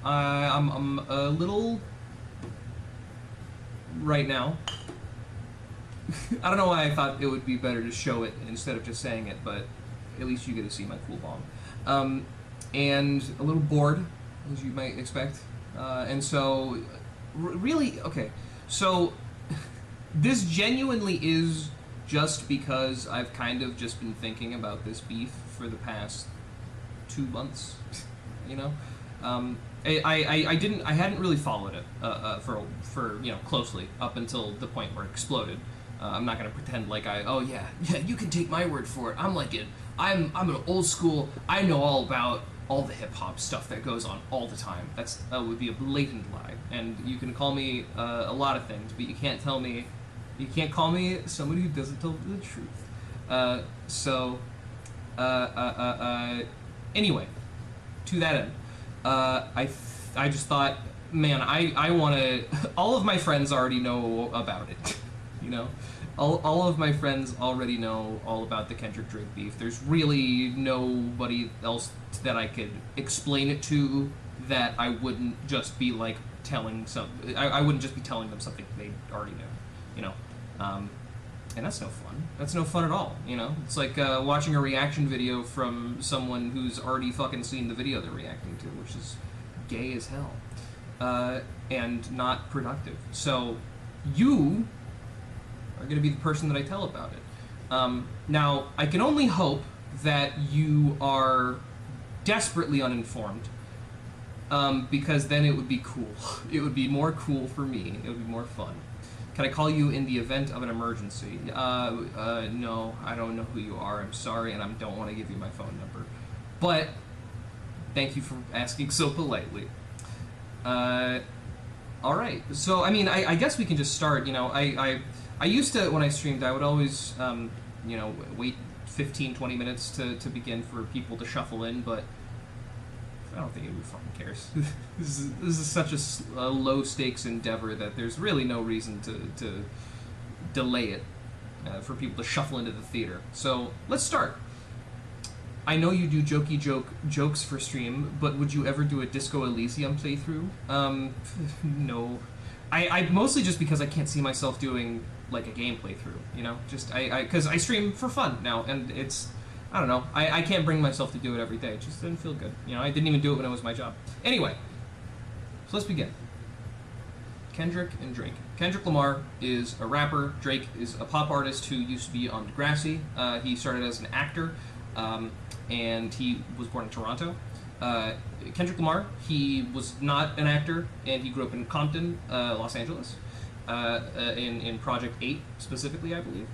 I'm a little right now. I don't know why I thought it would be better to show it instead of just saying it, but at least you get to see my cool bomb. And a little bored, as you might expect. And so, really, okay. So, this genuinely is just because I've kind of just been thinking about this beef for the past 2 months, you know? I hadn't really followed it for closely up until the point where it exploded. I'm not gonna pretend like oh yeah, you can take my word for it. I'm an old school. I know all about all the hip hop stuff that goes on all the time. That would be a blatant lie. And you can call me a lot of things, but you can't call me somebody who doesn't tell the truth. Anyway, to that end, I just thought, man, I want to. All of my friends already know about it, you know. All of my friends already know all about the Kendrick Drake beef. There's really nobody else that I could explain it to that I wouldn't just be like telling I wouldn't just be telling them something they already knew, you know. And that's no fun. That's no fun at all, you know? It's like watching a reaction video from someone who's already fucking seen the video they're reacting to, which is gay as hell. And not productive. So, you are going to be the person that I tell about it. Now, I can only hope that you are desperately uninformed, because then it would be cool. It would be more cool for me. It would be more fun. Can I call you in the event of an emergency? No, I don't know who you are. I'm sorry, and I don't want to give you my phone number. But thank you for asking so politely. All right. So, I mean, I guess we can just start. You know, I used to, when I streamed, I would always, wait 15, 20 minutes to begin for people to shuffle in, but I don't think anyone fucking cares. This is such a low-stakes endeavor that there's really no reason to delay it for people to shuffle into the theater. So, let's start. I know you do jokes for stream, but would you ever do a Disco Elysium playthrough? No. I mostly just because I can't see myself doing like a game playthrough, you know? Just because I stream for fun now, and it's, I don't know, I can't bring myself to do it every day. It just didn't feel good. You know, I didn't even do it when it was my job. Anyway, so let's begin. Kendrick and Drake. Kendrick Lamar is a rapper. Drake is a pop artist who used to be on Degrassi. He started as an actor, and he was born in Toronto. Kendrick Lamar, he was not an actor, and he grew up in Compton, Los Angeles, in Project 8 specifically, I believe,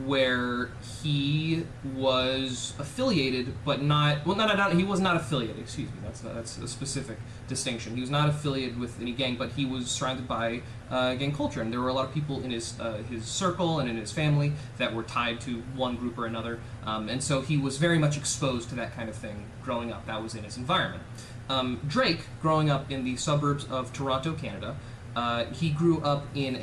where he was affiliated, but not, well, no, he was not affiliated, excuse me, that's a specific distinction. He was not affiliated with any gang, but he was surrounded by gang culture, and there were a lot of people in his circle and in his family that were tied to one group or another, and so he was very much exposed to that kind of thing growing up. That was in his environment. Drake, growing up in the suburbs of Toronto, Canada, he grew up in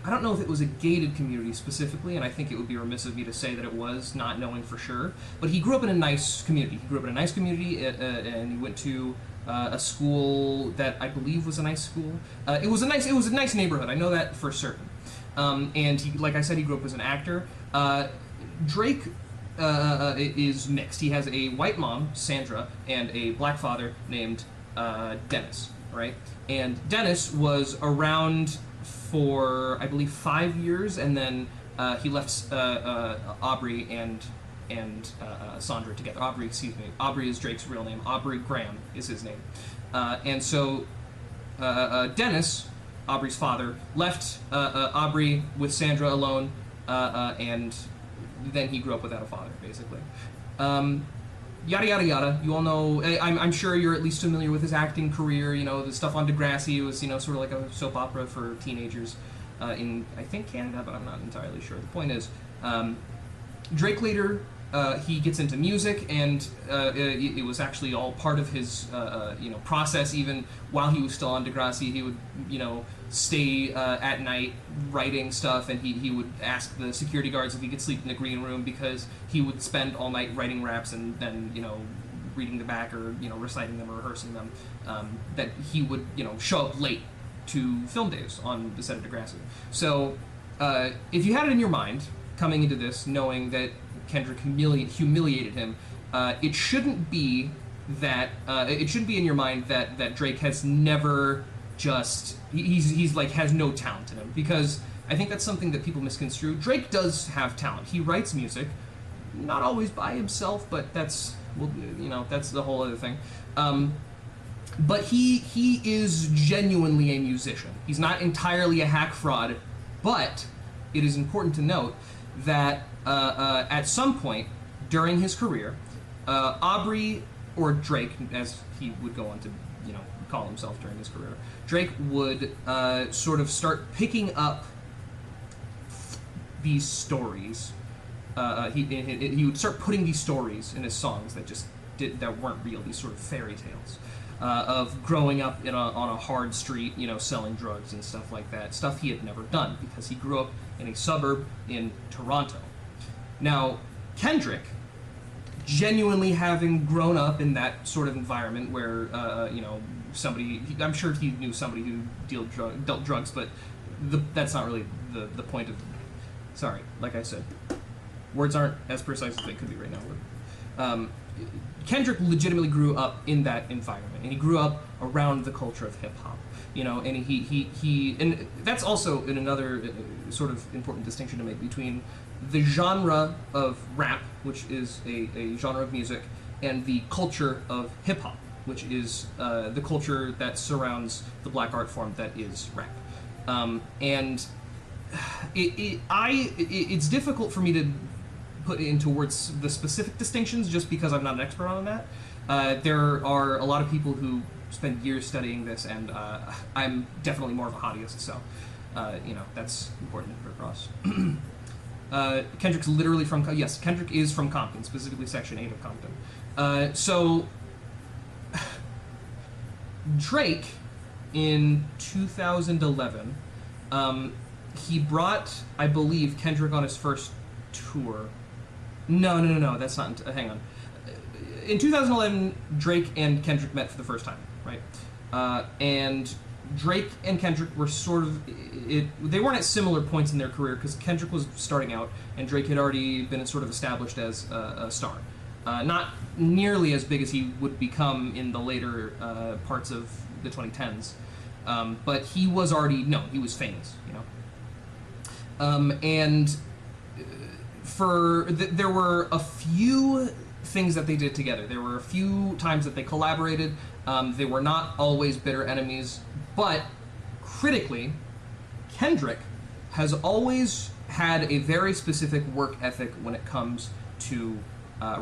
I don't know if it was a gated community specifically, and I think it would be remiss of me to say that it was, not knowing for sure, but he grew up in a nice community. And he went to a school that I believe was a nice school. It was a nice neighborhood, I know that for certain. And he, like I said, he grew up as an actor. Drake is mixed. He has a white mom, Sandra, and a black father named Dennis, right? And Dennis was around for, I believe, 5 years, and then he left Aubrey and Sandra together. Aubrey is Drake's real name. Aubrey Graham is his name. And so Dennis, Aubrey's father, left Aubrey with Sandra alone, and then he grew up without a father, basically. Yada yada yada. You all know. I'm sure you're at least familiar with his acting career. You know, the stuff on Degrassi was, sort of like a soap opera for teenagers in, I think, Canada, but I'm not entirely sure. The point is, Drake later he gets into music, and it was actually all part of his process. Even while he was still on Degrassi, he would stay at night writing stuff, and he would ask the security guards if he could sleep in the green room, because he would spend all night writing raps and then reading the back or reciting them or rehearsing them, that he would show up late to film days on the set of Degrassi. So if you had it in your mind coming into this, knowing that Kendrick humiliated him, it shouldn't be that it shouldn't be in your mind that Drake has never just he's like has no talent in him, because I think that's something that people misconstrue. Drake does have talent. He writes music, not always by himself, but that's that's the whole other thing. But he is genuinely a musician. He's not entirely a hack fraud, but it is important to note that at some point during his career, Aubrey, or Drake, as he would go on to call himself during his career, Drake would sort of start picking up these stories. He would start putting these stories in his songs that weren't real, these sort of fairy tales of growing up on a hard street, selling drugs and stuff like that. Stuff he had never done because he grew up in a suburb in Toronto. Now, Kendrick, genuinely having grown up in that sort of environment where, I'm sure he knew somebody who dealt drugs, but that's not really the point of... Sorry, like I said, words aren't as precise as they could be right now. But, Kendrick legitimately grew up in that environment, and he grew up around the culture of hip hop, and he and that's also another sort of important distinction to make between the genre of rap, which is a genre of music, and the culture of hip hop, which is the culture that surrounds the black art form that is rap, and it's difficult for me to put into words the specific distinctions just because I'm not an expert on that. There are a lot of people who spend years studying this, and I'm definitely more of a hobbyist, so that's important to put across. Kendrick's literally from... Yes, Kendrick is from Compton, specifically Section 8 of Compton. So, Drake, in 2011, he brought, I believe, Kendrick on his first tour. No, that's not... hang on. In 2011, Drake and Kendrick met for the first time, right? And Drake and Kendrick were sort of... they weren't at similar points in their career, because Kendrick was starting out, and Drake had already been sort of established as a star. Not nearly as big as he would become in the later parts of the 2010s, but he was already known. He was famous, and there were a few things that they did together. There were a few times that they collaborated. They were not always bitter enemies, but critically, Kendrick has always had a very specific work ethic when it comes to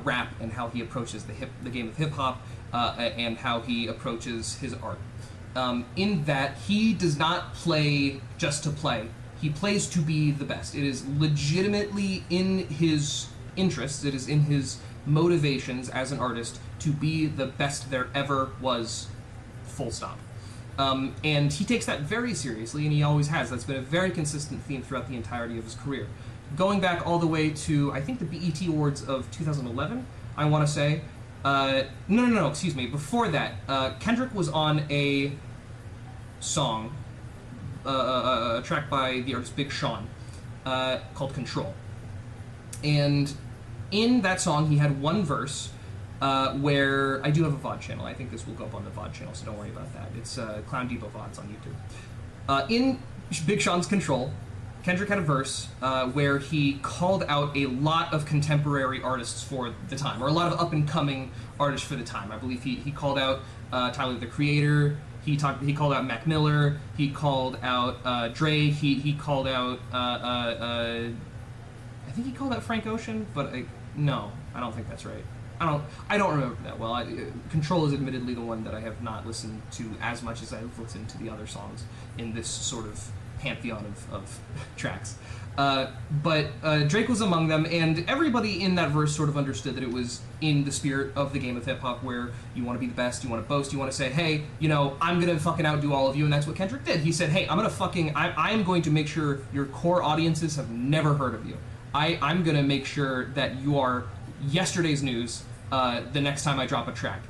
rap and how he approaches the game of hip-hop and how he approaches his art. In that he does not play just to play. He plays to be the best. It is legitimately in his interests, it is in his motivations as an artist to be the best there ever was, full stop. And he takes that very seriously, and he always has. That's been a very consistent theme throughout the entirety of his career. Going back all the way to, I think, the BET Awards of 2011, I want to say. No, excuse me. Before that, Kendrick was on a song, a track by the artist Big Sean, called Control. And in that song, he had one verse where I do have a VOD channel. I think this will go up on the VOD channel, so don't worry about that. It's Clown Depot VODs on YouTube. In Big Sean's Control, Kendrick had a verse where he called out a lot of contemporary artists for the time, or a lot of up-and-coming artists for the time. I believe he called out Tyler, the Creator. He called out Mac Miller. He called out Dre. He called out I think he called out Frank Ocean, but no, I don't think that's right. I don't remember that well. Control is admittedly the one that I have not listened to as much as I've listened to the other songs in this sort of pantheon of tracks. But Drake was among them, and everybody in that verse sort of understood that it was in the spirit of the game of hip-hop, where you want to be the best, you want to boast, you want to say, hey, I'm going to fucking outdo all of you, and that's what Kendrick did. He said, hey, I am going to make sure your core audiences have never heard of you. I'm going to make sure that you are yesterday's news, the next time I drop a track.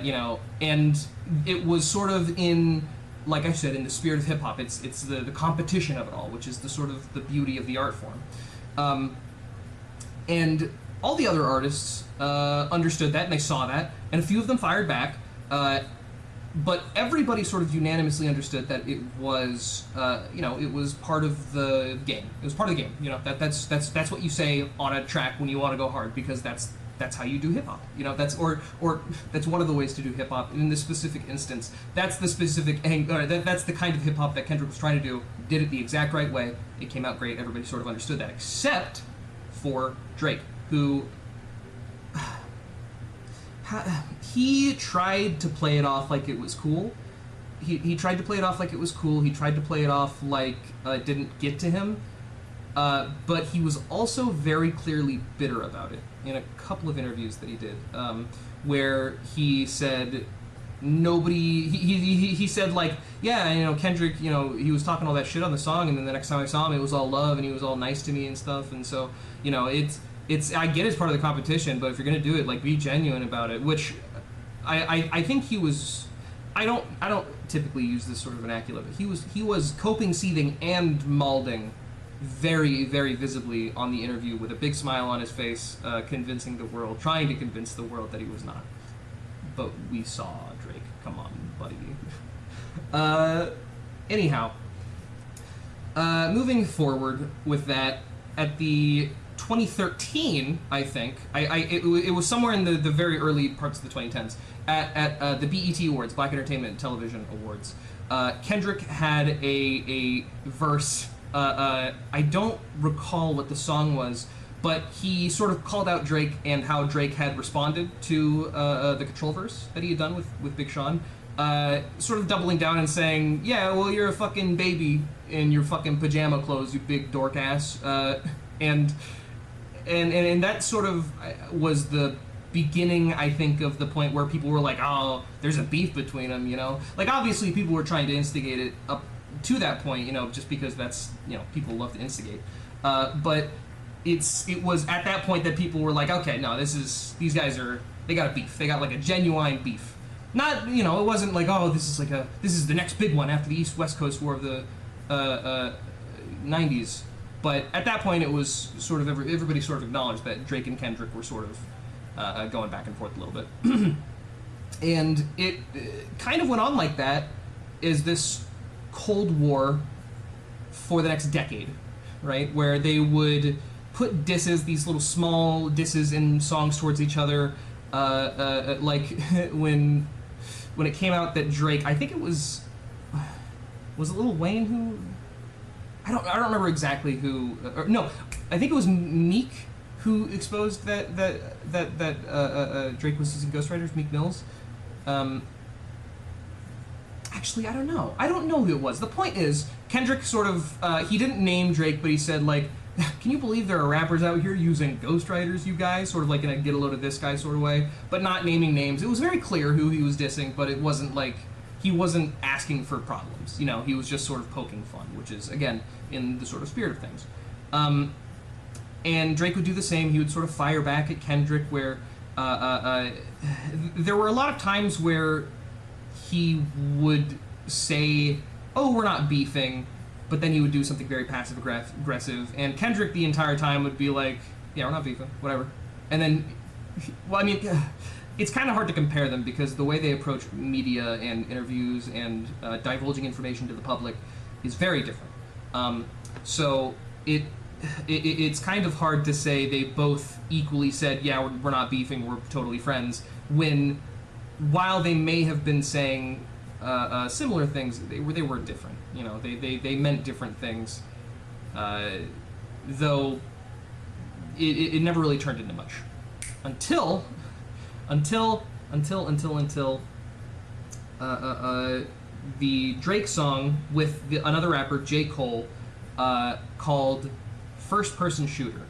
You know, and it was sort of in, like I said, in the spirit of hip hop. It's the competition of it all, which is the sort of the beauty of the art form. And all the other artists understood that, and they saw that, and a few of them fired back. But everybody sort of unanimously understood that it was, you know, it was part of the game. It was part of the game. You know, that's what you say on a track when you want to go hard, because that's how you do hip hop. You know, that's or that's one of the ways to do hip hop. In this specific instance, that's the specific that's the kind of hip hop that Kendrick was trying to do. Did it the exact right way. It came out great. Everybody sort of understood that, except for Drake, who he tried to play it off like it was cool. He tried to play it off like it was cool. He tried to play it off like it didn't get to him. But he was also very clearly bitter about it in a couple of interviews that he did, where he said he said, like, yeah, you know, Kendrick, you know, he was talking all that shit on the song, and then the next time I saw him, it was all love, and he was all nice to me and stuff, and so, you know, it's I get it's part of the competition, but if you're gonna do it, like, be genuine about it, which I think he was. I don't typically use this sort of vernacular, but he was coping, seething, and malding very, very visibly on the interview with a big smile on his face, trying to convince the world that he was not. But we saw Drake. Come on, buddy. Anyhow, moving forward with that, at the 2013, I think, it was somewhere in the very early parts of the 2010s, at the BET Awards, Black Entertainment Television Awards, Kendrick had a verse. I don't recall what the song was, but he sort of called out Drake and how Drake had responded to the Control verse that he had done with Big Sean, sort of doubling down and saying, yeah, well, you're a fucking baby in your fucking pajama clothes, you big dork ass, and that sort of was the beginning, I think, of the point where people were like, oh, there's a beef between them, you know? Like, obviously, people were trying to instigate it up to that point, you know, just because that's, you know, people love to instigate. But it was at that point that people were like, okay, no, these guys they got a beef. They got, like, a genuine beef. Not, you know, it wasn't like, oh, this is the next big one after the East-West Coast War of the 90s. But at that point, it was sort of, everybody sort of acknowledged that Drake and Kendrick were sort of going back and forth a little bit. And it kind of went on like that as this Cold War for the next decade, right? Where they would put disses, these little small disses in songs towards each other, like when it came out that Drake, I think it was it Lil Wayne who, I don't remember exactly who, no, I think it was Meek who exposed that Drake was using ghostwriters, Meek Mills. Actually, I don't know. I don't know who it was. The point is, Kendrick sort of, he didn't name Drake, but he said, like, can you believe there are rappers out here using ghostwriters, you guys? Sort of like in a get a load of this guy sort of way, but not naming names. It was very clear who he was dissing, but it wasn't like, he wasn't asking for problems. You know, he was just sort of poking fun, which is, again, in the sort of spirit of things. And Drake would do the same. He would sort of fire back at Kendrick, where there were a lot of times where he would say, oh, we're not beefing, but then he would do something very passive-aggressive, and Kendrick the entire time would be like, yeah, we're not beefing, whatever. And then, well, I mean, it's kind of hard to compare them because the way they approach media and interviews and divulging information to the public is very different. So it's kind of hard to say they both equally said, yeah, we're not beefing, we're totally friends, when while they may have been saying similar things, they were different. You know, they meant different things, though it never really turned into much until the Drake song with another rapper, J. Cole, called First Person Shooter.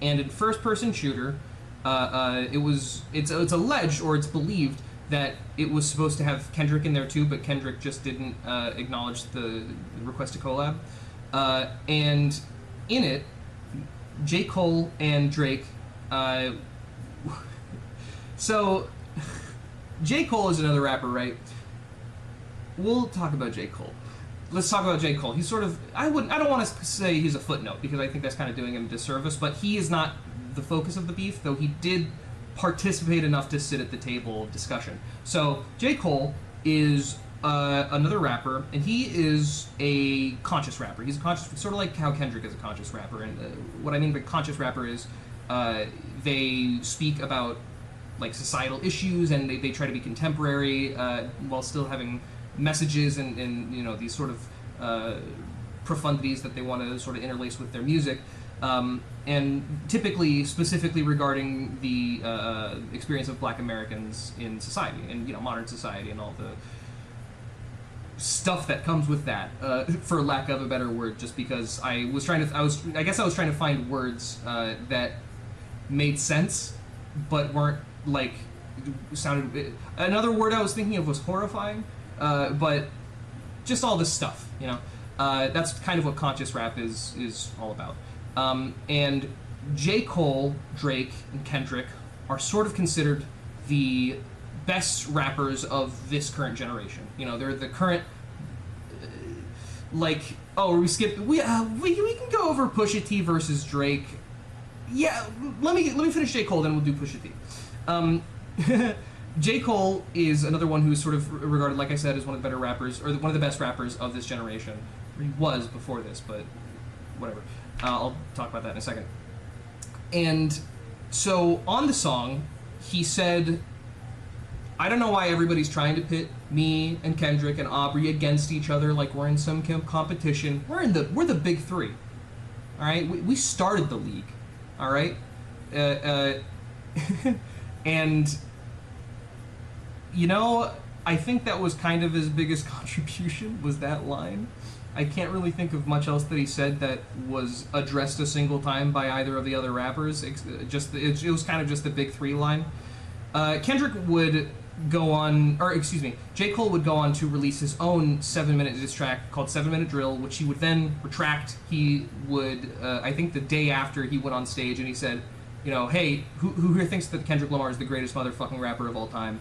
And in First Person Shooter, it's alleged, or it's believed, that it was supposed to have Kendrick in there too, but Kendrick just didn't acknowledge the request to collab. And in it, J. Cole and Drake So, J. Cole is another rapper, right? We'll talk about J. Cole. Let's talk about J. Cole. He's sort of, I don't want to say he's a footnote, because I think that's kind of doing him a disservice, but he is not the focus of the beef, though he did participate enough to sit at the table of discussion. So, J. Cole is another rapper, and he is a conscious rapper. He's a conscious, sort of like how Kendrick is a conscious rapper, and what I mean by conscious rapper is they speak about like societal issues, and they try to be contemporary while still having messages and you know, these sort of profundities that they want to sort of interlace with their music, and typically specifically regarding the experience of Black Americans in society, and you know, modern society, and all the stuff that comes with that, for lack of a better word, just because I guess I was trying to find words that made sense but weren't like sounded. Another word I was thinking of was horrifying, but just all this stuff, you know. That's kind of what conscious rap is all about. And J. Cole, Drake, and Kendrick are sort of considered the best rappers of this current generation. You know, they're the current, like, oh, we can go over Pusha T versus Drake. Yeah, let me finish J. Cole, then we'll do Pusha T. J. Cole is another one who's sort of regarded, like I said, as one of the better rappers, or one of the best rappers of this generation. He was before this, but whatever. I'll talk about that in a second. And so on the song, he said, I don't know why everybody's trying to pit me and Kendrick and Aubrey against each other like we're in some competition. We're the big three. All right, we started the league. All right, and you know, I think that was kind of his biggest contribution, was that line. I can't really think of much else that he said that was addressed a single time by either of the other rappers. It was kind of just the big three line. Kendrick would go on, or excuse me, J. Cole would go on to release his own 7-minute diss track called 7 Minute Drill, which he would then retract. He would, I think the day after, he went on stage and he said, you know, hey, who here thinks that Kendrick Lamar is the greatest motherfucking rapper of all time?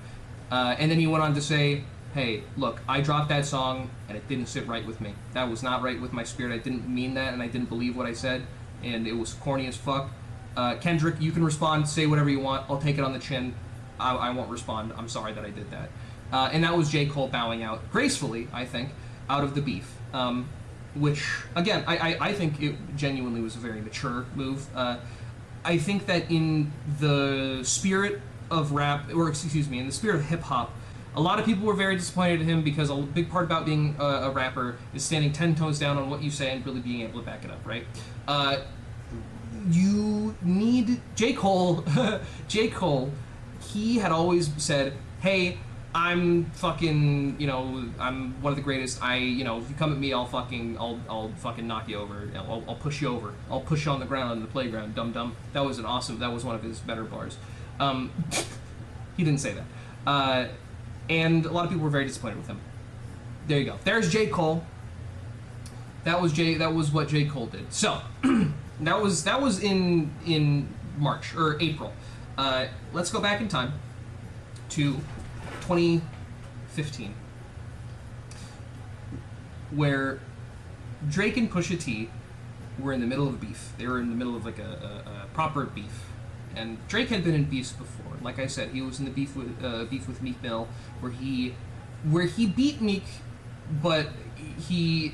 And then he went on to say, hey, look, I dropped that song and it didn't sit right with me. That was not right with my spirit. I didn't mean that, and I didn't believe what I said, and it was corny as fuck. Kendrick, you can respond, say whatever you want. I'll take it on the chin. I won't respond. I'm sorry that I did that. And that was J. Cole bowing out gracefully, I think, out of the beef. Which, again, I think it genuinely was a very mature move. I think that in the spirit of rap, or excuse me, in the spirit of hip-hop, a lot of people were very disappointed in him, because a big part about being a rapper is standing 10 toes down on what you say and really being able to back it up, right? You need J. Cole. J. Cole, he had always said, hey, I'm fucking, you know, I'm one of the greatest. You know, if you come at me, I'll fucking knock you over. I'll push you over. I'll push you on the ground in the playground, dum-dum. That was one of his better bars. He didn't say that. And a lot of people were very disappointed with him. There you go. There's J. Cole. That was what J. Cole did. So, that was in March, or April. Let's go back in time to 2015, where Drake and Pusha T were in the middle of a beef. They were in the middle of like a proper beef, and Drake had been in beefs before. Like I said, he was in the beef with Meek Mill, where he beat Meek, but he.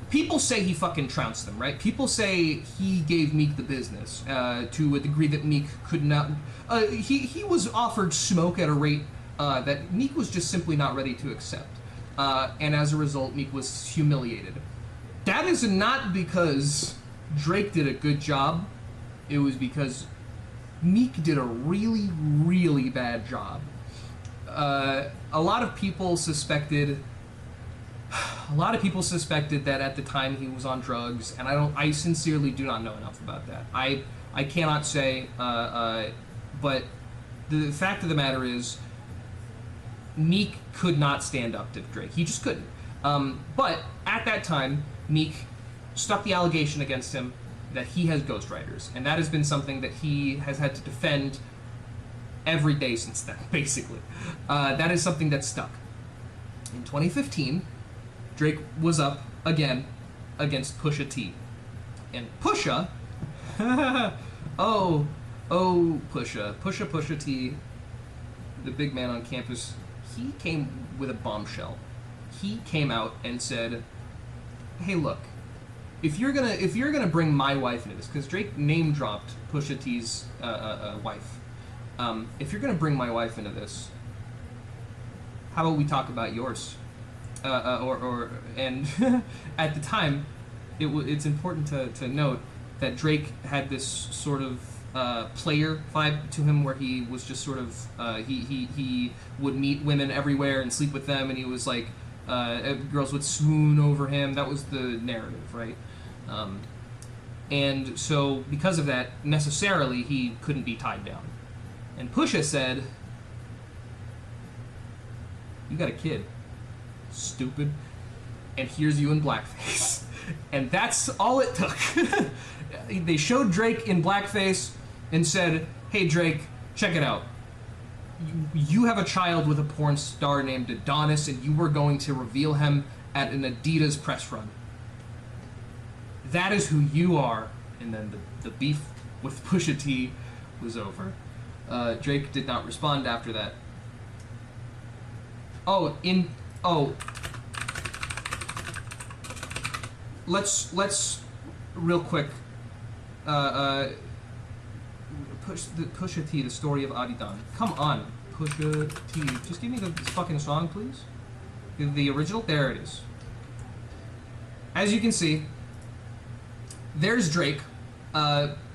People say he fucking trounced them, right? People say he gave Meek the business to a degree that Meek could not. He was offered smoke at a rate that Meek was just simply not ready to accept, and as a result, Meek was humiliated. That is not because Drake did a good job. It was because Meek did a really, really bad job. A lot of people suspected that at the time he was on drugs, and I sincerely do not know enough about that. I cannot say, but the fact of the matter is, Meek could not stand up to Drake. He just couldn't. But at that time, Meek stuck the allegation against him, that he has ghostwriters, and that has been something that he has had to defend every day since then, basically. That is something that stuck. In 2015, Drake was up again against Pusha T. And Pusha, Pusha T, the big man on campus, he came with a bombshell. He came out and said, "Hey, look, if you're gonna bring my wife into this," because Drake name dropped Pusha T's wife. If you're gonna bring my wife into this, how about we talk about yours? And at the time, it's important to note that Drake had this sort of player vibe to him, where he was just sort of he would meet women everywhere and sleep with them, and he was like girls would swoon over him. That was the narrative, right? And so because of that, necessarily he couldn't be tied down. And Pusha said, "You got a kid, stupid, and here's you in blackface." And that's all it took. They showed Drake in blackface and said, "Hey Drake, check it out. You have a child with a porn star named Adonis, and you were going to reveal him at an Adidas press run. That is who you are." And then the beef with Pusha T was over. Drake did not respond after that. Let's real quick Pusha T, the story of Adidan. Come on, Pusha T, just give me the fucking song, please. The original, there it is. As you can see, there's Drake,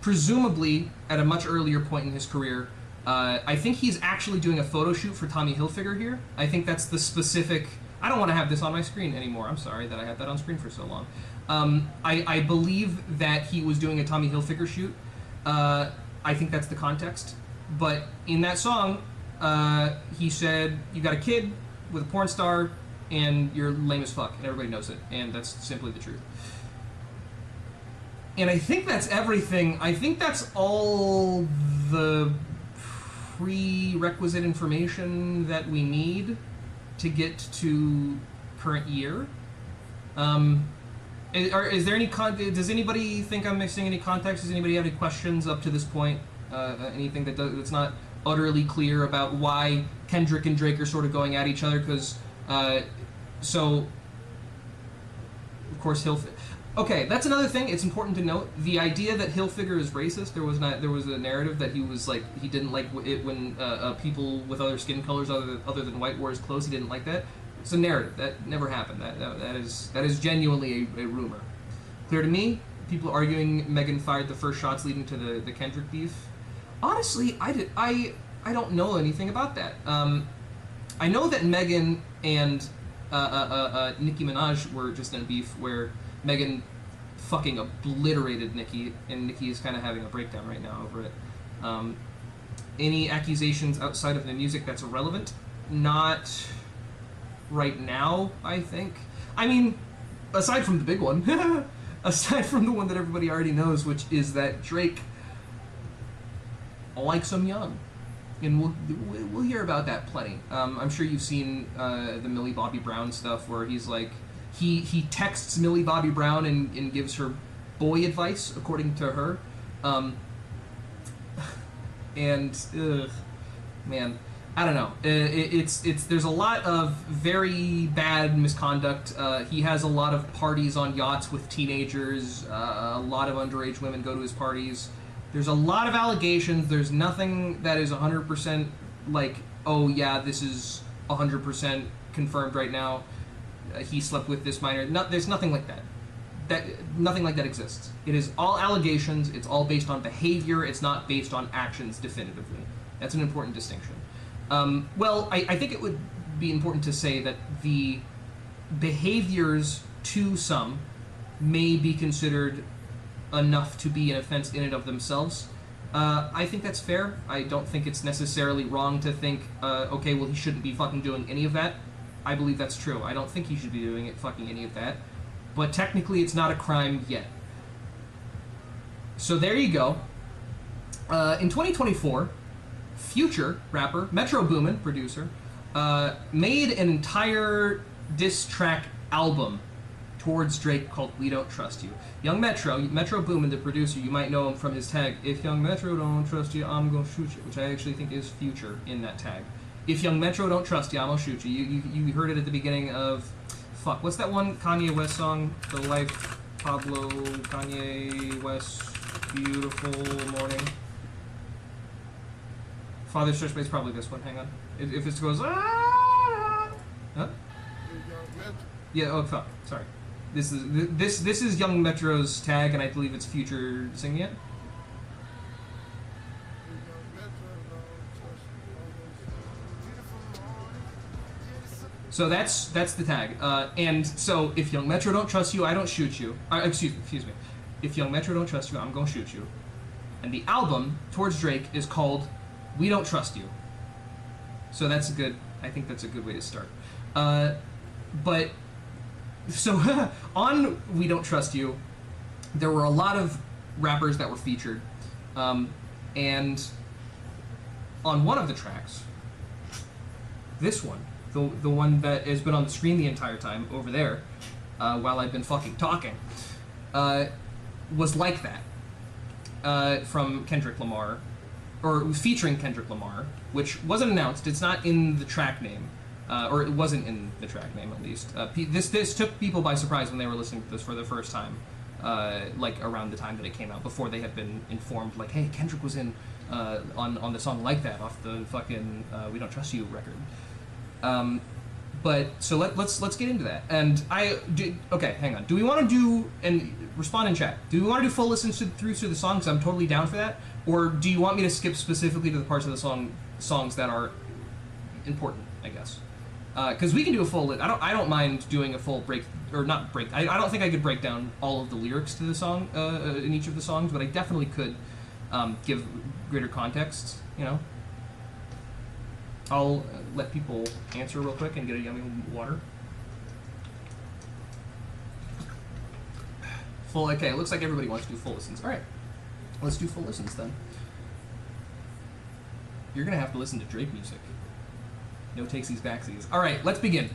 presumably at a much earlier point in his career. I think he's actually doing a photo shoot for Tommy Hilfiger here. I think that's the specific... I don't want to have this on my screen anymore. I'm sorry that I had that on screen for so long. I believe that he was doing a Tommy Hilfiger shoot. I think that's the context. But in that song, he said, "You got a kid with a porn star, and you're lame as fuck," and everybody knows it. And that's simply the truth. And I think that's everything. I think that's all the prerequisite information that we need to get to current year. Is there any does anybody think I'm missing any context? Does anybody have any questions up to this point? Anything that's not utterly clear about why Kendrick and Drake are sort of going at each other? Because so of course Okay, that's another thing. It's important to note the idea that Hilfiger is racist. There was a narrative that he was like, he didn't like it when people with other skin colors other than white wore his clothes. He didn't like that. It's a narrative that never happened. That is genuinely a rumor. Clear to me. People arguing Megan fired the first shots leading to the Kendrick beef. Honestly, I don't know anything about that. I know that Megan and Nicki Minaj were just in a beef where Megan fucking obliterated Nicki, and Nicki is kind of having a breakdown right now over it. Any accusations outside of the music that's irrelevant? Not right now, I think. I mean, aside from the big one, aside from the one that everybody already knows, which is that Drake likes him young. And we'll hear about that plenty. I'm sure you've seen the Millie Bobby Brown stuff where he's like, he texts Millie Bobby Brown and gives her boy advice, according to her. Man, I don't know. There's a lot of very bad misconduct. He has a lot of parties on yachts with teenagers. A lot of underage women go to his parties. There's a lot of allegations. There's nothing that is 100% like, oh yeah, this is 100% confirmed right now. He slept with this minor. There's nothing like that. Nothing like that exists. It is all allegations. It's all based on behavior. It's not based on actions definitively. That's an important distinction. Well, I think it would be important to say that the behaviors to some may be considered enough to be an offense in and of themselves. I think that's fair. I don't think it's necessarily wrong to think, okay, well, he shouldn't be fucking doing any of that. I believe that's true. I don't think he should be doing fucking any of that. But technically, it's not a crime yet. So there you go. In 2024, Future rapper, Metro Boomin producer, made an entire diss track album towards Drake called We Don't Trust You. Young Metro Boomin, the producer, you might know him from his tag, If Young Metro don't trust you, I'm gonna shoot you, which I actually think is Future in that tag. If Young Metro don't trust you, I'm gonna shoot you. You heard it at the beginning of, fuck, what's that one Kanye West song? The Life, Pablo, Kanye West, Beautiful Morning. Father's Church Bass, probably this one, hang on. If it goes, ah, huh? Yeah, oh fuck, sorry. This is Young Metro's tag, and I believe it's Future singing it. So that's the tag. And so if Young Metro don't trust you, I don't shoot you. Excuse me. If Young Metro don't trust you, I'm gonna shoot you. And the album towards Drake is called We Don't Trust You. So that's a good. I think that's a good way to start. But. So, on We Don't Trust You, there were a lot of rappers that were featured, and on one of the tracks, this one, the one that has been on the screen the entire time over there, while I've been fucking talking, was Like That, from Kendrick Lamar, or featuring Kendrick Lamar, which wasn't announced, it's not in the track name. Or it wasn't in the track name, at least. This took people by surprise when they were listening to this for the first time, like around the time that it came out, before they had been informed, like, hey, Kendrick was in on the song Like That off the fucking We Don't Trust You record. But so let's get into that. And okay, hang on. Do we want to do, and respond in chat? Do we want to do full listens through the songs? I'm totally down for that. Or do you want me to skip specifically to the parts of the songs that are important, I guess? Because we can do a full. I don't mind doing a full break, or not break. I don't think I could break down all of the lyrics to the song in each of the songs, but I definitely could give greater context. You know, I'll let people answer real quick and get a yummy water. Full. Okay, it looks like everybody wants to do full listens. All right, let's do full listens then. You're gonna have to listen to Drake music. No takesies, backsies. All right, let's begin.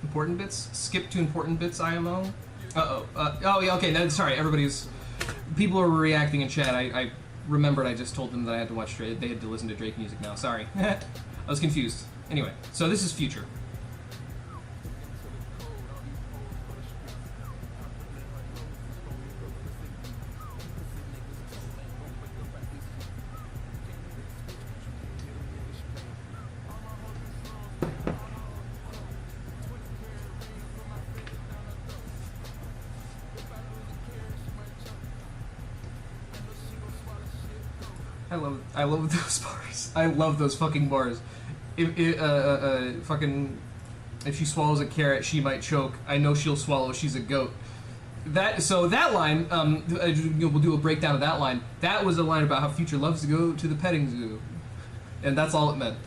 Important bits? Skip to important bits, IMO? Uh-oh. Oh, yeah, okay, sorry, people are reacting in chat. I remembered I just told them that I had to watch Drake. They had to listen to Drake music now, sorry. I was confused. Anyway, so this is Future. I love those bars. I love those fucking bars. If she swallows a carrot, she might choke. I know she'll swallow. She's a goat. That line, we'll do a breakdown of that line. That was a line about how Future loves to go to the petting zoo, and that's all it meant.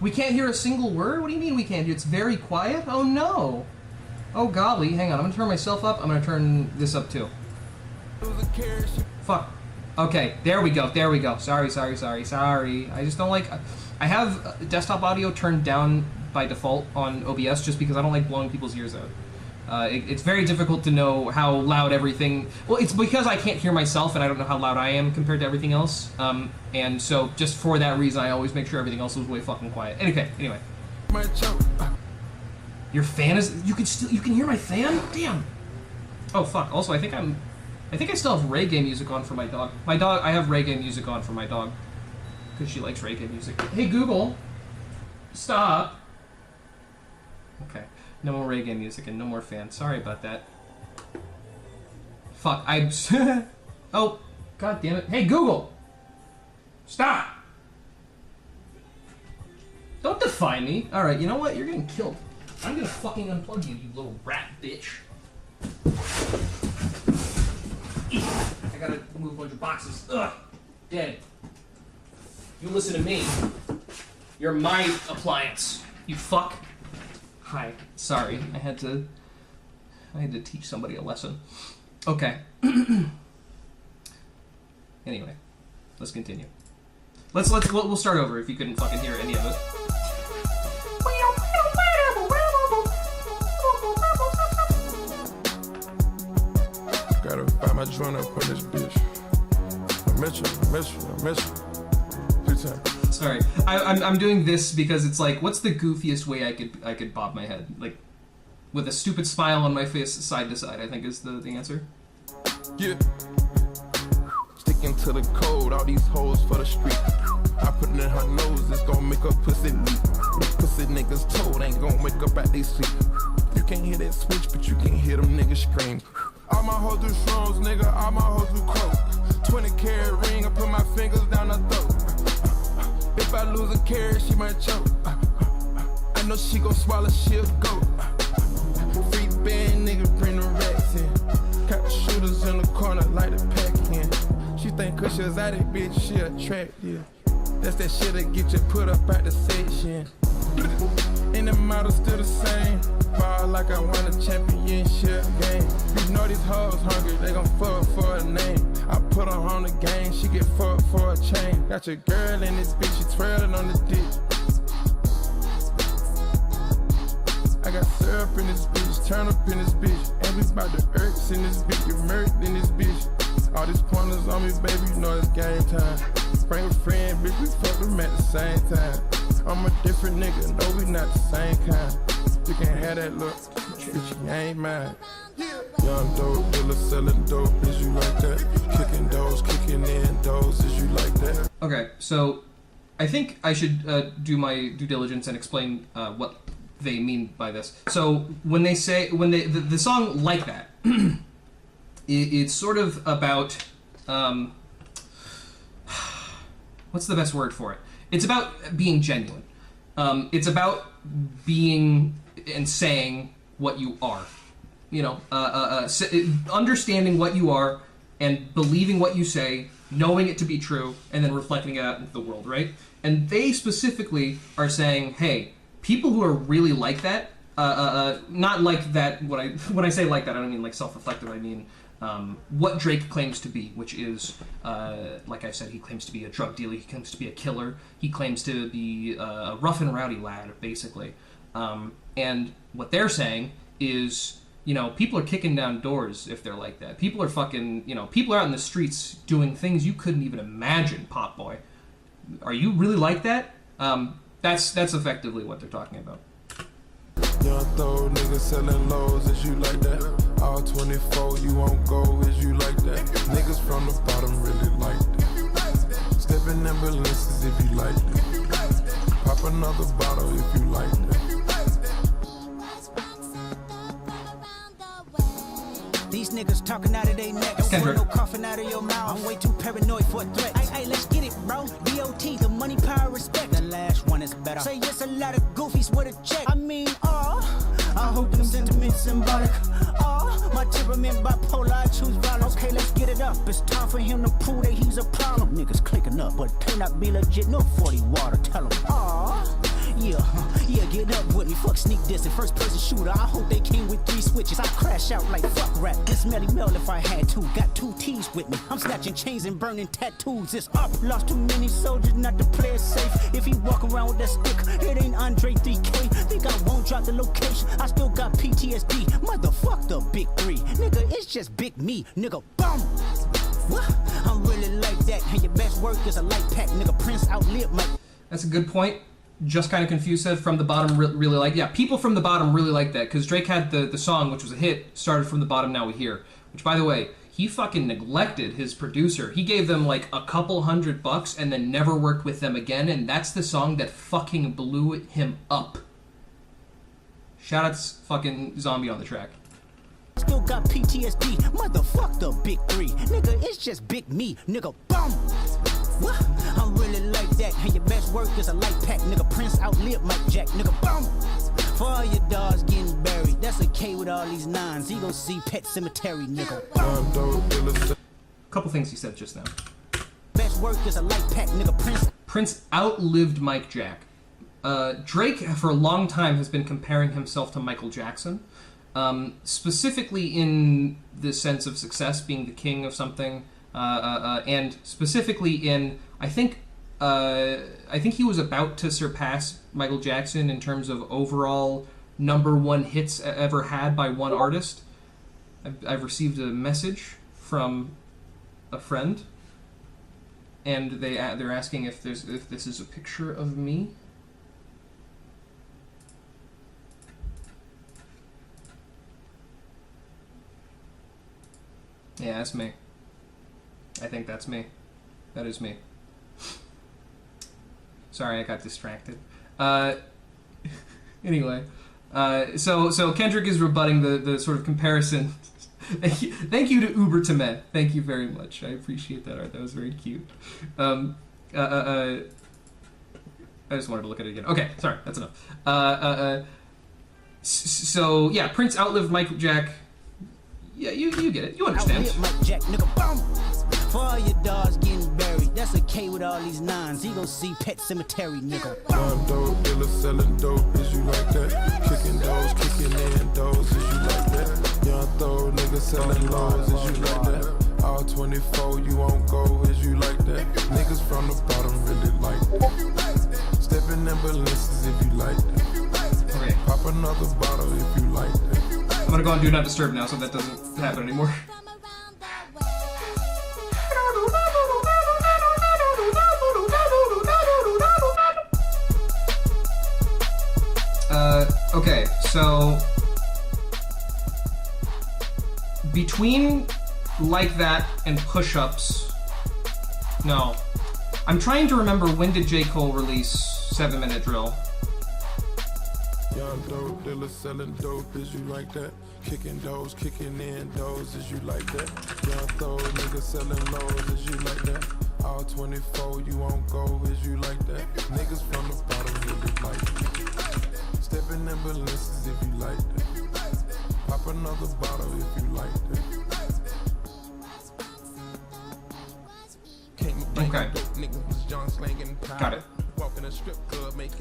We can't hear a single word. What do you mean we can't hear? It's very quiet. Oh no. Oh golly. Hang on. I'm gonna turn myself up. I'm gonna turn this up too. Fuck. Okay, there we go. Sorry. I just don't like. I have desktop audio turned down by default on OBS just because I don't like blowing people's ears out. It's very difficult to know how loud everything. Well, it's because I can't hear myself and I don't know how loud I am compared to everything else. And so just for that reason, I always make sure everything else is way fucking quiet. Anyway. Your fan is. You can hear my fan? Damn. Oh fuck. Also, I think I still have reggae music on for my dog. I have reggae music on for my dog. Because she likes reggae music. Hey Google, stop. Okay, no more reggae music and no more fans. Sorry about that. Fuck, oh, god damn it. Hey Google, stop. Don't define me. Alright, you know what? You're getting killed. I'm gonna fucking unplug you, you little rat bitch. gotta move a bunch of boxes. Ugh. Dead. You listen to me. You're my appliance. You fuck. Hi. Sorry. I had to teach somebody a lesson. Okay. Anyway, let's continue. We'll start over if you couldn't fucking hear any of it. Gotta find my joint up on this bitch. I miss you. 2 times. Sorry, I'm doing this because it's like, what's the goofiest way I could bob my head? Like, with a stupid smile on my face, side to side, I think is the answer. Yeah. Sticking to the code, all these hoes for the street. I put it in her nose, it's gonna make her pussy leak. Pussy niggas told ain't gonna wake up at they sleep. You can't hear that switch, but you can hear them niggas scream. All my hoes do shrooms, nigga, all my hoes do coke. 20-carat ring, I put my fingers down her throat. If I lose a carat, she might choke. I know she gon' swallow, she'll go. Free band, nigga, bring the racks in. Got the shooters in the corner, like the pack in. She think cause she's at it, bitch, she attractive. That's that shit that get you put up at the section. And the model still the same. Ball like I won a championship game. You know these hoes hungry, they gon' fuck for a name. I put her on the game, she get fucked for a chain. Got your girl in this bitch, she twirling on the dick. I got syrup in this bitch, turn up in this bitch. And we bout the irks in this bitch, get murked in this bitch. All these pointers on me, baby, you know it's game time. Bring a friend, bitch, we fuck them at the same time. I'm a different nigga, no, we not the same kind. You can have that look, bitch, you ain't mine. Young dope dealer selling dope, is you like that? Kicking doors, kicking in doors, is you like that? Okay, so I think I should do my due diligence and explain what they mean by this. So when they say, the song Like That, it's sort of about, what's the best word for it? It's about being genuine. It's about being and saying what you are. You know, understanding what you are and believing what you say, knowing it to be true, and then reflecting it out into the world, right? And they specifically are saying, hey, people who are really like that, not like that, when I say like that, I don't mean like self-reflective, I mean what Drake claims to be, which is, like I said, he claims to be a drug dealer, he claims to be a killer, he claims to be a rough and rowdy lad, basically. And what they're saying is, you know, people are kicking down doors if they're like that. People are fucking, you know, people are out in the streets doing things you couldn't even imagine, Pop Boy. Are you really like that? That's effectively what they're talking about. Young throw niggas selling lows, is you like that? All 24, you won't go, is you like that? Niggas from the bottom really like that. Stepping ambulances if you like that. Pop another bottle if you like that. These niggas talking out of their neck. Don't want no coughing out of your mouth. I'm way too paranoid for a threat. Hey, let's get it, bro. DOT, the money, power, respect. The last one is better. Say yes, a lot of goofies with a check. I mean, I hope them sentiments symbolic. My temperament bipolar, I choose violence. Okay, let's get it up. It's time for him to prove that he's a problem. Niggas clicking up, but it not be legit. No 40 water, tell him. Yeah, get up with me. Fuck sneak dissing, first person shooter. I hope they came with 3 switches. I crash out like fuck rap. This Melly Mel if I had to. Got 2 T's with me. I'm snatching chains and burning tattoos. It's up. Lost too many soldiers not to play it safe. If he walk around with that stick, it ain't Andre 3K. Think I won't drop the location. I still got PTSD. Motherfuck the big 3. Nigga, it's just big me. Nigga, boom. I'm really like that. And your best work is a light pack. Nigga, Prince outlived my... That's a good point. Just Kind of Confused said From the Bottom really like... Yeah, people from the bottom really like that, because Drake had the song, which was a hit, Started From the Bottom, Now We Here. Which, by the way, he fucking neglected his producer. He gave them like a couple $100 and then never worked with them again, and that's the song that fucking blew him up. Shout out to fucking Zombie on the track. Still got PTSD. Motherfuck the big 3. Nigga, it's just big me. Nigga, boom. I'm really like that. And your best work is a light pack. Nigga, Prince outlived Mike Jack. Nigga, boom. For all your dogs getting buried. That's a K with all these 9s. He gon' see Pet Cemetery, nigga. couple things he said just now. Best work is a light pack, nigga. Prince outlived Mike Jack. Drake, for a long time, has been comparing himself to Michael Jackson, specifically in the sense of success, being the king of something, and specifically in, I think he was about to surpass Michael Jackson in terms of overall #1 hits ever had by one artist. I've received a message from a friend, and they're asking if this is a picture of me. Yeah, that's me. I think that's me. That is me. Sorry, I got distracted. Anyway, so Kendrick is rebutting the sort of comparison. Thank you to Uber to Men. Thank you very much. I appreciate that art. That was very cute. I just wanted to look at it again. Okay, sorry, that's enough. So yeah, Prince outlived Michael Jack. Yeah, you get it. You understand. Mike Jack, nigga, boom. For all your dogs getting buried, that's a K with all these nines. He gon' see Pet Cemetery, nigga. Young dope dealer selling dope, is you like that? Kicking doors, kicking in doors, is you like that? Young throw nigga selling laws, is you like that? All 24, you won't go, is you like that? Niggas from the bottom really like that. Stepping in balances if you like that. Okay. Pop another bottle if you like that. I'm gonna go on Do Not Disturb now, so that doesn't happen anymore. Okay, so between Like That and Push-Ups, no. I'm trying to remember, when did J. Cole release 7 Minute Drill? Young dope dealer selling dope, is you like that? Kicking doors, kicking in doors, is you like that? Young throw nigga selling lows, is you like that? All 24, you won't go, is you like that? Niggas from the bottom really like that. Stepping in balances if you like that. Pop another bottle if you like that. Okay. Got it.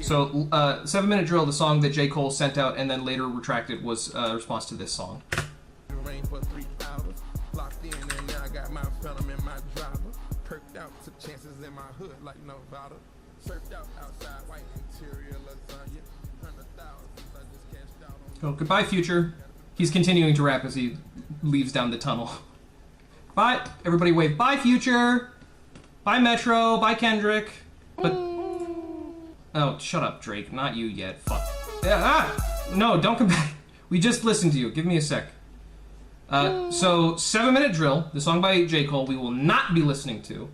So, 7 Minute Drill, the song that J. Cole sent out and then later retracted, was a response to this song. Oh, goodbye, Future. He's continuing to rap as he leaves down the tunnel. Bye, everybody wave. Bye, Future. Bye, Metro. Bye, Kendrick. But... Oh, shut up, Drake. Not you yet. Fuck. No, don't come back. We just listened to you. Give me a sec. So, 7 Minute Drill, the song by J. Cole, we will not be listening to,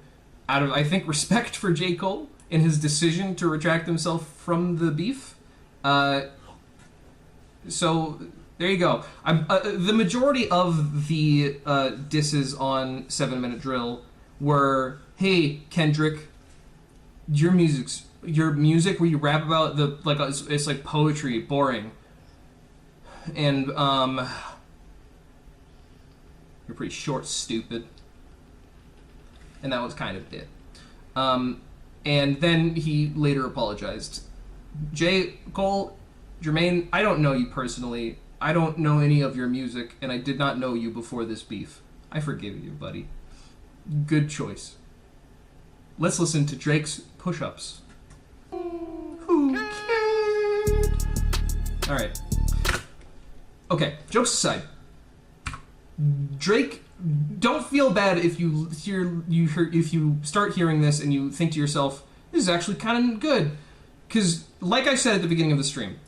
out of, I think, respect for J. Cole in his decision to retract himself from the beef. So, there you go. The majority of the disses on 7 Minute Drill were, hey, Kendrick, your music where you rap about the, like, it's like poetry, boring. And, you're pretty short, stupid. And that was kind of it. And then he later apologized. J. Cole, Jermaine, I don't know you personally. I don't know any of your music, and I did not know you before this beef. I forgive you, buddy. Good choice. Let's listen to Drake's Push-Ups. Who cared? Alright. Okay, jokes aside. Drake, don't feel bad if you start hearing this and you think to yourself, this is actually kind of good. Because, like I said at the beginning of the stream,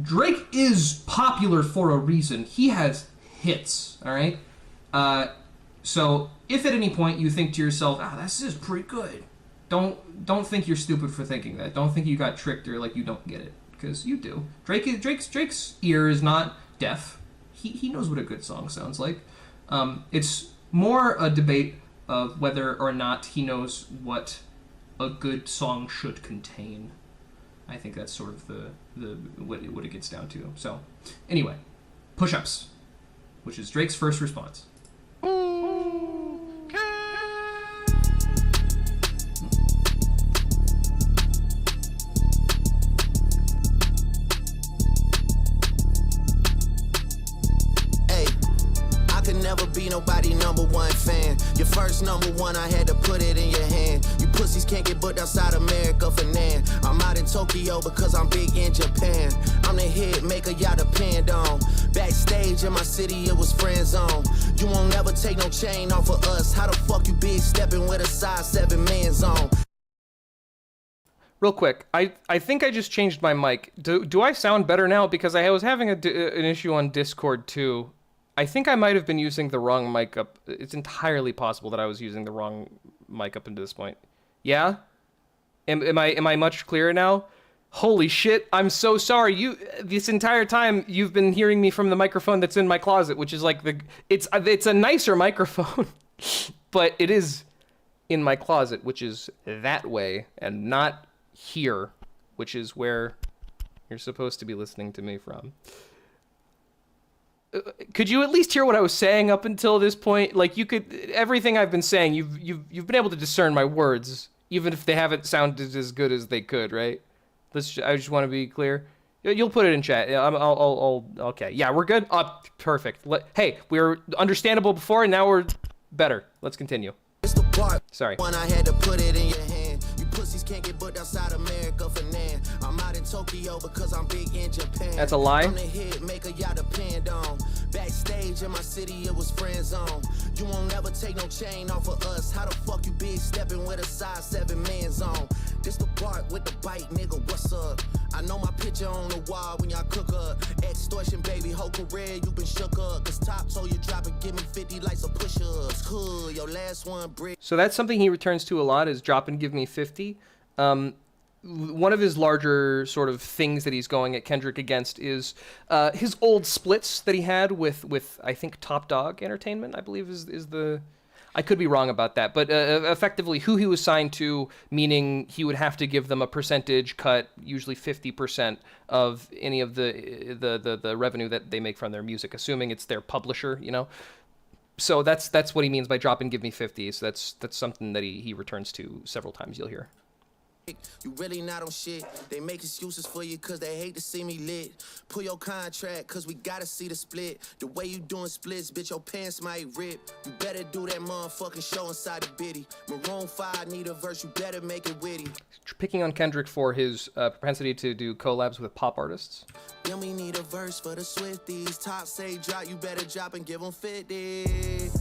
Drake is popular for a reason. He has hits, alright? So, if at any point you think to yourself, this is pretty good, don't think you're stupid for thinking that. Don't think you got tricked or like you don't get it, because you do. Drake's ear is not deaf. He knows what a good song sounds like. It's more a debate of whether or not he knows what a good song should contain. I think that's sort of what it gets down to. So, anyway, Push-Ups, which is Drake's first response. never be nobody #1 fan. Your first #1, I had to put it in your hand. You pussies can't get booked outside America for Nan. I'm out in Tokyo because I'm big in Japan. I'm the hit maker y'all depend on. Backstage in my city, it was friend zone. You won't never take no chain off of us. How the fuck you big stepping with a size 7 man zone? Real quick, I think I just changed my mic. Do I sound better now? Because I was having an issue on Discord too. I think I might have been using the wrong mic up. It's entirely possible that I was using the wrong mic up until this point. Yeah? Am I much clearer now? Holy shit, I'm so sorry. This entire time you've been hearing me from the microphone that's in my closet, which is like it's a nicer microphone, but it is in my closet, which is that way and not here, which is where you're supposed to be listening to me from. Could you at least hear what I was saying up until this point? Like, you could, everything I've been saying, you've been able to discern my words, even if they haven't sounded as good as they could, right? I just want to be clear. You'll put it in chat. Okay. Yeah, we're good. Perfect. Hey, we were understandable before, and now we're better. Let's continue. Sorry. When I had to put it in your hand. You pussies can't get booked outside America for Nan. I'm out in Tokyo because I'm big in Japan. That's a lie. I'm the hit maker y'all depend on. Backstage in my city, it was friend zone. You won't never take no chain off of us. How the fuck you big stepping with a size 7 man zone? This the part with the bite, nigga, what's up? I know my picture on the wall when y'all cook up. Extortion, baby, whole career, you been shook up. Cause top told you drop and give me 50 like some push-ups. Cool, your last one, brick. So that's something he returns to a lot, is drop and give me 50. One of his larger sort of things that he's going at Kendrick against is his old splits that he had with I think Top Dog Entertainment, I believe is the... I could be wrong about that, but effectively who he was signed to, meaning he would have to give them a percentage cut, usually 50% of any of the revenue that they make from their music, assuming it's their publisher, you know? So that's what he means by drop and give me 50. So that's something that he returns to several times, you'll hear. You really not on shit. They make excuses for you cause they hate to see me lit. Pull your contract cause we gotta see the split. The way you doing splits, bitch, your pants might rip. You better do that motherfucking show inside the bitty. Maroon 5 need a verse, you better make it witty. Picking on Kendrick for his propensity to do collabs with pop artists. Then we need a verse for the Swifties. Top say drop, you better drop and give them 50.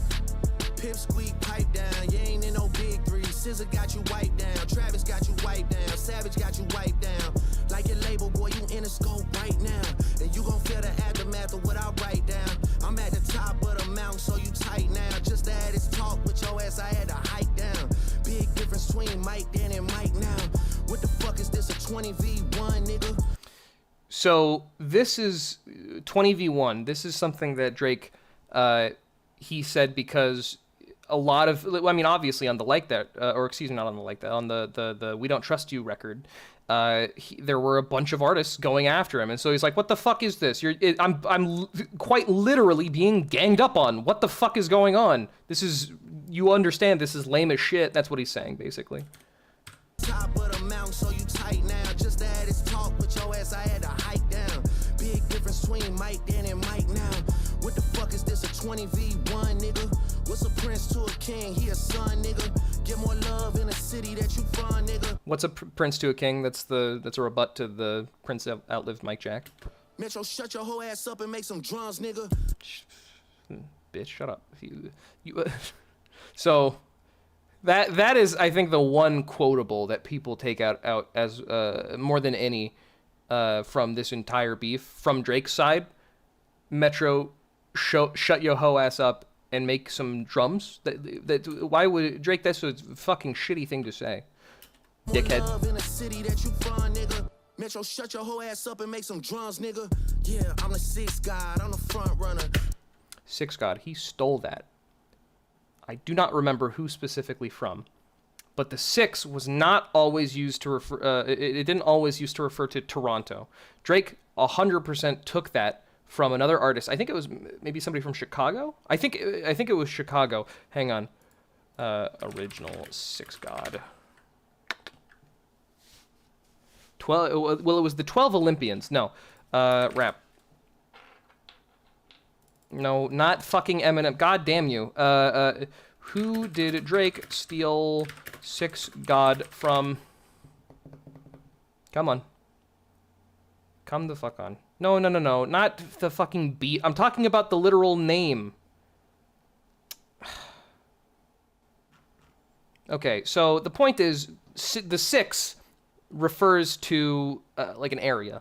Pip squeak, pipe down, you ain't in no big 3. Scissor got you wiped down, Travis got you wiped down, Savage got you wiped down. Like your label, boy, you in the scope right now. And you gon' feel the aftermath of what I write down. I'm at the top of the mountain, so you tight now. Just to have this talk with your ass, I had to hike down. Big difference between Mike then and Mike now. What the fuck is this, a 20v1, nigga? So this is 20v1. This is something that Drake, he said because a lot of, I mean, obviously on the Like That, or excuse me, not on the Like That, on the We Don't Trust You record, there were a bunch of artists going after him, and so he's like, "What the fuck is this? I'm quite literally being ganged up on. What the fuck is going on? This is, you understand, this is lame as shit." That's what he's saying, basically. Top of the mountain, so you tight now. Just to have this talk with your ass, I had to hike down. Big difference between Mike then and Mike now. What the fuck is this, a 20v1, nigga? What's a prince to a king? He a son, nigga. Get more love in the city that you from, nigga. What's a prince to a king? That's a rebut to the prince that outlived Mike Jack. Metro, shut your whole ass up and make some drums, nigga. Bitch, shut up. So that is, I think, the one quotable that people take out as more than any from this entire beef from Drake's side. Metro, shut your hoe ass up and make some drums. Why would Drake? That's a fucking shitty thing to say, dickhead. Love in the city that you from, nigga. Metro, shut your whole ass up and make some drums, nigga. Yeah, I'm the 6th god, I'm the front runner. 6th god, he stole that. I do not remember who specifically from, but the 6 was not always used to refer. It didn't always used to refer to Toronto. Drake 100% took that from another artist. I think it was maybe somebody from Chicago. I think it was Chicago. Hang on. Original 6th god. 12. Well, it was the 12 Olympians. No. Rap. No, not fucking Eminem. God damn you. Who did Drake steal 6 God from? Come on. Come the fuck on. No. Not the fucking beat. I'm talking about the literal name. Okay, so the point is, the 6 refers to like an area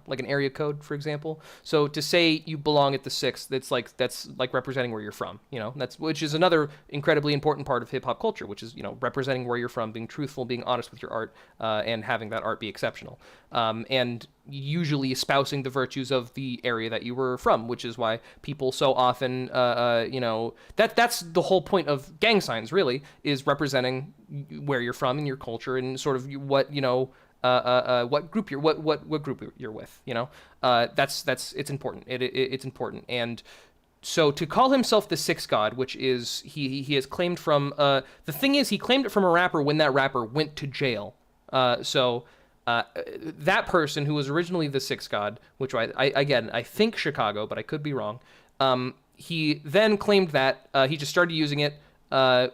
code, for example. So to say you belong at the 6, that's like representing where you're from, you know. Which is another incredibly important part of hip hop culture, which is, you know, representing where you're from, being truthful, being honest with your art, and having that art be exceptional, and usually espousing the virtues of the area that you were from, which is why people so often, you know, that's the whole point of gang signs, really, is representing where you're from and your culture and sort of what, you know, what group you're with, you know. It's important. It's important. And so to call himself the 6th God, which is he has claimed from the thing is, he claimed it from a rapper when that rapper went to jail. So that person who was originally the 6th God, which I think Chicago, but I could be wrong. He then claimed that he just started using it to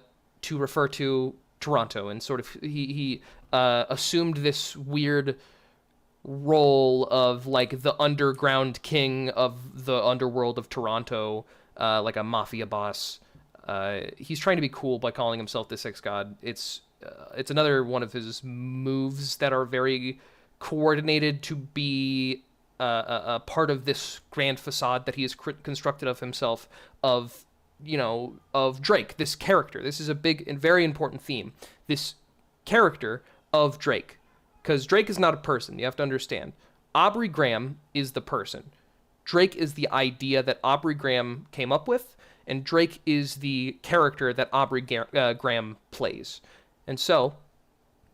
refer to Toronto, and sort of he assumed this weird role of like the underground king of the underworld of Toronto, like a mafia boss. He's trying to be cool by calling himself the 6th God. It's another one of his moves that are very coordinated to be a part of this grand facade that he has constructed of himself, of, you know, of Drake, this character. This is a big and very important theme. This character of Drake, because Drake is not a person. You have to understand. Aubrey Graham is the person. Drake is the idea that Aubrey Graham came up with, and Drake is the character that Aubrey Graham plays. And so,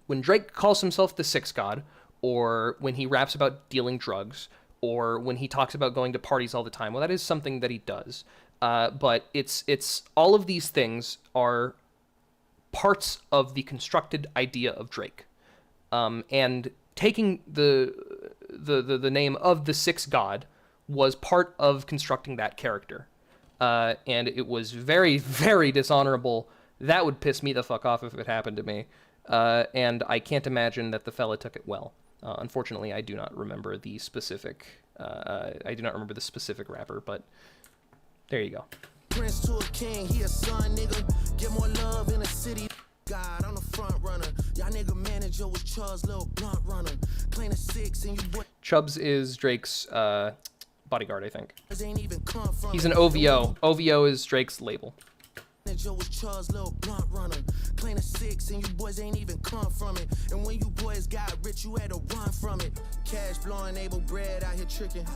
when Drake calls himself the 6th God, or when he raps about dealing drugs, or when he talks about going to parties all the time, well, that is something that he does. But it's all of these things are parts of the constructed idea of Drake. And taking the name of the 6th God was part of constructing that character. And it was very, very dishonorable. That would piss me the fuck off if it happened to me. And I can't imagine that the fella took it well. Unfortunately, I do not remember the specific rapper, but there you go. Prince to a king, he a son, nigga. Get more love in the city. God, I'm the front runner. Y'all nigga manager was Chubbs, little blunt runner. Playing a 6 and you boy. Chubbs is Drake's bodyguard, I think. He's an OVO. OVO is Drake's label. Manager was Chubbs, little blunt runner. Playing a 6 and you boys ain't even come from it. And when you boys got rich, you had to run from it. Cash blowing, able bread out here tricking.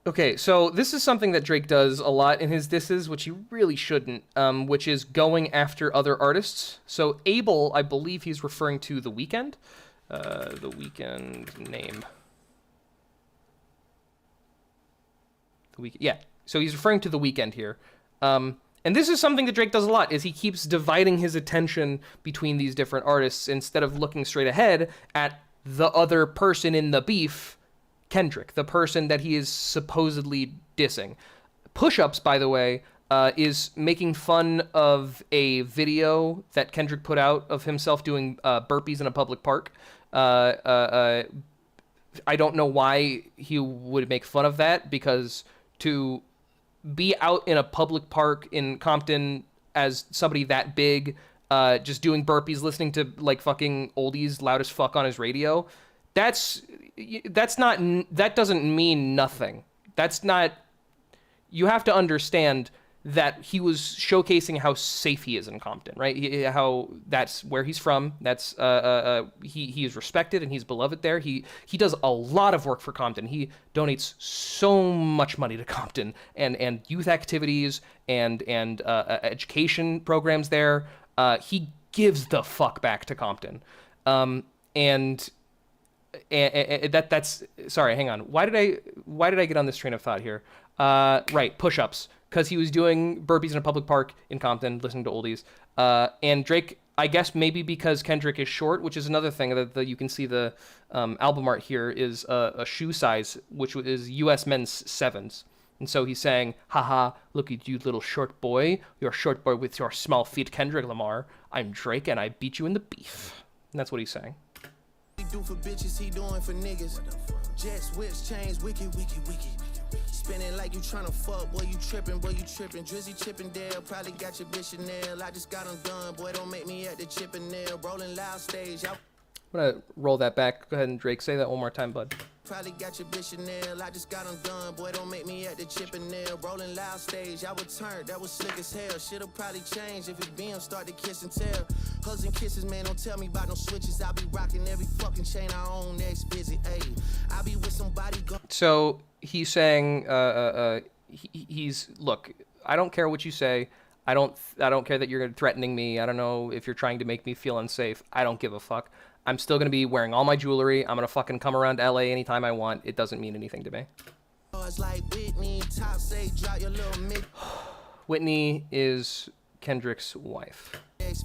Okay, so this is something that Drake does a lot in his disses, which he really shouldn't, which is going after other artists. So Abel, I believe he's referring to The Weeknd. The Weeknd name. Yeah, so he's referring to The Weeknd here. And this is something that Drake does a lot, is he keeps dividing his attention between these different artists instead of looking straight ahead at the other person in the beef, Kendrick, the person that he is supposedly dissing. Push-Ups, by the way, is making fun of a video that Kendrick put out of himself doing burpees in a public park. I don't know why he would make fun of that, because to be out in a public park in Compton as somebody that big, just doing burpees, listening to like fucking oldies loud as fuck on his radio, that doesn't mean nothing. That's not, you have to understand that he was showcasing how safe he is in Compton, right? How that's where he's from. That's he is respected and he's beloved there. He does a lot of work for Compton. He donates so much money to Compton and youth activities and education programs there. He gives the fuck back to Compton, and that's sorry. Hang on. Why did I get on this train of thought here? Right, push-ups. Because he was doing burpees in a public park in Compton, listening to oldies. And Drake, I guess maybe because Kendrick is short, which is another thing that you can see the album art here is a shoe size, which is U.S. men's 7s. And so he's saying, haha, look at you, little short boy. You're a short boy with your small feet, Kendrick Lamar. I'm Drake, and I beat you in the beef. And that's what he's saying. He do for bitches, he doing for niggas. Jet switch, chains, wicked. Spinning like you tryna fuck, boy, you trippin'. Drizzy Chippendale, probably got your bitch Chanel. I just got them done, boy, don't make me at the Chippendale. Rolling loud stage, I'm gonna roll that back. Go ahead and Drake, say that one more time, bud. Probably got your bitch Chanel. I just got them done, boy, don't make me at the Chippendale. Rolling loud stage, I would turn, that was slick as hell. Shit'll probably change if it BM start to kiss and tell. Hugs and kisses, man, don't tell me about no switches. I be rocking every fucking chain I own next visit, ayy. I be with somebody go. So he's saying, he's look, I don't care what you say. I don't care that you're threatening me. I don't know if you're trying to make me feel unsafe. I don't give a fuck. I'm still going to be wearing all my jewelry. I'm going to fucking come around LA anytime I want. It doesn't mean anything to me. Whitney is Kendrick's wife. It's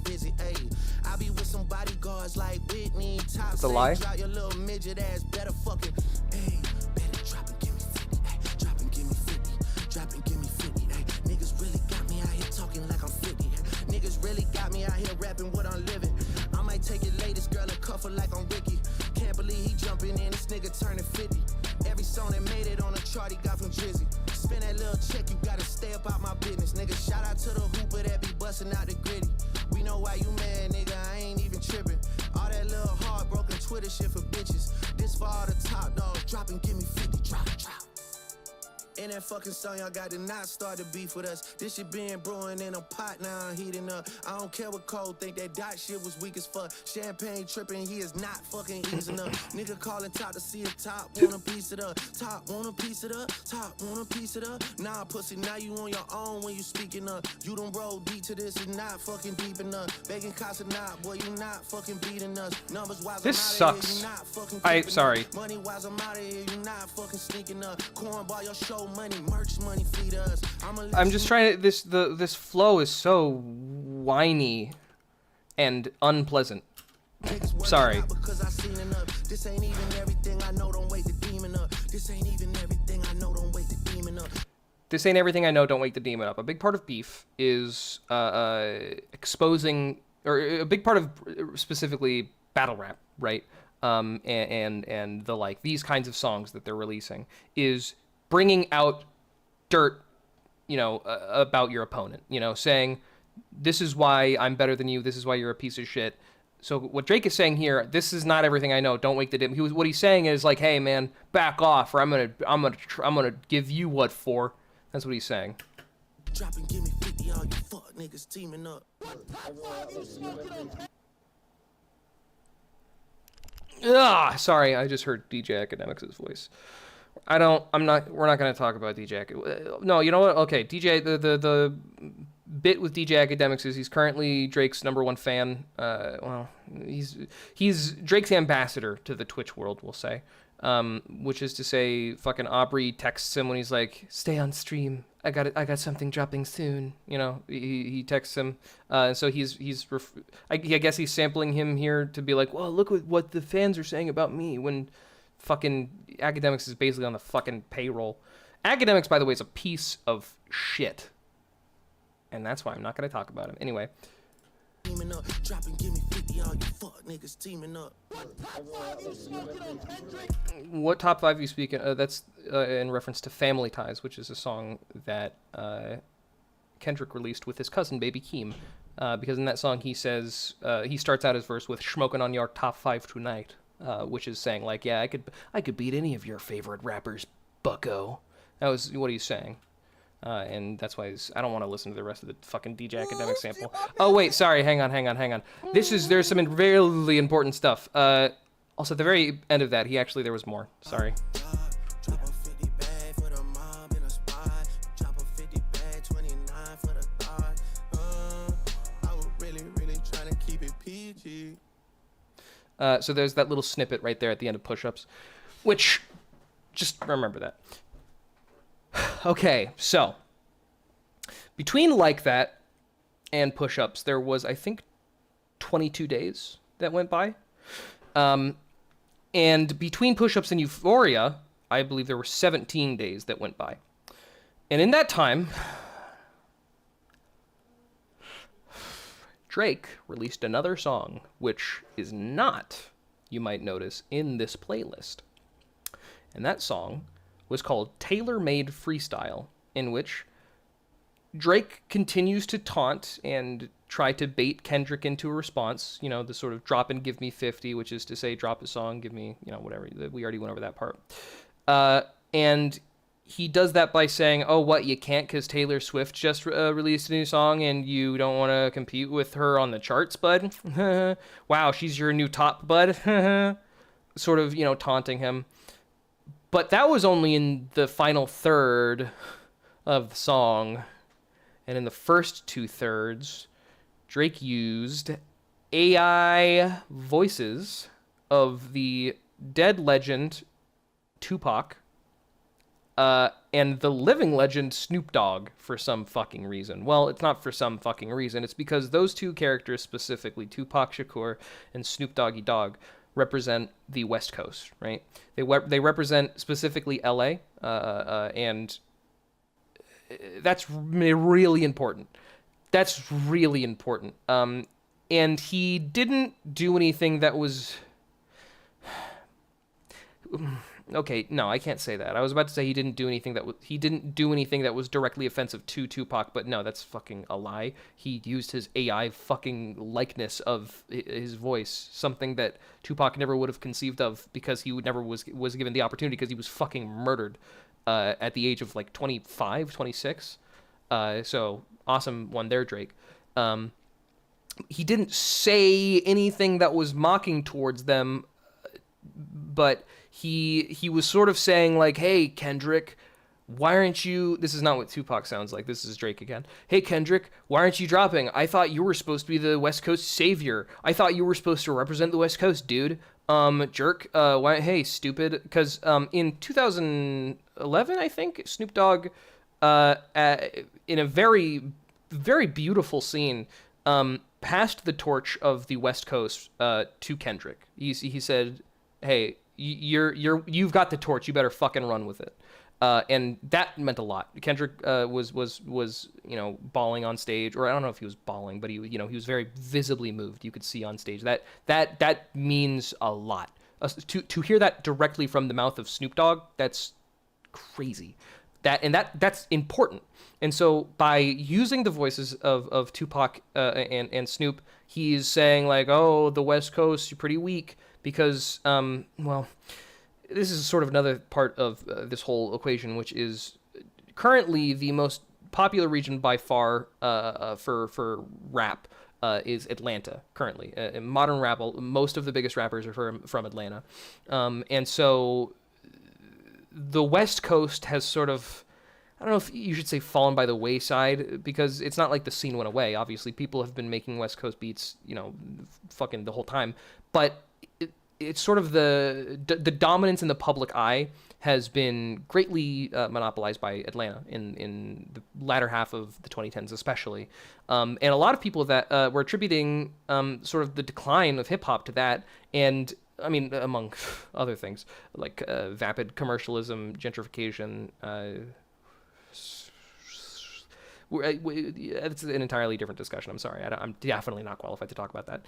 a lie? Niggas really got me out here talking like I'm 50. Niggas really got me out here rapping what I'm living. I might take your latest girl and cuff her like I'm Ricky. Can't believe he jumping in, this nigga turning 50. Every song that made it on a chart he got from Drizzy. Spend that little check, you gotta stay up out my business. Nigga, shout out to the hooper that be busting out the gritty. We know why you mad, nigga, I ain't even tripping. All that little heartbroken Twitter shit for bitches. This for all the top dogs, drop and give me 50, drop. In that fucking song, y'all got to not start the beef with us. This shit been brewing in a pot, now I'm heating up. I don't care what Cole think, that dot shit was weak as fuck. Champagne tripping, he is not fucking easing up. Nigga calling top to see if top want a piece it up. Top want a piece it up, top want a piece it up. Nah, pussy, now you on your own when you speaking up. You don't roll deep to this, is not fucking deep enough. Begging cops or not, boy, you not fucking beating us. Numbers wise, this sucks. Sorry. Money wise, I'm out of here, you not fucking sneaking up. Cornball your show. Money, merch money, feed us. I'm just trying to. This flow is so whiny and unpleasant. Sorry. This ain't even everything I know. Don't wake the demon up. This ain't even everything I know. Don't wake the demon up. This ain't everything I know. Don't wake the demon up. A big part of beef is exposing, or a big part of specifically battle rap, right? And the like these kinds of songs that they're releasing is bringing out dirt, about your opponent, saying, this is why I'm better than you. This is why you're a piece of shit. So what Drake is saying here, this is not everything I know. Don't wake the demon. What he's saying is like, hey man, back off, or I'm gonna give you what for. That's what he's saying. Drop and give me 50, all you fuck niggas teaming up. Sorry, I just heard DJ Academics' voice. We're not going to talk about DJ. No, you know what? Okay, DJ, the bit with DJ Academics is he's currently Drake's #1 fan. He's Drake's ambassador to the Twitch world, we'll say. Which is to say, fucking Aubrey texts him when he's like, "Stay on stream. I got something dropping soon." He texts him, so I guess he's sampling him here to be like, "Well, look what the fans are saying about me." When fucking Academics is basically on the fucking payroll. Academics, by the way, is a piece of shit, and that's why I'm not going to talk about him anyway. Teaming up, drop and give me 50, all you fuck niggas teaming up. What top 5 you speaking? That's in reference to Family Ties, which is a song that Kendrick released with his cousin Baby Keem, because in that song he says he starts out his verse with "Schmoking on your top 5 tonight," which is saying like, yeah, I could beat any of your favorite rappers, bucko. That was what he's saying. And that's why I don't want to listen to the rest of the fucking DJ Academic sample. Oh wait, sorry, hang on. There's some really important stuff. Also at the very end of that, there was more. Sorry. So there's that little snippet right there at the end of Push-Ups, which, just remember that. Okay, so between Like That and Push-Ups, there was, I think, 22 days that went by. And between Push-Ups and Euphoria, I believe there were 17 days that went by. And in that time, Drake released another song, which is not, you might notice, in this playlist. And that song was called Tailor Made Freestyle, in which Drake continues to taunt and try to bait Kendrick into a response, you know, the sort of drop and give me 50, which is to say drop a song, give me, you know, whatever. We already went over that part. And he does that by saying, oh, what, you can't because Taylor Swift just released a new song and you don't want to compete with her on the charts, bud? Wow, she's your new top, bud? Sort of, you know, taunting him. But that was only in the final third of the song. And in the first 2/3, Drake used AI voices of the dead legend Tupac and the living legend Snoop Dogg for some fucking reason. Well, it's not for some fucking reason. It's because those two characters, specifically Tupac Shakur and Snoop Doggy Dogg, represent the West Coast, right? They represent specifically LA, and that's really important. That's really important. And he didn't do anything that was... Okay, no, I can't say that. I was about to say he didn't do anything that was directly offensive to Tupac, but no, that's fucking a lie. He used his AI fucking likeness of his voice, something that Tupac never would have conceived of because he never was given the opportunity because he was fucking murdered at the age of like 25, 26. So awesome one there, Drake. He didn't say anything that was mocking towards them, but he was sort of saying like, hey, Kendrick, why aren't you... This is not what Tupac sounds like. This is Drake again. Hey, Kendrick, why aren't you dropping? I thought you were supposed to be the West Coast savior. I thought you were supposed to represent the West Coast, dude. Jerk. Why? Hey, stupid. Because in 2011, I think, Snoop Dogg, in a very, very beautiful scene, passed the torch of the West Coast to Kendrick. He said, hey, you've got the torch. You better fucking run with it. And that meant a lot. Kendrick was you know, bawling on stage, or I don't know if he was bawling, but he was very visibly moved. You could see on stage that means a lot. To hear that directly from the mouth of Snoop Dogg, that's crazy. That's important. And so by using the voices of Tupac and Snoop, he's saying like, oh, the West Coast, you're pretty weak. Because, well, this is sort of another part of this whole equation, which is currently the most popular region by far for rap is Atlanta, currently. In modern rap, most of the biggest rappers are from Atlanta. And so the West Coast has sort of... I don't know if you should say fallen by the wayside, because it's not like the scene went away. Obviously, people have been making West Coast beats, you know, fucking the whole time. But it's sort of the dominance in the public eye has been greatly monopolized by Atlanta in the latter half of the 2010s, especially. And a lot of people that were attributing sort of the decline of hip hop to that, and I mean, among other things like vapid commercialism, gentrification. It's an entirely different discussion. I'm sorry. I'm definitely not qualified to talk about that.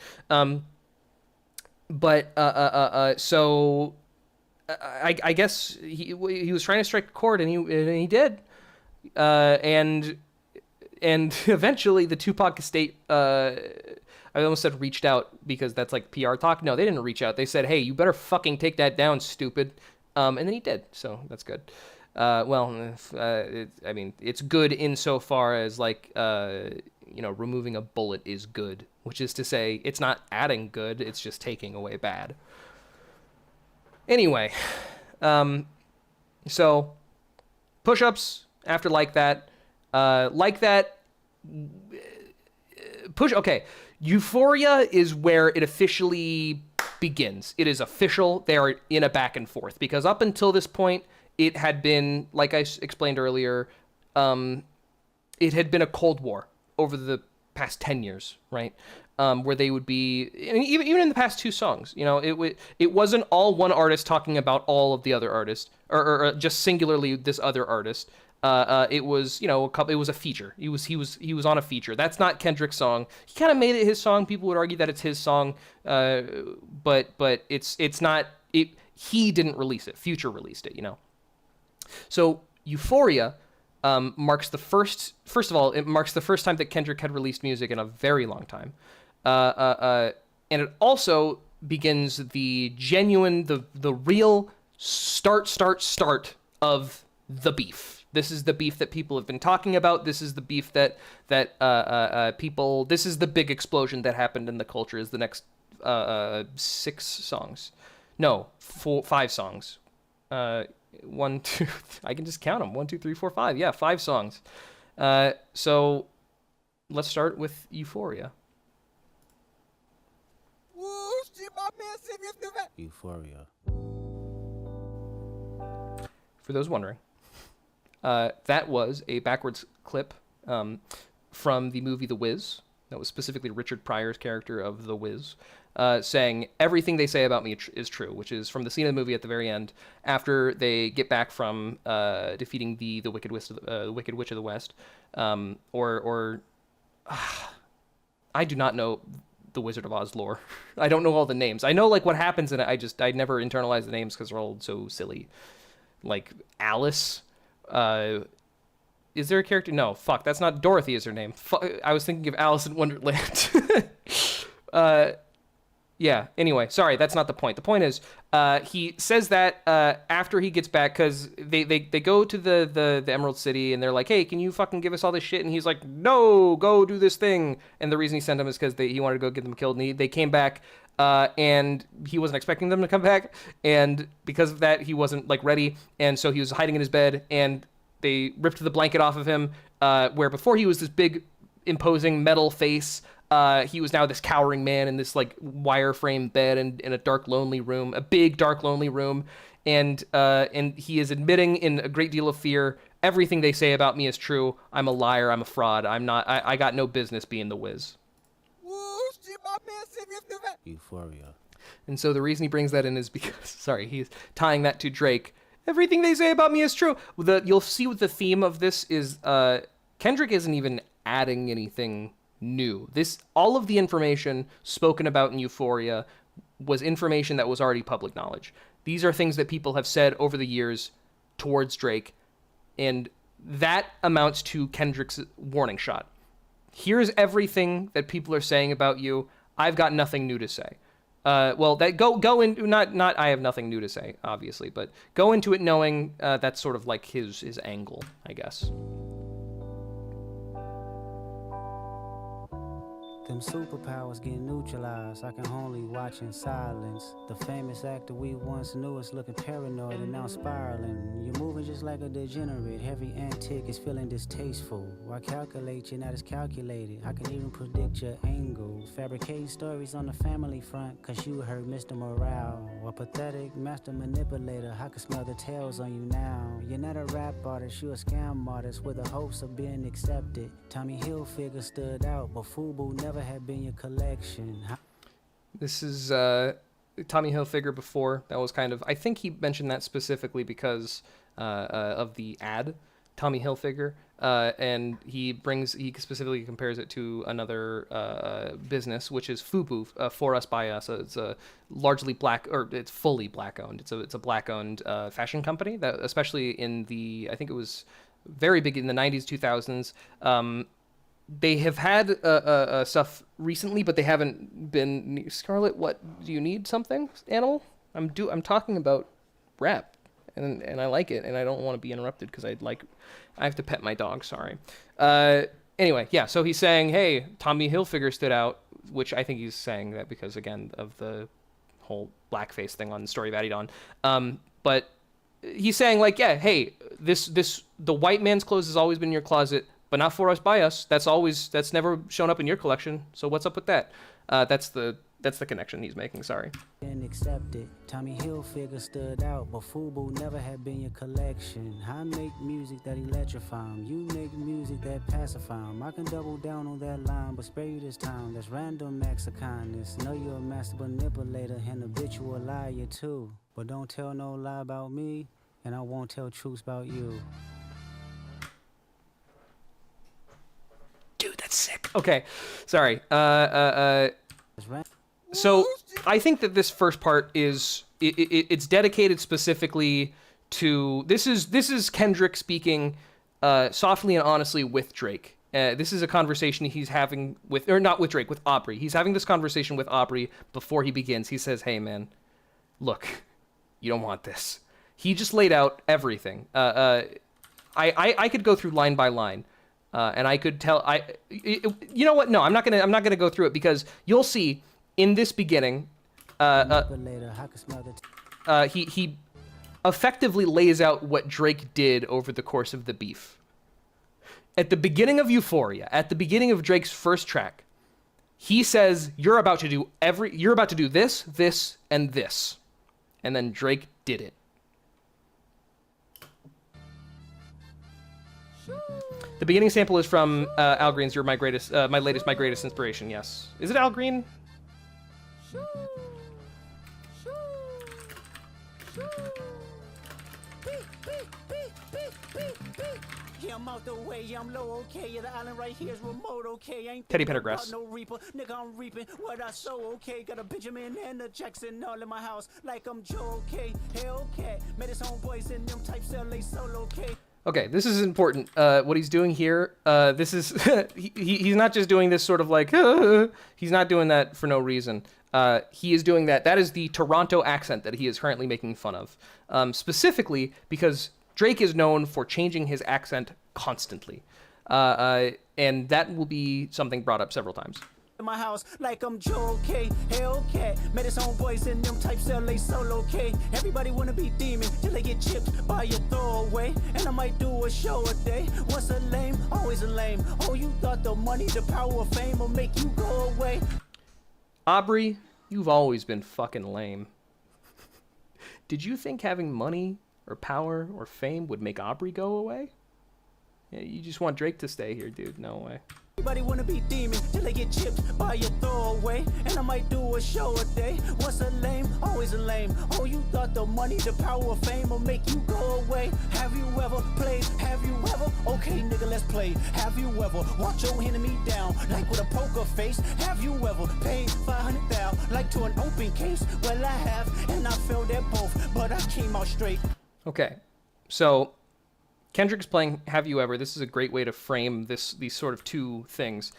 So I guess he was trying to strike a chord, and he did. And eventually the Tupac estate, I almost said reached out because that's like PR talk. No, they didn't reach out. They said, hey, you better fucking take that down, stupid. And then he did. So that's good. I mean, it's good insofar as like, removing a bullet is good, which is to say it's not adding good. It's just taking away bad. Anyway, so push-ups after like that, push. Okay. Euphoria is where it officially begins. It is official. They are in a back and forth because up until this point, it had been, like I explained earlier, it had been a Cold War over the past 10 years, right? Where they would be, and even in the past two songs, it wasn't all one artist talking about all of the other artists, or just singularly this other artist. It was, you know, it was a feature. He was on a feature. That's not Kendrick's song. He kind of made it his song. People would argue that it's his song, but it's not. He didn't release it. Future released it. You know. So Euphoria marks the first. First of all, it marks the first time that Kendrick had released music in a very long time, and it also begins the genuine, the real start of the beef. This is the beef that people have been talking about. This is the beef that people. This is the big explosion that happened in the culture. Is the next 6 songs? No, 5 songs. 1, 2. I can just count them. 1, 2, 3, 4, 5. Yeah, 5 songs. So let's start with Euphoria. Euphoria. For those wondering. That was a backwards clip from the movie The Wiz. That was specifically Richard Pryor's character of The Wiz, saying, everything they say about me is true, which is from the scene of the movie at the very end, after they get back from defeating the Wicked Witch of the West. I do not know the Wizard of Oz lore. I don't know all the names. I know, like, what happens in it. I never internalize the names because they're all so silly. Like, Alice... is there a character? No, fuck, that's not Dorothy is her name. I was thinking of Alice in Wonderland. Yeah, anyway, sorry, that's not the point. The point is, he says that after he gets back, because they go to the Emerald City, and they're like, hey, can you fucking give us all this shit? And he's like, no, go do this thing. And the reason he sent them is because he wanted to go get them killed, and they came back, and he wasn't expecting them to come back, and because of that, he wasn't, like, ready, and so he was hiding in his bed, and they ripped the blanket off of him, where before he was this big, imposing metal face. He was now this cowering man in this, like, wireframe bed in a dark, lonely room, a big, dark, lonely room, and he is admitting in a great deal of fear, everything they say about me is true. I'm a liar. I'm a fraud. I got no business being the Wiz. Euphoria. And so the reason he brings that in is because, he's tying that to Drake. Everything they say about me is true. You'll see what the theme of this is. Kendrick isn't even adding anything new. All of the information spoken about in Euphoria was information that was already public knowledge. These are things that people have said over the years towards Drake, and that amounts to Kendrick's warning shot. Here's everything that people are saying about you. I've got nothing new to say. Go into not I have nothing new to say, obviously, but go into it knowing that's sort of like his angle, I guess. Them superpowers get neutralized. I can only watch in silence. The famous actor we once knew is looking paranoid and now spiraling. You're moving just like a degenerate. Every antic is feeling distasteful. Why calculate? You're not as calculated. I can even predict your angles. Fabricating stories on the family front, cause you heard Mr. Morale. A pathetic master manipulator. I can smell the tails on you now. You're not a rap artist, you're a scam artist with the hopes of being accepted. Tommy Hilfiger stood out, but FUBU never had been your collection. This is Tommy Hilfiger before. That was kind of, I think he mentioned that specifically because of the ad, Tommy Hilfiger, and he specifically compares it to another business, which is FUBU, For Us By Us. It's a largely black, or it's fully black owned. It's a black owned fashion company that, especially in I think it was very big in the 90s, 2000s. They have had stuff recently, but they haven't been. Scarlett, what do you need? Something, animal? I'm talking about rap, and I like it, and I don't want to be interrupted because I have to pet my dog. Sorry. Anyway, yeah. So he's saying, hey, Tommy Hilfiger stood out, which I think he's saying that because again of the whole blackface thing on the story of Adidon. But he's saying like, yeah, hey, the white man's clothes has always been in your closet. But not For Us By Us. That's never shown up in your collection. So what's up with that? That's the connection he's making. Sorry. Accepted. Tommy Hilfiger stood out, but FUBU never had been your collection. I make music that electrify 'em. You make music that pacify 'em. I can double down on that line, but spare you this time. That's random acts of kindness. Know you're a master manipulator and habitual liar too. But don't tell no lie about me, and I won't tell truths about you. Okay, sorry. So I think that this first part is it's dedicated specifically to this is Kendrick speaking softly and honestly with Drake. This is a conversation he's having with, or not with Drake, with Aubrey. He's having this conversation with Aubrey before he begins. He says, "Hey man, look, you don't want this." He just laid out everything. I could go through line by line. And I could tell you know what? No, I'm not gonna go through it because you'll see in this beginning, he effectively lays out what Drake did over the course of the beef. At the beginning of Euphoria, at the beginning of Drake's first track, he says, "You're about to do this, this, and this," and then Drake did it. The beginning sample is from Al Green's "You're My Greatest," my greatest inspiration. Yes, is it Al Green? Yeah, I'm out the way, yeah, I'm low, okay. Yeah, the island right here is remote, okay. Ain't Teddy Pendergrass. No reaper, nigga, I'm reaping what I sow, okay. Got a Benjamin and a Jackson all in my house, like I'm Joe, okay. Hellcat, met his homeboys in them types LA solo, okay. Okay, this is important. What he's doing here, this is he's not just doing this sort of like he's not doing that for no reason. He is doing that. That is the Toronto accent that he is currently making fun of, specifically because Drake is known for changing his accent constantly, and that will be something brought up several times. In my house, like I'm Joe, okay. Hellcat, met his homeboys in them types LA solo, okay. Everybody wanna be demon till they get chipped by your throwaway. And I might do a show a day. Once a lame, always a lame. Oh, you thought the money, the power of fame will make you go away. Aubrey, you've always been fucking lame. Did you think having money or power or fame would make Aubrey go away? Yeah, you just want Drake to stay here, dude. No way. Everybody wanna be demon till they get chipped by your throwaway. And I might do a show a day. Once a lame, always a lame. Oh, you thought the money, the power of fame will make you go away. Have you ever played? Have you ever? Okay, nigga, let's play. Have you ever walked your enemy down like with a poker face? Have you ever paid 500,000 like to an open case? Well, I have, and I failed at both, but I came out straight. Okay, so Kendrick's playing Have You Ever. This is a great way to frame these sort of two things.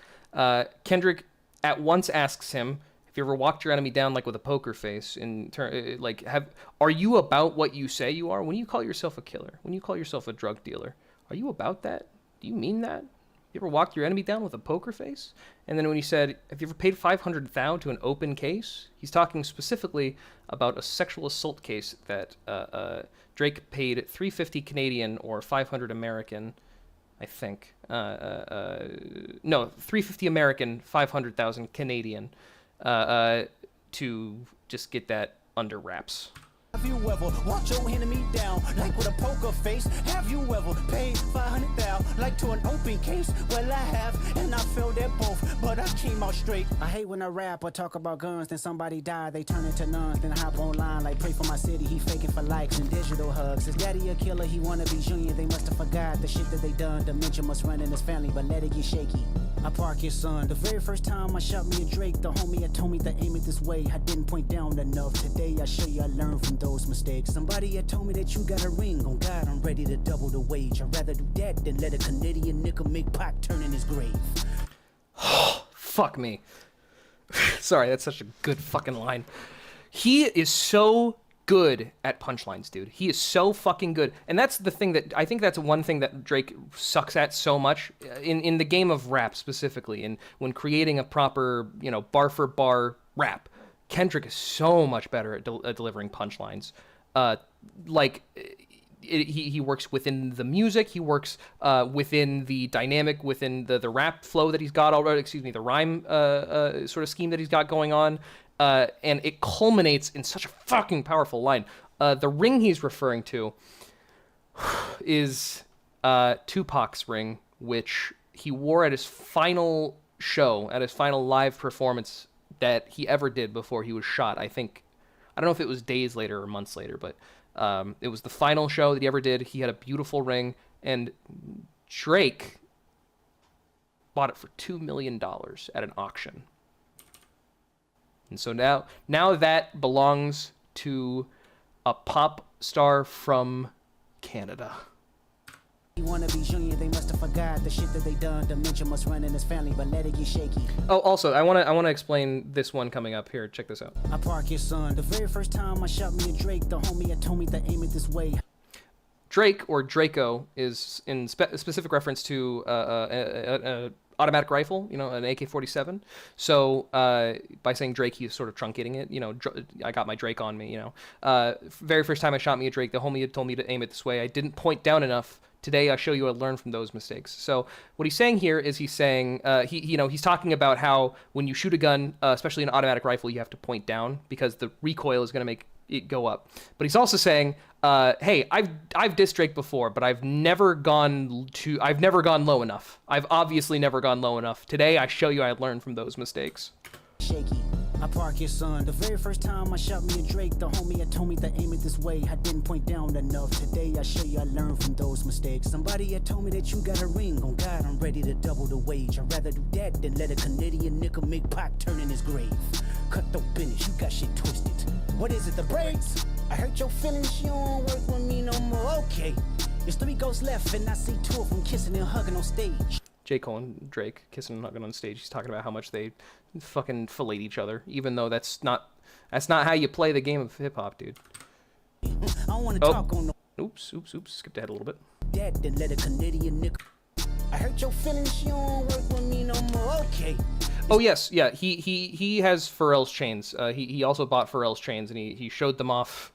Kendrick at once asks him, "Have you ever walked your enemy down like with a poker face? Are you about what you say you are? When you call yourself a killer, when you call yourself a drug dealer, are you about that? Do you mean that? You ever walked your enemy down with a poker face?" And then when he said, "Have you ever paid 500,000 to an open case?" He's talking specifically about a sexual assault case that Drake paid 350 Canadian or 500 American, I think. No, 350 American, 500,000 Canadian, to just get that under wraps. Have you ever walked your enemy down like with a poker face? Have you ever paid 500,000 like to an open case? Well, I have, and I failed at both, but I came out straight. I hate when I rap or talk about guns, then somebody die, they turn into nuns, then hop online like pray for my city, he faking for likes and digital hugs. His daddy a killer, he wanna be junior, they must have forgot the shit that they done. Dementia must run in his family, but let it get shaky. I park his son. The very first time I shot me a Drake, the homie had told me to aim it this way. I didn't point down enough. Today I show you I learned from those mistakes. Somebody had told me that you got a ring. On God, I'm ready to double the wage. I'd rather do that than let a Canadian nigga make Pac turn in his grave. Fuck me. Sorry, that's such a good fucking line. He is so good at punchlines, dude. He is so fucking good. And that's the thing that I think that's one thing that Drake sucks at so much in the game of rap specifically, and when creating a proper, bar for bar rap. Kendrick is so much better at delivering punchlines. He works within the music, he works within the dynamic, within the rap flow that he's got already, the rhyme sort of scheme that he's got going on. And it culminates in such a fucking powerful line. The ring he's referring to is Tupac's ring, which he wore at his final show, at his final live performance that he ever did before he was shot. I don't know if it was days later or months later, but it was the final show that he ever did. He had a beautiful ring, and Drake bought it for $2 million at an auction. And so now that belongs to a pop star from Canada. You wanna be junior, they must have forgot the shit that they done. Dementia must run in his family, but let it get shaky. Oh, also, I wanna explain this one coming up here. Check this out. I park your son. The very first time I shot me and Drake, the homie had told me to aim it this way. Drake, or Draco, is in specific reference to an automatic rifle, an AK-47. So by saying Drake, he's sort of truncating it. I got my Drake on me. Very first time I shot me a Drake, the homie had told me to aim it this way. I didn't point down enough. Today I show you I learned from those mistakes. So what he's saying here is he's saying he's talking about how when you shoot a gun, especially an automatic rifle, you have to point down because the recoil is going to make it go up. But he's also saying, hey, I've dissed Drake before, but I've never gone low enough. I've obviously never gone low enough. Today I show you I learned from those mistakes. Shaky. I park your son. The very first time I shot me and Drake, the homie had told me to aim it this way. I didn't point down enough. Today I show you I learned from those mistakes. Somebody had told me that you got a ring. On God, I'm ready to double the wage. I'd rather do that than let a Canadian nickel make Pac turn in his grave. Cut the business, you got shit twisted. What is it, the brakes? I hurt your feelings, you don't work with me no more. Okay, there's 3 ghosts left and I see 2 of them kissing and hugging on stage. J. Cole and Drake kissing and hugging on stage. He's talking about how much they fucking fillet each other, even though that's not how you play the game of hip hop, dude. I don't want to talk on no. Oops. Skipped ahead a little bit. That then let a Canadian nickel. I hurt your feelings, you don't work with me no more. Okay. Oh yes, yeah. He has Pharrell's chains. He also bought Pharrell's chains and he showed them off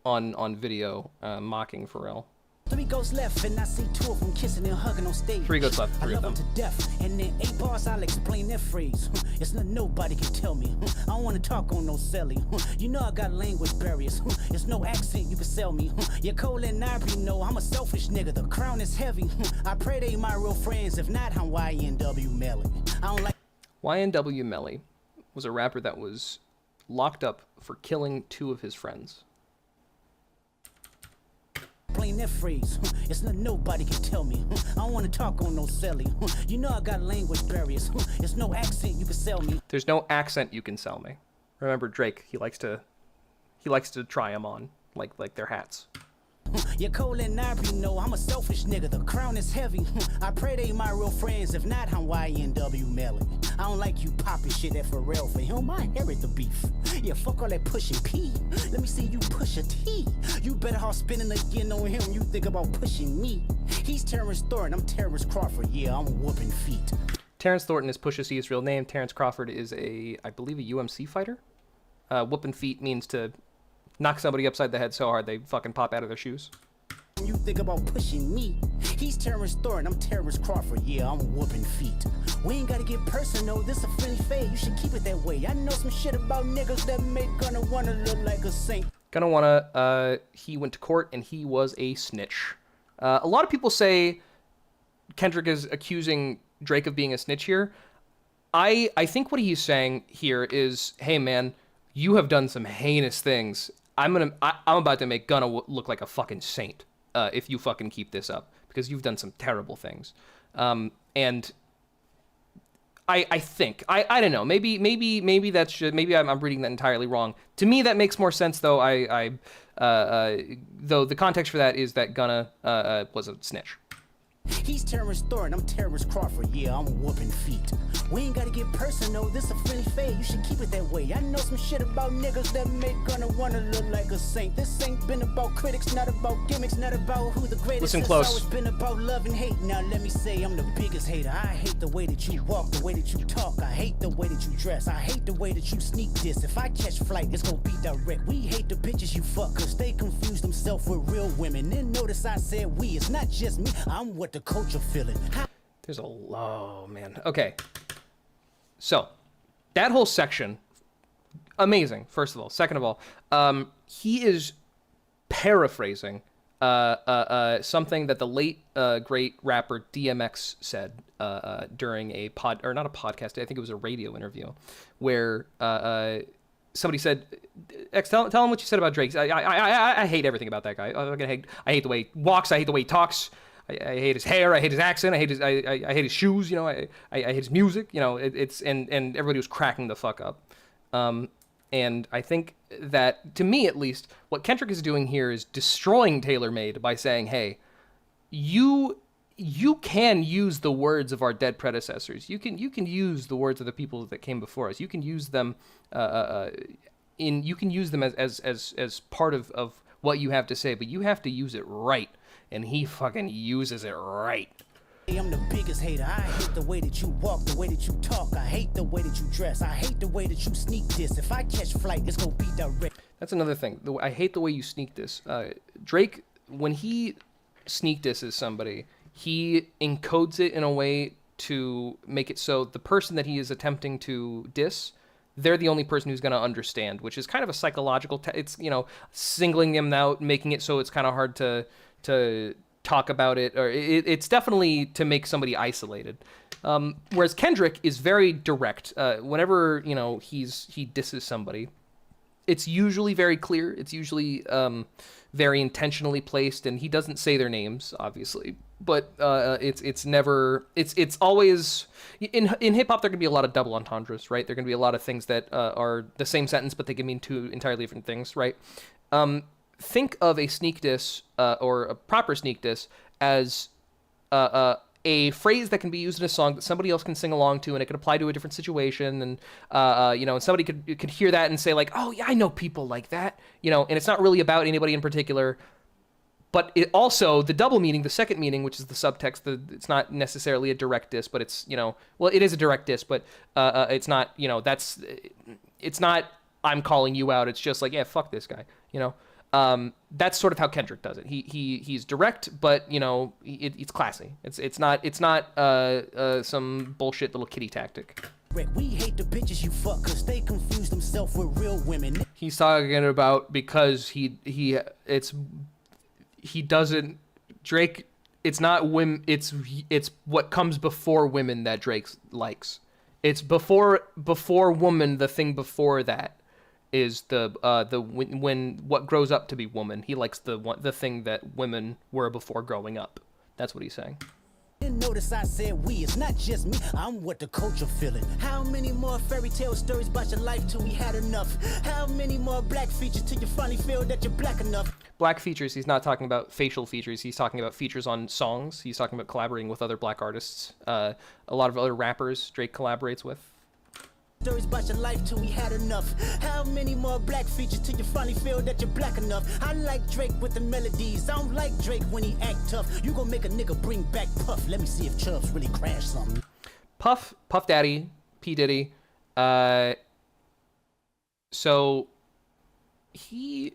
on video, mocking Pharrell. 3 ghosts left and I see 2 of them kissing and hugging on stage. 3 ghosts left, 3 I of love them. them to death, and then 8 bars I'll explain that phrase. It's nothing nobody can tell me. I don't want to talk on no celly. You know I got language barriers. It's no accent you can sell me. You're cold and I already know I'm a selfish nigga. The crown is heavy. I pray they my real friends. If not, I'm YNW Melly. I don't like. YNW Melly was a rapper that was locked up for killing 2 of his friends. Plain that phrase. It's nothing nobody can tell me. I don't want to talk on no celly. You know I got language barriers. It's no accent you can sell me. There's no accent you can sell me. Remember Drake, he likes to try them on like their hats. You're cold and I already know I'm a selfish nigga. The crown is heavy. I pray they my real friends. If not, I'm YNW Melly. I don't like you popping shit at Pharrell. For him, I inherit the beef. Yeah, fuck all that pushing P. Let me see you push a T. You better off spinning again on him. You think about pushing me. He's Terrence Thornton. I'm Terrence Crawford. Yeah, I'm whooping feet. Terrence Thornton is Pusha T's real name. Terrence Crawford is I believe a UMC fighter. Whooping feet means to knock somebody upside the head so hard they fucking pop out of their shoes. You think about pushing me. He's Terrence Thornton, I'm Terrence Crawford. Yeah, I'm whooping feet. We ain't gotta get personal, this a friendly fade. You should keep it that way. I know some shit about niggas that make Gunna wanna look like a saint. Gunna wanna, he went to court and he was a snitch. A lot of people say Kendrick is accusing Drake of being a snitch here. I think what he's saying here is, hey man, you have done some heinous things. I'm about to make Gunna look like a fucking saint if you fucking keep this up, because you've done some terrible things. And I think I don't know. Maybe that's just, maybe I'm reading that entirely wrong. To me, that makes more sense though. Though the context for that is that Gunna was a snitch. He's Terrence Thornton, I'm Terrence Crawford. Yeah, I'm whooping feet. We ain't gotta get personal, this a friendly fade. You should keep it that way. I know some shit about niggas that make Gunna wanna look like a saint. This ain't been about critics, not about gimmicks, not about who the greatest Listen is. close. It's been about love and hate. Now let me say I'm the biggest hater. I hate the way that you walk, the way that you talk. I hate the way that you dress. I hate the way that you sneak this. If I catch flight, it's gonna be direct. We hate the bitches you fuck, cause they confuse themselves with real women. Then notice I said we, it's not just me. I'm what the culture feeling. There's a oh man. Okay. So, that whole section, amazing. First of all, second of all, he is paraphrasing something that the late great rapper DMX said during a not a podcast. I think it was a radio interview, where somebody said, "X, tell him what you said about Drake. I hate everything about that guy. I hate the way he walks. I hate the way he talks. I hate his hair, I hate his accent, I hate his shoes, you know, I hate his music, you know, and everybody was cracking the fuck up. And I think that, to me at least, what Kendrick is doing here is destroying TaylorMade by saying, hey, you can use the words of our dead predecessors. You can use the words of the people that came before us. You can use them as part of what you have to say, but you have to use it right. And he fucking uses it right. I'm the biggest hater. I hate the way that you walk, the way that you talk. I hate the way that you dress. I hate the way that you sneak this. If I catch flight, it's gonna be direct. That's another thing. I hate the way you sneak this. Drake, when he sneak disses somebody, he encodes it in a way to make it so the person that he is attempting to diss, they're the only person who's going to understand, which is kind of a psychological it's, you know, singling them out, making it so it's kind of hard to talk about it, or it's definitely to make somebody isolated. Whereas Kendrick is very direct. Whenever, you know, he disses somebody, it's usually very clear. It's usually very intentionally placed, and he doesn't say their names, obviously. But it's always in hip hop. There can be a lot of double entendres, right? There can be a lot of things that are the same sentence, but they can mean two entirely different things, right? Think of a sneak diss or a proper sneak diss as a phrase that can be used in a song that somebody else can sing along to, and it could apply to a different situation, and you know, and somebody could hear that and say like, oh yeah, I know people like that, you know, and it's not really about anybody in particular. But it also, the double meaning, the second meaning, which is the subtext, it's not necessarily a direct diss, but it's, you know, well, it is a direct diss, but it's not, you know, it's not I'm calling you out. It's just like, yeah, fuck this guy, you know. That's sort of how Kendrick does it. He's direct, but, you know, it's classy. It's not some bullshit little kiddie tactic. We hate the bitches you fuck cause they confuse themselves with real women. He's talking about because Drake, it's not women, it's what comes before women that Drake likes. It's before woman, the thing before that is when what grows up to be woman. He likes the thing that women were before growing up. That's what he's saying. Notice I said we, it's not just me, I'm what the culture feeling. How many more fairy tale stories about your life till we had enough? How many more black features till you finally feel that you're black enough? Black features, he's not talking about facial features, he's talking about features on songs. He's talking about collaborating with other black artists. A lot of other rappers Drake collaborates with. Stories about your life till we had enough. How many more black features till you finally feel that you're black enough? I like Drake with the melodies. I don't like Drake when he act tough. You gon' make a nigga bring back Puff. Let me see if Chubbs really crashed something. Puff Daddy, P. Diddy. So he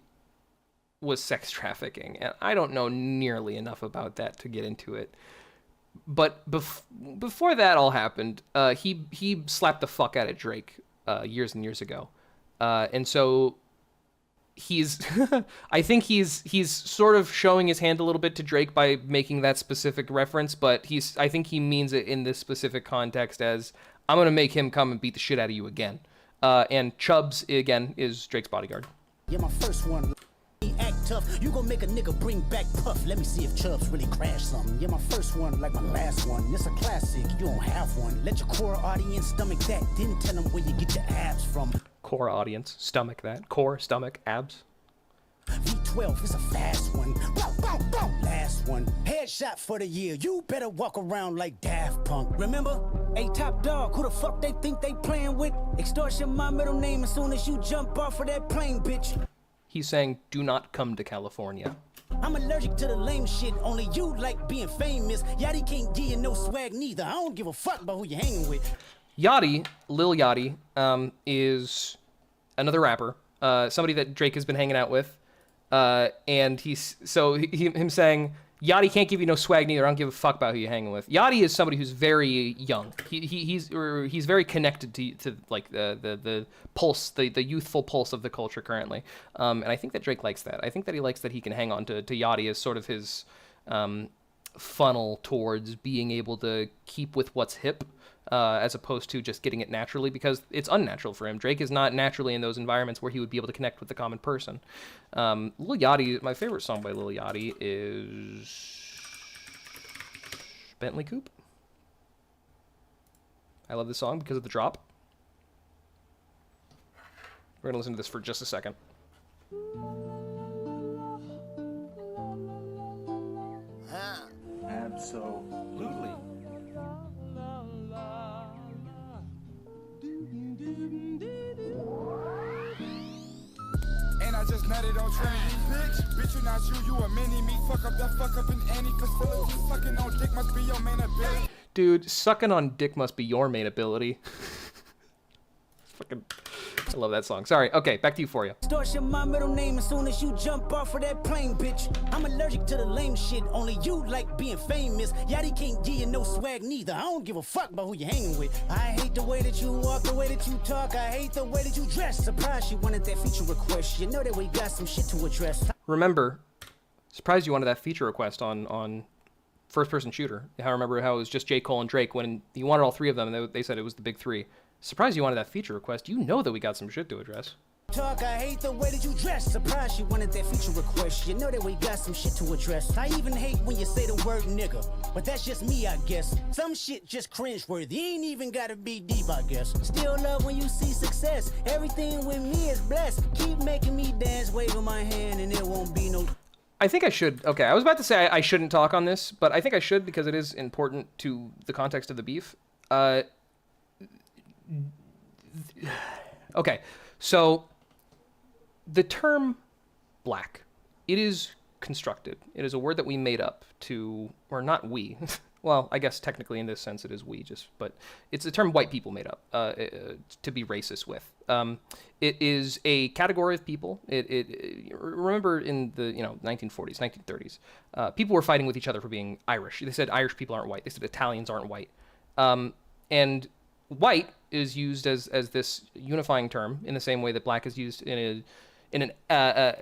was sex trafficking, and I don't know nearly enough about that to get into it. But before that all happened, he slapped the fuck out of Drake years and years ago, and so he's I think he's sort of showing his hand a little bit to Drake by making that specific reference. But I think he means it in this specific context as I'm gonna make him come and beat the shit out of you again. And Chubbs again is Drake's bodyguard. Yeah, my first one. Act tough, you gon' make a nigga bring back Puff. Let me see if Chubbs really crashed something. Yeah, my first one like my last one. It's a classic, you don't have one. Let your core audience stomach that. Then tell them where you get your abs from. Core audience, stomach that. Core, stomach, abs. V12 is a fast one. Bow, bow, bow. Last one. Headshot for the year. You better walk around like Daft Punk. Remember? Hey, top dog, who the fuck they think they playing with? Extortion my middle name as soon as you jump off of that plane, bitch. He's saying, do not come to California. I'm allergic to the lame shit. Only you like being famous. Yachty can't give you no swag neither. I don't give a fuck about who you're hanging with. Yachty, Lil Yachty, is another rapper, somebody that Drake has been hanging out with, and him saying, Yachty can't give you no swag neither. I don't give a fuck about who you're hanging with. Yachty is somebody who's very young. He's very connected to like the pulse, the youthful pulse of the culture currently. And I think that Drake likes that. I think that he likes that he can hang on to Yachty as sort of his funnel towards being able to keep with what's hip, as opposed to just getting it naturally, because it's unnatural for him. Drake is not naturally in those environments where he would be able to connect with the common person. Lil Yachty, my favorite song by Lil Yachty is Bentley Coupe. I love this song because of the drop. We're going to listen to this for just a second. Absolutely. And I just nutted on Trinity, bitch you not you a mini me. Fuck up in any facility. Sucking on dick must be your main ability. Dude, sucking on dick must be your main ability. Fucking, I love that song. Sorry. Okay, back to Euphoria. Extortion my middle name as soon as you jump off of that plane, bitch. I'm allergic to the lame shit. Only you like being famous. Yachty can't give you no swag neither. I don't give a fuck about who you hanging with. I hate the way that you walk, the way that you talk. I hate the way that you dress. Surprised you wanted that feature request. You know that we got some shit to address. Remember, surprised you wanted that feature request on first-person shooter. I remember how it was just J. Cole and Drake when you wanted all three of them, and they said it was the big three. Surprised you wanted that feature request. You know that we got some shit to address. Talk, I hate the way that you dress. Surprised you wanted that feature request. You know that we got some shit to address. I even hate when you say the word nigga, but that's just me, I guess. Some shit just cringeworthy. Ain't even gotta be deep, I guess. Still love when you see success. Everything with me is blessed. Keep making me dance, waving my hand, and it won't be no. I think I should. Okay, I was about to say I shouldn't talk on this, but I think I should because it is important to the context of the beef. Okay, so the term black, it is constructed. It is a word that we made up to, or not we. Well, I guess technically in this sense it is we, but it's a term white people made up to be racist with. It is a category of people. Remember in the 1940s, 1930s, people were fighting with each other for being Irish. They said Irish people aren't white. They said Italians aren't white. And white is used as this unifying term in the same way that black is used in an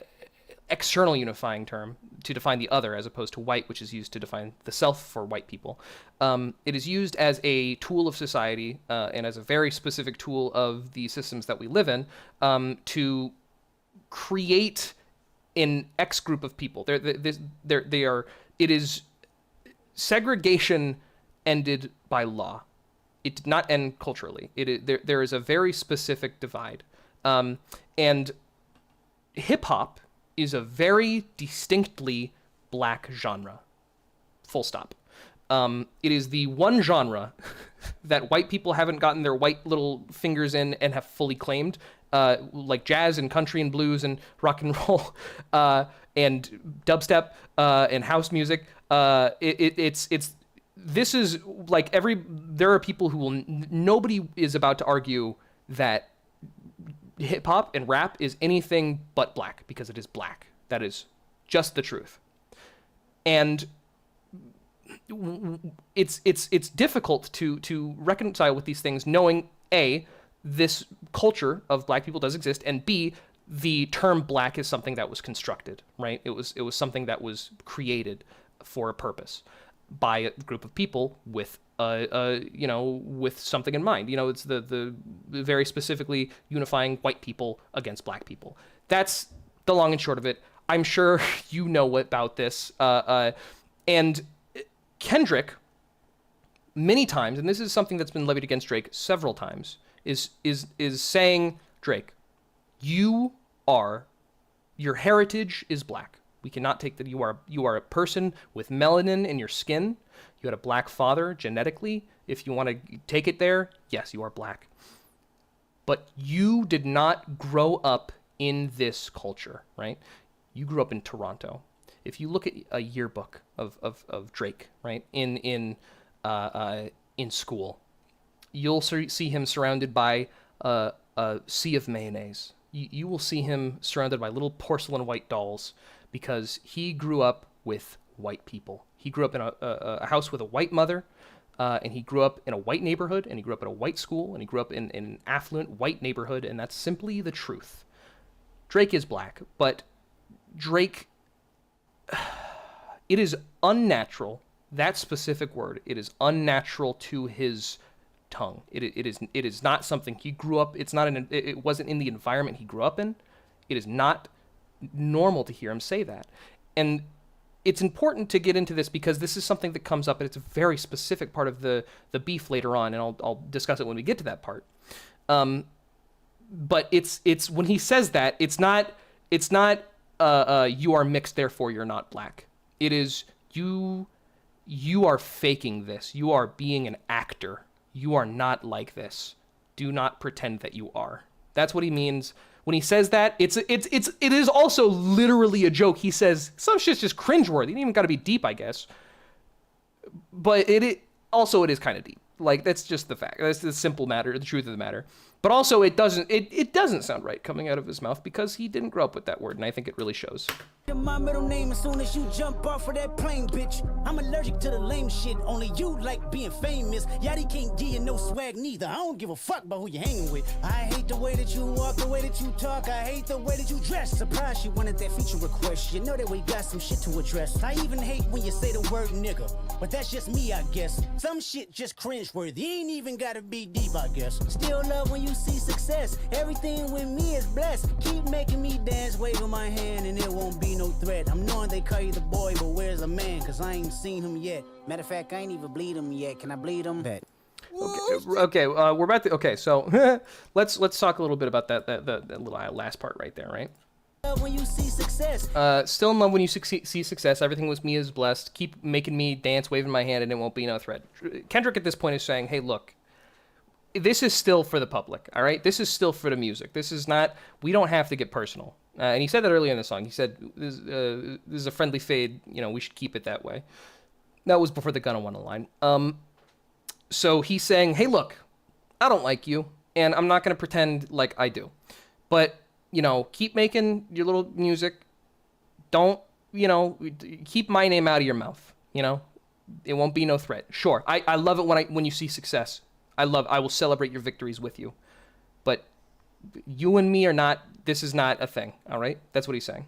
external unifying term to define the other, as opposed to white, which is used to define the self for white people. It is used as a tool of society and as a very specific tool of the systems that we live in to create an X group of people. It is segregation ended by law. It did not end culturally. There is a very specific divide. And hip-hop is a very distinctly black genre. Full stop. It is the one genre that white people haven't gotten their white little fingers in and have fully claimed, like jazz and country and blues and rock and roll and dubstep and house music. This is like there are people who will, nobody is about to argue that hip hop and rap is anything but black because it is black. That is just the truth. And it's difficult to reconcile with these things, knowing A, this culture of black people does exist, and B, the term black is something that was constructed, right? It was something that was created for a purpose by a group of people with with something in mind. It's the very specifically unifying white people against black people. That's the long and short of it. I'm sure you know about this. And Kendrick, many times, and this is something that's been levied against Drake several times, is saying, Drake, your heritage is black. We cannot take that you are a person with melanin in your skin. You had a black father genetically. If you want to take it there, yes, you are black. But you did not grow up in this culture, right? You grew up in Toronto. If you look at a yearbook of Drake, right, in school, you'll see him surrounded by a sea of mayonnaise. You will see him surrounded by little porcelain white dolls, because he grew up with white people. He grew up in a house with a white mother, and he grew up in a white neighborhood, and he grew up in a white school, and he grew up in an affluent white neighborhood, and that's simply the truth. Drake is black, but Drake, it is unnatural, that specific word, it is unnatural to his tongue. It is not something he grew up, it wasn't in the environment he grew up in. It is not normal to hear him say that. And it's important to get into this because this is something that comes up, and it's a very specific part of the beef later on, and I'll discuss it when we get to that part. But it's when he says that, it's not you are mixed, therefore you're not black. It is you are faking this. You are being an actor. You are not like this. Do not pretend that you are. That's what he means when he says that. It is also literally a joke. He says some shit's just cringeworthy. It ain't even got to be deep, I guess. But it is kind of deep. Like, that's just the fact. That's the simple matter, the truth of the matter. But also, it doesn't sound right coming out of his mouth because he didn't grow up with that word, and I think it really shows. My middle name as soon as you jump off of that plane, bitch. I'm allergic to the lame shit. Only you like being famous. Yachty can't give you no swag neither. I don't give a fuck about who you hanging with. I hate the way that you walk, the way that you talk. I hate the way that you dress. Surprised she wanted that feature request. You know that we got some shit to address. I even hate when you say the word nigga, but that's just me, I guess. Some shit just cringeworthy. Ain't even gotta be deep, I guess. Still love when you see success. Everything with me is blessed. Keep making me dance, waving my hand, and it won't be no threat. I'm knowing they call you the boy, but where's the man? Cause I ain't seen him yet. Matter of fact, I ain't even bleed him yet. Can I bleed him? Bet. Okay, we're about to. Okay, so let's talk a little bit about that little last part right there, right? When you see success. Still in love when you see success. Everything with me is blessed. Keep making me dance, waving my hand, and it won't be no threat. Kendrick at this point is saying, hey, look, this is still for the public, all right? This is still for the music. This is not, we don't have to get personal. And he said that earlier in the song. He said, this is a friendly fade, we should keep it that way. That was before the Gunna One line. So he's saying, hey, look, I don't like you, and I'm not going to pretend like I do. But, keep making your little music. Don't, keep my name out of your mouth, It won't be no threat. Sure, I love it when you see success. I will celebrate your victories with you. But you and me this is not a thing, all right? That's what he's saying.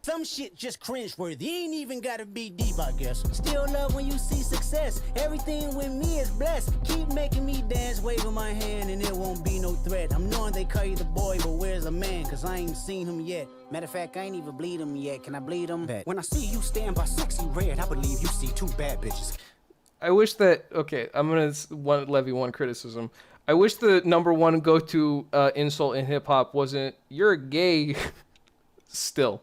Some shit just cringeworthy. Ain't even gotta be deep, I guess. Still love when you see success. Everything with me is blessed. Keep making me dance, waving my hand, and it won't be no threat. I'm knowing they call you the boy, but where's the man? Cause I ain't seen him yet. Matter of fact, I ain't even bleed him yet. Can I bleed him? Bet. When I see you stand by sexy red, I believe you see two bad bitches. I wish that, okay, I'm going to levy one criticism. I wish the number one go-to insult in hip-hop wasn't, you're gay, still.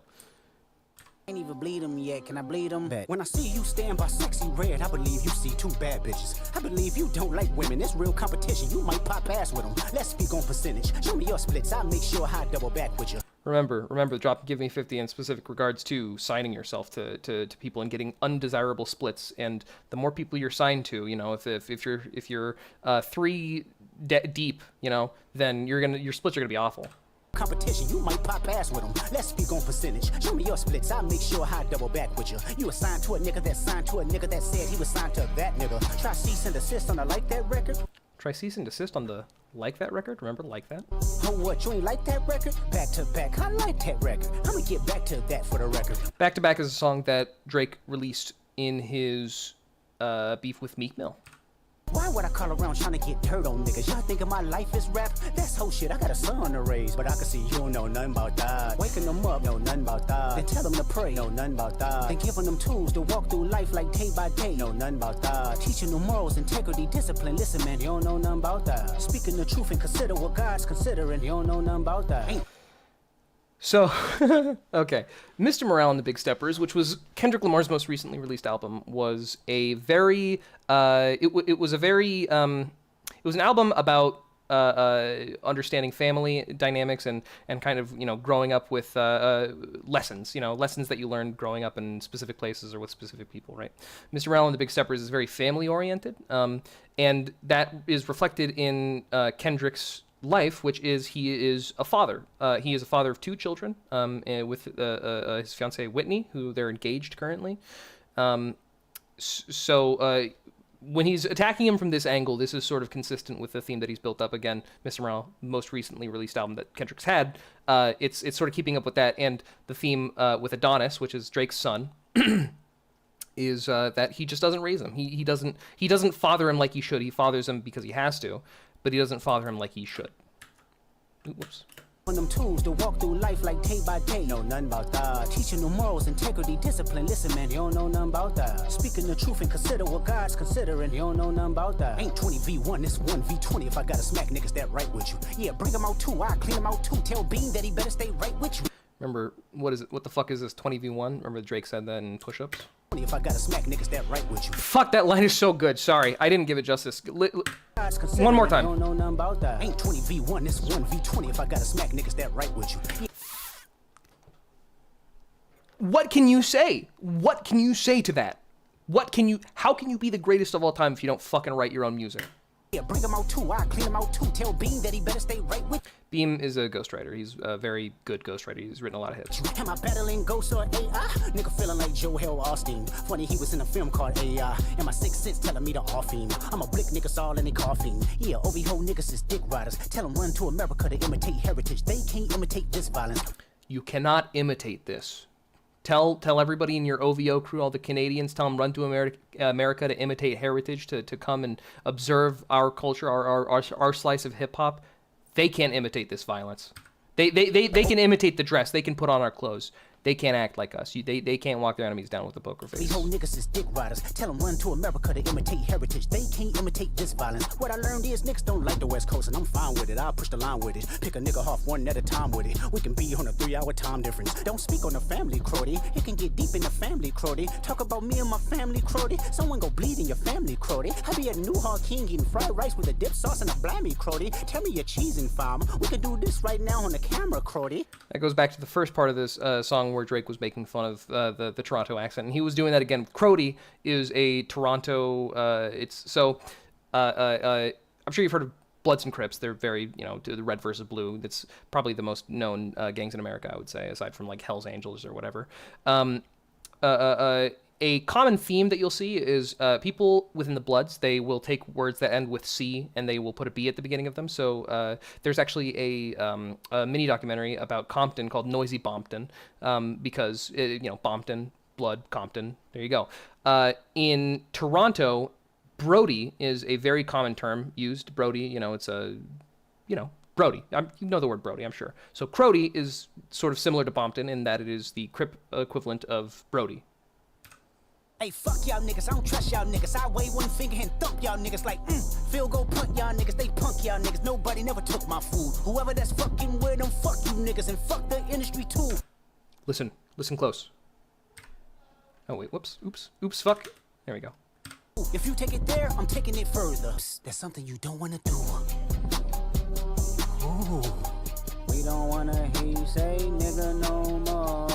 Ain't even bleed him yet. Can I bleed him? Bet. When I see you stand by sexy red, I believe you see two bad bitches. I believe you don't like women. It's real competition. You might pop ass with them. Let's speak on percentage. Show me your splits. I'll make sure I double back with you. Remember, drop Give Me 50 in specific regards to signing yourself to people and getting undesirable splits. And the more people you're signed to, if you're three deep, then your splits are gonna be awful. Competition, you might pop ass with them. Let's speak on percentage. Show me your splits. I'll make sure I double back with you. You assigned to a nigga that signed to a nigga that said he was signed to that nigga. Try cease and desist on the Like That record. Try cease and desist on the Like That record. Remember Like That? Oh, what? You ain't like that record? Back to back. I like that record. I'm gonna get back to that for the record. Back to Back is a song that Drake released in his beef with Meek Mill. Why would I call around trying to get dirt on niggas? Y'all thinking my life is rap? That's whole shit. I got a son to raise, but I can see you don't know nothing about that. Waking them up, know nothing about that. Then tell them to pray, know nothing about that. Then giving them tools to walk through life like day by day, know nothing about that. Teaching them morals, integrity, discipline. Listen, man, you don't know nothing about that. Speaking the truth and consider what God's considering. You don't know nothing about that. So, okay, Mr. Morale and the Big Steppers, which was Kendrick Lamar's most recently released album, was a very, it was an album about understanding family dynamics and kind of, growing up with lessons, lessons that you learned growing up in specific places or with specific people, right? Mr. Morale and the Big Steppers is very family-oriented, and that is reflected in Kendrick's life, which is he is a father. He is a father of two children with his fiancée Whitney, who they're engaged currently. So when he's attacking him from this angle, this is sort of consistent with the theme that he's built up. Again, Mr. Morale, most recently released album that Kendrick's had, it's sort of keeping up with that, and the theme with Adonis, which is Drake's son, is that he just doesn't raise him. He doesn't father him like he should. He fathers him because he has to, but he doesn't father him like he should. Ooh, whoops. On them tools to walk through life like day by day. Know nothing about that. Teaching them morals, integrity, discipline. Listen, man, you don't know nothing about that. Speaking the truth and consider what God's considering. You don't know nothing about that. Ain't 20v1, it's 1v20. If I gotta smack niggas that right with you. Yeah, bring them out too. I clean them out too. Tell Bean that he better stay right with you. Remember, what is it? What the fuck is this 20v1? Remember Drake said that in Push-Ups? If I gotta smack niggas that right with you. Fuck, that line is so good. Sorry, I didn't give it justice. One more time. You don't know nothing about that. Ain't 20v1, it's 1v20. If I gotta smack niggas that right with you. What can you say? What can you say to that? How can you be the greatest of all time if you don't fucking write your own music? Yeah, bring him out too. I clean him out too. Tell Bean that he better stay right with you. Beam is a ghostwriter. He's a very good ghostwriter. He's written a lot of hits. Am I battling ghosts or AI? Nigga feeling like Joel Austin. Funny he was in a film called AI. And my sixth sense telling me to off him. I'm a blick niggas all in they coughing. Yeah, OVO niggas is dick riders. Tell them run to America to imitate heritage. They can't imitate this violence. You cannot imitate this. Tell everybody in your OVO crew, all the Canadians, tell them run to America to imitate heritage, to come and observe our culture, our slice of hip hop. They can't imitate this violence. They can imitate the dress. They can put on our clothes. They can't act like us. They can't walk their enemies down with a poker face. These whole niggas is dick riders. Tell them run to America to imitate heritage. They can't imitate this violence. What I learned is niggas don't like the West Coast, and I'm fine with it. I'll push the line with it. Pick a nigga off one at a time with it. We can be on a 3-hour time difference. Don't speak on the family, Crody. It can get deep in the family, Crody. Talk about me and my family, Crody. Someone go bleed in your family, Crody. I be at New Hall King eating fried rice with a dip sauce and a blammy, Crody. Tell me your cheesing farm. We can do this right now on the camera, Crody. That goes back to the first part of this song where Drake was making fun of the Toronto accent, and he was doing that again. Crody is a Toronto. I'm sure you've heard of Bloods and Crips. They're very, the red versus blue. That's probably the most known gangs in America, I would say, aside from like Hell's Angels or whatever. A common theme that you'll see is people within the Bloods, they will take words that end with C and they will put a B at the beginning of them. So there's actually a mini documentary about Compton called Noisy Bompton, because, Bompton, Blood, Compton, there you go. In Toronto, Brody is a very common term used. Brody, it's a, Brody. You know the word Brody, I'm sure. So Crody is sort of similar to Bompton in that it is the Crip equivalent of Brody. Hey, fuck y'all niggas, I don't trust y'all niggas. I wave one finger and thump y'all niggas like, field goal punt y'all niggas, they punk y'all niggas. Nobody never took my food. Whoever that's fucking with them, fuck you niggas and fuck the industry too. Listen close. Oh wait, whoops, oops, fuck. There we go. If you take it there, I'm taking it further. Psst, that's something you don't wanna do. Ooh, we don't wanna hear you say nigga no more.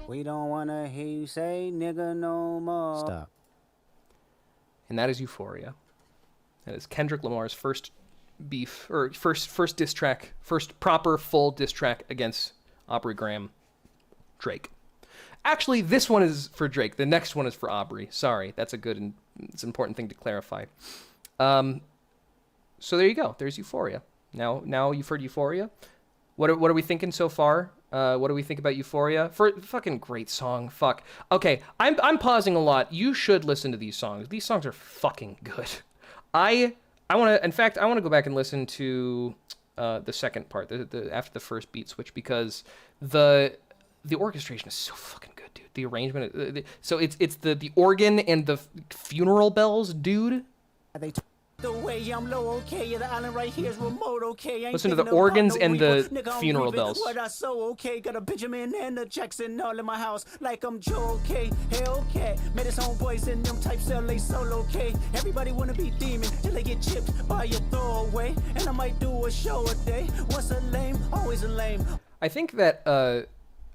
We don't wanna hear you say nigga no more. Stop. And that is Euphoria. That is Kendrick Lamar's first beef, or first diss track, first proper full diss track against Aubrey Graham, Drake. Actually, this one is for Drake. The next one is for Aubrey. Sorry, that's a good and it's an important thing to clarify. So there you go. There's Euphoria. Now you've heard Euphoria. What are we thinking so far? What do we think about Euphoria? Fucking great song. Fuck. Okay, I'm pausing a lot. You should listen to these songs. These songs are fucking good. I want to go back and listen to the second part, the after the first beat switch, because the orchestration is so fucking good, dude. The arrangement. So it's the organ and the funeral bells, dude. The way I'm low, okay, yeah, the island right here is remote, okay. Listen to the organs and the funeral bells. What I so okay, got a Benjamin and a Jackson all in my house, like I'm Joe, okay, Hellcat. Made his own boys in them types LA solo, okay. Everybody wanna be demon till they get chipped by your throwaway. And I might do a show a day. Once a lame, always a lame. I think that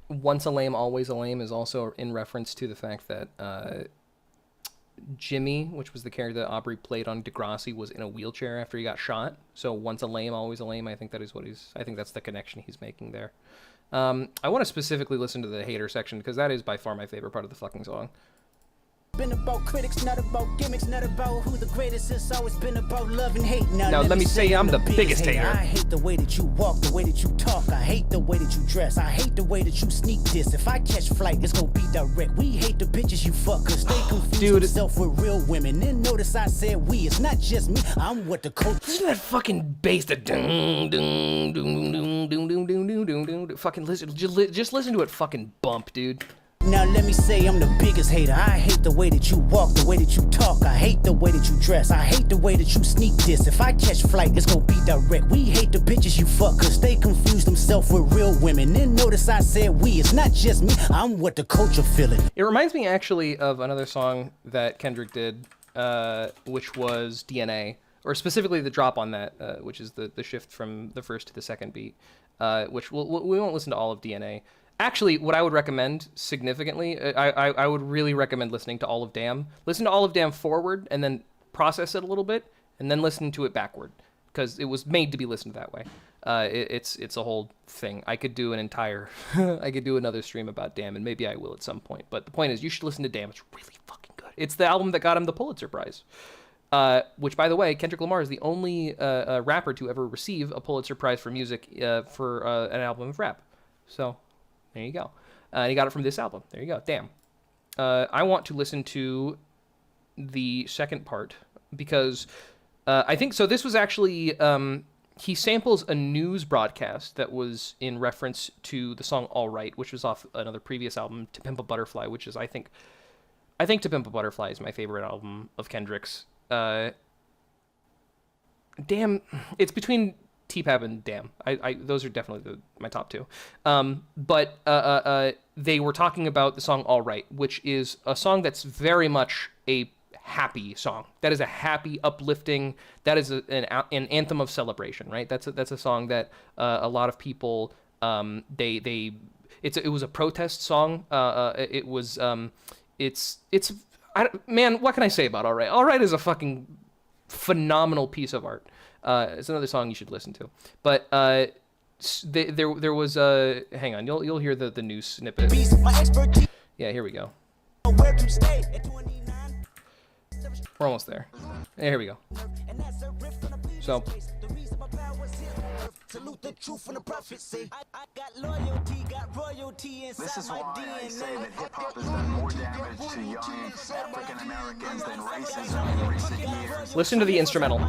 once a lame, always a lame is also in reference to the fact that Jimmy, which was the character that Aubrey played on Degrassi, was in a wheelchair after he got shot. So once a lame, always a lame. I think that is I think that's the connection he's making there. I want to specifically listen to the hater section because that is by far my favorite part of the fucking song. Been about critics, not about gimmicks, not about who the greatest. It's always been about love and hate. Now let me say I'm the biggest hater. I hate the way that you walk, the way that you talk. I hate the way that you dress. I hate the way that you sneak this. If I catch flight, it's gonna be direct. We hate the bitches you fuck, cause they confuse themselves with real women. Then notice I said we. It's not just me. I'm what the coach. Listen to that fucking bass. That ding, ding, ding, ding, ding, ding, ding, ding, ding, ding. Fucking listen. Just listen to it fucking bump, dude. Now let me say I'm the biggest hater. I hate the way that you walk, the way that you talk. I hate the way that you dress. I hate the way that you sneak this. If I catch flight, it's gonna be direct. We hate the bitches you fuck, cause they confuse themselves with real women. Then notice I said we. It's not just me. I'm what the culture feeling. It reminds me actually of another song that Kendrick did, which was DNA, or specifically the drop on that, which is the shift from the first to the second beat, which we won't listen to all of DNA. Actually, what I would recommend significantly, I would really recommend listening to all of Damn. Listen to all of Damn forward, and then process it a little bit, and then listen to it backward, because it was made to be listened that way. It's a whole thing. I could do an entire, I could do another stream about Damn, and maybe I will at some point. But the point is, you should listen to Damn. It's really fucking good. It's the album that got him the Pulitzer Prize. Which, by the way, Kendrick Lamar is the only rapper to ever receive a Pulitzer Prize for music for an album of rap. So there you go. He got it from this album. There you go. Damn. I want to listen to the second part because I think so. This was actually he samples a news broadcast that was in reference to the song "All Right," which was off another previous album, "To Pimp a Butterfly," which is I think "To Pimp a Butterfly" is my favorite album of Kendrick's. Damn, it's between T-Pab and Damn. Those are definitely my top two. But they were talking about the song "All Right," which is a song that's very much a happy song. That is a happy, uplifting. That is an anthem of celebration, right? That's a song that a lot of people it was a protest song. Man, what can I say about All Right? All Right is a fucking phenomenal piece of art. It's another song you should listen to. But there was a... Hang on, you'll hear the news snippet. Yeah, here we go. We're almost there. Yeah, here we go. So... Salute the truth and the prophecy. I got loyalty, got royalty inside. This is why I say that hip-hop has done more damage to young African Americans than racism in recent years. Listen to the instrumental.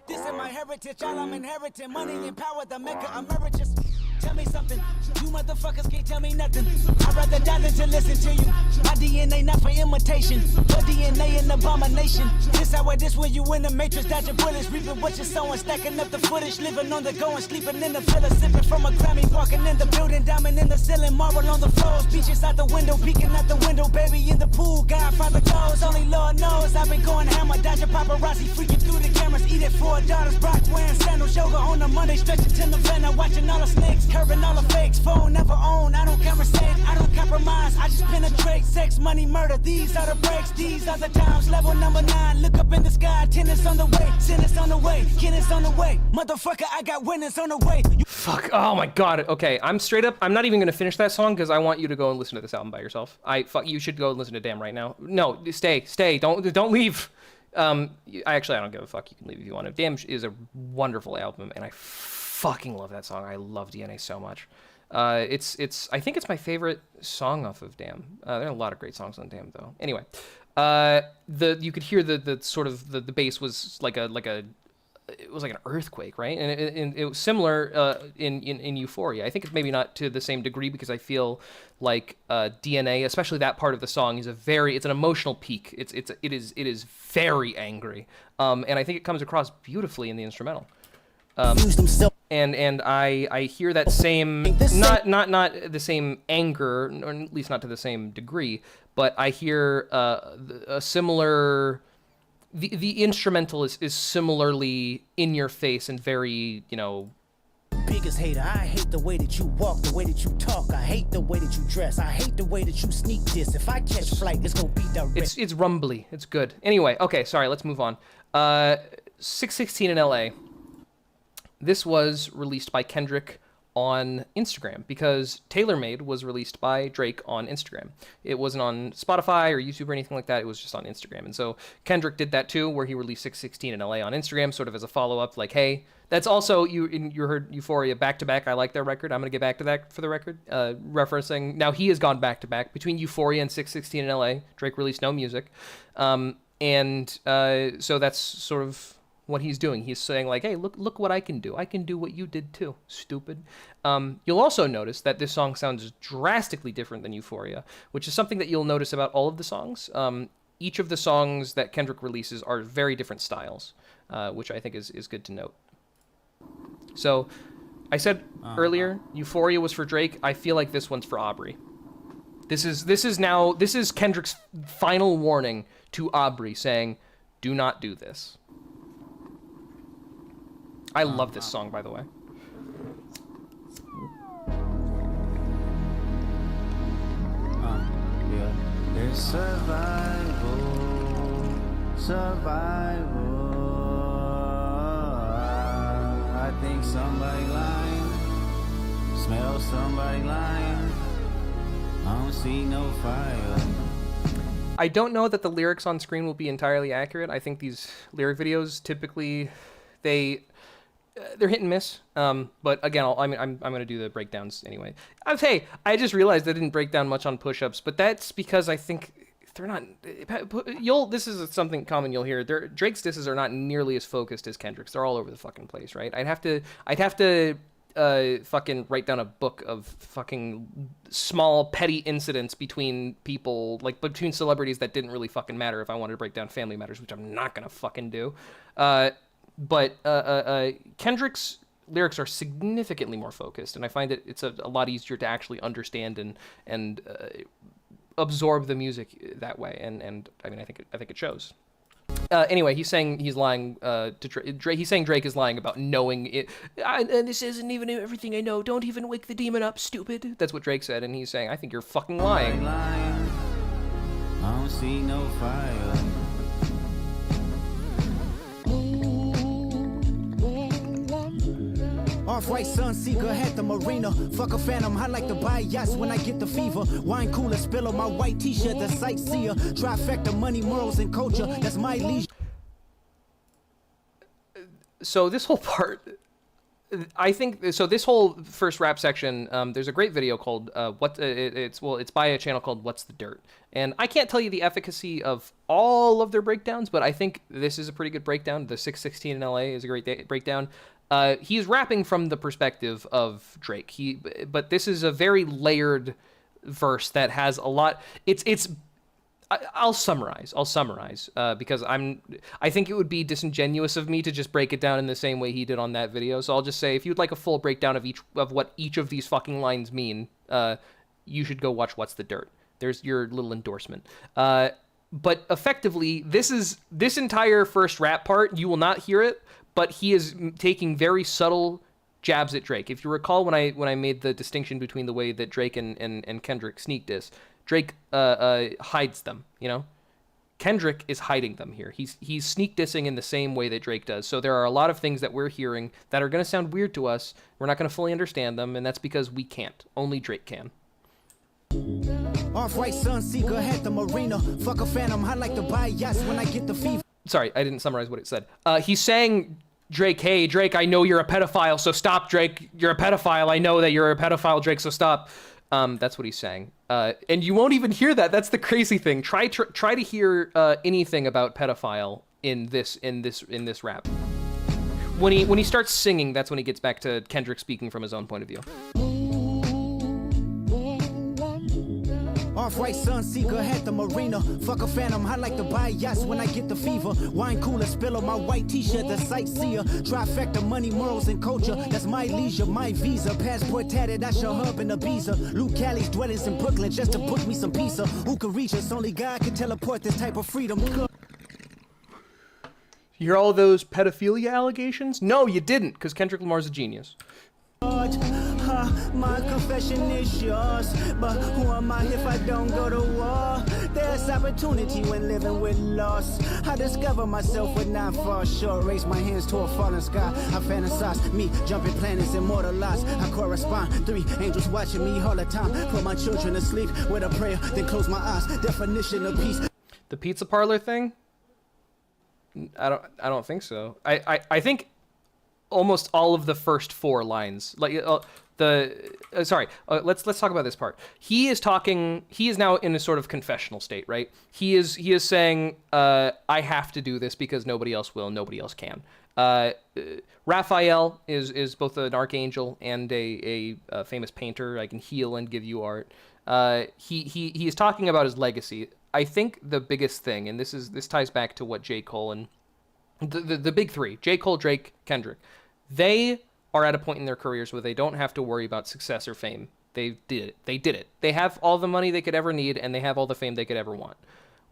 This is my heritage, all I'm inheriting. Money and power, the Mecca emeritus. Tell me something, you motherfuckers can't tell me nothing. I'd rather die than to listen to you. My DNA not for imitation, your DNA an abomination. This how it is when you in the matrix, dodging bullets, reaping what you're sowing, stacking up the footage, living on the go and sleeping in the villa, sipping from a Grammy, walking in the building, diamond in the ceiling, marble on the floors, beaches out the window, peeking out the window, baby in the pool, Godfather goes, only Lord knows. I've been going hammer, dodging paparazzi, freaking through the cameras, eating 4 daughters, Brock wearing sandals, yoga on a Monday, stretching to November, watching all the snakes. Curving all the fakes, phone never own. I don't conversate, I don't compromise. I just penetrate, sex, money, murder. These are the breaks, these are the times. Level number 9, look up in the sky. Tennis on the way, sentence on the way, Kenneth on the way. Motherfucker, I got winners on the way. Fuck, oh my god. Okay, I'm straight up, I'm not even gonna finish that song because I want you to go and listen to this album by yourself. You should go and listen to Damn right now. No, stay, don't leave. I don't give a fuck. You can leave if you want to. Damn is a wonderful album, and I fucking love that song. I love DNA so much. I think it's my favorite song off of Damn. There are a lot of great songs on Damn though. Anyway, you could hear the sort of the bass was like it was like an earthquake, right? And it was similar in Euphoria. I think it's maybe not to the same degree because I feel like DNA, especially that part of the song, it's an emotional peak. It is very angry, and I think it comes across beautifully in the instrumental. And I hear that same not the same anger, or at least not to the same degree, but I hear a similar. The instrumental is similarly in your face and very, biggest hater. I hate the way that you walk, the way that you talk. I hate the way that you dress. I hate the way that you sneak this. If I catch flight, it's gonna be direct. It's rumbly. It's good. Anyway, okay, sorry, let's move on. 616 in LA. This was released by Kendrick on Instagram, because TaylorMade was released by Drake on Instagram. It wasn't on Spotify or YouTube or anything like that. It was just on Instagram. And so Kendrick did that too, where he released 616 in LA on Instagram, sort of as a follow-up, like, hey, that's also, you heard Euphoria back-to-back. I like their record. I'm going to get back to that for the record. Referencing, now he has gone back-to-back. Between Euphoria and 616 in LA, Drake released no music. So that's sort of what he's doing. He's saying, like, hey, look what I can do. I can do what you did too, stupid. You'll also notice that this song sounds drastically different than Euphoria, which is something that you'll notice about all of the songs. Each of the songs that Kendrick releases are very different styles, which I think is good to note. So I said earlier, Euphoria was for Drake. I feel like this one's for Aubrey. This is Kendrick's final warning to Aubrey, saying, do not do this. I love this song, by the way. Yeah. There's survival. I think somebody lying. Smell somebody lying. I don't see no fire. I don't know that the lyrics on screen will be entirely accurate. I think these lyric videos typically, they're hit and miss. But again, I'm going to do the breakdowns anyway. Hey, I just realized I didn't break down much on push-ups, but that's because I think they're not. This is something common you'll hear. Drake's disses are not nearly as focused as Kendrick's. They're all over the fucking place, right? I'd have to fucking write down a book of fucking small petty incidents between people, like between celebrities that didn't really fucking matter if I wanted to break down family matters, which I'm not gonna fucking do. But Kendrick's lyrics are significantly more focused, and I find it's a lot easier to actually understand and absorb the music that way. And I mean, I think it shows. Anyway, he's saying he's lying to Drake. He's saying Drake is lying about knowing it. And this isn't even everything I know. Don't even wake the demon up, stupid. That's what Drake said, and he's saying, I think you're fucking lying. I don't see no fire. Off-white Sunseeker had the marina. Fuck a phantom, I like to buy yachts when I get the fever. Wine cooler, spill on my white t-shirt, the sightseer. Trifecta, money, morals, and culture, that's my leisure. So this whole part, I think, so this whole first rap section, there's a great video called, it's by a channel called What's the Dirt. And I can't tell you the efficacy of all of their breakdowns, but I think this is a pretty good breakdown. The 616 in LA is a great breakdown. He's rapping from the perspective of Drake. But this is a very layered verse that has a lot. I'll summarize because I think it would be disingenuous of me to just break it down in the same way he did on that video. So I'll just say, if you'd like a full breakdown of what each of these fucking lines mean, you should go watch What's the Dirt. There's your little endorsement. But effectively, this entire first rap part, you will not hear it, but he is taking very subtle jabs at Drake. If you recall when I made the distinction between the way that Drake and Kendrick sneak diss, Drake hides them, you know? Kendrick is hiding them here. He's sneak dissing in the same way that Drake does. So there are a lot of things that we're hearing that are going to sound weird to us. We're not going to fully understand them, and that's because we can't. Only Drake can. Off-white Sunseeker had the marina. Fuck a phantom, I like to buy yachts when I get the fever. Sorry, I didn't summarize what it said. He's saying, Drake, hey, Drake, I know you're a pedophile, so stop, Drake. You're a pedophile. I know that you're a pedophile, Drake, so stop. That's what he's saying. And you won't even hear that. That's the crazy thing. Try to hear anything about pedophile in this rap. When he starts singing, that's when he gets back to Kendrick speaking from his own point of view. Off-white Sunseeker had the marina. Fuck a phantom, I like to buy yachts when I get the fever. Wine cooler, spill on my white t-shirt, the sightseer. Trifecta, money, morals, and culture, that's my leisure, my visa. Passport tatted, I shall hub in Ibiza. Luke Cali's dwellings in Brooklyn just to book me some pizza. Who can reach us? Only God can teleport this type of freedom. You hear all those pedophilia allegations? No, you didn't, because Kendrick Lamar's a genius. My confession is yours, but who am I if I don't go to war? There's opportunity when living with loss. I discover myself would not fall short. Raise my hands to a falling sky. I fantasize me jumping planets, immortalized. I correspond. 3 angels watching me all the time. Put my children to sleep with a prayer, then close my eyes. Definition of peace. The pizza parlor thing? I don't think so. I think almost all of the first 4 lines, like let's talk about this part. He is now in a sort of confessional state, right? He is saying, I have to do this because nobody else will, nobody else can. Raphael is both an archangel and a famous painter. I can heal and give you art. He is talking about his legacy. I think the biggest thing, and this ties back to what J. Cole and the big 3, J. Cole, Drake, Kendrick, they are at a point in their careers where they don't have to worry about success or fame. They did it. They have all the money they could ever need, and they have all the fame they could ever want.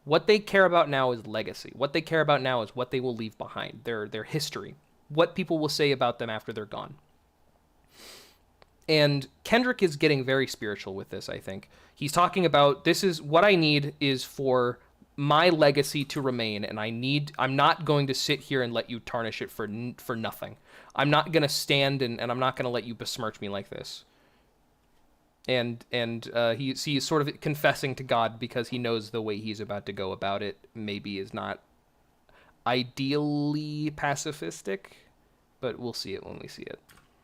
What they care about now is legacy. What they care about now is what they will leave behind, their history, what people will say about them after they're gone. And Kendrick is getting very spiritual with this, I think. He's talking about, this is what I need is for my legacy to remain, and I'm not going to sit here and let you tarnish it for nothing. I'm not going to stand and I'm not going to let you besmirch me like this. And he's sort of confessing to God because he knows the way he's about to go about it maybe is not ideally pacifistic, but we'll see it when we see it.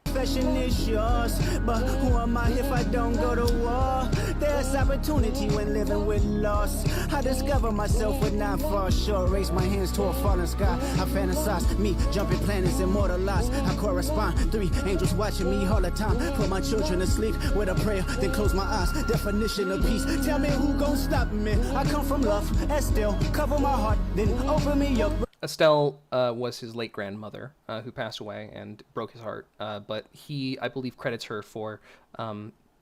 Confession is yours, but who am I if I don't go to war? There's opportunity when living with loss. I discover myself would not fall short. Raise my hands to a falling sky. I fantasize me jumping planets, immortalized. I correspond. 3 angels watching me all the time. Put my children to sleep with a prayer, then close my eyes. Definition of peace. Tell me who gon' stop me? I come from love. Estelle, cover my heart, then open me up. Estelle was his late grandmother who passed away and broke his heart. But he, I believe, credits her for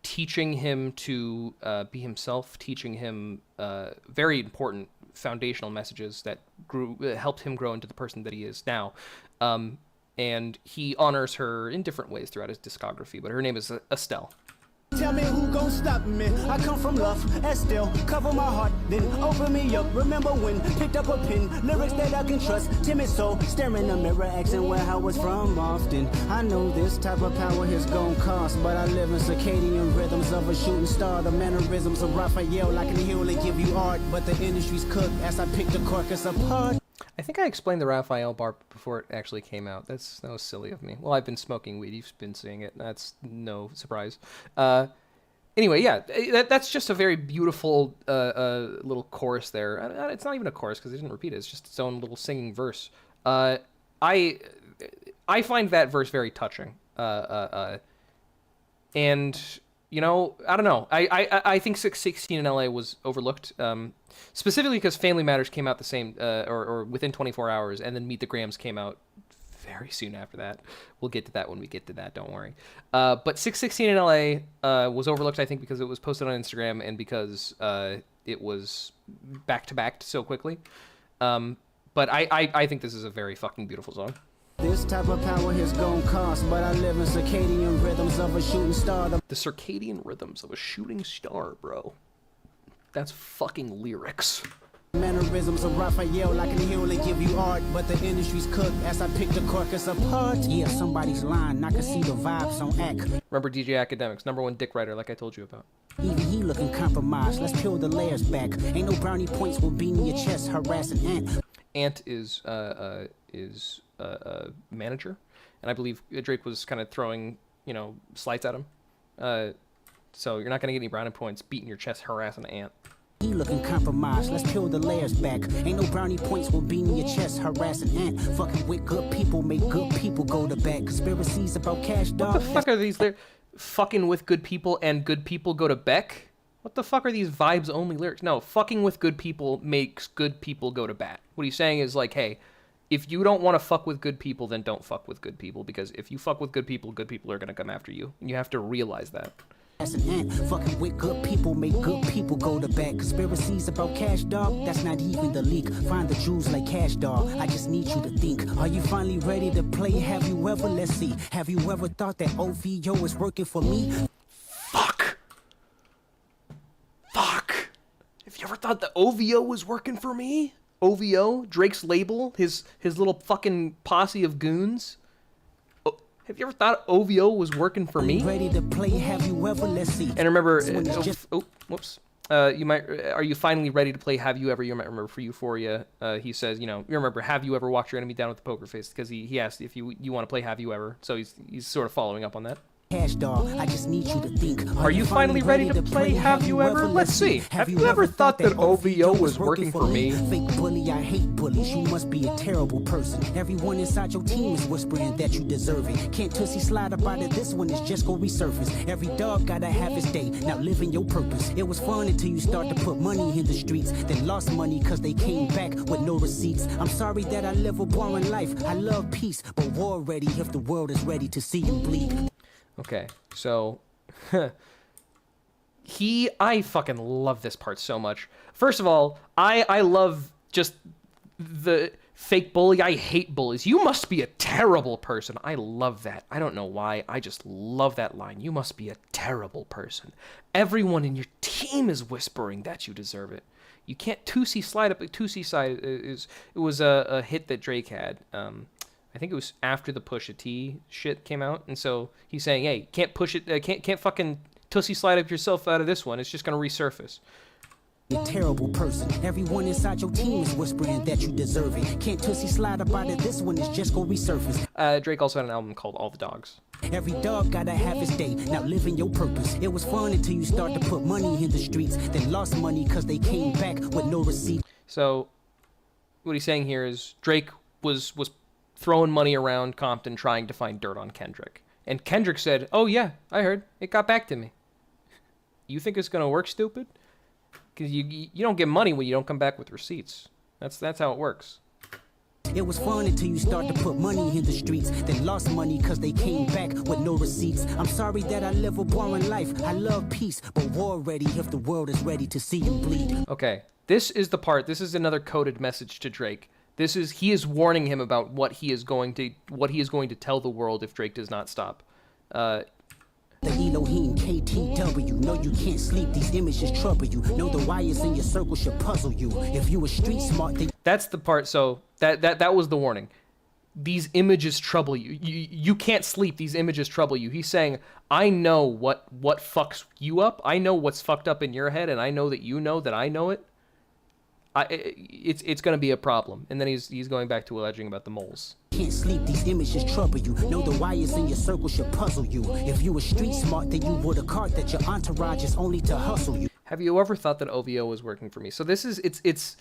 teaching him to be himself, teaching him very important foundational messages that helped him grow into the person that he is now. And he honors her in different ways throughout his discography, but her name is Estelle. Tell me who gon' stop me? I come from love, Estelle, cover my heart, then open me up. Remember when, picked up a pen, lyrics that I can trust. Timid soul, staring in the mirror, asking where I was from often. I know this type of power is gon' cost, but I live in circadian rhythms of a shooting star. The mannerisms of Raphael, I can heal and give you art, but the industry's cooked as I pick the carcass apart. I think I explained the Raphael bar before it actually came out. That was silly of me. Well, I've been smoking weed. You've been seeing it. That's no surprise. Anyway, yeah, that's just a very beautiful little chorus there. It's not even a chorus because they didn't repeat it. It's just its own little singing verse. I find that verse very touching. And you know, I don't know. I think 616 in LA was overlooked, specifically because Family Matters came out the same, or within 24 hours, and then Meet the Grams came out very soon after that. We'll get to that when we get to that, don't worry. But 616 in LA was overlooked, I think, because it was posted on Instagram and because it was back-to-back so quickly. But I think this is a very fucking beautiful song. This type of power is gon' cost, but I live in circadian rhythms of a shooting star. The circadian rhythms of a shooting star, bro. That's fucking lyrics. Mannerisms of Raphael, I can heal and give you art, but the industry's cooked as I pick the carcass apart. Yeah, somebody's lying, I can see the vibes on act. Remember DJ Academics, #1 dick writer, like I told you about. Even he looking compromised, let's peel the layers back. Ain't no brownie points will be in your chest, harassing Ant. Ant is a manager, and I believe Drake was kind of throwing, slights at him. So you're not going to get any brownie points beating your chest harassing Ant. He looking compromised, let's peel the layers back. Ain't no brownie points will be in your chest, harassing Ant. Fucking with good people, make good people go to bed. Conspiracies about cash, dog. What the fuck are these? They're fucking with good people and good people go to Beck? What the fuck are these vibes only lyrics? No, fucking with good people makes good people go to bat. What he's saying is like, hey, if you don't want to fuck with good people, then don't fuck with good people, because if you fuck with good people are going to come after you. And you have to realize that. Fucking with good people, make good people go to bed. Conspiracies about cash, dog, that's not even the leak. Find the Jews like cash, dog, I just need you to think. Are you finally ready to play? Have you ever, let's see, have you ever thought that OVO is working for me? Fuck. you ever thought that OVO was working for me? OVO, Drake's label, his little fucking posse of goons. Have you ever thought OVO was working for me? Ready to play? Have you ever? Let's see. And remember, whoops. Are you finally ready to play Have You Ever? You might remember for Euphoria, he says, you remember, have you ever walked your enemy down with a poker face? Because he asked if you want to play Have You Ever. So he's sort of following up on that. Cash dog, I just need you to think. Are you finally ready to play Have You Ever? Let's see. Have you ever thought that OVO was working for me? Fake bully, I hate bullies. You must be a terrible person. Everyone inside your team is whispering that you deserve it. Can't Tootsie slide up out of this one, it's just gonna resurface. Every dog gotta have his day. Now living your purpose. It was fun until you start to put money in the streets. Then lost money cause they came back with no receipts. I'm sorry that I live a boring life. I love peace, but war ready if the world is ready to see you bleed. Okay, so I fucking love this part so much. First of all, I love just the fake bully. I hate bullies. You must be a terrible person. I love that. I don't know why. I just love that line. You must be a terrible person. Everyone in your team is whispering that you deserve it. You can't Tootsie slide up. Tootsie slide it was a hit that Drake had. I think it was after the Pusha T shit came out, and so he's saying, "Hey, can't push it, can't fucking Tootsie slide up yourself out of this one. It's just gonna resurface." A terrible person. Everyone inside your team is whispering that you deserve it. Can't Tootsie slide up out of this one, it's just gonna resurface. Drake also had an album called All the Dogs. Every dog gotta have his day. Now living your purpose. It was fun until you start to put money in the streets. Then lost money cause they came back with no receipt. So what he's saying here is Drake was throwing money around Compton trying to find dirt on Kendrick. And Kendrick said, "Oh yeah, I heard. It got back to me." You think it's going to work, stupid? Because you don't get money when you don't come back with receipts. That's how it works. It was fun until you start to put money in the streets. Then lost money cause they came back with no receipts. I'm sorry that I live a boring life. I love peace, but war ready if the world is ready to see you bleed. Okay, this is the part. This is another coded message to Drake. He is warning him about what he is going to tell the world if Drake does not stop. The Elohim KTW. No, you can't sleep. These images trouble you. No, the wires in your circle should puzzle you. If you were street smart, that's the part. So that was the warning. These images trouble you. You can't sleep. These images trouble you. He's saying, I know what fucks you up. I know what's fucked up in your head, and I know that you know that I know it. It's going to be a problem. And then he's going back to alleging about the moles. Can't sleep, these images trouble you. Know the wires in your circle should puzzle you. If you were street smart, then you would have caught that your entourage is only to hustle you. Have you ever thought that OVO was working for me? So this is it's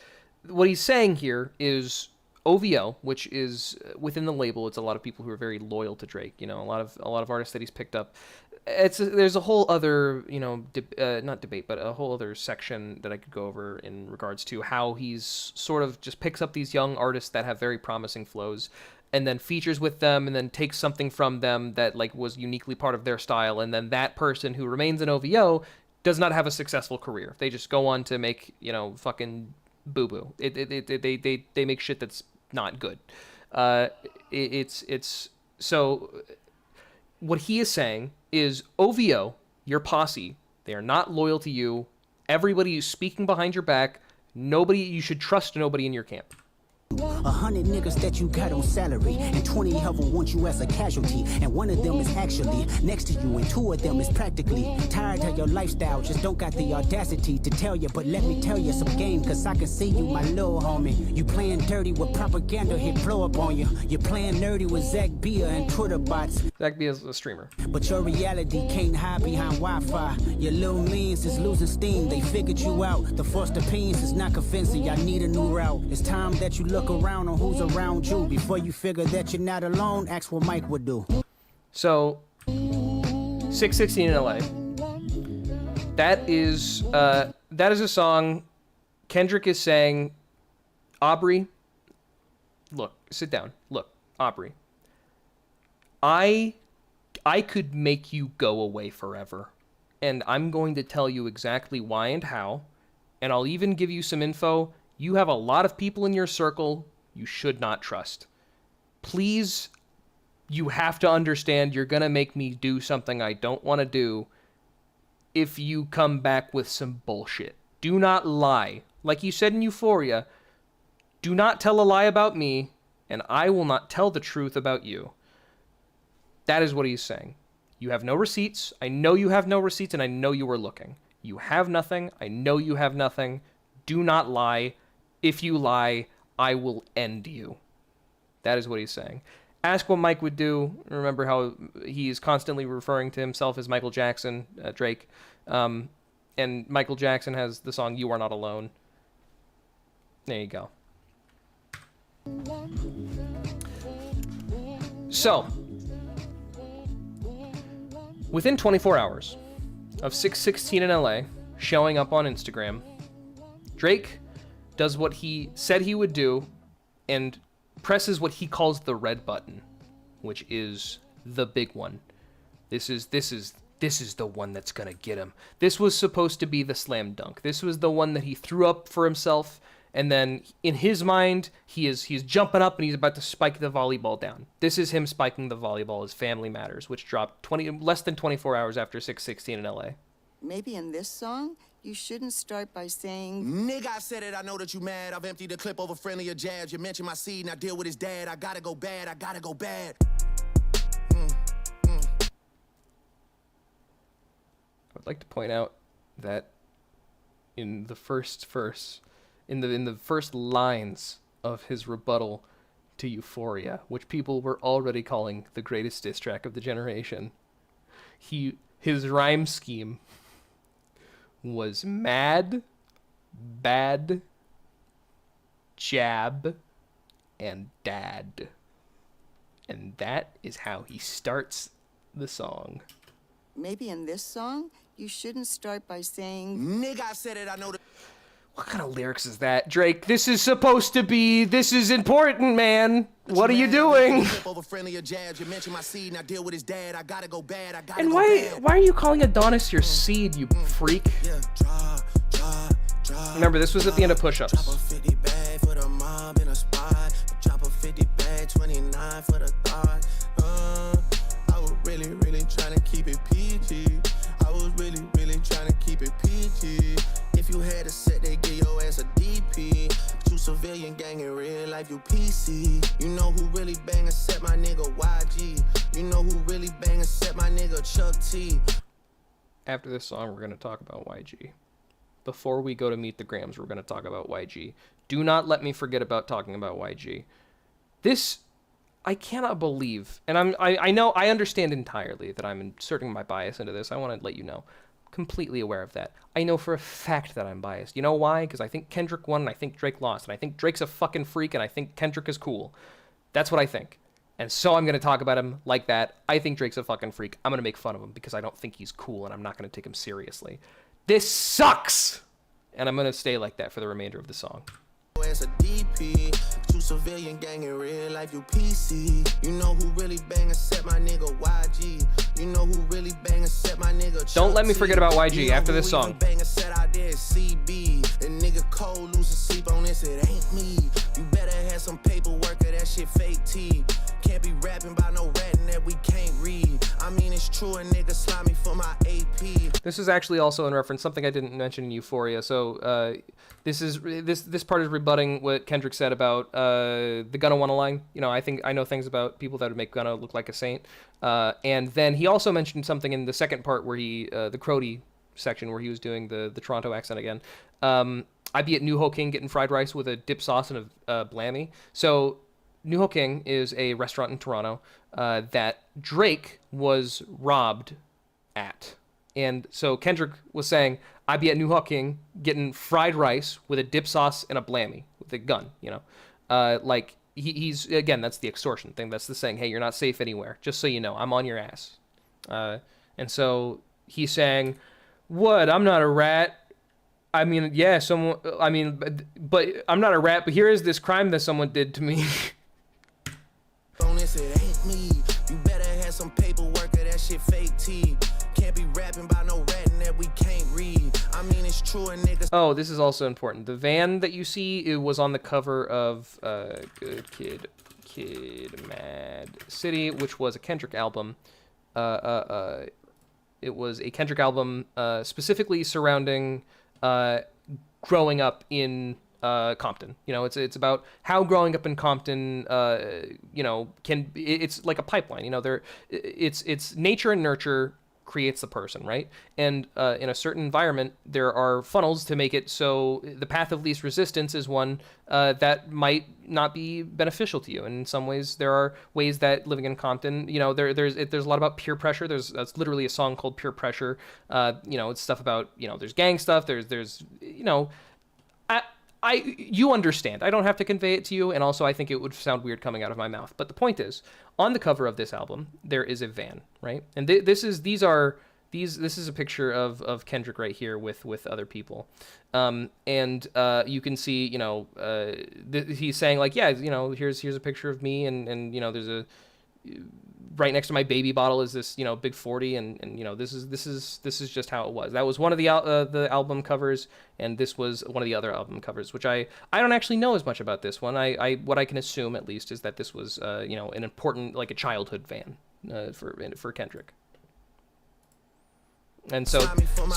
what he's saying here is OVO, which is within the label. It's a lot of people who are very loyal to Drake. A lot of artists that he's picked up. There's a whole other, not debate, but a whole other section that I could go over in regards to how he's sort of just picks up these young artists that have very promising flows and then features with them and then takes something from them that was uniquely part of their style. And then that person who remains an OVO does not have a successful career. They just go on to make, fucking boo-boo. They make shit that's not good. So what he is saying is OVO, your posse, they are not loyal to you. Everybody is speaking behind your back. You should trust nobody in your camp. 100 niggas that you got on salary, and 20 of them want you as a casualty, and one of them is actually next to you, and 2 of them is practically tired of your lifestyle, just don't got the audacity to tell you. But let me tell you some game, cause I can see you, my little homie. You playing dirty with propaganda, hit blow up on you. You're playing nerdy with Zach Bia and Twitter bots. Zach Bia is a streamer. But your reality can't hide behind Wi-Fi. Your little means is losing steam, they figured you out. The first opinions is not convincing, I need a new route. It's time that you look around on who's around you. Before you figure that you're not alone, ask what Mike would do. So 616 in LA, that is a song. Kendrick is saying, Aubrey, look, sit down. Look, Aubrey, I could make you go away forever, and I'm going to tell you exactly why and how, and I'll even give you some info. You have a lot of people in your circle you should not trust. Please, you have to understand you're going to make me do something I don't want to do if you come back with some bullshit. Do not lie. Like you said in Euphoria, do not tell a lie about me, and I will not tell the truth about you. That is what he's saying. You have no receipts. I know you have no receipts, and I know you were looking. You have nothing. I know you have nothing. Do not lie. If you lie, I will end you. That is what he's saying. Ask what Mike would do. Remember how he is constantly referring to himself as Michael Jackson, Drake. And Michael Jackson has the song You Are Not Alone. There you go. So, within 24 hours of 616 in LA showing up on Instagram, Drake does what he said he would do and presses what he calls the red button, which is the big one. This is the one that's gonna get him. This was supposed to be the slam dunk. This was the one that he threw up for himself, and then in his mind, he's jumping up and he's about to spike the volleyball down. This is him spiking the volleyball as Family Matters, which dropped less than 24 hours after 616 in LA. Maybe in this song, you shouldn't start by saying, Nigga, I said it, I know that you mad. I've emptied the clip over friendlier jabs. You mentioned my seed and I deal with his dad. I gotta go bad, I gotta go bad. I would like to point out that in the first verse, in the first lines of his rebuttal to Euphoria, which people were already calling the greatest diss track of the generation, his rhyme scheme was mad, bad, jab, and dad. And that is how he starts the song. maybe in this song, you shouldn't start by saying, Nigga, I said it, I know that. What kind of lyrics is that, Drake? This is supposed to be, this is important, man. What are you doing? And why are you calling Adonis your seed, you freak? Remember, this was at the end of Push-Ups. I was really trying to keep it PG. I was really trying to keep it PG. If you had a set, they give your ass a DP. You civilian gang in real life, you PC. You know who really bang and set my nigga YG. You know who really bang and set my nigga Chuck T. After this song, we're going to talk about YG. Before we go to Meet the Grams, we're going to talk about YG. Do not let me forget about talking about YG. This, I cannot believe, and I know, I understand entirely that I'm inserting my bias into this. I want to let you know. Completely aware of that. I know for a fact that I'm biased. You know why? Because I think Kendrick won and I think Drake lost. And I think Drake's a fucking freak and I think Kendrick is cool. That's what I think. And so I'm going to talk about him like that. I think Drake's a fucking freak. I'm going to make fun of him because I don't think he's cool and I'm not going to take him seriously. This sucks! And I'm going to stay like that for the remainder of the song. As a DP, you civilian gang in real life, you PC. You know who really bang and set my nigga YG. You know who really bang and set my nigga. Don't let me forget about YG after this song. Bang and set out there CB. And nigga cold losing sleep on this, it ain't me. You better have some paperwork or that shit fake T. Can't be rapping about no ratting that we can't read. I mean, it's true, a nigga slimy for my AP. This is actually also in reference something I didn't mention in Euphoria. So this part is rebutting what Kendrick said about the Gunna Wanna line. You know, I know things about people that would make Gunna look like a saint. And then he also mentioned something in the second part where he the Crody section where he was doing the Toronto accent again. I be at New Ho King getting fried rice with a dip sauce and a blammy. So New Ho King is a restaurant in Toronto that Drake was robbed at. And so Kendrick was saying, I be at New Ho King getting fried rice with a dip sauce and a blammy with a gun, you know. Like, he's, again, that's the extortion thing. That's the saying, hey, you're not safe anywhere. Just so you know, I'm on your ass. And so he's saying, what, I'm not a rat. I mean, yeah, but I'm not a rat, but here is this crime that someone did to me. It ain't me. You better have some paperwork or that shit fake T. Can't be rapping about no ratting that we can't read. I mean, it's true, a nigga. Oh, this is also important. The van that you see, it was on the cover of Good Kid, Mad City, which was a Kendrick album. It was a Kendrick album specifically surrounding growing up in Compton. You know, it's about how growing up in Compton, you know, it's like a pipeline. You know, it's nature and nurture creates the person, right? And in a certain environment, there are funnels to make it so the path of least resistance is one that might not be beneficial to you. And in some ways, there are ways that living in Compton, you know, there's a lot about peer pressure. That's literally a song called Peer Pressure. You know, it's stuff about, you know, there's gang stuff. There's you know, you understand. I don't have to convey it to you, and also I think it would sound weird coming out of my mouth. But the point is, on the cover of this album, there is a van, right? And this is a picture of Kendrick right here with other people, and you can see, you know, he's saying like, yeah, you know, here's a picture of me, and you know, there's right next to my baby bottle is this, you know, big 40, and you know, this is just how it was. That was one of the album covers, and this was one of the other album covers, which I don't actually know as much about this one. What I can assume at least is that this was you know, an important, like a childhood van for Kendrick. And so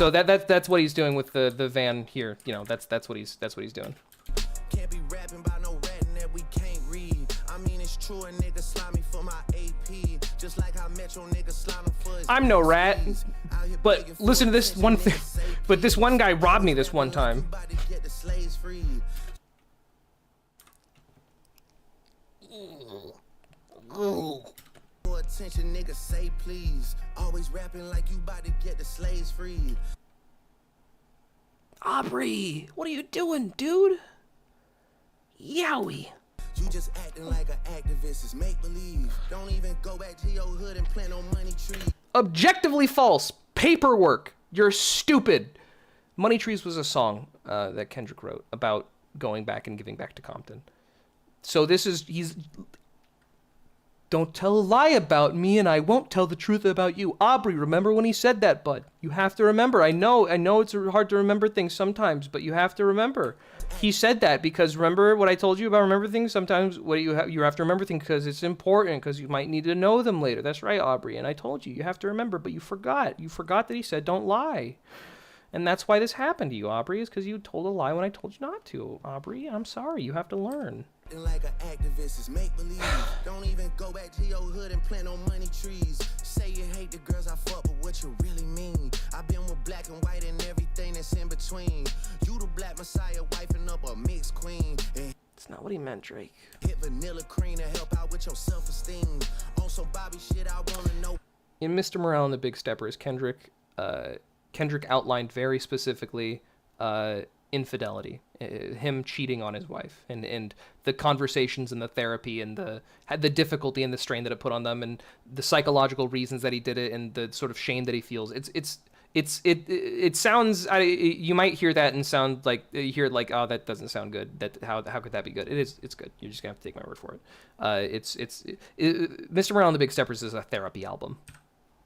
that's what he's doing with the van here. You know, that's what he's doing. Can't be rapping about no ratting that we can't read. I mean, it's true, a nigga slimy for my AP. Just like how Metro nigga slimy for his I'm no rat, but listen to this one thing. But this one guy robbed me this one time. Attention, nigga, say please. Always rapping like you about to get the slaves freed. Aubrey, what are you doing, dude? Yowie. You just acting like an activist is make believe. Don't even go back to your hood and plant no money tree. Objectively false. Paperwork. You're stupid. Money Trees was a song that Kendrick wrote about going back and giving back to Compton. So he's don't tell a lie about me and I won't tell the truth about you. Aubrey, remember when he said that, bud? You have to remember. I know it's hard to remember things sometimes, but you have to remember. He said that because remember what I told you about remember things? Sometimes you have to remember things because it's important, because you might need to know them later. That's right, Aubrey. And I told you have to remember, but you forgot. You forgot that he said don't lie. And that's why this happened to you, Aubrey, is because you told a lie when I told you not to. Aubrey, I'm sorry. You have to learn. Like an activist is make believe. Don't even go back to your hood and plant no money trees. Say you hate the girls I fuck, but what you really mean? I've been with black and white and everything that's in between. You the black messiah wifing up a mixed queen. And it's not what he meant, Drake. Hit vanilla cream to help out with your self-esteem. On some Bobby shit, I wanna know. In Mr. Morale and the Big Steppers, Kendrick outlined very specifically infidelity, him cheating on his wife, and the conversations and the therapy and the difficulty and the strain that it put on them, and the psychological reasons that he did it, and the sort of shame that he feels. It sounds, you might hear that and sound like oh, that doesn't sound good. How could that be good? It's good. You're just gonna have to take my word for it. Mr. Morale and the Big Steppers is a therapy album.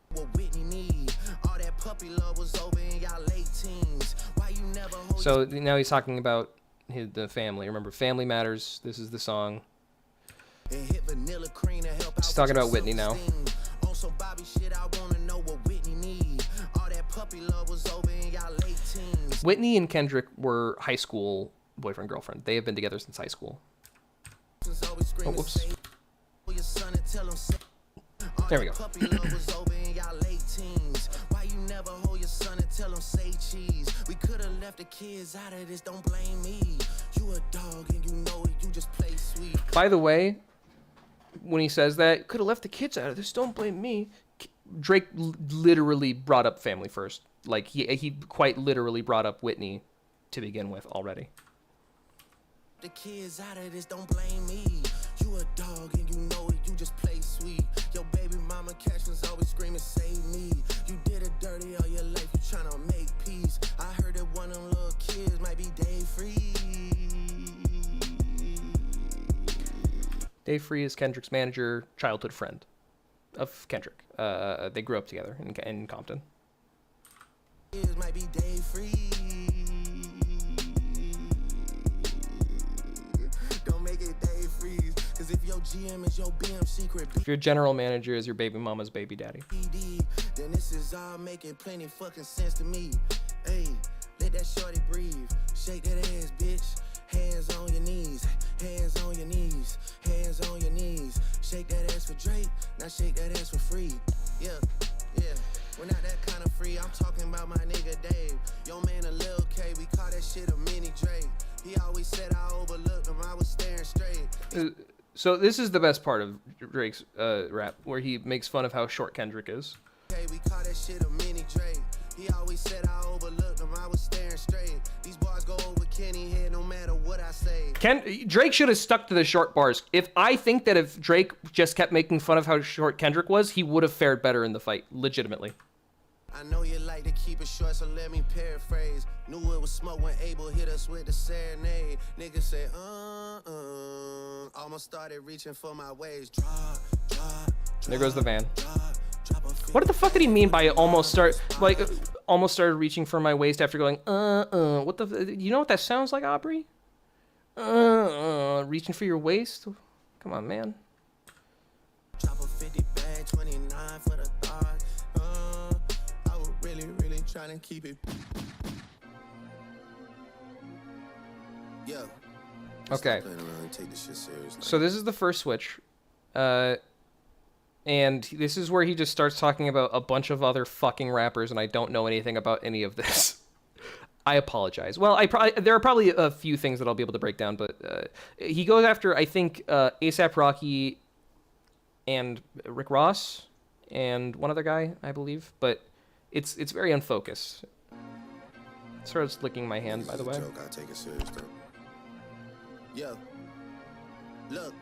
What Whitney need. All that puppy love was over in y'all late teens. Why you never hold So now he's talking about the family. Remember, family matters. This is the song. and hit vanilla cream to help out. He's talking about Whitney now. On some Bobby shit, I wanna know what Whitney need. All that puppy love was over in y'all late teens. Whitney and Kendrick were high school boyfriend girlfriend. They have been together since high school. Oh, whoops. There we go. We could have left the kids out of this, don't blame me. You a dog and you know it, you just play sweet. By the way, when he says that, could have left the kids out of this, don't blame me. Drake literally brought up family first. Like he quite literally brought up Whitney to begin with already. The kids out of this, don't blame me. You a dog and you know it, you just play sweet. Your baby mama catch was always screaming, save me. You did it dirty all your life, you tryna make peace. I heard that one of them little kids might be Dave Free. Dave Free is Kendrick's manager, childhood friend of Kendrick. They grew up together in Compton. Kids might be Dave Free. If your GM is your BM secret, if your general manager is your baby mama's baby daddy, then this is all making plenty fucking sense to me. Hey, let that shorty breathe. Shake that ass, bitch. Hands on your knees, hands on your knees, hands on your knees. Shake that ass for Drake, now shake that ass for free. Yeah, yeah. We're not that kind of free. I'm talking about my nigga Dave. Yo man, a Lil K, we call that shit a mini Drake. He always said I overlooked him, I was staring straight. So this is the best part of Drake's rap, where he makes fun of how short Kendrick is. Hey, we call that shit a mini Drake. He always said I overlooked him, I was staring straight. These bars go over Kenny head no matter what I say. Drake should have stuck to the short bars. I think that if Drake just kept making fun of how short Kendrick was, he would have fared better in the fight, legitimately. I know you like to keep it short, so let me paraphrase. Knew it was smoke when Abel hit us with the serenade. Niggas say, almost started reaching for my waist. There goes the van. What the fuck did he mean by almost started reaching for my waist after going, what the, you know what that sounds like, Aubrey? Reaching for your waist? Come on, man. Drop a 50 bag, 29 for the thought. I was really trying to keep it. Yeah. Okay. Take this shit seriously. So this is the first switch. And this is where he just starts talking about a bunch of other fucking rappers, and I don't know anything about any of this. I apologize. Well, there are probably a few things that I'll be able to break down, but he goes after, I think, A$AP Rocky and Rick Ross and one other guy, I believe, but it's very unfocused. Starts licking my hand, by the way. Joke, I take it serious though. Yo, look.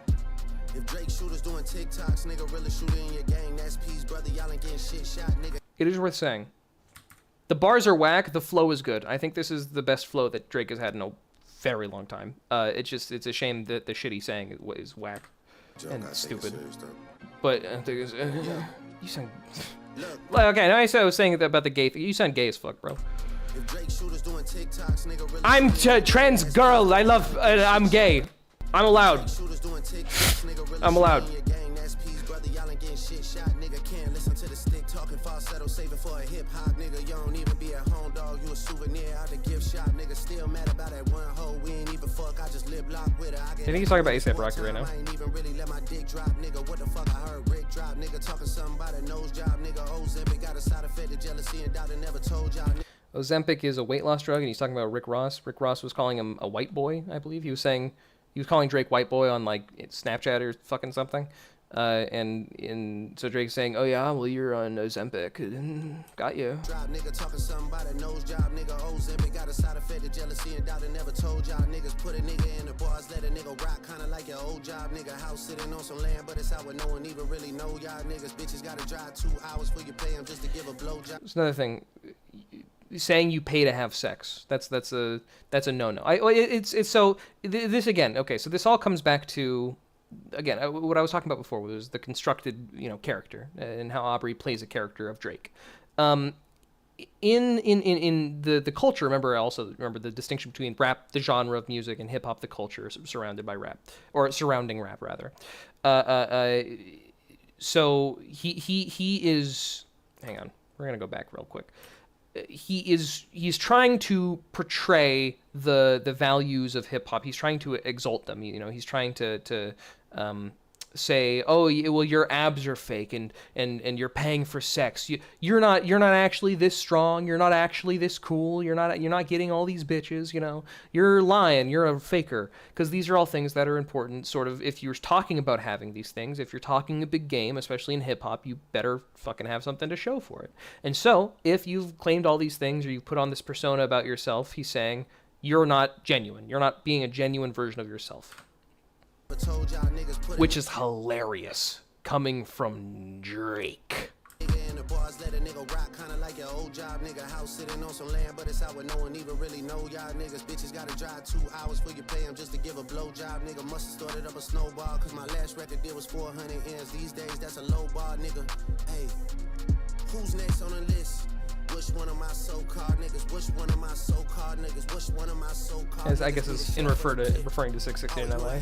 If Drake shooters doing TikToks, nigga really shooting in your gang, that's peace, brother. Y'all ain't getting shit shot, nigga. It is worth saying. The bars are whack, the flow is good. I think this is the best flow that Drake has had in a very long time. It's a shame that the shit he's saying is whack and stupid. But the thing is, you sound... Okay, now I was saying about the gay thing. You sound gay as fuck, bro. If Drake shooters doing TikToks, nigga really I'm trans girl. I love... I'm gay. I'm allowed. I'm allowed. I think he's talking about A$AP Rocky right now. Ozempic is a weight loss drug, and he's talking about Rick Ross. Rick Ross was calling him a white boy, I believe. He was calling Drake white boy on like Snapchat or fucking something. So Drake's saying, "Oh yeah, well you're on Ozempic, got you." There's another thing. Saying you pay to have sex, that's a no-no. This again. Okay, so this all comes back to, again, what I was talking about before was the constructed, character and how Aubrey plays a character of Drake. In the culture, remember the distinction between rap, the genre of music, and hip hop, the culture surrounded by rap, or surrounding rap rather. So he is. Hang on, we're gonna go back real quick. He's trying to portray the values of hip hop. He's trying to exalt them. He's trying to say, "Oh, well, your abs are fake, and you're paying for sex. You're not actually this strong. You're not actually this cool. You're not getting all these bitches. You're lying. You're a faker." Because these are all things that are important. Sort of, if you're talking about having these things, if you're talking a big game, especially in hip hop, you better fucking have something to show for it. And so, if you've claimed all these things or you put on this persona about yourself, he's saying you're not genuine. You're not being a genuine version of yourself. Which is hilarious, coming from Drake. Who's next on the list? Which one of my so-called niggas? Which one of my so-called niggas? Which one of my so-called As I guess is referring to 616 in LA.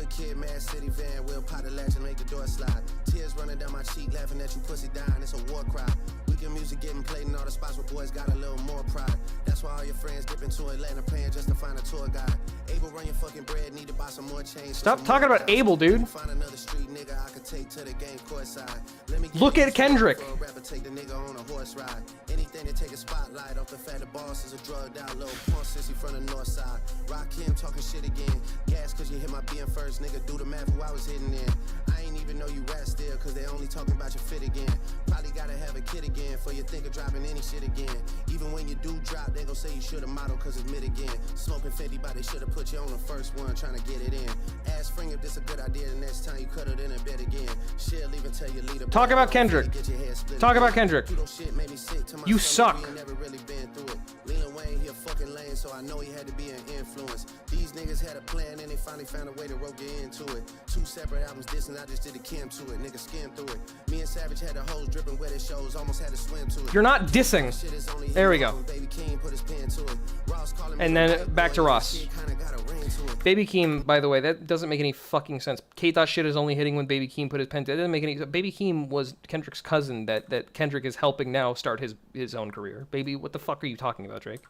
good kid, Mad City van, we'll pot a latch and make the door slide. Tears running down my cheek, laughing at you, pussy dying, it's a war cry. Weekend music getting played in all the spots where boys got a little more pride. That's why all your friends dip into Atlanta paying just to find a tour guide. Abel, run your fucking bread, need to buy some more chains. Stop talking about Abel, dude. Find another street nigga I could take to the game court side. Let me Look at Kendrick. for a rapper, take the nigga on a horse ride. Anything to take a spotlight off the fact the boss is a drugged out little punk sissy from the north side. Rock him talking shit again. Gas cause you hit my being first, nigga. Do the math who I was hitting in. I ain't even know you rap still cause they only talking about your fit again. Probably gotta have a kid again for you think of dropping any shit again. Even when you do drop, they gon' say you should've modeled cause it's mid again. Smoking 50, but they should've put you on the first one trying to get it in. Ask Spring if this a good idea the next time you cut it in a bed again. Shit, even tell your leader. Talk about Kendrick. Talk about Kendrick. You suck. Lil Wayne, he a fucking lame, so I know he had to be an influence. These niggas had a plan and they finally found a way to rope you into it. 2 separate albums dissing, I just did a Kim to it. Nigga skim through it. Me and Savage had the hose dripping wet at shows, almost had to swim to it. You're not dissing. There we go. And then back to Ross. Baby Keem, by the way, that doesn't make any fucking sense. K. Shit is only hitting when Baby Keem put his pen to it. That doesn't make any sense. Baby Keem was Kendrick's cousin that Kendrick is helping now start his own career. Baby, what the fuck are you talking about, Drake?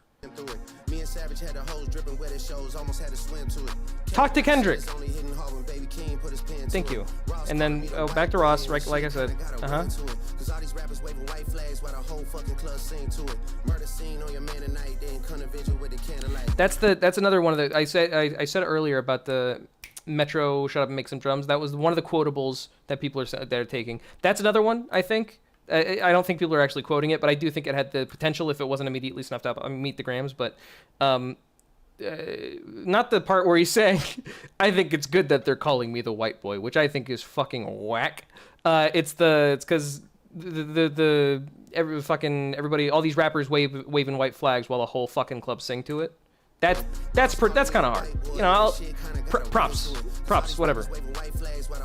Me and Savage had the hose dripping wet at shows, almost had to swim to it. Talk to Kendrick. Thank you. And then back to Ross, like I said. Cause all these rappers waving white flags while the whole fucking club sing to it. Murder scene on your man tonight, then come to vigil with the candlelight. That's another one of the I said earlier about the Metro shut up and make some drums. That was one of the quotables that people are taking. That's another one, I think. I don't think people are actually quoting it, but I do think it had the potential if it wasn't immediately snuffed up. I mean, Meet the Grams, but not the part where he's saying, I think it's good that they're calling me the white boy, which I think is fucking whack. It's because everybody, all these rappers waving white flags while a whole fucking club sing to it. That's kind of hard. You know, props, whatever.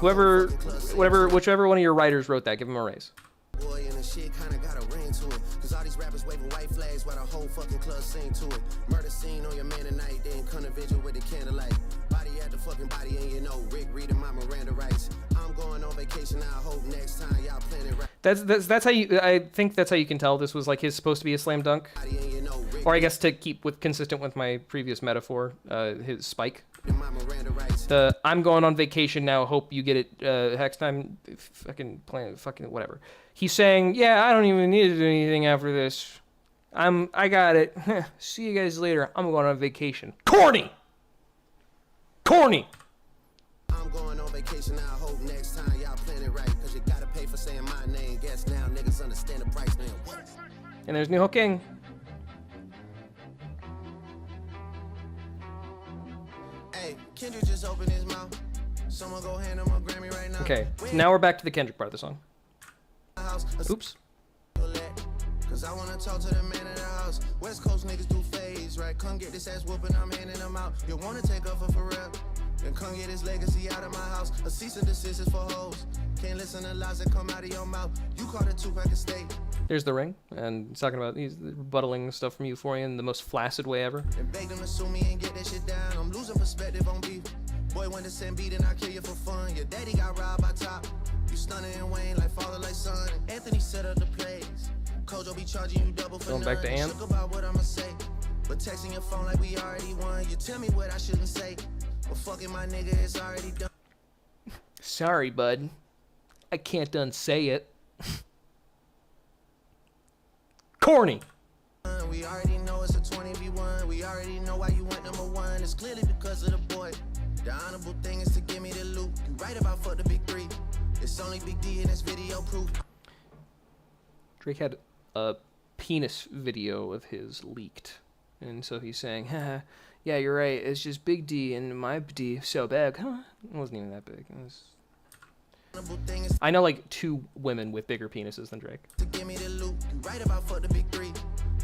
Whichever one of your writers wrote that, give him a raise. Boy, and the shit kinda got a ring to it. Cause all these rappers waving white flags while the whole fucking club sing to it. Murder scene on your man tonight, then come to vigil with the candlelight. Body at the fucking body, and you know Rick reading my Miranda rights. I'm going on vacation, I hope next time y'all plan it right. That's how you. I think that's how you can tell this was like supposed to be a slam dunk, or I guess to keep consistent with my previous metaphor, his spike. The I'm going on vacation now. Hope you get it next time. Fucking plan. Fucking whatever. He's saying, yeah, I don't even need to do anything after this. I got it. See you guys later. I'm going on vacation. Corny. I'm going on vacation. I hope next time y'all plan it right. Cause you gotta pay for saying my name. Guess now niggas understand the price now. And there's New King. Hey, Kendrick just opened his mouth. Someone go hand him a Grammy right now. Okay, so now we're back to the Kendrick part of the song. Oops. Cause I wanna talk to the man in the house. West Coast niggas do phase, right? Come get this ass whooping, I'm handing them out. You wanna take off for real? Then come get his legacy out of my house. A cease and desist is for hoes. Can't listen to lies that come out of your mouth. You call it Tupac a state. There's the ring, and he's talking about he's rebuttaling stuff from Euphoria in the most flaccid way ever. And beg them to sue me and get that shit down. I'm losing perspective on beef. Boy, when the send beat and I kill you for fun. Your daddy got robbed by top. You stunning and Wayne like father like son. Anthony set up the plays. Kojo be charging you double for going back to Ant. Shook about what I'ma say. But texting your phone like we already won. You tell me what I shouldn't say. But fucking my nigga, it's already done. Sorry, bud. I can't unsay it. Corny. We already know it's a 20v1. We already know why you went #1. It's clearly because of the boy. The honorable thing is to give me the loot. You right about fuck the big 3. It's only Big D in this video proof. Drake had a penis video of his leaked. And so he's saying, haha, yeah, you're right. It's just Big D and my D so big. Huh? It wasn't even that big. It was... I know like 2 women with bigger penises than Drake. To give me the loot. You right about fuck the big 3.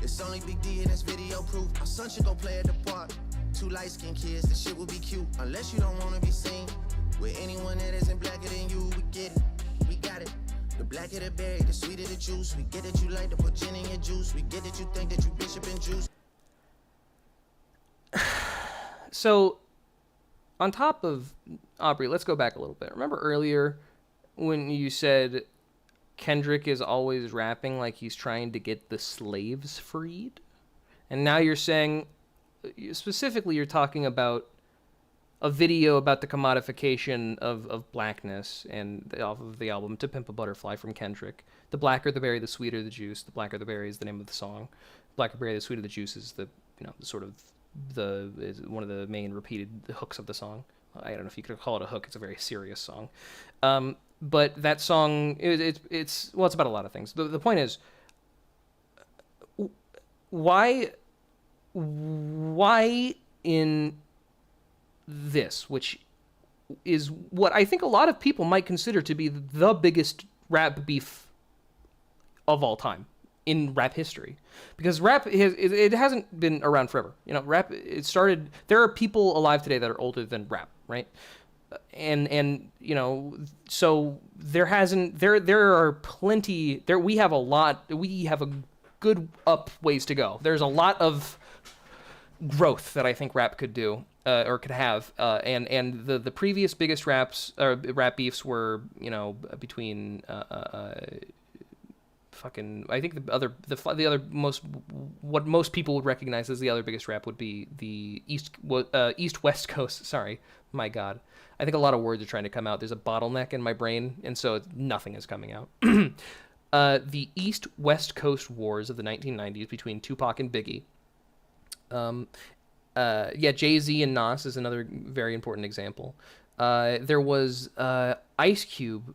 It's only Big D in this video proof. My son should go play at the park. 2 light-skinned kids, this shit will be cute. Unless you don't want to be seen with anyone that isn't blacker than you. We get it, we got it. The blacker the berry, the sweeter the juice. We get that you like to put gin in your juice. We get that you think that you bishop and juice. So, on top of Aubrey, let's go back a little bit. Remember earlier when you said Kendrick is always rapping like he's trying to get the slaves freed? And now you're saying, specifically, you're talking about a video about the commodification of blackness and off of the album To Pimp a Butterfly from Kendrick. The blacker the berry, the sweeter the juice. The blacker the berry is the name of the song. Blacker berry, the sweeter the juice is the is one of the main repeated hooks of the song. I don't know if you could call it a hook. It's a very serious song. But that song, it's about a lot of things. The point is, why in this, which is what I think a lot of people might consider to be the biggest rap beef of all time in rap history, because rap it hasn't been around forever. You know, rap, it started, there are people alive today that are older than rap, right? And you know, so there are plenty there. We have a good up ways to go. There's a lot of growth that I think rap could do, or could have, and the previous biggest rap beefs were, you know, between I think the other what most people would recognize as the other biggest rap would be the East-West Coast. Sorry, my God, I think a lot of words are trying to come out. There's a bottleneck in my brain, and so nothing is coming out. The East-West Coast wars of the 1990s between Tupac and Biggie. Jay-Z and Nas is another very important example. There was Ice Cube.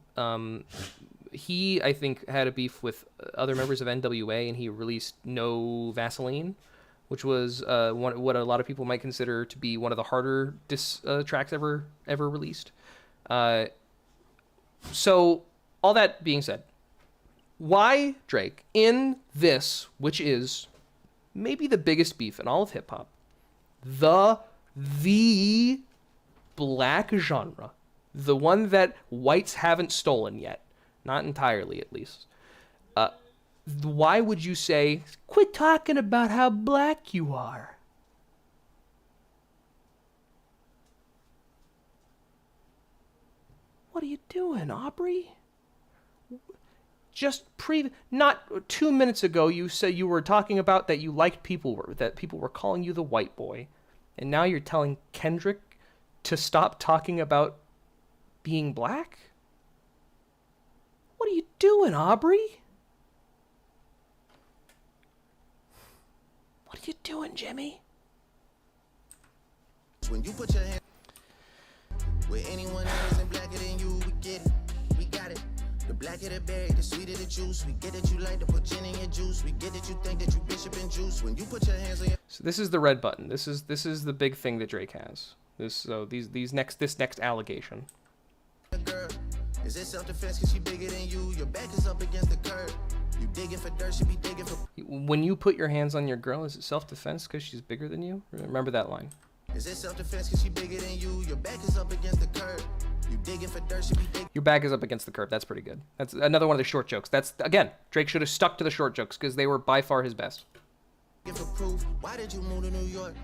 He, I think, had a beef with other members of NWA, and he released No Vaseline, which was what a lot of people might consider to be one of the harder diss tracks ever released. So, all that being said, why Drake, in this, which is maybe the biggest beef in all of hip-hop, the black genre, the one that whites haven't stolen yet, not entirely at least, why would you say, quit talking about how black you are? What are you doing, Aubrey? Not 2 minutes ago, you said you were talking about that you liked that people were calling you the white boy. And now you're telling Kendrick to stop talking about being black? What are you doing, Aubrey? What are you doing, Jimmy? When you put your hand with anyone that isn't blacker than you, we get it, we got it. The blacker the berry, the sweeter the juice. We get that you like to put gin in your juice. We get that you think that you bishop and juice. When you put your hands on your... So this is the red button. This is the big thing that Drake has. This next allegation. Girl, is it self-defense cause she bigger than you? Your back is up against the curb. You digging for dirt, she be digging for... When you put your hands on your girl, is it self-defense because she's bigger than you? Remember that line. Is it self-defense cause she bigger than you? Your back is up against the curb. You digging for dirt, she be digging... Your back is up against the curb. That's pretty good. That's another one of the short jokes. That's, again, Drake should have stuck to the short jokes because they were by far his best. For proof, why did you move to New York?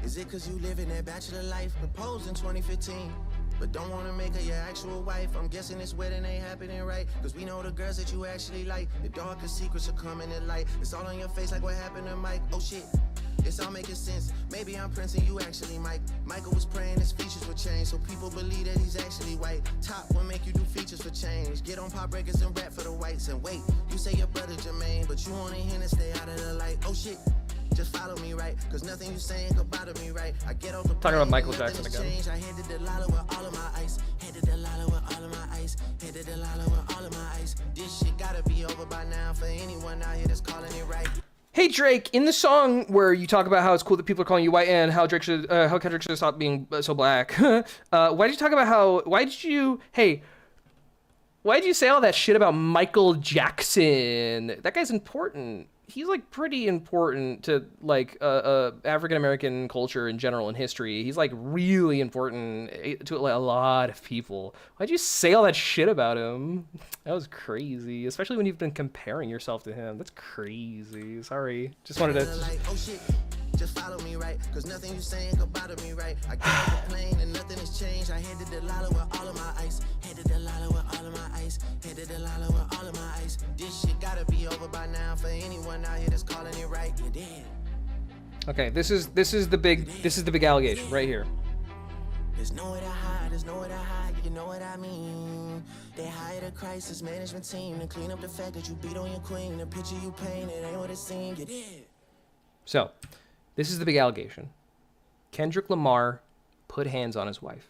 Is it cause you live in that bachelor life? Proposed in 2015, but don't wanna make her your actual wife. I'm guessing this wedding ain't happening right, cause we know the girls that you actually like. The darkest secrets are coming to light. It's all on your face like what happened to Mike. Oh shit, it's all making sense. Maybe I'm Prince and you actually Mike. Michael was praying his features would change, so people believe that he's actually white. Top will make you do features for change. Get on pop breakers and rap for the whites. And wait, you say your brother Jermaine, but you only here to stay out of the light. Oh shit, just follow me, right? Cause nothing you saying could bother me, right? I get off the talking about Michael Jackson again. I handed Delilah with all of my ice. Handed Delilah with all of my ice. Handed Delilah with all of my ice. This shit gotta be over by now for anyone out here that's calling it right. Hey Drake, in the song where you talk about how it's cool that people are calling you white and how Kendrick should stop being so black, why did you say all that shit about Michael Jackson? That guy's important. He's like pretty important to like African American culture in general in history. He's like really important to like, a lot of people. Why'd you say all that shit about him? That was crazy, especially when you've been comparing yourself to him. That's crazy. Sorry, just wanted to. Like, oh shit, just follow me, right? Cause nothing you saying could bother me, right? I get on the plane and nothing is change. I handed Delilah with all of my ice. Handed Delilah with all of my ice. Handed Delilah with all of my ice. This shit gotta be over by now for anyone out here that's calling it right. You dead. Okay, this is the big allegation right here. There's nowhere to hide, there's nowhere to hide, you know what I mean. They hired a crisis management team to clean up the fact that you beat on your queen. The picture you painted ain't what it seemed, you did. So, this is the big allegation. Kendrick Lamar put hands on his wife.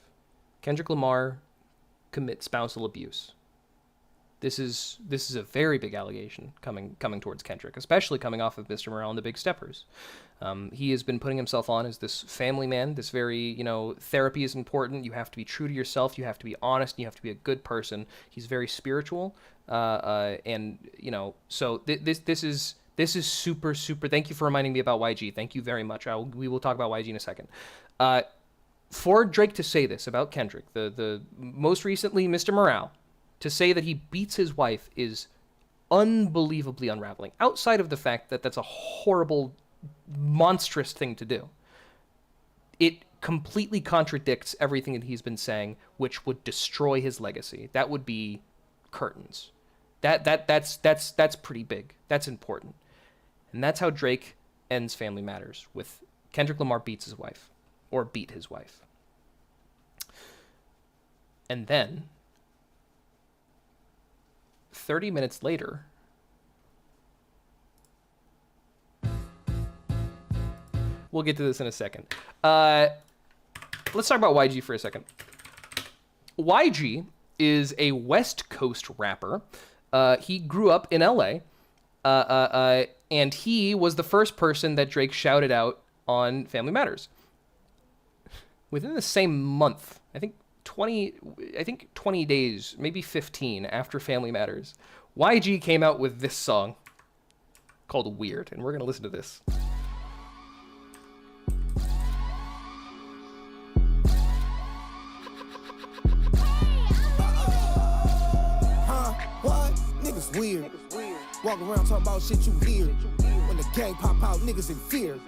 Kendrick Lamar commit spousal abuse. This is a very big allegation coming towards Kendrick, especially coming off of Mr. Morale and the Big Steppers. He has been putting himself on as this family man, this very, therapy is important. You have to be true to yourself. You have to be honest. You have to be a good person. He's very spiritual. And so this is super, super. Thank you for reminding me about YG. Thank you very much. We will talk about YG in a second. For Drake to say this about Kendrick, the most recently Mr. Morale, to say that he beats his wife is unbelievably unraveling. Outside of the fact that that's a horrible, monstrous thing to do, it completely contradicts everything that he's been saying, which would destroy his legacy. That would be curtains. That's pretty big. That's important. And that's how Drake ends Family Matters, with Kendrick Lamar beats his wife, or beat his wife. And then 30 minutes later, we'll get to this in a second. Let's talk about YG for a second. YG is a West Coast rapper. He grew up in LA, and he was the first person that Drake shouted out on Family Matters. Within the same month, I think 20 days, maybe 15 after Family Matters, YG came out with this song called Weird, and we're going to listen to this. What? Niggas weird. Walk around talking about shit you hear. When the gang pop out, niggas in fear.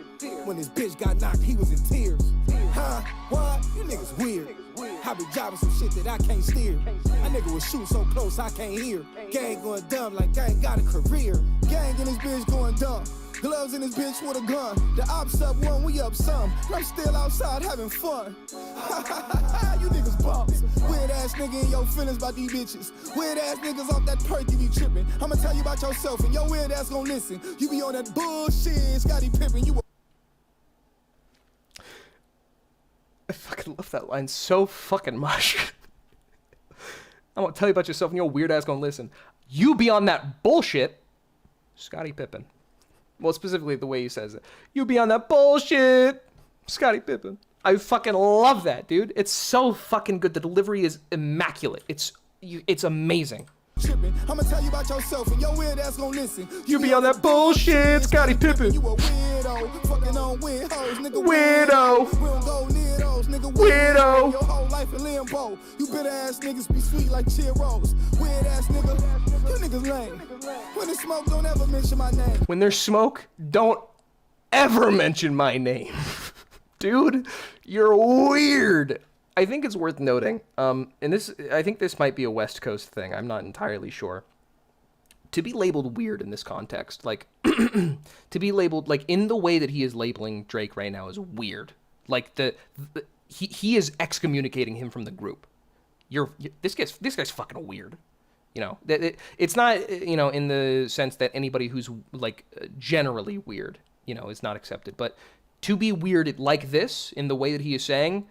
When this bitch got knocked, he was in tears. Huh? What? You niggas weird. I be driving some shit that I can't steer. A nigga was shooting so close I can't hear. Gang going dumb like gang got a career. Gang in this bitch going dumb. Gloves in this bitch with a gun. The ops up one, we up some. And I'm still outside having fun. You niggas bumps. Weird ass nigga in your feelings about these bitches. Weird ass niggas off that perk you be tripping. I'ma tell you about yourself and your weird ass gon' listen. You be on that bullshit, Scottie Pippen. You I fucking love that line so fucking much. I'm gonna tell you about yourself and your weird ass gonna listen. You be on that bullshit, Scottie Pippen. Well, specifically the way he says it. You be on that bullshit, Scottie Pippen. I fucking love that, dude. It's so fucking good. The delivery is immaculate. It's amazing. tripping. I'ma tell you about yourself and your weird ass gon' listen. You be on that bullshit, Scottie Pippen. You a weirdo, fucking on weird hoes, nigga. Weirdo. We don't go near those, nigga. Weirdo. Your whole life in limbo. You bitter ass niggas be sweet like Cheerios. Weird ass nigga. You niggas lame. When there's smoke, don't ever mention my name. When there's smoke, don't ever mention my name. Dude, you're weird. I think it's worth noting, and I think this might be a West Coast thing, I'm not entirely sure. To be labeled weird in this context, like, to be labeled, like, in the way that he is labeling Drake right now is weird. Like, he is excommunicating him from the group. This guy's fucking weird. You know, it's not, you know, in the sense that anybody who's, like, generally weird, you know, is not accepted. But to be weird like this, in the way that he is saying,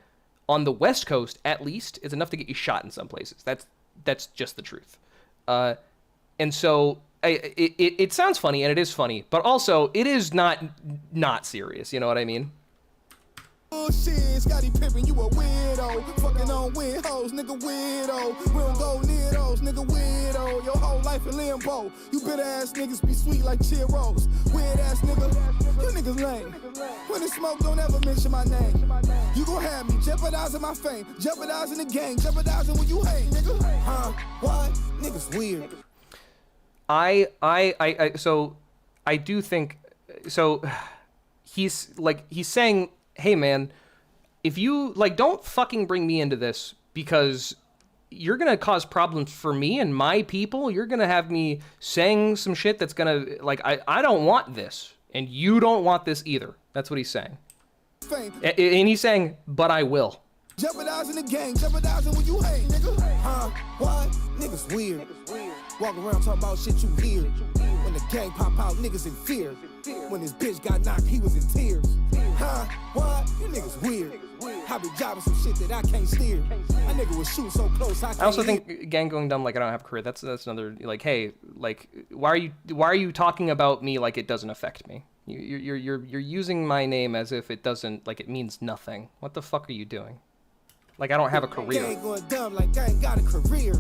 on the West Coast, at least, is enough to get you shot in some places. That's just the truth. And so it sounds funny, and it is funny, but also it is not serious. You know what I mean? Bullshit, Scottie Pippen, you a weirdo. Fucking on weird hoes, nigga, weirdo. We don't go near those, nigga, weirdo. Your whole life in limbo. You bitter ass niggas be sweet like Cheerios. Weird ass nigga, you niggas lame. When it's smoke, don't ever mention my name. You gon' have me jeopardizing my fame, jeopardizing the game, jeopardizing when you hate, nigga. Huh? What? Niggas weird. So I do think, so he's saying, hey man, if you, like, don't fucking bring me into this because you're going to cause problems for me and my people. You're going to have me saying some shit that's going to, like, I don't want this. And you don't want this either. That's what he's saying. And he's saying, but I will. Jeopardizing the game, jeopardizing when you hate, nigga. Huh? What? Niggas weird. Walk around talking about shit you hear. When the gang pop out, niggas in fear. When his bitch got knocked, he was in tears. Huh? What? You niggas weird. I be jobbing some shit that I can't steer. My nigga was shooting so close, I can't. I also think gang going dumb like I don't have a career. That's another, like, hey, like, why are you talking about me like it doesn't affect me? You're using my name as if it doesn't, like, it means nothing. What the fuck are you doing? Like, I don't have a career. Gang going dumb like I ain't got a career.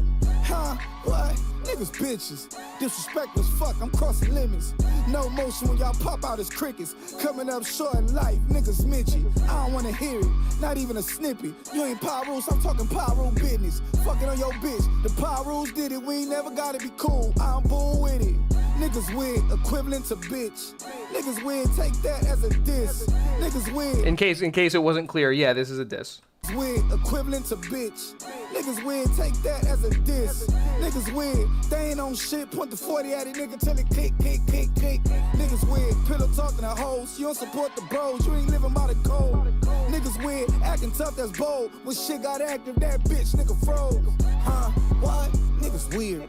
Huh? What? Niggas bitches. Disrespect as fuck, I'm crossing limits. No motion when y'all pop out as crickets. Coming up short in life, niggas midget. I don't wanna hear it, not even a snippet. You ain't power rules, I'm talking power rule business. Fucking on your bitch, the power rules did it. We ain't never gotta be cool, I'm bull with it. Niggas weird, equivalent to bitch. Niggas weird, take that as a diss. Niggas weird. In case it wasn't clear, yeah, this is a diss. Weird, equivalent to bitch. Niggas weird, take that as a diss. Niggas weird, they ain't on shit. Point the 40 at it, nigga, till it click, click, click, click. Niggas weird, pillow talking to hoes. You don't support the bros, you ain't living by the code. Niggas weird, acting tough, that's bold. When shit got active, that bitch nigga froze. Huh? What? Niggas weird.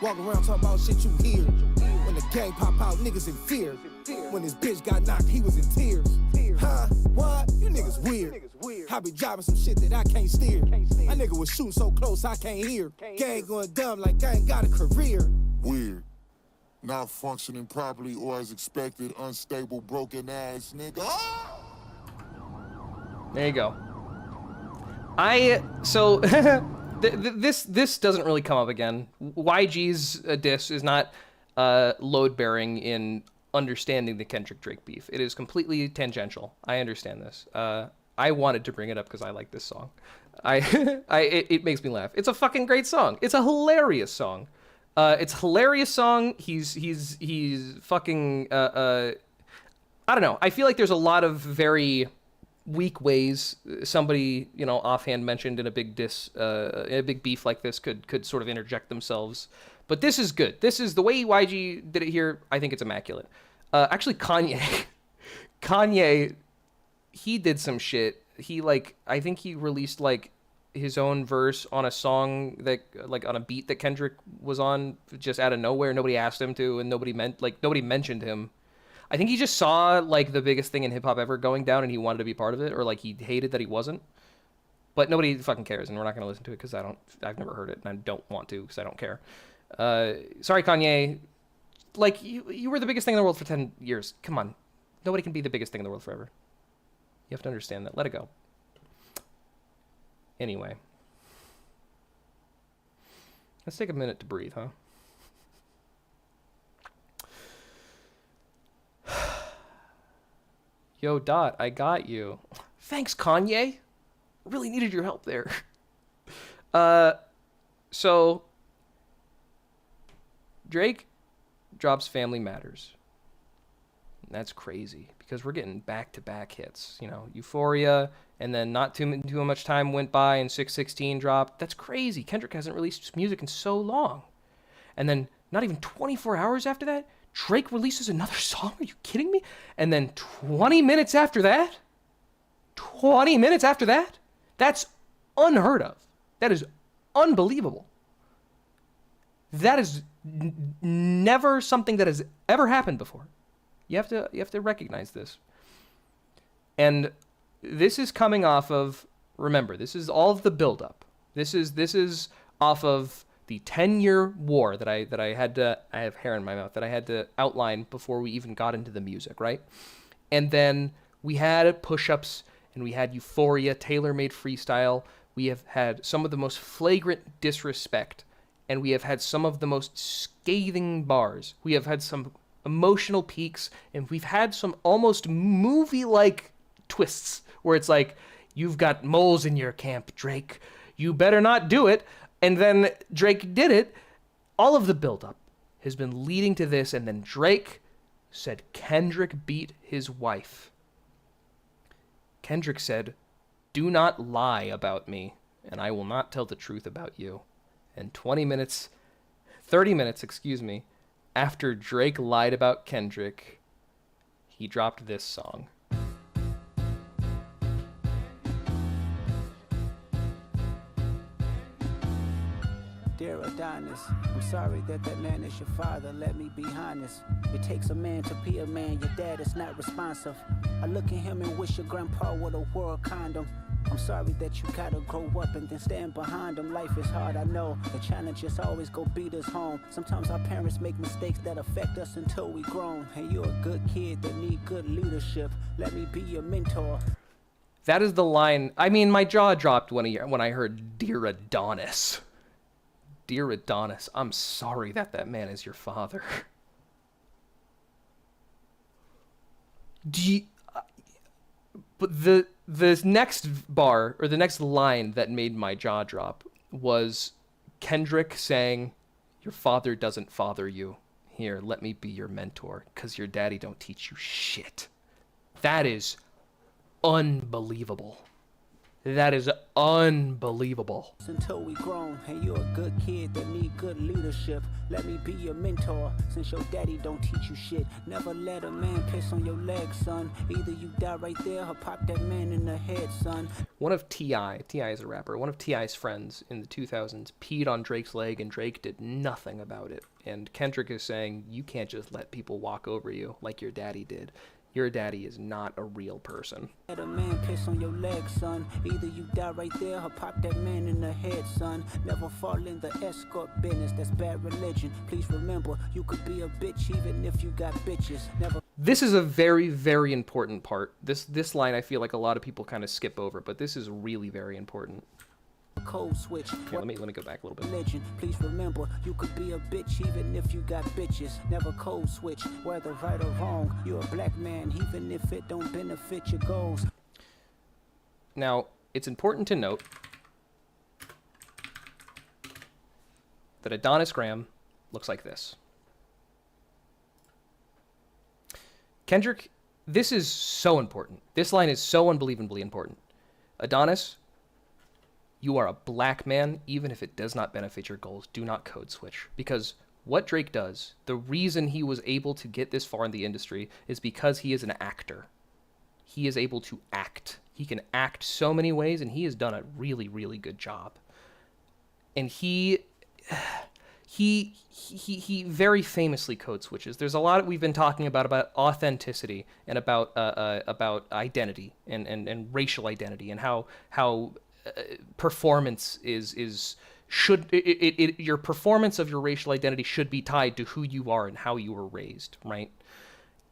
Walk around talking about shit you hear. When the gang pop out, niggas in fear. When his bitch got knocked, he was in tears. Huh? What? You niggas weird. I be driving some shit that I can't steer. My nigga was shooting so close I can't hear. Gang going dumb like I ain't got a career. Weird. Not functioning properly or as expected. Unstable, broken ass nigga. There you go. So this doesn't really come up again. YG's diss is not load bearing in understanding the Kendrick Drake beef. It is completely tangential. I understand this. I wanted to bring it up because I like this song. It makes me laugh. It's a fucking great song. It's a hilarious song. It's a hilarious song. He's fucking I don't know. I feel like there's a lot of very weak ways somebody, you know, offhand mentioned in a big diss, in a big beef like this could sort of interject themselves. But this is good. This is the way YG did it here. I think it's immaculate. Actually, Kanye, he did some shit. He, like, I think he released, like, his own verse on a song that, like, on a beat that Kendrick was on just out of nowhere. Nobody asked him to, and nobody mentioned him. I think he just saw, like, the biggest thing in hip-hop ever going down, and he wanted to be part of it, or, like, he hated that he wasn't. But nobody fucking cares, and we're not going to listen to it because I've never heard it, and I don't want to because I don't care. Sorry, Kanye. Like, you were the biggest thing in the world for 10 years. Come on. Nobody can be the biggest thing in the world forever. You have to understand that. Let it go. Anyway. Let's take a minute to breathe, huh? Yo, Dot, I got you. Thanks, Kanye. Really needed your help there. So Drake drops Family Matters. That's crazy because we're getting back-to-back hits. You know, Euphoria, and then not too much time went by and 616 dropped. That's crazy. Kendrick hasn't released music in so long. And then not even 24 hours after that, Drake releases another song? Are you kidding me? And then 20 minutes after that? 20 minutes after that? That's unheard of. That is unbelievable. That is never something that has ever happened before. You have to recognize this. And this is coming off of, remember, this is all of the buildup. This is off of the 10-year war that I have hair in my mouth, that I had to outline before we even got into the music, right? And then we had push-ups, and we had Euphoria, tailor-made freestyle. We have had some of the most flagrant disrespect, and we have had some of the most scathing bars. We have had some emotional peaks, and we've had some almost movie-like twists, where it's like, you've got moles in your camp, Drake. You better not do it. And then Drake did it. All of the buildup has been leading to this, and then Drake said Kendrick beat his wife. Kendrick said, Do not lie about me, and I will not tell the truth about you. And 30 minutes, after Drake lied about Kendrick, he dropped this song. Dear Adonis, I'm sorry that man is your father. Let me be honest. It takes a man to be a man. Your dad is not responsive. I look at him and wish your grandpa would a world condom. I'm sorry that you gotta grow up and then stand behind him. Life is hard, I know. The challenges always go beat us home. Sometimes our parents make mistakes that affect us until we grown. Hey, you're a good kid that need good leadership. Let me be your mentor. That is the line. I mean, my jaw dropped when I heard Dear Adonis. Dear Adonis, I'm sorry that man is your father. But the next bar, or the next line that made my jaw drop was Kendrick saying, your father doesn't father you. Here, let me be your mentor, because your daddy don't teach you shit. That is unbelievable. That is unbelievable. Until we grown, hey, you're a good kid that need good leadership. Let me be your mentor, since your daddy don't teach you shit. Never let a man piss on your leg, son. Either you die right there or pop that man in the head, son. One of T.I. is a rapper, one of T.I.'s friends in the 2000s peed on Drake's leg, and Drake did nothing about it. And Kendrick is saying, you can't just let people walk over you like your daddy did. Your daddy is not a real person. Let a man piss on your leg, son. Either you die right there or pop that man in the head, son. Never fall in the escort business, that's bad religion. Please remember, you could be a bitch even if you got bitches. Never. This is a very, very important part. This line I feel like a lot of people kind of skip over, but this is really very important. Code switch. Okay, let me go back a little bit. Religion. Please remember, you could be a bitch even if you got bitches. Never code switch, whether right or wrong. You're a black man even if it don't benefit your goals. Now, it's important to note that Adonis Graham looks like this. Kendrick, this is so important. This line is so unbelievably important. Adonis, you are a black man, even if it does not benefit your goals. Do not code switch. Because what Drake does, the reason he was able to get this far in the industry is because he is an actor. He is able to act. He can act so many ways, and he has done a really, really good job. And he very famously code switches. There's a lot we've been talking about authenticity and about identity and racial identity and how performance your performance of your racial identity should be tied to who you are and how you were raised, right?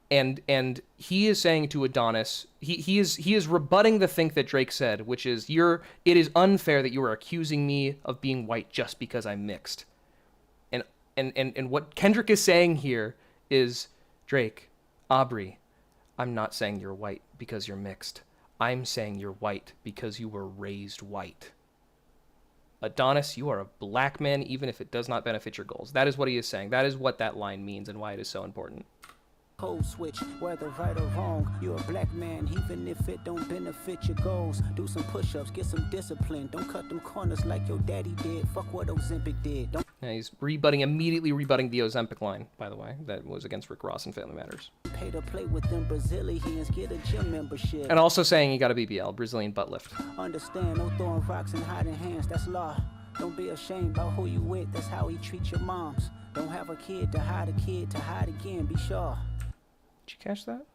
And he is saying to Adonis, he is rebutting the thing that Drake said, which is it is unfair that you are accusing me of being white just because I'm mixed. And what Kendrick is saying here is, Drake, Aubrey, I'm not saying you're white because you're mixed. I'm saying you're white because you were raised white. Adonis, you are a black man even if it does not benefit your goals. That is what he is saying. That is what that line means and why it is so important. Code switch, whether right or wrong. You're a black man, even if it don't benefit your goals. Do some push-ups, get some discipline. Don't cut them corners like your daddy did. Fuck what Ozempic did. Don't. Now he's immediately rebutting the Ozempic line, by the way. That was against Rick Ross and Family Matters. Pay to play with them Brazilians, get a gym membership. And also saying he got a BBL, Brazilian butt lift. Understand, no throwing rocks and hiding hands, that's law. Don't be ashamed about who you with, that's how he treats your moms. Don't have a kid to hide again, be sure. Did you catch that?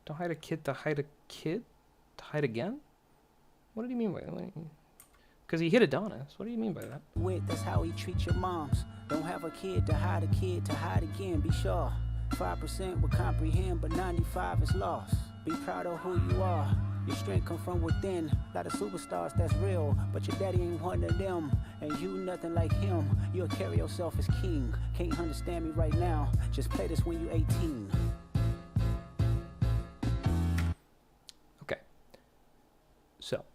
Don't hide a kid to hide a kid? To hide again? What did he mean by that? Because he hit Adonis. What do you mean by that? That's how he treats your moms. Don't have a kid to hide again, be sure. 5% will comprehend, but 95 is lost. Be proud of who you are. Your strength come from within. A lot of superstars, that's real, but your daddy ain't one of them. And you nothing like him. You'll carry yourself as king. Can't understand me right now. Just play this when you 18. Okay. So.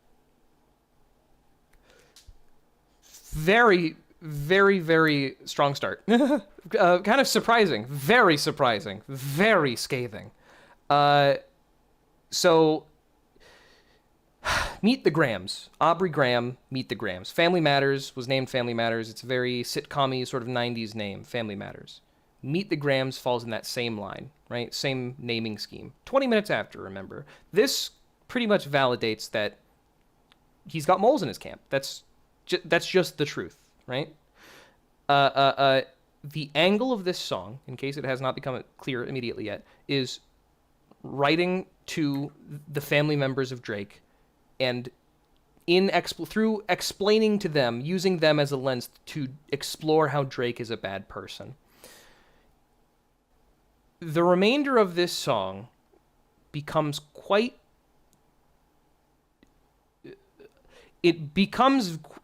Very, very, very strong start. Kind of surprising. Very surprising. Very scathing. So Meet the Grahams. Aubrey Graham, Meet the Grahams. Family Matters was named Family Matters. It's a very sitcom-y sort of 90s name, Family Matters. Meet the Grahams falls in that same line, right? Same naming scheme. 20 minutes after, remember. This pretty much validates that he's got moles in his camp. That's just the truth, right? The angle of this song, in case it has not become clear immediately yet, is writing to the family members of Drake, and through explaining to them, using them as a lens to explore how Drake is a bad person. The remainder of this song becomes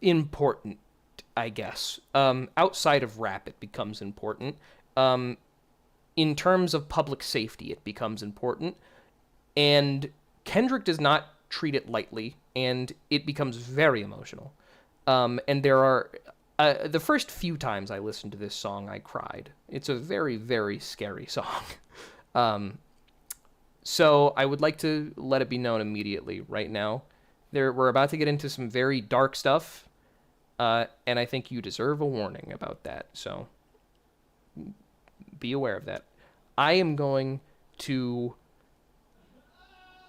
important, I guess. Outside of rap, it becomes important. In terms of public safety, it becomes important. And Kendrick does not treat it lightly, and it becomes very emotional. And there are... the first few times I listened to this song, I cried. It's a very, very scary song. So I would like to let it be known immediately right now. We're about to get into some very dark stuff, and I think you deserve a warning about that. So be aware of that. I'm going to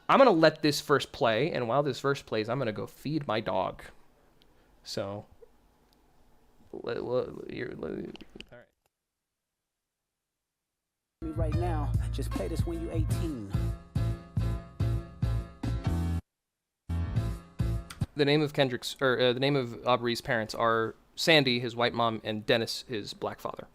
let this verse play, and while this verse plays, I'm going to go feed my dog. So... all right. Right now, just play this when you're 18. The name of the name of Aubrey's parents are Sandy, his white mom, and Dennis, his black father.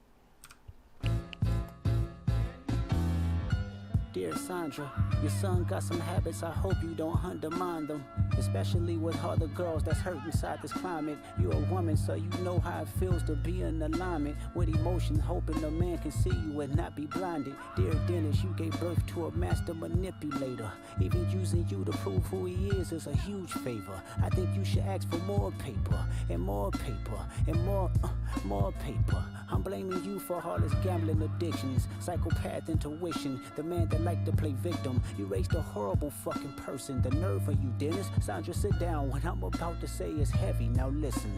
Dear Sandra, your son got some habits, I hope you don't undermine them. Especially with all the girls that's hurt inside this climate. You're a woman, so you know how it feels to be in alignment with emotion, hoping a man can see you and not be blinded. Dear Dennis, you gave birth to a master manipulator. Even using you to prove who he is a huge favor. I think you should ask for more paper, and more paper, and more paper. I'm blaming you for all his gambling addictions, psychopath intuition, the man that liked to play victim. You raised a horrible fucking person. The nerve of you, Dennis. Sandra, sit down. What I'm about to say is heavy. Now listen.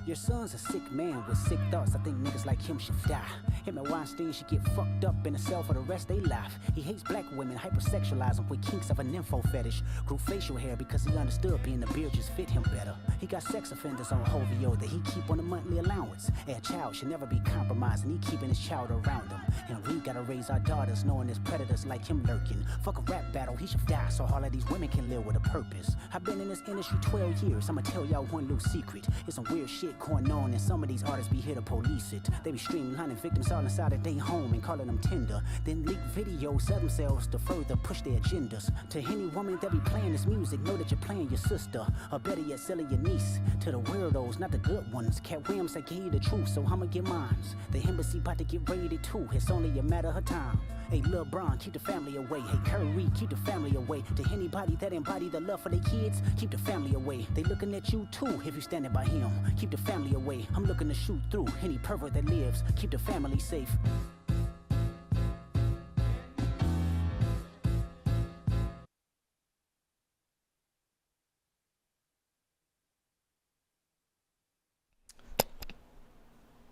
Your son's a sick man with sick thoughts. I think niggas like him should die. Him and Weinstein should get fucked up in a cell for the rest of their life. He hates black women, hypersexualize them with kinks of an info fetish. Grew facial hair because he understood being a beard just fit him better. He got sex offenders on Hovio that he keep on a monthly allowance. A child should never be compromised, and he keeping his child around him. And we gotta raise our daughters knowing there's predators like him lurking. Fuck a rap battle, he should die so all of these women can live with a purpose. I've been in this industry 12 years, I'ma tell y'all one little secret. It's some weird shit going on, and some of these artists be here to police it. They be streamlining victims all inside of their home and calling them tender. Then leak videos of themselves to further push their agendas. To any woman that be playing this music, know that you're playing your sister, or better yet, selling your niece. To the weirdos, not the good ones. Cat Williams, I gave you the truth, so I'ma get mines. The embassy about to get raided too, it's only a matter of time. Hey, Lil Bron, keep the family away. Hey, Curry, keep the family away. To anybody that embody the love for their kids, keep the family away. They looking at you too if you standing by him. Keep the family away. I'm looking to shoot through any pervert that lives. Keep the family safe.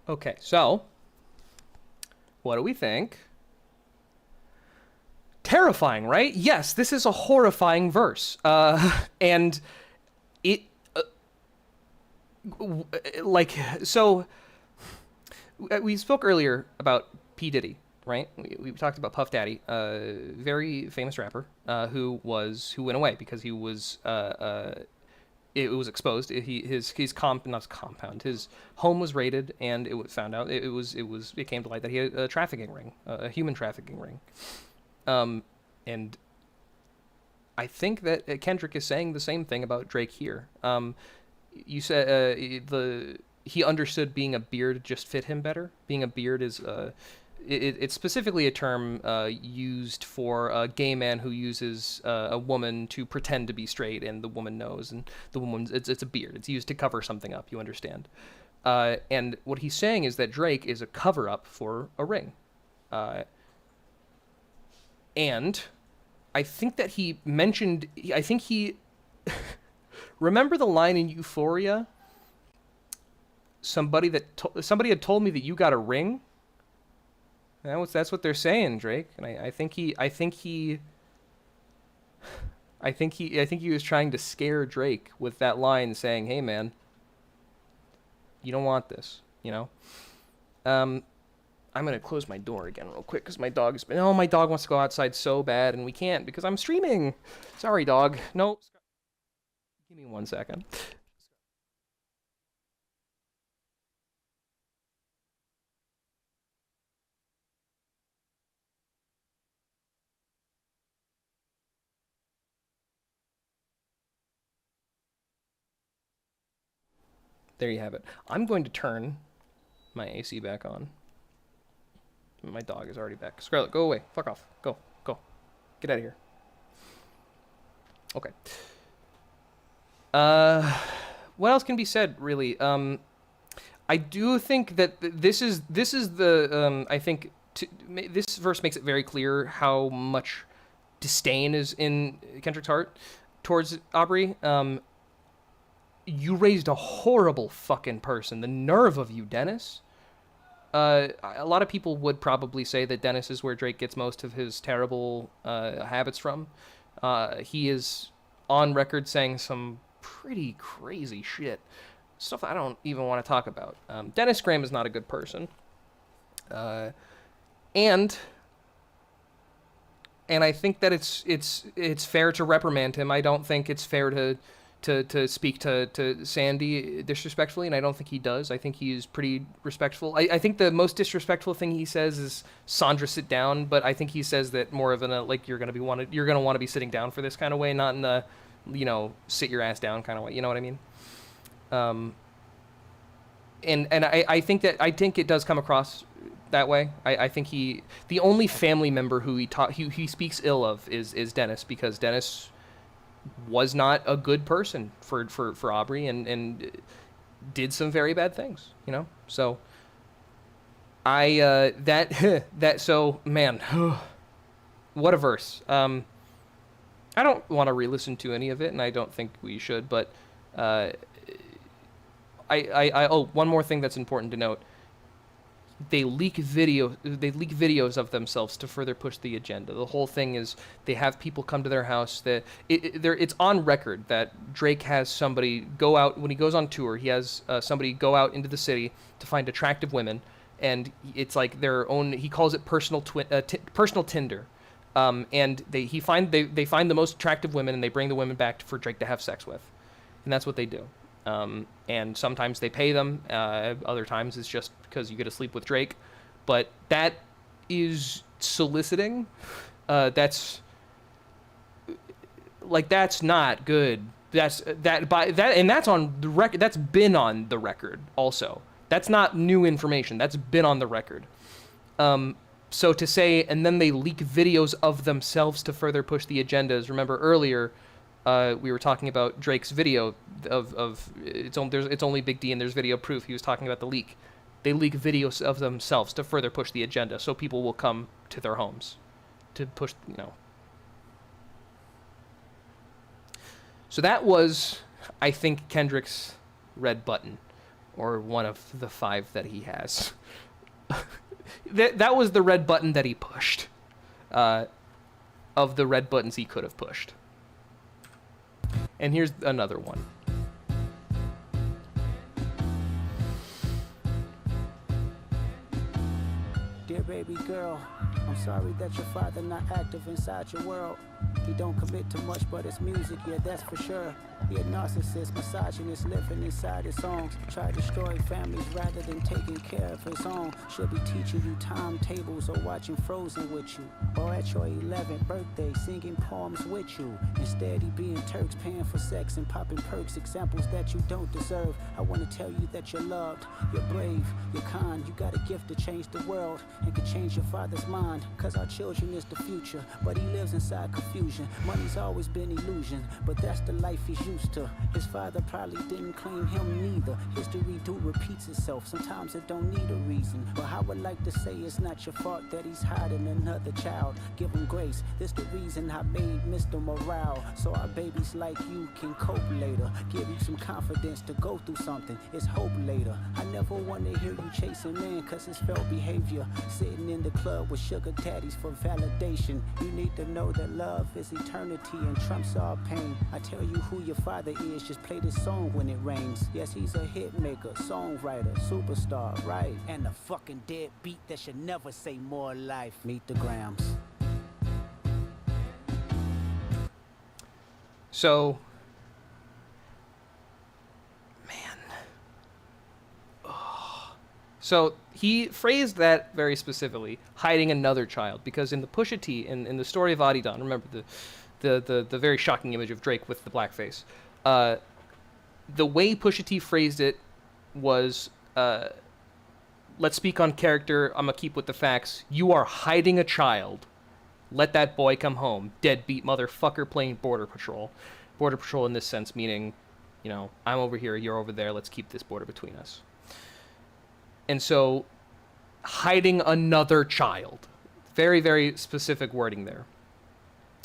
Okay, so what do we think? Terrifying, right? Yes, this is a horrifying verse. And it, so we spoke earlier about P. Diddy, right? We talked about Puff Daddy, very famous rapper, who went away because he was, it was exposed. His home was raided, and it was found out it came to light that he had a trafficking ring, a human trafficking ring. And I think that Kendrick is saying the same thing about Drake here. You said he understood being a beard just fit him better. Being a beard is it's specifically a term used for a gay man who uses a woman to pretend to be straight, and the woman knows, and the woman's it's a beard. It's used to cover something up. You understand? And what he's saying is that Drake is a cover up for a ring. And I think that he mentioned, Remember the line in Euphoria? Somebody had told me that you got a ring. That's what they're saying, Drake. And I think he was trying to scare Drake with that line, saying, "Hey, man, you don't want this," you know. I'm gonna close my door again real quick because my dog wants to go outside so bad, and we can't because I'm streaming. Sorry, dog. No. Give me 1 second. There you have it. I'm going to turn my AC back on. My dog is already back. Scarlett, go away. Fuck off. Go. Go. Get out of here. Okay. What else can be said, really? I do think that this is the I think this verse makes it very clear how much disdain is in Kendrick's heart towards Aubrey. You raised a horrible fucking person. The nerve of you, Dennis. A lot of people would probably say that Dennis is where Drake gets most of his terrible habits from. He is on record saying some pretty crazy shit. Stuff I don't even want to talk about. Dennis Graham is not a good person. And I think that it's fair to reprimand him. I don't think it's fair to speak to Sandy disrespectfully, and I don't think he does. I think he's pretty respectful. I think the most disrespectful thing he says is, "Sandra, sit down," but I think he says that more of a like you're gonna want to be sitting down for this kind of way, not in the, you know, sit your ass down kind of way. You know what I mean? And I think it does come across that way. I think the only family member who he speaks ill of is Dennis, because Dennis was not a good person for Aubrey and did some very bad things, you know? So so man, what a verse. I don't want to re-listen to any of it, and I don't think we should, but one more thing that's important to note. They leak videos of themselves to further push the agenda. The whole thing is they have people come to their house. It's on record that Drake has somebody go out when he goes on tour. He has somebody go out into the city to find attractive women, and it's like their own. He calls it personal Tinder. And they find the most attractive women, and they bring the women back for Drake to have sex with, and that's what they do. And sometimes they pay them. Other times it's just because you get to sleep with Drake. But that is soliciting. That's not good. And that's on the record. That's been on the record also. That's not new information. That's been on the record. So to say, and then they leak videos of themselves to further push the agendas. Remember earlier, we were talking about Drake's video of it's only Big D and there's video proof. He was talking about the leak. They leak videos of themselves to further push the agenda, so people will come to their homes to push, you know. So that was, I think, Kendrick's red button, or one of the 5 that he has. That was the red button that he pushed, of the red buttons he could have pushed. And here's another one. Dear baby girl, I'm sorry that your father not active inside your world. He don't commit to much, but it's music, yeah, that's for sure. He a narcissist, misogynist, living inside his songs. Try to destroy families rather than taking care of his own. Should be teaching you timetables or watching Frozen with you. Or at your 11th birthday, singing poems with you. Instead, he being Turks, paying for sex and popping perks. Examples that you don't deserve. I want to tell you that you're loved, you're brave, you're kind. You got a gift to change the world and can change your father's mind. Cause our children is the future, but he lives inside confusion. Money's always been illusion, but that's the life he's using. used to. His father probably didn't claim him neither. History do repeats itself. Sometimes it don't need a reason. But I would like to say it's not your fault that he's hiding another child. Give him grace. This the reason I made Mr. Morale. So our babies like you can cope later. Give you some confidence to go through something. It's hope later. I never want to hear you chasing man cause it's felt behavior. Sitting in the club with sugar daddies for validation. You need to know that love is eternity and trumps all pain. I tell you who your father is, just play this song when it rains. Yes, he's a hit maker, songwriter, superstar, right? And a fucking dead beat that should never say more life. Meet the Grams. So, so he phrased that very specifically, hiding another child, because in the Pusha T, in the story of Adidan, remember the very shocking image of Drake with the blackface, the way Pusha T phrased it was, let's speak on character, I'm gonna keep with the facts, you are hiding a child, let that boy come home, deadbeat motherfucker playing Border Patrol. Border Patrol in this sense meaning, you know, I'm over here, you're over there, let's keep this border between us. And so, hiding another child. Very, very specific wording there.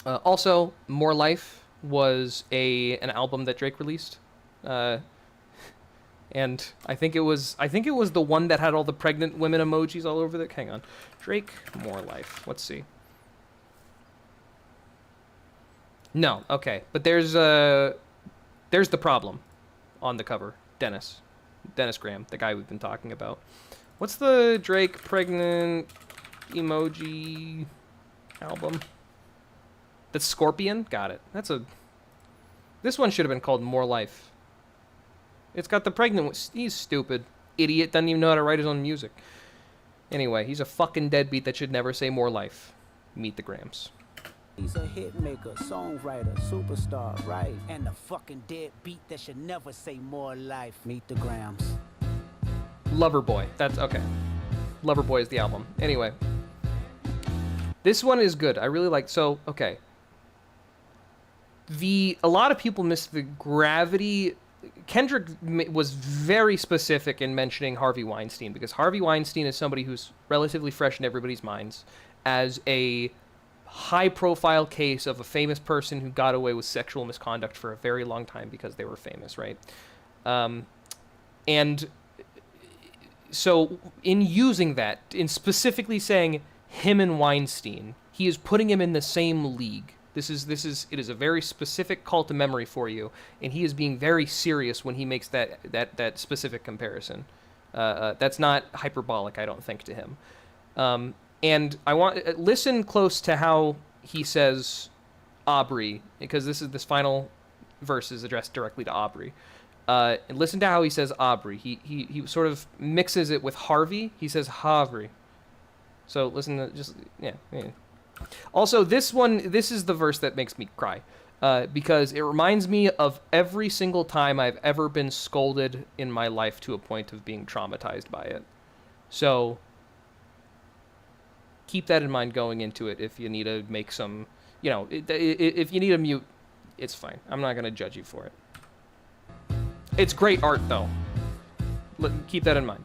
Also, More Life was an album that Drake released. And I think it was the one that had all the pregnant women emojis all over it. Hang on. Drake, More Life. Let's see. No, okay. But there's the problem on the cover. Dennis Graham, the guy we've been talking about. What's the Drake pregnant emoji album? That's Scorpion? Got it. This one should have been called More Life. It's got the pregnant one. He's stupid. Idiot. Doesn't even know how to write his own music. Anyway, he's a fucking deadbeat that should never say More Life. Meet the Grams. He's a hit maker, songwriter, superstar, right? And a fucking dead beat that should never say more life. Meet the Grams. Loverboy. That's okay. Loverboy is the album. Anyway. This one is good. I really like, so, okay. A lot of people miss the gravity. Kendrick was very specific in mentioning Harvey Weinstein because Harvey Weinstein is somebody who's relatively fresh in everybody's minds as a high-profile case of a famous person who got away with sexual misconduct for a very long time because they were famous, right? And so in using that, in specifically saying him and Weinstein, he is putting him in the same league. It is a very specific call to memory for you, and he is being very serious when he makes that specific comparison. That's not hyperbolic, I don't think, to him. And I want listen close to how he says Aubrey, because this final verse is addressed directly to Aubrey. And listen to how he says Aubrey. He sort of mixes it with Harvey. He says Harvey. So listen to just yeah. Also, this is the verse that makes me cry, because it reminds me of every single time I've ever been scolded in my life to a point of being traumatized by it. So keep that in mind going into it. If you need to make some, if you need a mute, it's fine. I'm not going to judge you for it. It's great art, though. Keep that in mind.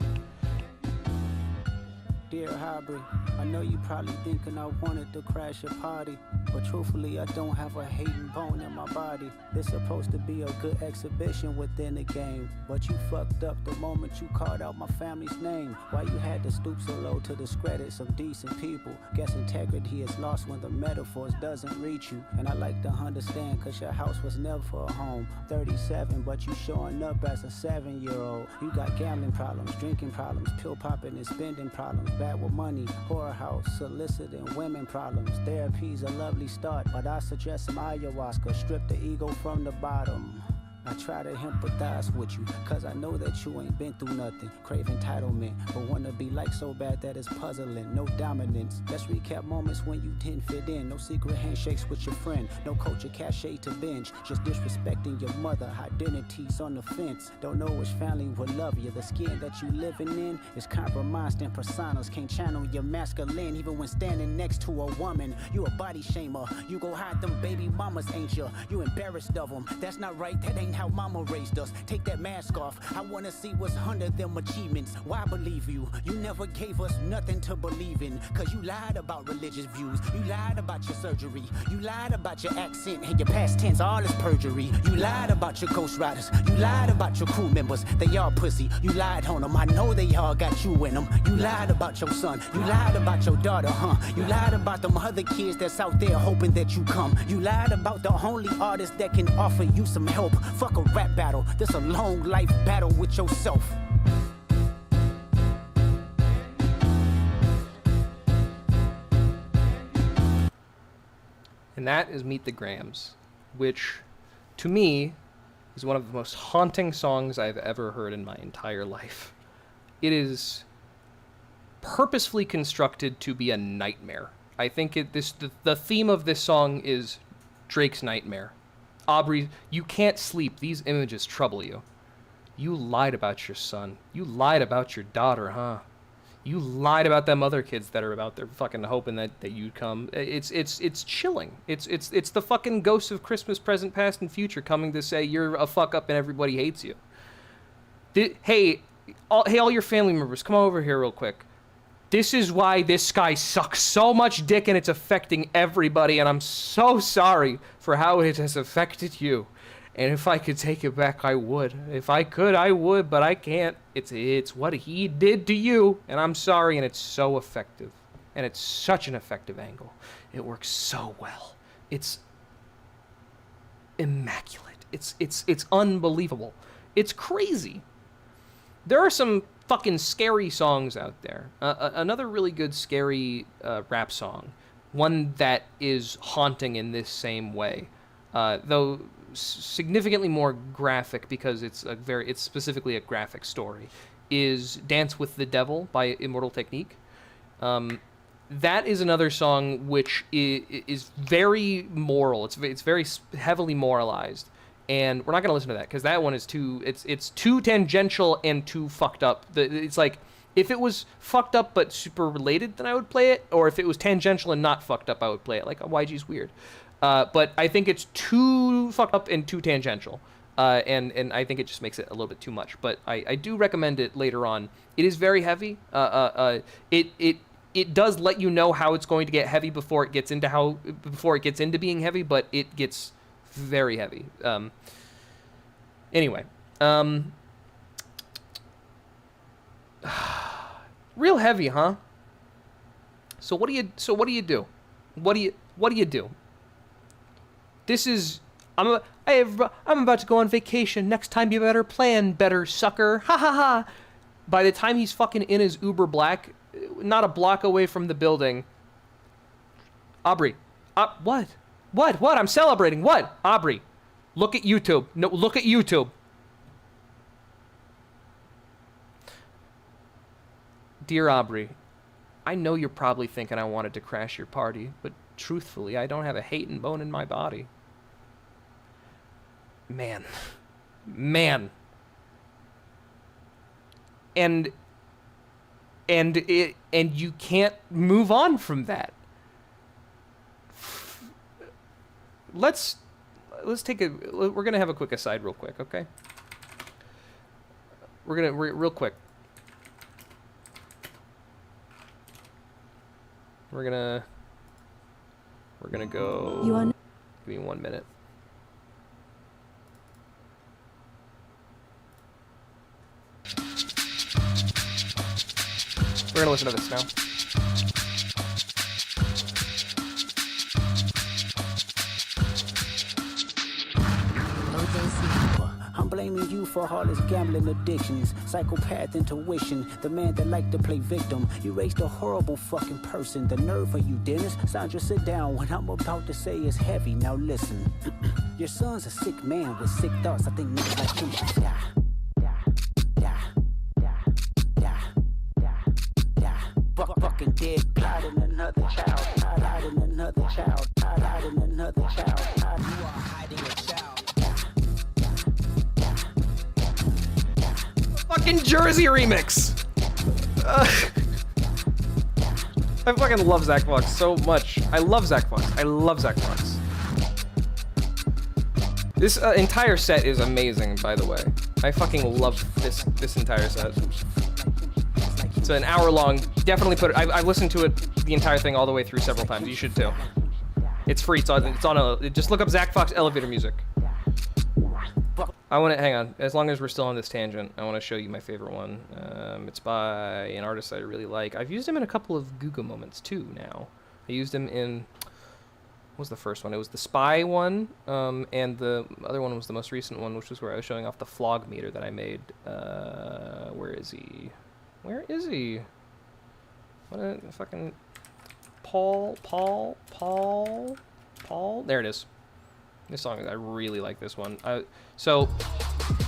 Dear Aubrey, I know you probably thinking I wanted to crash your party, but truthfully I don't have a hating bone in my body. It's supposed to be a good exhibition within the game, but you fucked up the moment you called out my family's name. Why you had to stoop so low to discredit some decent people? Guess integrity is lost when the metaphors doesn't reach you. And I like to understand, cause your house was never a home. 37, but you showing up as a 7-year-old. You got gambling problems, drinking problems, pill popping and spending problems, bad with money, whorehouse, soliciting women problems. Therapy's a lovely start, but I suggest some ayahuasca. Strip the ego from the bottom. I try to empathize with you, cause I know that you ain't been through nothing. Crave entitlement, but wanna be like so bad that it's puzzling. No dominance. Let's recap moments when you didn't fit in. No secret handshakes with your friend. No culture cachet to binge. Just disrespecting your mother. Identities on the fence. Don't know which family will love you. The skin that you living in is compromised in personas. Can't channel your masculine even when standing next to a woman. You a body shamer. You go hide them baby mamas, ain't you? You embarrassed of them. That's not right. That ain't how mama raised us. Take that mask off. I wanna see what's under them achievements. Why believe you? You never gave us nothing to believe in. Cause you lied about religious views. You lied about your surgery. You lied about your accent and your past tense. All is perjury. You lied about your ghost riders. You lied about your crew members. They all pussy. You lied on them. I know they all got you in them. You lied about your son. You lied about your daughter, huh? You lied about them other kids that's out there hoping that you come. You lied about the only artist that can offer you some help. Fuck a rap battle. This a long life battle with yourself. And that is Meet the Grams, which, to me, is one of the most haunting songs I've ever heard in my entire life. It is purposefully constructed to be a nightmare. I think the theme of this song is Drake's nightmare. Aubrey, you can't sleep. These images trouble you. You lied about your son. You lied about your daughter, huh? You lied about them other kids that are about there fucking hoping that you'd come. It's chilling. It's the fucking ghosts of Christmas present, past, and future coming to say you're a fuck up and everybody hates you. Hey, all your family members, come over here real quick. This is why this guy sucks so much dick and it's affecting everybody, and I'm so sorry for how it has affected you. And if I could take it back, I would. If I could, I would, but I can't. It's what he did to you, and I'm sorry, and it's so effective. And it's such an effective angle. It works so well. It's immaculate. It's unbelievable. It's crazy. There are some fucking scary songs out there. Another really good scary rap song, one that is haunting in this same way, though significantly more graphic because it's specifically a graphic story, is Dance with the Devil by Immortal Technique. That is another song which is very moral. It's very heavily moralized. And we're not going to listen to that because that one is it's too tangential and too fucked up. It's like, if it was fucked up but super related, then I would play it. Or if it was tangential and not fucked up, I would play it. Like, YG's weird. But I think it's too fucked up and too tangential. And I think it just makes it a little bit too much. But I do recommend it later on. It is very heavy. It does let you know how it's going to get heavy before it gets into being heavy, but it gets very heavy. Anyway, real heavy, huh? So what do you do? What do you do? This is I'm about to go on vacation. Next time you better plan better, sucker. Ha ha ha. By the time he's fucking in his Uber Black, not a block away from the building. Aubrey, what? What? I'm celebrating. What? Aubrey, look at YouTube. No, look at YouTube. Dear Aubrey, I know you're probably thinking I wanted to crash your party, but truthfully, I don't have a hating bone in my body. Man. And you can't move on from that. Let's take we're gonna have a quick aside real quick, okay? We're real quick. We're gonna go. Give me 1 minute. We're gonna listen to this now. I'm blaming you for all his gambling addictions, psychopath intuition, the man that liked to play victim. You raised a horrible fucking person. The nerve of you, Dennis. Sandra, sit down. What I'm about to say is heavy. Now listen. Your son's a sick man with sick thoughts. I think niggas like him should die. Fucking dead, plotting another child, hiding another child, hiding another child. You are hiding a child. Fucking Jersey remix. I fucking love Zach Fox so much. I love Zach Fox. I love Zach Fox. This entire set is amazing, by the way. I fucking love this entire set. It's an hour long. Definitely put it. I've listened to it, the entire thing, all the way through several times. You should too. It's free. It's on a. Just look up Zach Fox elevator music. I want to hang on. As long as we're still on this tangent, I want to show you my favorite one. It's by an artist I really like. I've used him in a couple of Google moments too. Now, I used him in. What was the first one? It was the Spy one, and the other one was the most recent one, which was where I was showing off the flog meter that I made. Where is he? Where is he? What a fucking Paul. There it is. This song, I really like this one. So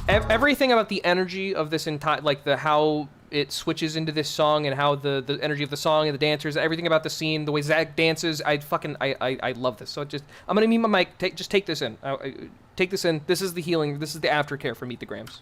everything about the energy of this entire, like how it switches into this song and how the energy of the song and the dancers, everything about the scene, the way Zach dances, I love this. So I'm gonna mute my mic. Just take this in. Take this in. This is the healing. This is the aftercare for Meet the Grams.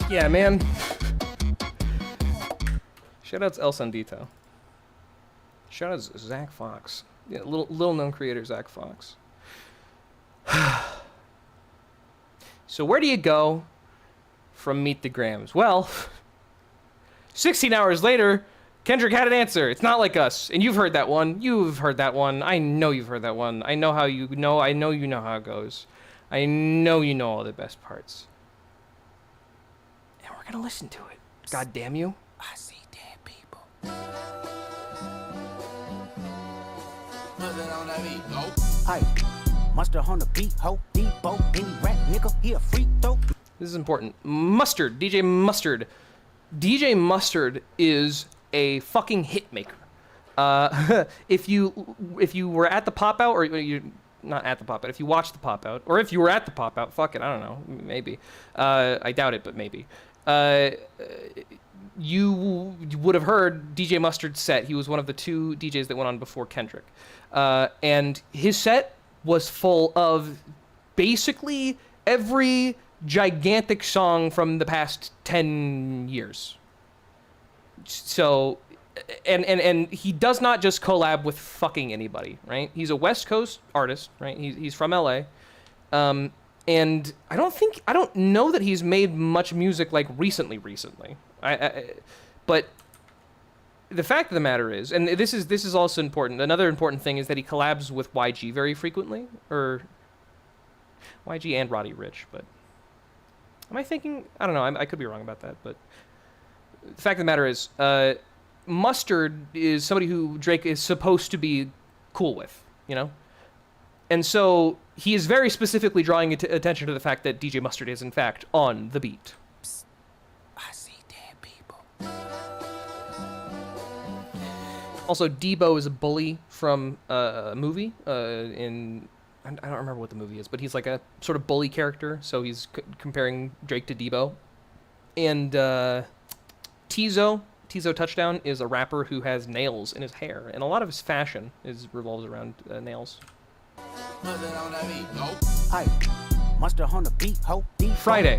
Yeah, man. Shoutouts El Sandito. Shoutouts Zach Fox. Yeah, little known creator Zach Fox. So where do you go from Meet the Grams? Well, 16 hours later, Kendrick had an answer. It's not like us. And you've heard that one. You've heard that one. I know you've heard that one. I know how you know. I know you know how it goes. I know you know all the best parts. And we're gonna listen to it. God damn you. I see dead people. Aye, Mustard on the beat, ho, Debo, any rap nigga, he a freak though. This is important. Mustard, DJ Mustard. DJ Mustard is a fucking hit maker. If you were at the pop out, or you're not at the pop out, if you watched the pop out, or if you were at the pop out, fuck it, I don't know, maybe. I doubt it, but maybe. You would have heard DJ Mustard's set. He was one of the two DJs that went on before Kendrick. And his set was full of basically every gigantic song from the past 10 years. So, and he does not just collab with fucking anybody, right? He's a West Coast artist, right? He's from LA. And I don't know that he's made much music like recently. But the fact of the matter is, and this is also important. Another important thing is that he collabs with YG very frequently, or YG and Roddy Ricch. But am I thinking? I don't know. I could be wrong about that. But the fact of the matter is, Mustard is somebody who Drake is supposed to be cool with, you know. And so he is very specifically drawing attention to the fact that DJ Mustard is, in fact, on the beat. I see dead people. Also, Debo is a bully from a movie I don't remember what the movie is, but he's like a sort of bully character, so he's comparing Drake to Debo. And Tizo Touchdown is a rapper who has nails in his hair, and a lot of his fashion revolves around nails. Mustard on the beat, ho, Friday.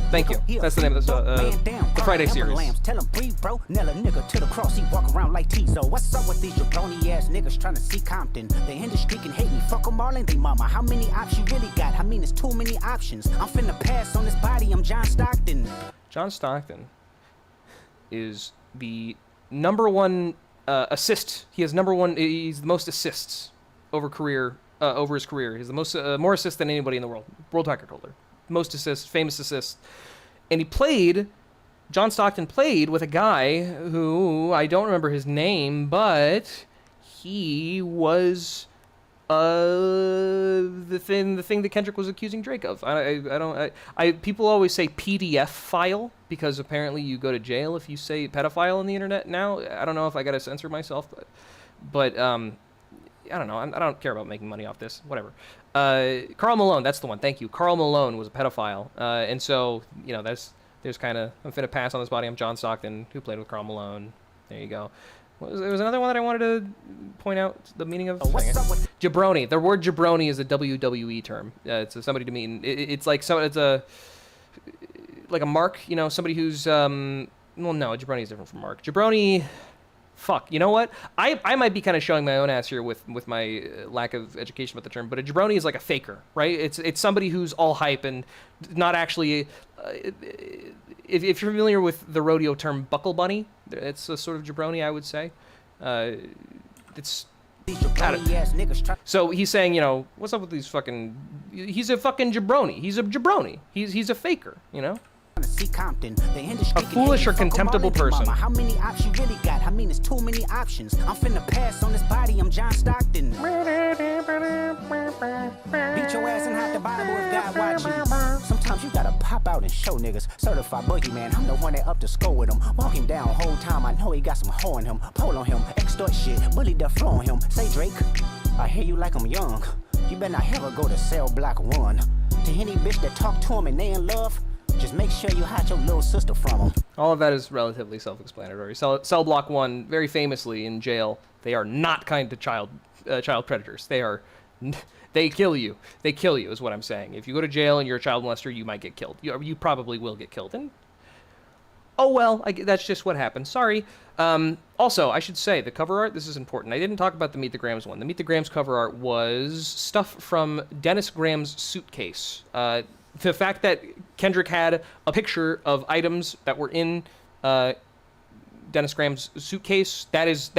Thank you. That's the name of the Friday series. Tell him breathe, bro. Nail a nigga to the cross, he walk around like Tizo. What's up with these jabroni ass niggas trying to see Compton? The industry can hate me, fuck them all and they mama. How many options you really got? I mean, it's too many options. I'm finna pass on this body, I'm John Stockton. John Stockton is the number one assist. He's the most assists over his career. He's the most more assists than anybody in the world. World record holder. Most assists, famous assists. And John Stockton played with a guy who, I don't remember his name, but he was the thing that Kendrick was accusing Drake of. People always say PDF file because apparently you go to jail if you say pedophile on the internet now. I don't know if I got to censor myself, but I don't know. I don't care about making money off this. Whatever. Karl Malone, that's the one. Thank you. Karl Malone was a pedophile. And so, there's kind of, I'm finna pass on this body. I'm John Stockton, who played with Karl Malone. There you go. There was another one that I wanted to point out the meaning of. Jabroni. The word jabroni is a WWE term. It's somebody to mean. It's like it's a mark. Somebody who's well, no, jabroni is different from mark. Jabroni. Fuck, you know what? I might be kind of showing my own ass here with my lack of education about the term, but a jabroni is like a faker, right? It's somebody who's all hype and not actually. If you're familiar with the rodeo term buckle bunny, it's a sort of jabroni, I would say. So he's saying, what's up with these fucking? He's a fucking jabroni. He's a jabroni. He's a faker, A foolish or contemptible person. How many options you really got? I mean, it's too many options. I'm finna pass on this body, I'm John Stockton. Beat your ass and hide the Bible if God watching. Sometimes you gotta pop out and show niggas. Certified boogeyman, I'm the one that up to score with him. Walk him down whole time, I know he got some hoe in him. Pull on him, extort shit, bully the flow on him. Say Drake, I hear you like I'm young. You better not ever go to cell block 1. To any bitch that talk to him and they in love, just make sure you hide your little sister from him. All of that is relatively self-explanatory. Cell Block 1, very famously in jail, they are not kind to child predators. They kill you. They kill you is what I'm saying. If you go to jail and you're a child molester, you might get killed. You probably will get killed. And oh well, that's just what happened. Sorry. Also, I should say, the cover art, this is important. I didn't talk about the Meet the Grams one. The Meet the Grams cover art was stuff from Dennis Graham's suitcase. The fact that Kendrick had a picture of items that were in Dennis Graham's suitcase, that's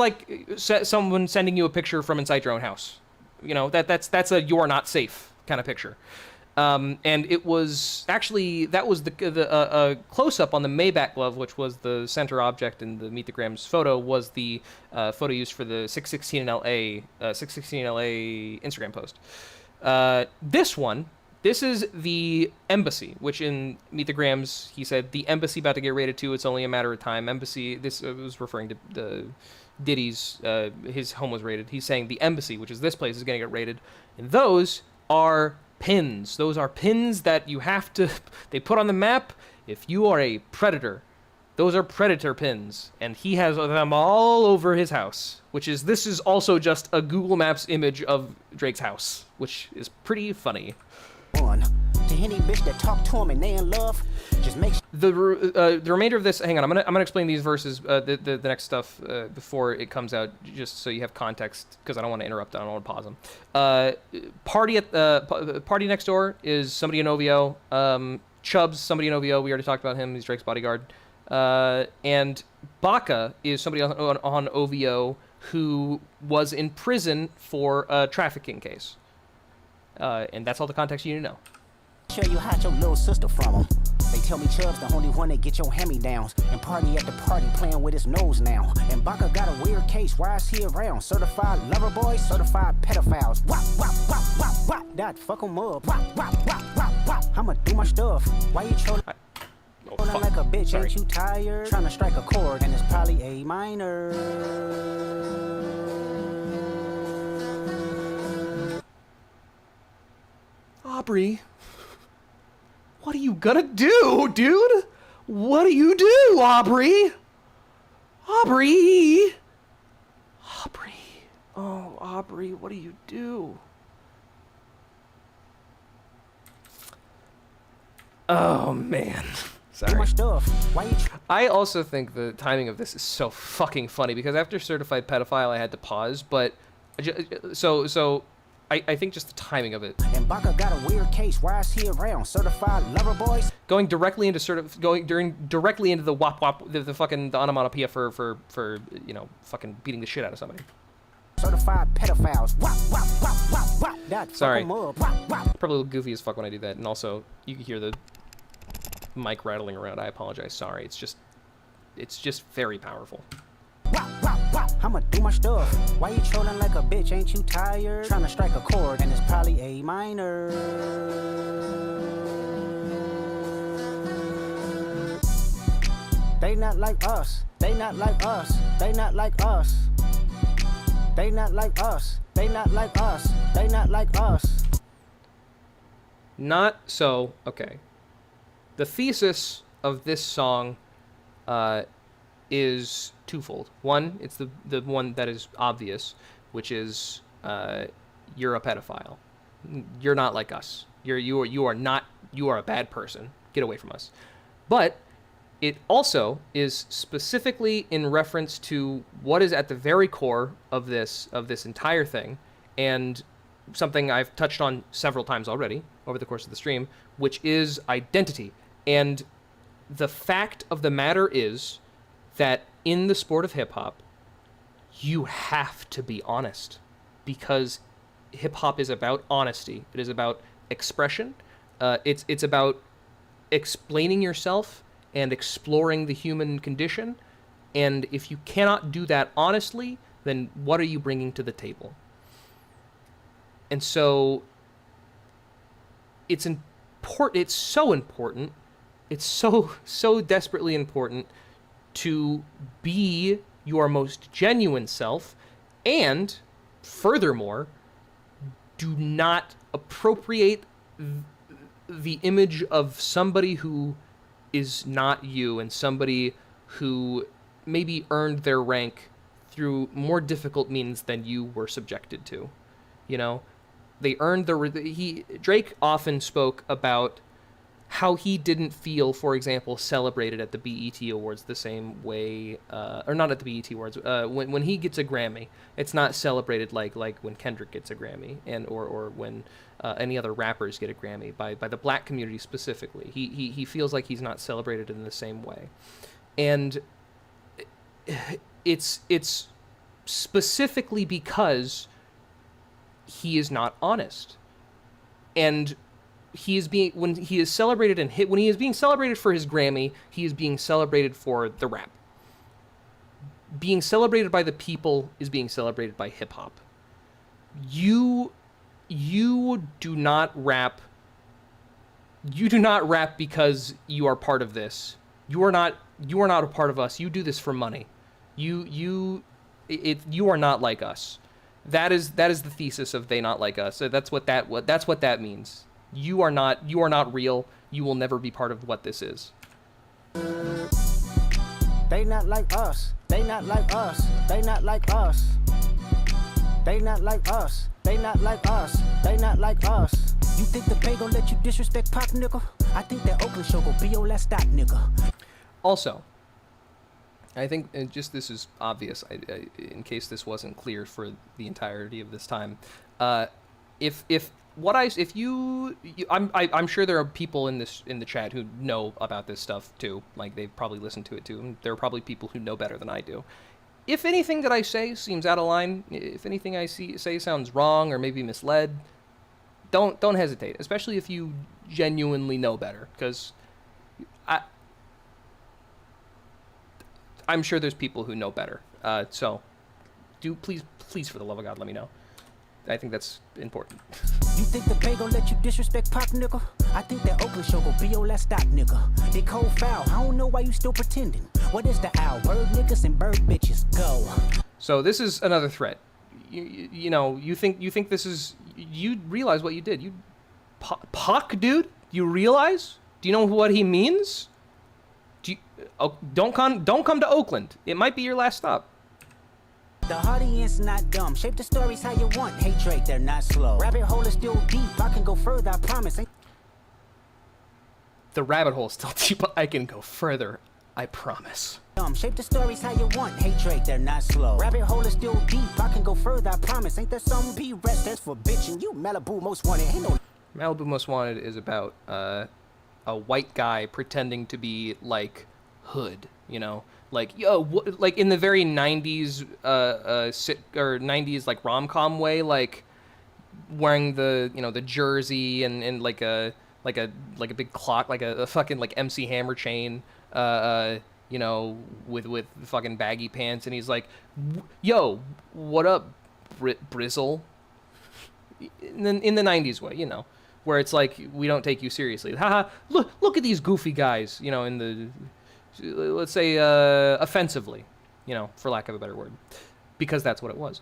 like someone sending you a picture from inside your own house. That's a "you're not safe" kind of picture. And it was actually, that was the close-up on the Maybach glove, which was the center object in the Meet the Grams photo, was the photo used for the 616 in LA Instagram post. This is the embassy, which in Meet the Grams, he said, the embassy about to get raided too, it's only a matter of time. Embassy, this was referring to the Diddy's, his home was raided. He's saying the embassy, which is this place, is going to get raided. And those are pins. Those are pins that you have to, they put on the map if you are a predator. Those are predator pins. And he has them all over his house, this is also just a Google Maps image of Drake's house, which is pretty funny. To any bitch that talk to him and they in love, just make the remainder of this. Hang on, I'm gonna explain these verses, the next stuff before it comes out, just so you have context, because I don't want to interrupt. I don't want to pause them. Party Next Door is somebody in OVO. Chubbs, somebody in OVO. We already talked about him. He's Drake's bodyguard. And Baca is somebody on OVO who was in prison for a trafficking case. And that's all the context you need to know. Sure you hide your little sister from him. They tell me Chubb's the only one that get your hand-me-downs. And Party at the party playing with his nose now. And Baca got a weird case, why is he around? Certified lover boys, certified pedophiles. Wop, wop, wop, wop, wop. That fuck him up. Wop, wop, wop, wop, wop. I'ma do my stuff. Why you trolling? Oh, fuck. Like a bitch, Sorry. ain't you tired? Trying to strike a chord, and it's probably A minor. Aubrey, what are you gonna do, dude? What do you do, Aubrey? Aubrey! Aubrey. Oh, Aubrey, what do you do? Oh, man. Sorry. I also think the timing of this is so fucking funny because after Certified Pedophile, I had to pause, but I think just the timing of it. And Baka got a weird case. Why is he around? Certified lover boys? Going directly into directly into the wop wop, the fucking the onomatopoeia for you know, fucking beating the shit out of somebody. Certified pedophiles. Wop, wop, wop, wop, wop. That Sorry. Wop, wop. Probably a little goofy as fuck when I do that, and also you can hear the mic rattling around. I apologize. Sorry. It's just very powerful. Wop, wop, wop. I'ma do my stuff. Why you trolling like a bitch? Ain't you tired? Trying to strike a chord, and it's probably A minor. They not like us. They not like us. They not like us. They not like us. They not like us. They not like us. Not so. Okay. The thesis of this song is twofold. One, it's the one that is obvious, which is you're a pedophile. You're not like us. You are a bad person. Get away from us. But it also is specifically in reference to what is at the very core of this entire thing, and something I've touched on several times already over the course of the stream, which is identity. And the fact of the matter is that in the sport of hip-hop, you have to be honest, because hip-hop is about honesty. It is about expression. It's about explaining yourself and exploring the human condition. And if you cannot do that honestly, then what are you bringing to the table? And so it's important. It's so important. It's so desperately important to be your most genuine self, and furthermore, do not appropriate the image of somebody who is not you, and somebody who maybe earned their rank through more difficult means than you were subjected to. You know, they earned Drake often spoke about how he didn't feel, for example, celebrated at the BET Awards the same way, or not at the BET Awards. When he gets a Grammy, it's not celebrated like when Kendrick gets a Grammy, and or when any other rappers get a Grammy by the black community specifically. He feels like he's not celebrated in the same way, and it's specifically because he is not honest, and when he is celebrated when he is being celebrated for his Grammy, he is being celebrated for the rap. Being celebrated by the people is being celebrated by hip hop. You do not rap. You do not rap because you are part of this. You are not a part of us. You do this for money. You are not like us. That is the thesis of They Not Like Us. So that's what that means. You are not real. You will never be part of what this is. They not like us. They not like us. They not like us. They not like us. They not like us. They not like us. You think the Bay gon' let you disrespect Pop, nigga? I think that Oakland show gon' be your last stop, nigga. Also, I think just this is obvious, in case this wasn't clear for the entirety of this time. I'm sure there are people in the chat who know about this stuff too. Like, they've probably listened to it too. And there are probably people who know better than I do. If anything that I say seems out of line, if anything I say sounds wrong or maybe misled, don't hesitate. Especially if you genuinely know better, because I'm sure there's people who know better. So do please for the love of God, let me know. I think that's important. You think the Bay gon' let you disrespect Pac, nigga? I think that Oakland show gon' be your last stop, nigga. They cold foul, I don't know why you still pretending. What is the owl? Bird niggas and bird bitches, go. So this is another threat. You know, you think this is... You realize what you did. You... Pac, dude? You realize? Do you know what he means? Don't come to Oakland. It might be your last stop. The audience not dumb. Shape the stories how you want. Hey Drake, they're not slow. Rabbit hole is still deep. I can go further, I promise. The rabbit hole is still deep, but I can go further, I promise. Shape the stories how you want. Hey Drake, they're not slow. Rabbit hole is still deep. I can go further, I promise. Ain't there some B-rest that's for bitching? You Malibu most wanted. Ain't no... Malibu Most Wanted is about a white guy pretending to be like hood, you know, like like in the very 90s or 90s like rom-com way, like wearing the the jersey and like a big clock, like a fucking like MC Hammer chain, with fucking baggy pants, and he's like, yo, what up, Brizzle? In the 90s way, where it's like, we don't take you seriously. Haha, look at these goofy guys, in the, let's say, offensively, for lack of a better word, because that's what it was.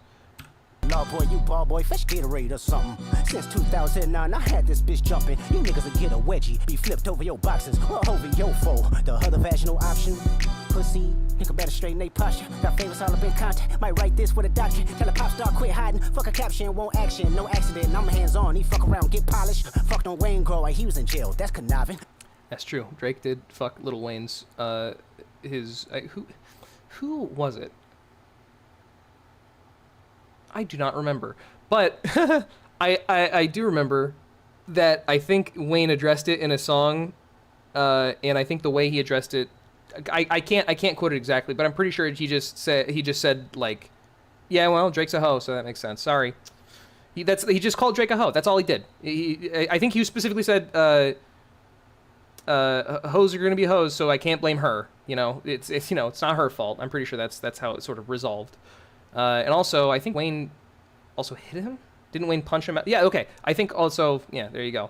Law boy, you ball boy, fresh Gatorade or something. Since 2009, I had this bitch jumping. You niggas will get a wedgie, be flipped over your boxes, or over your foe. The other vaginal option, pussy, nigga better straighten they posture. Got famous all up in contact, might write this with a doctor. Tell a pop star quit hiding, fuck a caption, won't action, no accident. I'm hands on, he fuck around, get polished. Fucked on Wayne Grow, he was in jail, that's conniving. That's true. Drake did fuck Lil Wayne's, who was it? I do not remember, but I do remember that I think Wayne addressed it in a song, and I think the way he addressed it, I can't quote it exactly, but I'm pretty sure he just said like, yeah, well, Drake's a hoe, so that makes sense. Sorry, he just called Drake a hoe. That's all he did. I think he specifically said, hoes are gonna be hoes, so I can't blame her. It's not her fault. I'm pretty sure that's how it sort of resolved. And also, I think Wayne also hit him? Didn't Wayne punch him out? Yeah, okay. I think also, yeah, there you go.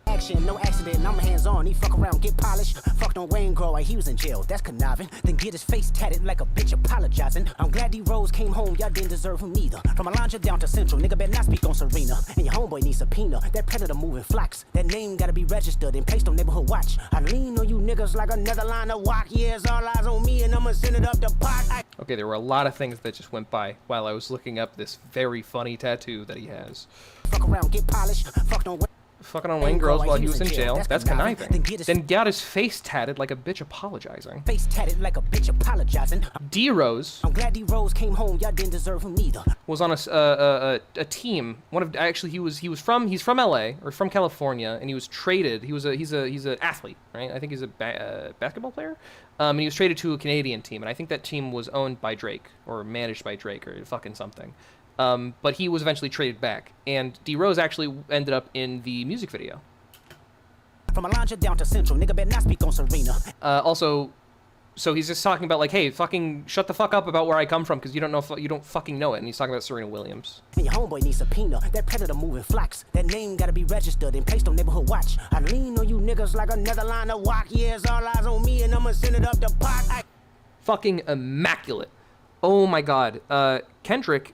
Action, no accident, I'm hands on, he fuck around, get polished. Fucked on Wayne Grow, he was in jail, that's conniving. Then get his face tatted like a bitch apologizing. I'm glad D-Rose came home, y'all didn't deserve him neither. From Alondra down to Central, nigga better not speak on Serena. And your homeboy needs subpoena, that predator moving flocks. That name gotta be registered and placed on neighborhood watch. I lean on you niggas like another line of walk. Yeah, it's all eyes on me and I'ma send it up the pot. Okay, there were a lot of things that just went by while I was looking up this very funny tattoo that he has. Fuck around, get polished, fucking on Wayne Girls while he was in jail. That's conniving. Then got his face tatted like a bitch apologizing. Face tatted like a bitch apologizing. D-Rose. I'm glad D-Rose came home. Y'all didn't deserve him neither. Was on a team. He's from LA or from California, and he was traded. He's an athlete, right? I think he's a basketball player. And he was traded to a Canadian team, and I think that team was owned by Drake or managed by Drake or fucking something. But he was eventually traded back, and D-Rose actually ended up in the music video. From Alondra down to Central, nigga better not speak on Serena. Also, so he's just talking about like, hey, fucking shut the fuck up about where I come from because you don't fucking know it, and he's talking about Serena Williams. And your homeboy needs subpoena, that predator moving flocks. That name gotta be registered and placed on neighborhood watch. I lean on you niggas like another line of walk. Yeah, it's all eyes on me and I'ma send it up the pot. Fucking immaculate. Oh my god. Kendrick,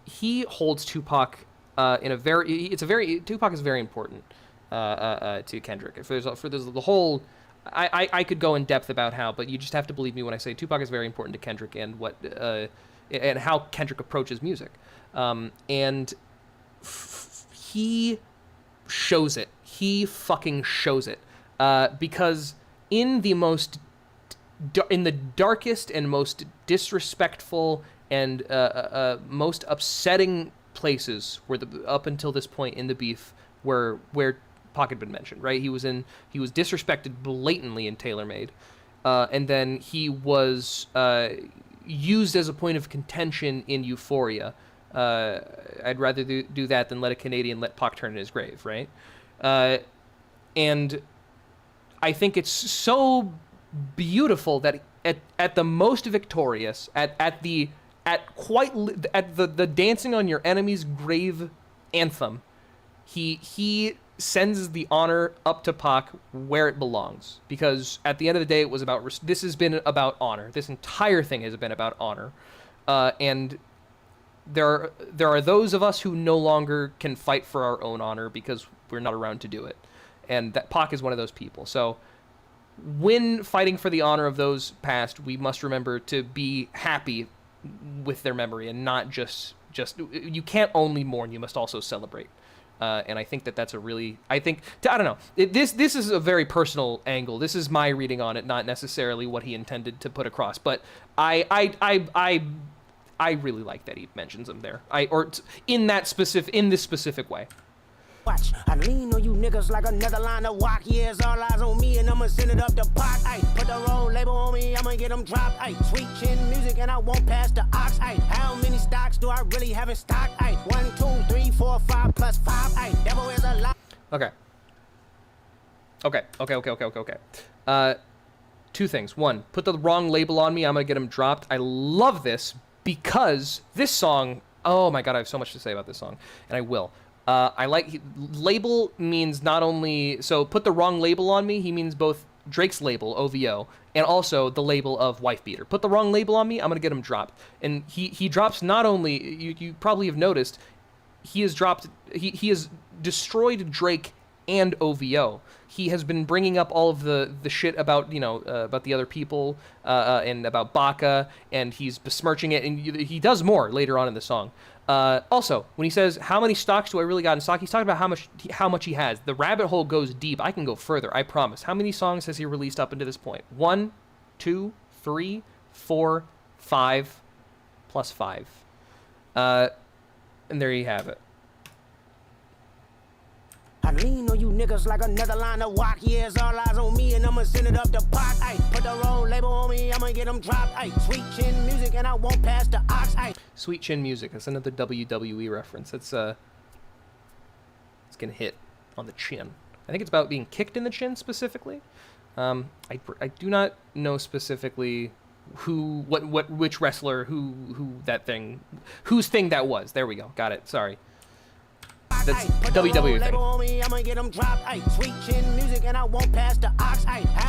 he holds Tupac in a very. Tupac is very important to Kendrick. For the whole, I could go in depth about how, but you just have to believe me when I say Tupac is very important to Kendrick and what and how Kendrick approaches music, and he shows it. He fucking shows it because in the darkest and most disrespectful and most upsetting places where up until this point in the beef where Pac had been mentioned, right? He was disrespected blatantly in TaylorMade, and then he was used as a point of contention in Euphoria. I'd rather do that than let a Canadian let Pac turn in his grave, right? And I think it's so beautiful that at the most victorious, at at the dancing on your enemy's grave anthem, he sends the honor up to Pac where it belongs, because at the end of the day, it was about this has been about honor. This entire thing has been about honor, and there are those of us who no longer can fight for our own honor because we're not around to do it, and that Pac is one of those people. So when fighting for the honor of those past, we must remember to be happy with their memory and not just you can't only mourn, you must also celebrate. And I think that's a really, I don't know. This is a very personal angle. This is my reading on it, not necessarily what he intended to put across. But I really like that he mentions them there. In this specific way. Watch, I lean on you niggas like another line of walk. Yeah, it's all eyes on me, and I'ma send it up the pot. Ay, put the wrong label on me, I'ma get them dropped. Ay, sweet chin music, and I won't pass the ox. Ay, how many stocks do I really have in stock? Ay, 1, 2, 3, 4, 5 plus 5. Ay, devil is a lot. Okay. Two things. One, put the wrong label on me, I'm gonna get them dropped. I love this because this song. Oh my god, I have so much to say about this song, and I will. Label means not only, so put the wrong label on me, he means both Drake's label, OVO, and also the label of Wife Beater. Put the wrong label on me, I'm going to get him dropped. And he drops not only, you probably have noticed, he has destroyed Drake and OVO. He has been bringing up all of the shit about, about the other people, and about Baka, and he's besmirching it, and he does more later on in the song. Also, when he says, how many stocks do I really got in stock, he's talking about how much he has. The rabbit hole goes deep. I can go further, I promise. How many songs has he released up until this point? 1, 2, 3, 4, 5, plus 5. And there you have it. I lean on you niggas like another line of walk. Yeah, it's all eyes on me, and I'ma send it up the pot. Ay, put the wrong label on me, I'ma get them dropped. Ay, sweet chin music, and I won't pass the ox. Ay. Sweet chin music. That's another WWE reference. It's gonna hit on the chin. I think it's about being kicked in the chin specifically. I do not know specifically which wrestler whose thing that was. There we go. Got it. Sorry. That's WWE thing.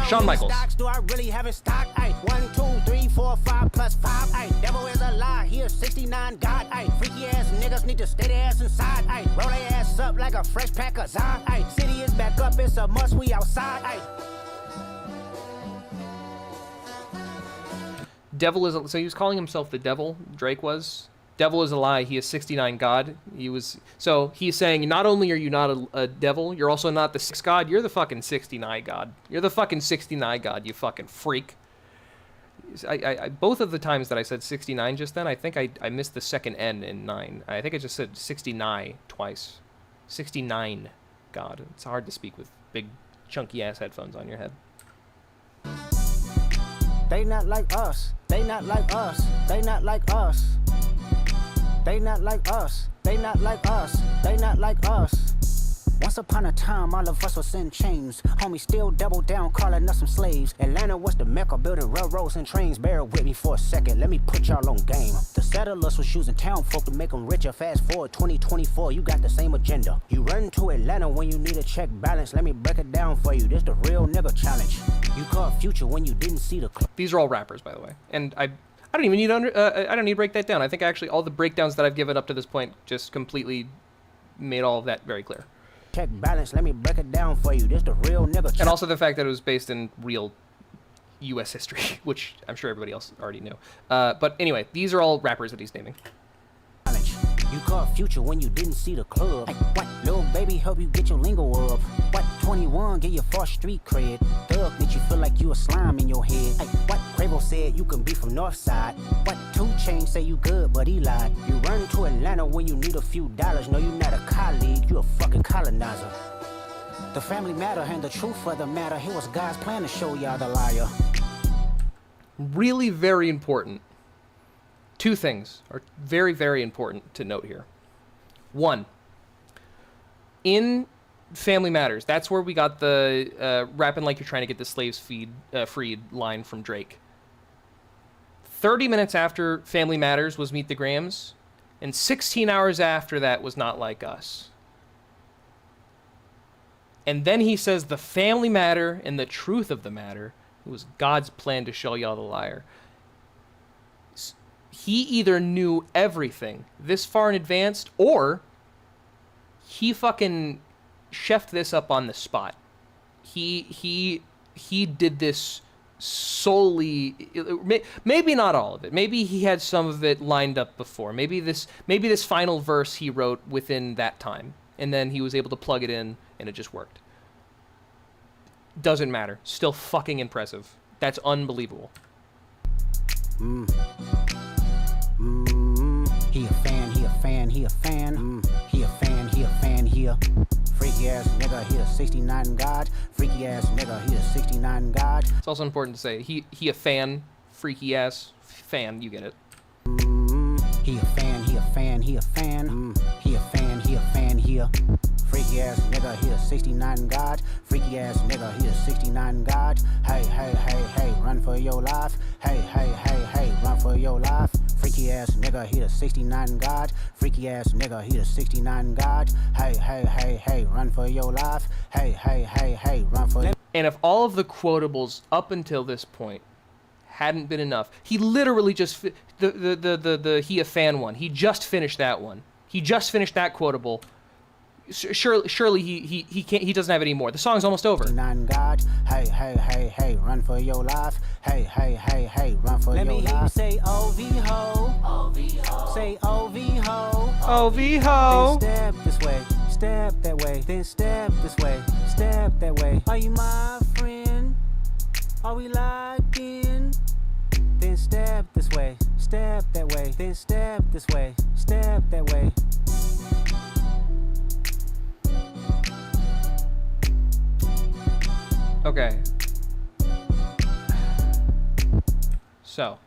Shawn Michaels. Do I really have in stock? 1, 2, 3, 4, 5 plus 5. Devil is a lie. He is 69 God. Freaky ass niggas need to stay their ass inside. Roll their ass up like a fresh pack of Zod. City is back up. It's a must. We outside. Devil is so he was calling himself the devil. Drake was. Devil is a lie. He is 69 God. So he's saying not only are you not a devil, you're also not the 6 God. You're the fucking 69 God. You're the fucking 69 God. You fucking freak. I both of the times that I said 69 just then, I think I missed the second N in 9. I think I just said 69 twice. 69 God. It's hard to speak with big chunky ass headphones on your head. They not like us. They not like us. They not like us. They not like us, they not like us, they not like us. Once upon a time, all of us was in chains. Homie still double down, calling us some slaves. Atlanta was the mecca, building railroads and trains. Bear with me for a second, let me put y'all on game. The settlers was using town folk to make them richer. Fast forward 2024, you got the same agenda. You run to Atlanta when you need a check balance. Let me break it down for you, this the real nigga challenge. You caught Future when you didn't see the These are all rappers, by the way. And I don't even need I don't need to break that down. I think actually all the breakdowns that I've given up to this point just completely made all of that very clear. Check balance, let me break it down for you. This the real nigga. And also the fact that it was based in real U.S. history, which I'm sure everybody else already knew. But anyway, these are all rappers that he's naming. You caught Future when you didn't see the club. Ay, what? Little baby help you get your lingo up. What? 21 get your false street cred. Thug makes you feel like you a slime in your head. Ay, what? Quavo said you can be from Northside. What? 2 Chainz say you good, but he lied. You run to Atlanta when you need a few dollars. No, you not a colleague, you a fucking colonizer. The family matter and the truth of the matter. Here was God's plan to show y'all the liar. Really very important. 2 things are very, very important to note here. 1, in Family Matters, that's where we got the rapping like you're trying to get the slaves freed line from Drake. 30 minutes after Family Matters was Meet the Grahams, and 16 hours after that was Not Like Us. And then he says the family matter and the truth of the matter, it was God's plan to show y'all the liar. He either knew everything this far in advance, or he fucking chefed this up on the spot. He did this solely, maybe not all of it. Maybe he had some of it lined up before. Maybe this final verse he wrote within that time, and then he was able to plug it in, and it just worked. Doesn't matter. Still fucking impressive. That's unbelievable. He a fan, he a fan, he a fan. He a fan, he a fan, he a freaky ass nigga, he a 69 God. Freaky ass nigga, he a 69 God. It's also important to say he a fan, freaky ass fan, you get it. He a fan, he a fan, he a fan. He a fan, he a fan, he a freaky ass nigga, he a 69 God. Freaky ass nigga, he a 69 God. Hey, hey, hey, hey, run for your life. Hey, hey, hey, hey, run for your life. Freaky ass nigga, he a 69 God. Freaky ass nigga, he a 69 God. Hey, hey, hey, hey, run for your life. Hey, hey, hey, hey, run for your... And if all of the quotables up until this point hadn't been enough, he literally just the he a fan one. He just finished that one. He just finished that quotable. Surely he can't. He doesn't have any more. The song's almost over. God. Hey, hey, hey, hey, run for your life. Hey, hey, hey, hey, run for your life. Let me hear you say OV-ho. OV-ho. Say OV-ho. OV-ho. Then step this way, step that way. Then step this way, step that way. Are you my friend? Are we locked in? Then step this way, step that way. Then step this way, step that way. Okay. So,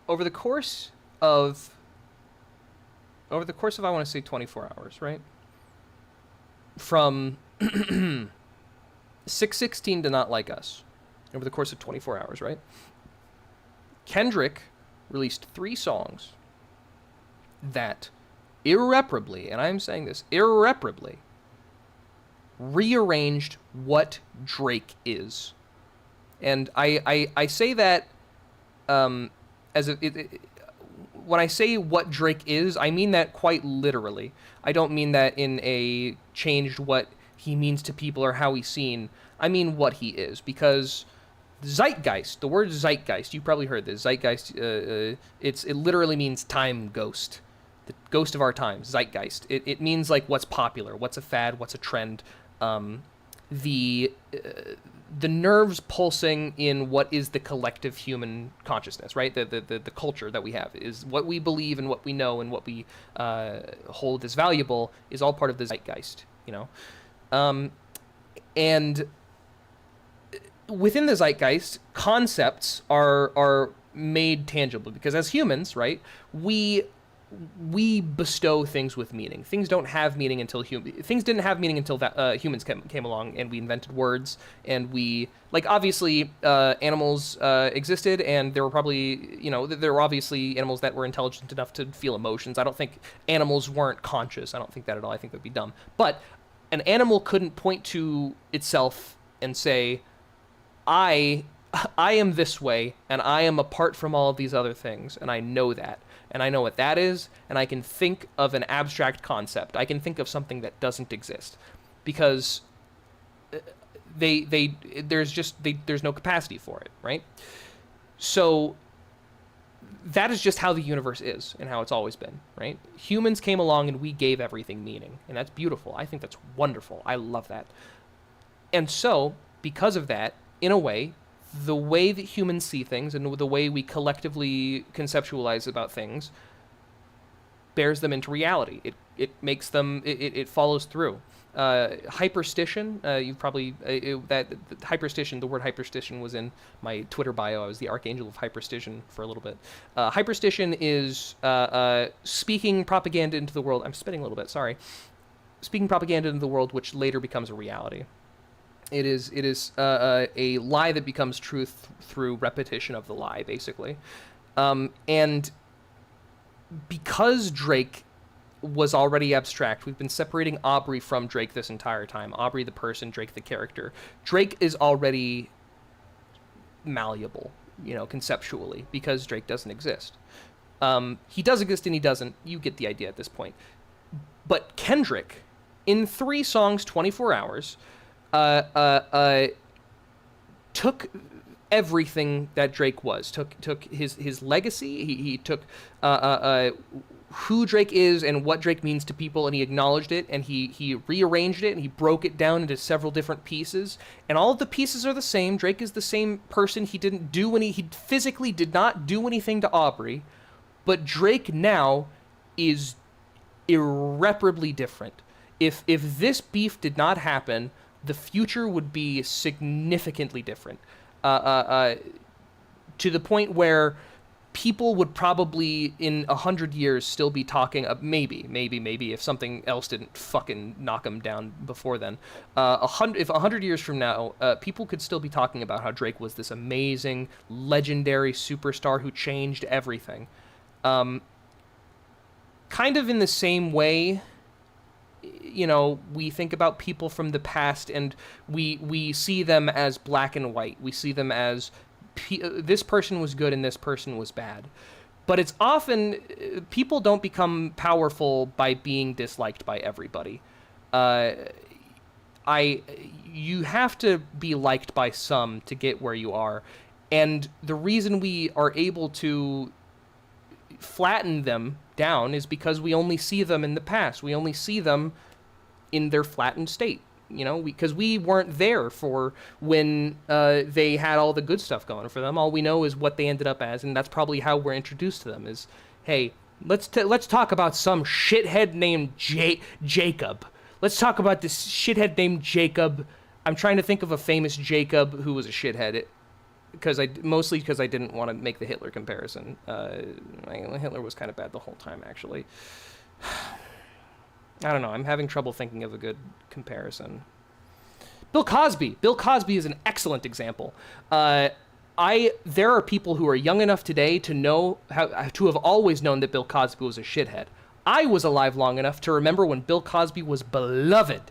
over the course of I want to say 24 hours, right? From 616 to Not Like Us, over the course of 24 hours, right? Kendrick released 3 songs that irreparably, and I'm saying this, irreparably rearranged what Drake is. And I say that as when I say what Drake is, I mean that quite literally. I don't mean that in a changed what he means to people or how he's seen. I mean what he is, because zeitgeist, the word zeitgeist, you probably heard this. Zeitgeist, it literally means time ghost. The ghost of our times, zeitgeist. It means like what's popular, what's a fad, what's a trend. The nerves pulsing in what is the collective human consciousness, right? The culture that we have is what we believe and what we know and what we hold as valuable is all part of the zeitgeist, you know? And within the zeitgeist, concepts are made tangible because as humans, right, we bestow things with meaning. Things don't have meaning until things didn't have meaning until that humans came along and we invented words, and we, like, obviously animals existed, and there were probably, you know, there were obviously animals that were intelligent enough to feel emotions. I don't think animals weren't conscious. I don't think that at all. I think that'd be dumb. But an animal couldn't point to itself and say, I am this way, and I am apart from all of these other things, and I know that. And I know what that is, and I can think of an abstract concept. I can think of something that doesn't exist, because there's no capacity for it, right? So that is just how the universe is and how it's always been, right? Humans came along and we gave everything meaning, and that's beautiful. I think that's wonderful. I love that. And so, because of that, in a way, the way that humans see things and the way we collectively conceptualize about things bears them into reality. It makes them, it follows through. Hyperstition, you've probably, hyperstition, the word hyperstition was in my Twitter bio. I was the archangel of hyperstition for a little bit. Hyperstition is speaking propaganda into the world. I'm spitting a little bit, sorry. speaking propaganda into the world, which later becomes a reality. It is a lie that becomes truth through repetition of the lie, basically. And because Drake was already abstract, we've been separating Aubrey from Drake this entire time. Aubrey the person, Drake the character. Drake is already malleable, conceptually, because Drake doesn't exist. He does exist and he doesn't. You get the idea at this point. But Kendrick, in 3 songs, 24 hours, took everything that Drake was. Took his legacy. He took who Drake is and what Drake means to people, and he acknowledged it, and he rearranged it, and he broke it down into several different pieces. And all of the pieces are the same. Drake is the same person. He physically did not do anything to Aubrey, but Drake now is irreparably different. If this beef did not happen, the future would be significantly different. To the point where people would probably in 100 years still be talking, maybe if something else didn't fucking knock them down before then. If 100 years from now, people could still be talking about how Drake was this amazing, legendary superstar who changed everything. Kind of in the same way, we think about people from the past and we see them as black and white. We see them as this person was good and this person was bad. But it's often, people don't become powerful by being disliked by everybody. You have to be liked by some to get where you are. And the reason we are able to flatten them down is because we only see them in the past. We only see them in their flattened state. Because we weren't there for when they had all the good stuff going for them. All we know is what they ended up as, and that's probably how we're introduced to them. Is, hey, let's talk about some shithead named Jacob. Let's talk about this shithead named Jacob. I'm trying to think of a famous Jacob who was a shithead. Mostly because I didn't want to make the Hitler comparison. Hitler was kind of bad the whole time, actually. I don't know. I'm having trouble thinking of a good comparison. Bill Cosby. Bill Cosby is an excellent example. There are people who are young enough today to know to have always known that Bill Cosby was a shithead. I was alive long enough to remember when Bill Cosby was beloved.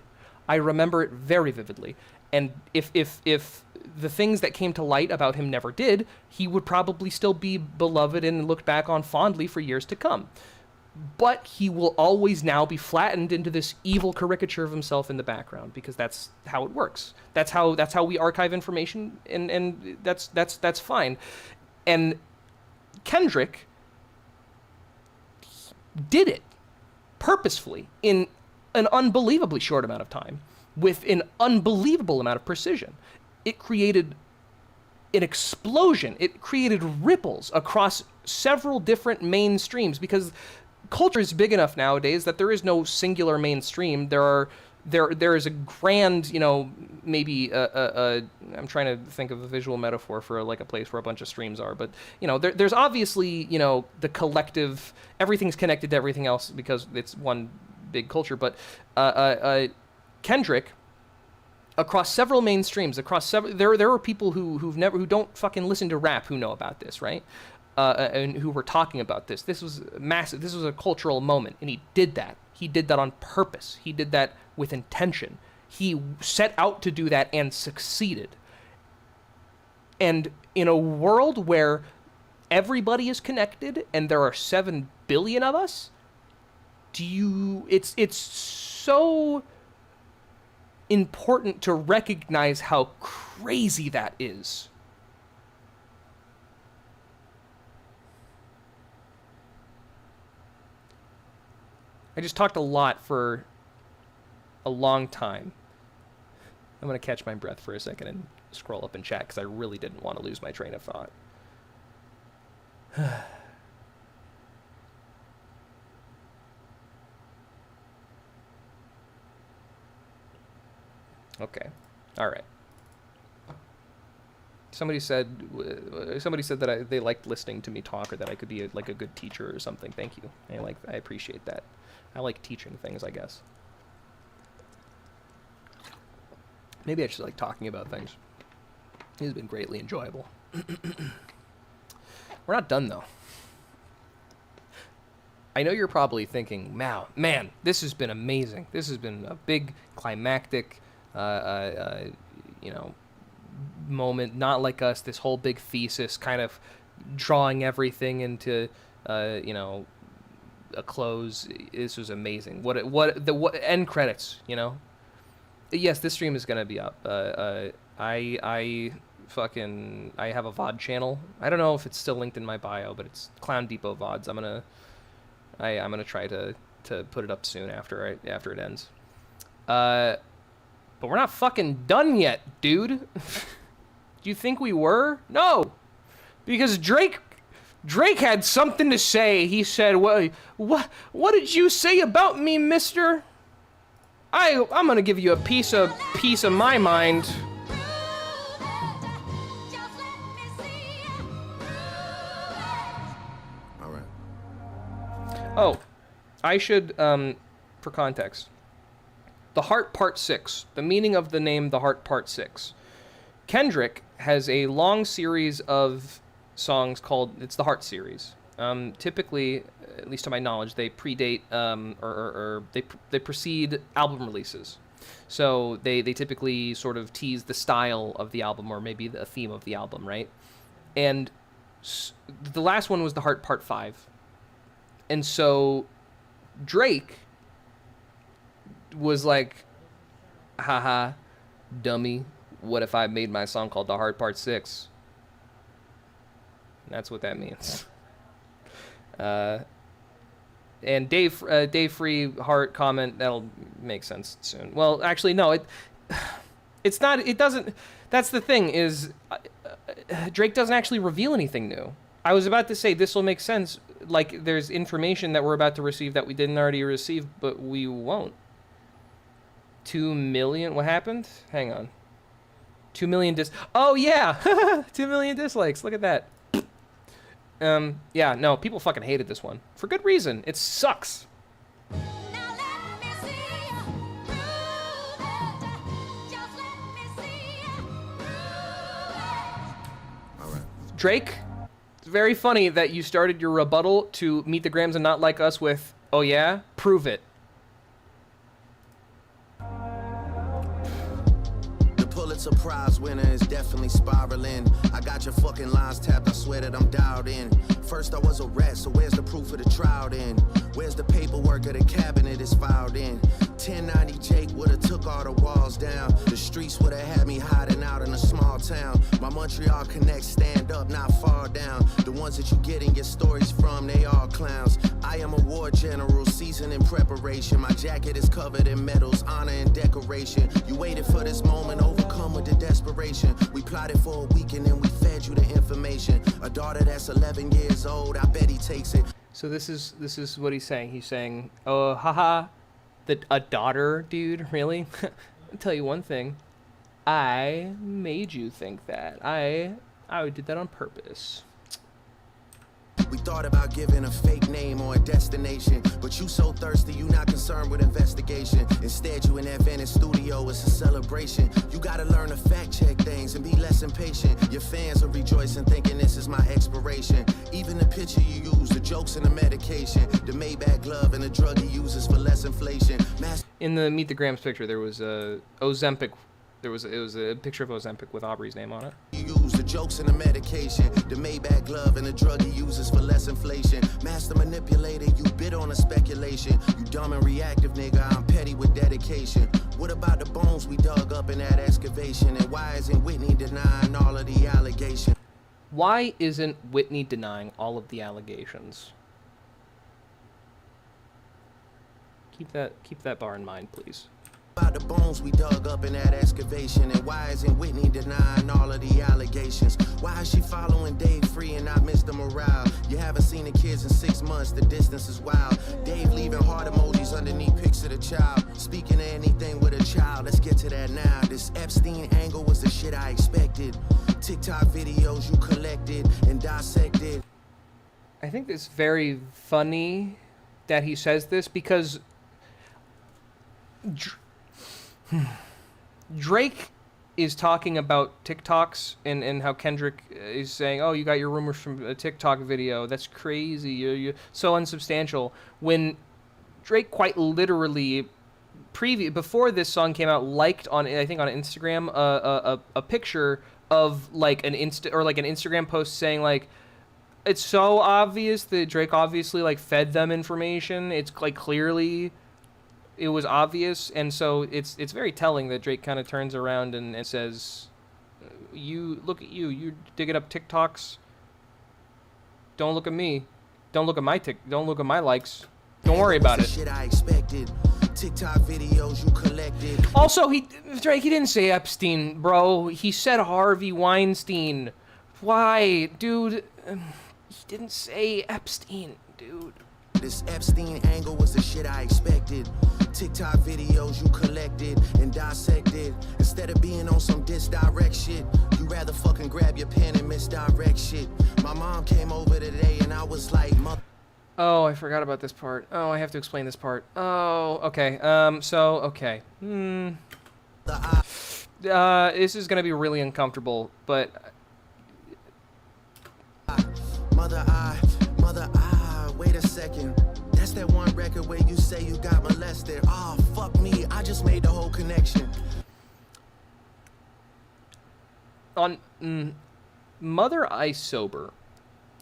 I remember it very vividly. And if the things that came to light about him never did, he would probably still be beloved and looked back on fondly for years to come. But he will always now be flattened into this evil caricature of himself in the background, because that's how it works. That's how we archive information, and that's fine. And Kendrick did it purposefully in an unbelievably short amount of time with an unbelievable amount of precision. It created an explosion. It created ripples across several different mainstreams, because culture is big enough nowadays that there is no singular mainstream. There is a grand, maybe I'm trying to think of a visual metaphor for like a place where a bunch of streams are, but there's obviously the collective. Everything's connected to everything else because it's one big culture. But Kendrick, across several mainstreams, there are people who don't fucking listen to rap who know about this, right? And who were talking about this. This was massive. This was a cultural moment, and he did that. He did that on purpose. He did that with intention. He set out to do that and succeeded. And in a world where everybody is connected and there are 7 billion of us, it's so important to recognize how crazy that is. I just talked a lot for a long time. I'm going to catch my breath for a second and scroll up in chat because I really didn't want to lose my train of thought. Okay. All right. Somebody said that they liked listening to me talk, or that I could be a good teacher or something. Thank you. I appreciate that. I like teaching things, I guess. Maybe I just like talking about things. This has been greatly enjoyable. We're not done, though. I know you're probably thinking, man, this has been amazing. This has been a big climactic, moment. Not like us. This whole big thesis, kind of drawing everything into, a close. This was amazing. What end credits? Yes, this stream is gonna be up. I have a VOD channel. I don't know if it's still linked in my bio, but it's Clown Depot VODs. I'm gonna try to put it up soon after it ends. But we're not fucking done yet, dude. Do you think we were? No, because Drake had something to say. He said, "What did you say about me, Mister? I'm gonna give you a piece of my mind." All right. Oh, I should, for context, The Heart Part 6, the meaning of the name The Heart Part 6. Kendrick has a long series of songs called, it's the Heart series. Typically, at least to my knowledge, they predate, or they precede album releases. So they typically sort of tease the style of the album, or maybe the theme of the album, right? And the last one was The Heart Part 5. And so Drake was like, haha, dummy, what if I made my song called The Heart Part 6? That's what that means. And Dave Free Heart comment, that'll make sense soon. Well, actually, no, it's not, it doesn't, that's the thing, is Drake doesn't actually reveal anything new. I was about to say this will make sense, like there's information that we're about to receive that we didn't already receive, but we won't. 2 million, what happened? Hang on. 2 million oh yeah, 2 million dislikes, look at that. Yeah, no, people fucking hated this one. For good reason, it sucks. Drake, it's very funny that you started your rebuttal to Meet the Grams and Not Like Us with, oh yeah, prove it. The Pulitzer Prize winner is definitely spiraling. I got your fucking lines tapped, I swear that I'm dialed in. First I was a rat, so where's the proof of the trial then? Where's the paperwork of the cabinet is filed in? 1090 Jake would've took all the walls down. The streets would've had me hiding out in a small town. My Montreal connects stand up, not far down. The ones that you getting your stories from, they all clowns. I am a war general, seasoned in preparation. My jacket is covered in medals, honor and decoration. You waited for this moment, overcome with the desperation. We plotted for a week and then we fed you the information. A daughter that's 11 years old, I bet he takes it. So this is what he's saying. He's saying, oh, haha, a daughter, dude, really? I'll tell you one thing. I made you think that. I did that on purpose. We thought about giving a fake name or a destination, but you so thirsty, you not concerned with investigation. Instead, you in that Venice studio, it's a celebration. You gotta learn to fact check things and be less impatient. Your fans are rejoicing, thinking this is my expiration. Even the picture you use, the jokes and the medication, the Maybach glove and the drug he uses for less inflation. In the Meet the Grams picture, there was a Ozempic. It was a picture of Ozempic with Aubrey's name on it. You use the jokes and the medication, the Maybach glove and the drug he uses for less inflation. Master manipulator, you bid on a speculation. You dumb and reactive, nigga, I'm petty with dedication. What about the bones we dug up in that excavation? And why isn't Whitney denying all of the allegations? Why isn't Whitney denying all of the allegations? Keep that bar in mind, please. About the bones we dug up in that excavation, and why isn't Whitney denying all of the allegations? Why is she following Dave Free and not Mr. Morale? You haven't seen the kids in 6 months, the distance is wild. Dave leaving heart emojis underneath pics of the child. Speaking of anything with a child, let's get to that now. This Epstein angle was the shit I expected. TikTok videos you collected and dissected. I think it's very funny that he says this because Drake is talking about TikToks and how Kendrick is saying, oh, you got your rumors from a TikTok video. That's crazy. You're so unsubstantial. When Drake quite literally, before this song came out, liked on, I think on Instagram, a picture of like an Instagram post saying like, it's so obvious that Drake obviously like fed them information. It's like clearly it was obvious, and so it's very telling that Drake kind of turns around and says, "You look at you digging up TikToks. Don't look at me. Don't look at my Don't look at my likes. Don't worry about it." Shit I expected. TikTok videos you collected. Also, Drake didn't say Epstein, bro. He said Harvey Weinstein. Why, dude? He didn't say Epstein, dude. This Epstein angle was the shit I expected. TikTok videos you collected and dissected. Instead of being on some disdirect shit, you rather fucking grab your pen and misdirect shit. My mom came over today and I was like, oh, I forgot about this part. Oh, I have to explain this part. Oh, okay. Okay. This is gonna be really uncomfortable, but Mother I, wait a second. That's that one record where you say you got molested. Oh, fuck me, I just made the whole connection. On Mother I Sober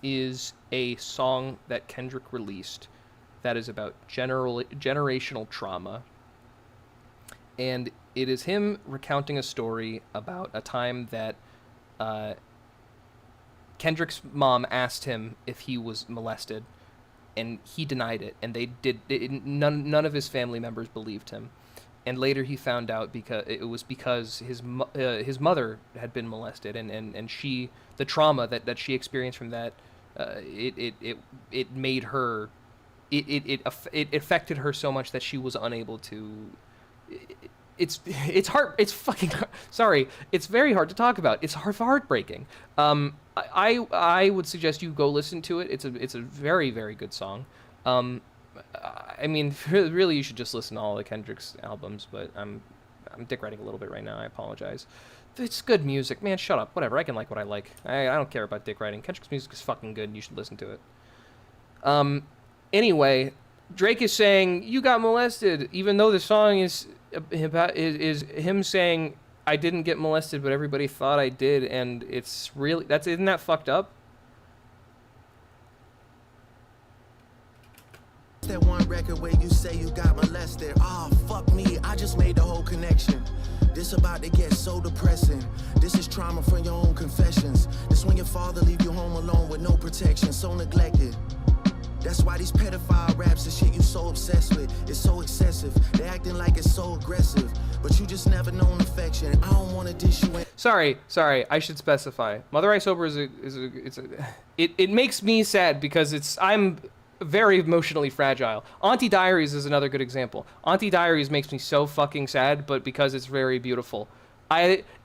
is a song that Kendrick released that is about generational trauma. And it is him recounting a story about a time that Kendrick's mom asked him if he was molested, and he denied it, and none of his family members believed him. And later he found out because his mother had been molested, and the trauma that she experienced from that, it made her, it affected her so much that she was unable to. It's very hard to talk about. It's heartbreaking. I would suggest you go listen to it. It's a very, very good song. I mean, really, you should just listen to all of Kendrick's albums. But I'm dick writing a little bit right now. I apologize. It's good music, man. Shut up. Whatever. I can like what I like. I don't care about dick writing. Kendrick's music is fucking good, and you should listen to it. Anyway, Drake is saying you got molested, even though the song is him saying I didn't get molested, but everybody thought I did, and it's really isn't that fucked up? That one record where you say you got molested. Oh, fuck me, I just made the whole connection. This about to get so depressing. This is trauma from your own confessions. This when your father leave you home alone with no protection, so neglected. That's why these pedophile raps and shit you so obsessed with is so excessive. They acting like it's so aggressive, but you just never known affection. I don't want to dish you in. Sorry, I should specify. Mother I Sober it makes me sad because I'm very emotionally fragile. Auntie Diaries is another good example. Auntie Diaries makes me so fucking sad, but because it's very beautiful.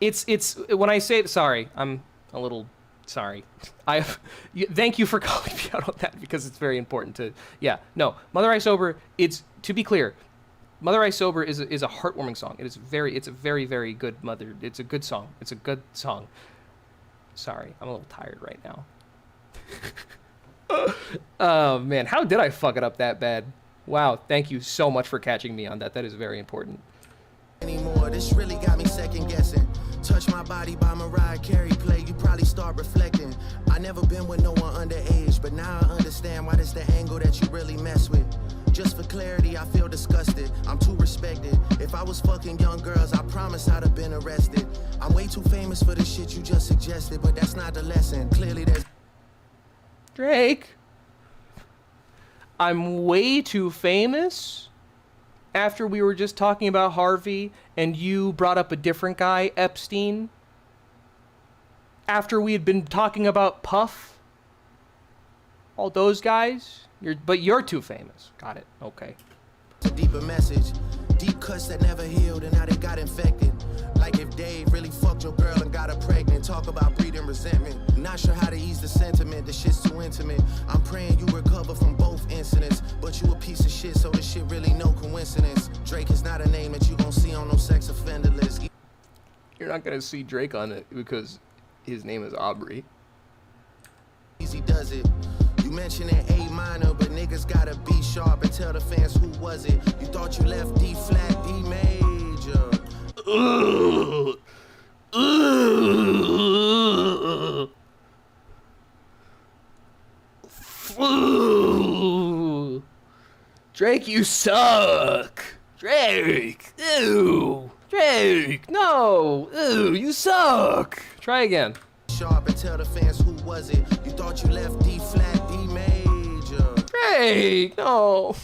It's when I say it, sorry, I'm a little sorry. Thank you for calling me out on that because it's very important to. Yeah, no, Mother I Sober. To be clear, Mother I Sober is a heartwarming song. It's a very, very good mother. It's a good song. It's a good song. Sorry, I'm a little tired right now. Oh man, how did I fuck it up that bad? Wow, thank you so much for catching me on that. That is very important. Anymore, this really got me second guessing. Touch My Body by Mariah Carey play, you probably start reflecting. I never been with no one underage, but now I understand why this the angle that you really mess with. Just for clarity, I feel disgusted. I'm too respected. If I was fucking young girls, I promise I'd have been arrested. I'm way too famous for the shit you just suggested, but that's not the lesson. Clearly there's Drake, I'm way too famous? After we were just talking about Harvey and you brought up a different guy, Epstein? After we had been talking about Puff? All those guys? But you're too famous. Got it. Okay. a deeper message. Deep cuts that never healed and now they got infected. Like if Dave really fucked your girl and got her pregnant. Talk about breeding resentment. Not sure how to ease the sentiment, the shit's too intimate. I'm praying you recover from both incidents. But you a piece of shit, so this shit really no coincidence. Drake is not a name that you gon' see on no sex offender list. You're not gonna see Drake on it because his name is Aubrey. Easy does it. You mentioned an A minor, but niggas gotta be sharp and tell the fans who was it. You thought you left D flat, D major. Drake, you suck. Drake. Ew. Drake. No. Ew, you suck. Try again. Sharp and tell the fans who was it. You thought you left D flat, D major. Drake. No.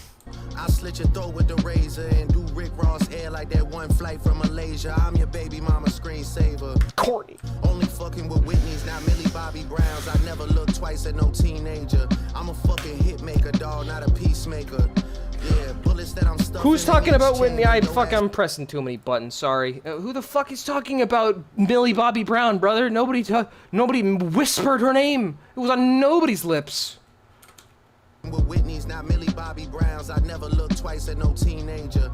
I'll slit your throat with the razor and do Rick Ross hair like that one flight from Malaysia. I'm your baby mama screensaver. Corny. Only fucking with Whitney's, not Millie Bobby Browns. I never look twice at no teenager. I'm a fucking hit maker, dog, not a peacemaker. Yeah, bullets that I'm stuffing. Who's talking about Whitney? I'm I'm pressing too many buttons. Sorry. Who the fuck is talking about Millie Bobby Brown, brother? Nobody whispered her name. It was on nobody's lips. with Whitney's, not Millie Bobby Browns. I never look twice at no teenager.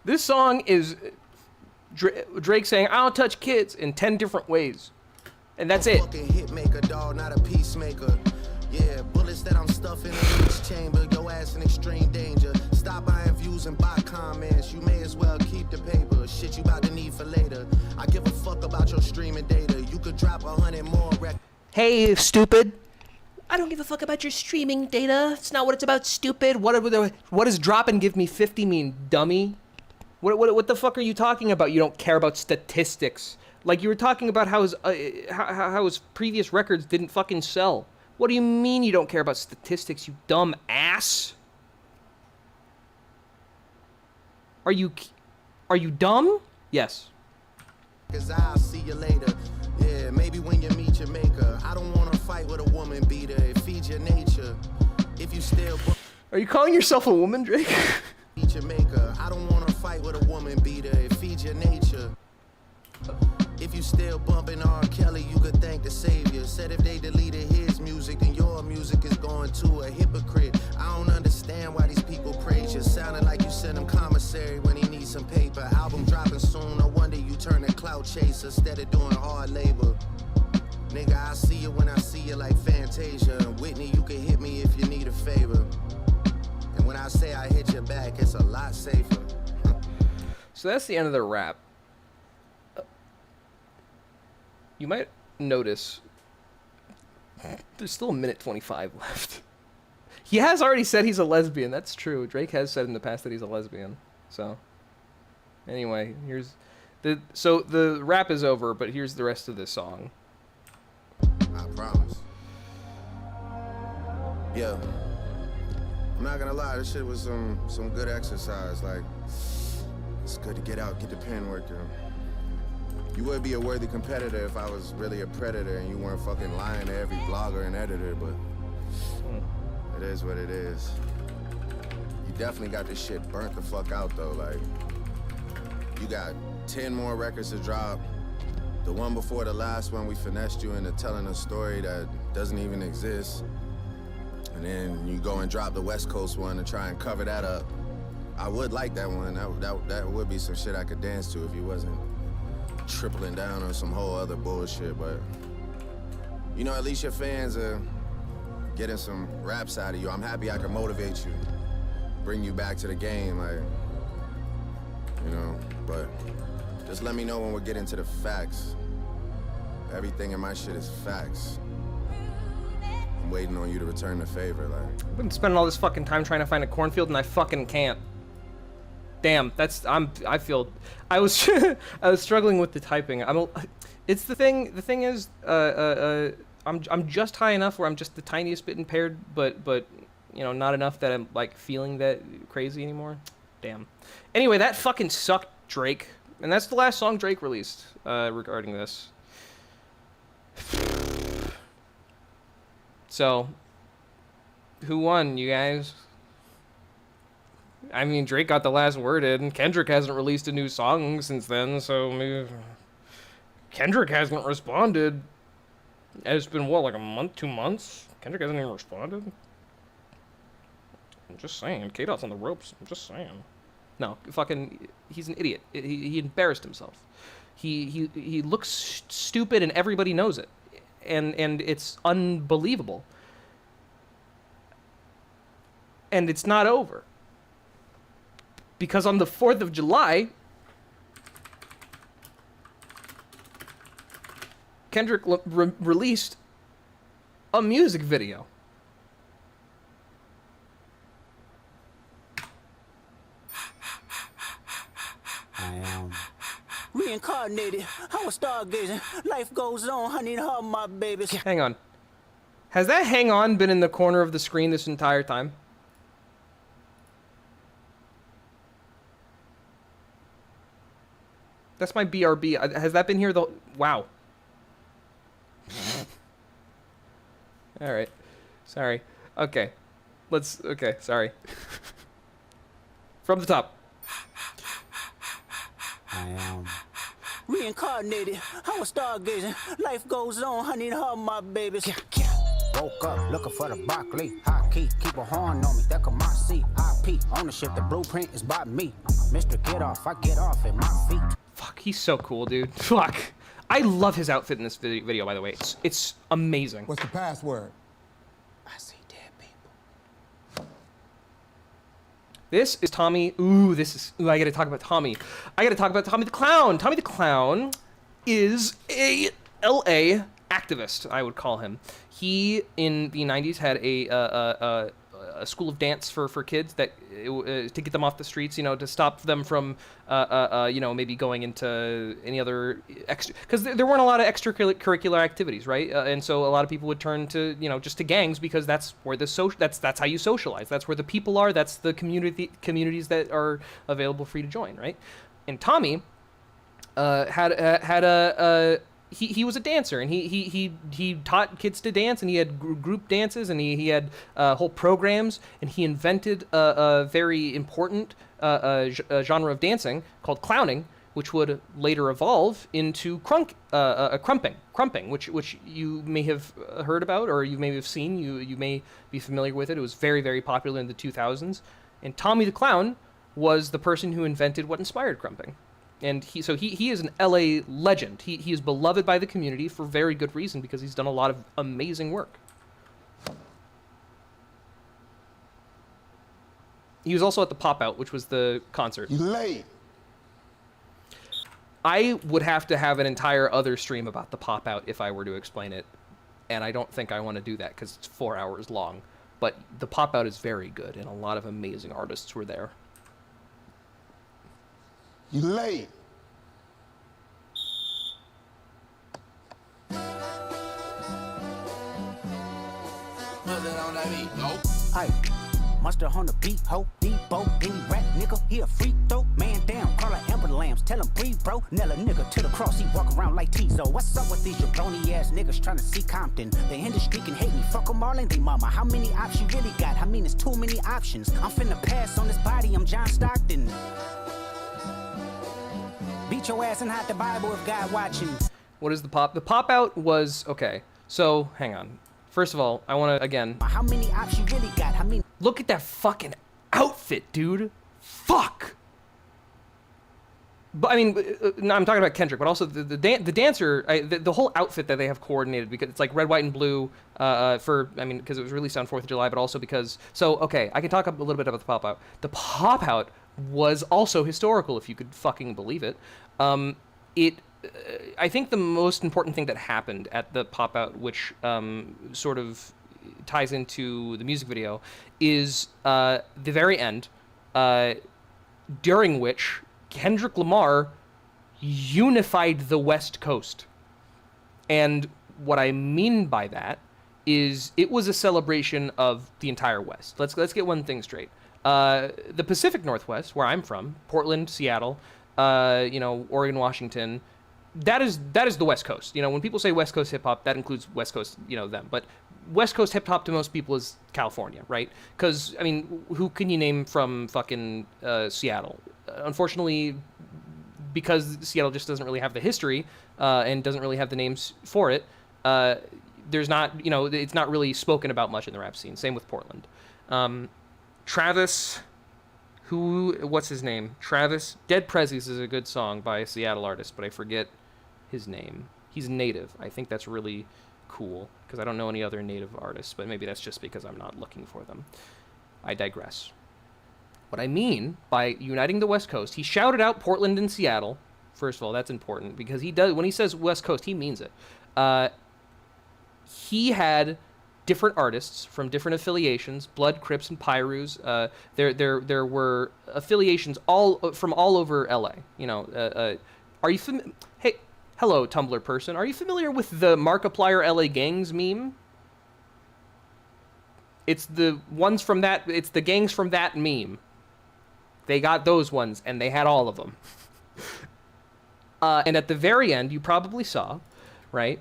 This song is Drake saying, "I don't touch kids" in 10 different ways. And that's it. Fucking hit maker, dog, not a peacemaker. Yeah, bullets that I'm stuffing in each chamber. Your ass in extreme danger. Stop buying views and buy comments. You may as well keep the paper. Shit you about to need for later. I give a fuck about your streaming data. You could drop 100 more records. Hey, stupid. I don't give a fuck about your streaming data. It's not what it's about, stupid. What does drop and give me 50 mean, dummy? What the fuck are you talking about? You don't care about statistics. Like you were talking about how his previous records didn't fucking sell. What do you mean you don't care about statistics, you dumb ass? Are you dumb? Yes. Cause I'll see you later. Yeah, maybe when you meet your maker. I don't wanna fight with a woman beater. It feeds your nature. If you still Are you calling yourself a woman, Drake? feed your maker. I don't wanna fight with a woman beater. It feeds your nature. If you still bumping R. Kelly, you could thank the savior. Said if they deleted his music, then your music is going to a hypocrite. I don't understand why these people praise you. Sounding like you sent him commissary when he needs some paper. Album dropping soon, no wonder you turn a clout chaser instead of doing hard labor. Nigga, I see you when I see you like Fantasia. And Whitney, you can hit me if you need a favor. And when I say I hit your back, it's a lot safer. So that's the end of the rap. You might notice there's still 1:25 left. He has already said he's a lesbian. That's true. Drake has said in the past that he's a lesbian. So anyway, so the rap is over, but here's the rest of this song. I promise. Yeah. I'm not gonna lie, this shit was some good exercise. Like, it's good to get out, get the pen working. You would be a worthy competitor if I was really a predator and you weren't fucking lying to every blogger and editor, but it is what it is. You definitely got this shit burnt the fuck out though. Like, you got 10 more records to drop. The one before the last one, we finessed you into telling a story that doesn't even exist. And then you go and drop the West Coast one and try and cover that up. I would like that one. That would be some shit I could dance to if you wasn't tripling down on some whole other bullshit, but you know, at least your fans are getting some raps out of you. I'm happy I can motivate you, bring you back to the game, like, you know, but just let me know when we're getting to the facts. Everything in my shit is facts. I'm waiting on you to return the favor, like. I've been spending all this fucking time trying to find a cornfield and I fucking can't. Damn, I was struggling with the typing. It's the thing is, I'm just high enough where I'm just the tiniest bit impaired, but you know, not enough that I'm like feeling that crazy anymore. Damn. Anyway, that fucking sucked, Drake. And that's the last song Drake released, regarding this. So, who won, you guys? I mean, Drake got the last word in. Kendrick hasn't released a new song since then, so maybe Kendrick hasn't responded. It's been, what, like a month, 2 months? Kendrick hasn't even responded? I'm just saying. K-Dot's on the ropes. I'm just saying. No, fucking, he's an idiot. He embarrassed himself. He looks stupid, and everybody knows it, and it's unbelievable. And it's not over, because on the 4th of July, Kendrick released a music video. I am reincarnated. I was stargazing. Life goes on. I need her, my babies. Hang on. Has that hang on been in the corner of the screen this entire time? That's my BRB. Has that been here the... Wow. Alright. Sorry. Okay. Okay, sorry. From the top. I am reincarnated. I was stargazing. Life goes on. I need her, my babies. Woke up looking for the broccoli. High key, keep a horn on me. That come my seat. IP ownership. The blueprint is by me. Mr. Get Off. I get off at my feet. Fuck, he's so cool, dude. Fuck. I love his outfit in this video, by the way. It's amazing. What's the password? I see dead people. This is Tommy. Ooh, I gotta talk about Tommy. I gotta talk about Tommy the Clown. Tommy the Clown is a LA activist, I would call him. He, in the 90s, had a school of dance for kids that to get them off the streets, to stop them from, maybe going into any other extra, because there weren't a lot of extracurricular activities, right? And so a lot of people would turn to, just to gangs, because that's where that's how you socialize. That's where the people are. That's the communities that are available for you to join, right? And Tommy he was a dancer, and he taught kids to dance, and he had group dances, and he had whole programs, and he invented a very important genre of dancing called clowning, which would later evolve into crumping, which you may have heard about, or you may have seen. You may be familiar with it. It was very, very popular in the 2000s, and Tommy the Clown was the person who invented what inspired crumping. And he is an LA legend. He is beloved by the community for very good reason, because he's done a lot of amazing work. He was also at the Pop Out, which was the concert. You late. I would have to have an entire other stream about the Pop Out if I were to explain it, and I don't think I want to do that because it's 4 hours long. But the Pop Out is very good, and a lot of amazing artists were there. You late. Hey, mustard on the beat, ho, Debo, any rap nigga, he a freak throw, man down, call her Amber Lambs, tell him breathe, bro, nail a nigga to the cross, he walk around like Tizo. What's up with these jabroni ass niggas trying to see Compton? The industry can hate me, fuck them all and they mama. How many options you really got? I mean, it's too many options. I'm finna pass on this body, I'm John Stockton. Beat your ass and hide the Bible if God watching. What is the Pop? The Pop Out was, okay, so hang on. First of all, I want to, again, How many options you really got? I mean, look at that fucking outfit, dude. Fuck. But I mean, no, I'm talking about Kendrick, but also the dancer, the whole outfit that they have coordinated, because it's like red, white, and blue. Because it was released on 4th of July, but also because. So okay, I can talk a little bit about the Pop Out. The Pop Out was also historical, if you could fucking believe it. I think the most important thing that happened at the Pop Out, which sort of ties into the music video, is the very end, during which Kendrick Lamar unified the West Coast. And what I mean by that is it was a celebration of the entire West. Let's get one thing straight. The Pacific Northwest, where I'm from, Portland, Seattle, Oregon, Washington, that is the West Coast. When people say West Coast hip hop, that includes West Coast, them. But West Coast hip hop to most people is California, right? Because I mean, who can you name from fucking Seattle? Unfortunately, because Seattle just doesn't really have the history and doesn't really have the names for it. There's not, it's not really spoken about much in the rap scene. Same with Portland. Travis, What's his name? Travis? Dead Prezzies is a good song by a Seattle artist, but I forget his name. He's native. I think that's really cool, because I don't know any other native artists, but maybe that's just because I'm not looking for them. I digress. What I mean by uniting the West Coast, he shouted out Portland and Seattle. First of all, that's important, because he does, when he says West Coast, he means it. He had different artists from different affiliations, Blood, Crips, and Pyrus. There were affiliations from all over LA. You know, are you Hey, hello, Tumblr person. Are you familiar with the Markiplier LA Gangs meme? It's the ones from that. It's the gangs from that meme. They got those ones, and they had all of them. And at the very end, you probably saw, right?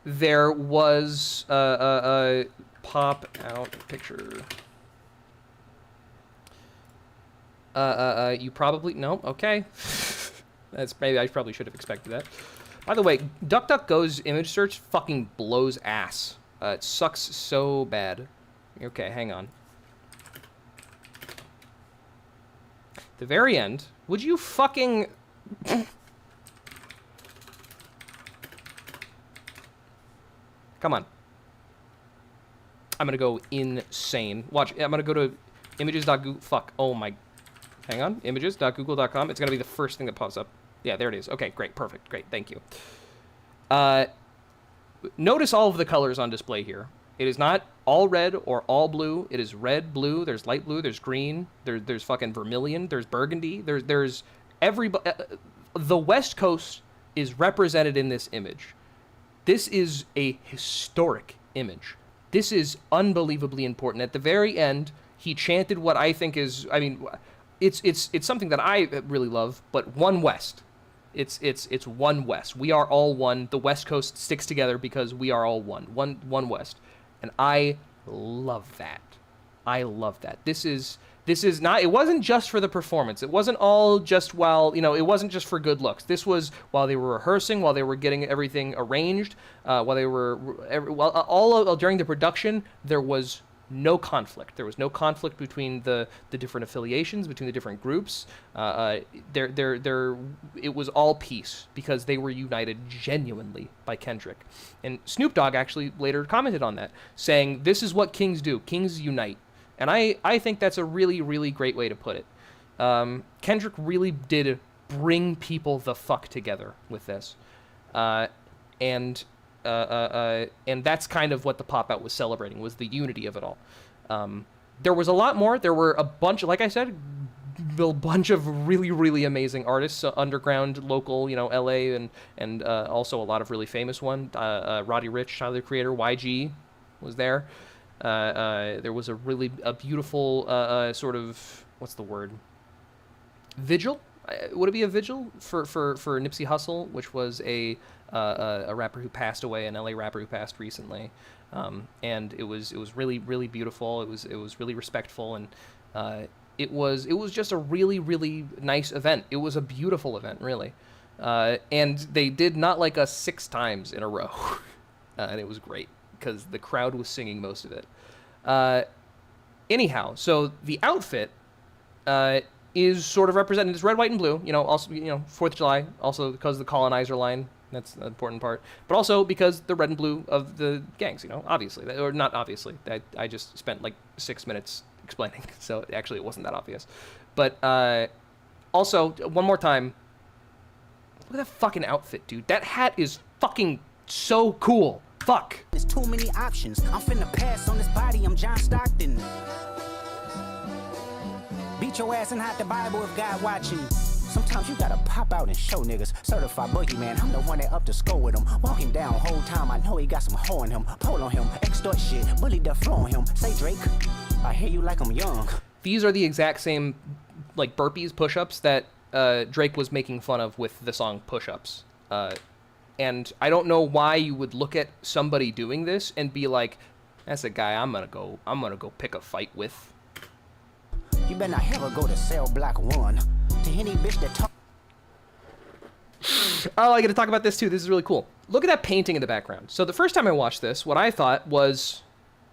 There was a pop out picture. You probably no. Okay, that's maybe I probably should have expected that. By the way, DuckDuckGo's image search fucking blows ass. It sucks so bad. Okay, hang on. The very end. Would you fucking? Come on. I'm gonna go insane. Watch, I'm gonna go to images.google. Fuck. Oh my. Hang on. Images.google.com. It's gonna be the first thing that pops up. Yeah, there it is. Okay, great. Perfect. Great. Thank you. Notice all of the colors on display here. It is not all red or all blue. It is red, blue. There's light blue. There's green. There's fucking vermilion. There's burgundy. There's everybody. The West Coast is represented in this image. This is a historic image. This is unbelievably important. At the very end, he chanted what I think is, I mean, it's something that I really love, but One West. It's One West. We are all one. The West Coast sticks together because we are all one. One West. And I love that. I love that. This is not, it wasn't just for the performance. It wasn't all just while, you know, it wasn't just for good looks. This was while they were rehearsing, while they were getting everything arranged, while they were, during the production, there was no conflict. There was no conflict between the different affiliations, between the different groups. It was all peace because they were united genuinely by Kendrick. And Snoop Dogg actually later commented on that, saying, "This is what kings do. Kings unite." And I think that's a really, really great way to put it. Kendrick really did bring people the fuck together with this. And that's kind of what the pop-out was celebrating, was the unity of it all. There was a lot more. There were a bunch, like I said, a bunch of really, really amazing artists, underground, local, you know, LA, and also a lot of really famous ones. Roddy Ricch, Tyler, the Creator, YG was there. There was a beautiful sort of, what's the word? Vigil? Would it be a vigil for Nipsey Hussle, which was a rapper who passed away, an LA rapper who passed recently, and it was really, really beautiful. It was really respectful, and it was just a really, really nice event. It was a beautiful event, really, and they did Not Like Us 6 times in a row, and it was great because the crowd was singing most of it. Anyhow, so the outfit is sort of represented. It's red, white, and blue. You know, also, you know, 4th of July, also because of the colonizer line. That's the important part. But also because the red and blue of the gangs, you know, obviously. Or not obviously. I just spent like 6 minutes explaining. So actually it wasn't that obvious. But also, one more time, look at that fucking outfit, dude. That hat is fucking so cool. Fuck. There's too many options. I'm finna pass on this body. I'm John Stockton. Beat your ass and hide the Bible if God watching. Sometimes you gotta pop out and show niggas. Certified boogeyman, I'm the one that up to score with him. Walk him down whole time, I know he got some hoe in him. Pole on him, extort shit, bully the flow on him. Say Drake, I hear you like I'm young. These are the exact same, like, burpees, push-ups that Drake was making fun of with the song Push-Ups. And I don't know why you would look at somebody doing this and be like, that's a guy I'm gonna go pick a fight with. You better not ever go to Cell Block 1. To any bitch that talk. Oh, I gotta talk about this too. This is really cool. Look at that painting in the background. So the first time I watched this, what I thought was,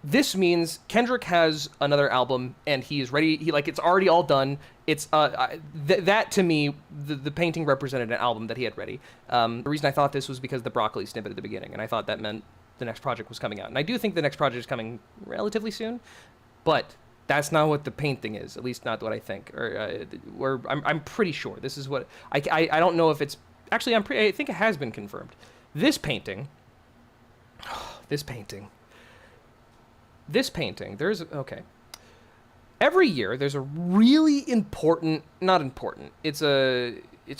this means Kendrick has another album and he's ready. It's already all done. It's that to me, the painting represented an album that he had ready. The reason I thought this was because the broccoli snippet at the beginning, and I thought that meant the next project was coming out. And I do think the next project is coming relatively soon, but that's not what the painting is. At least not what I think. I'm pretty sure this is what I don't know if it's actually. I think it has been confirmed. This painting. Okay. Every year there's a really important, not important. It's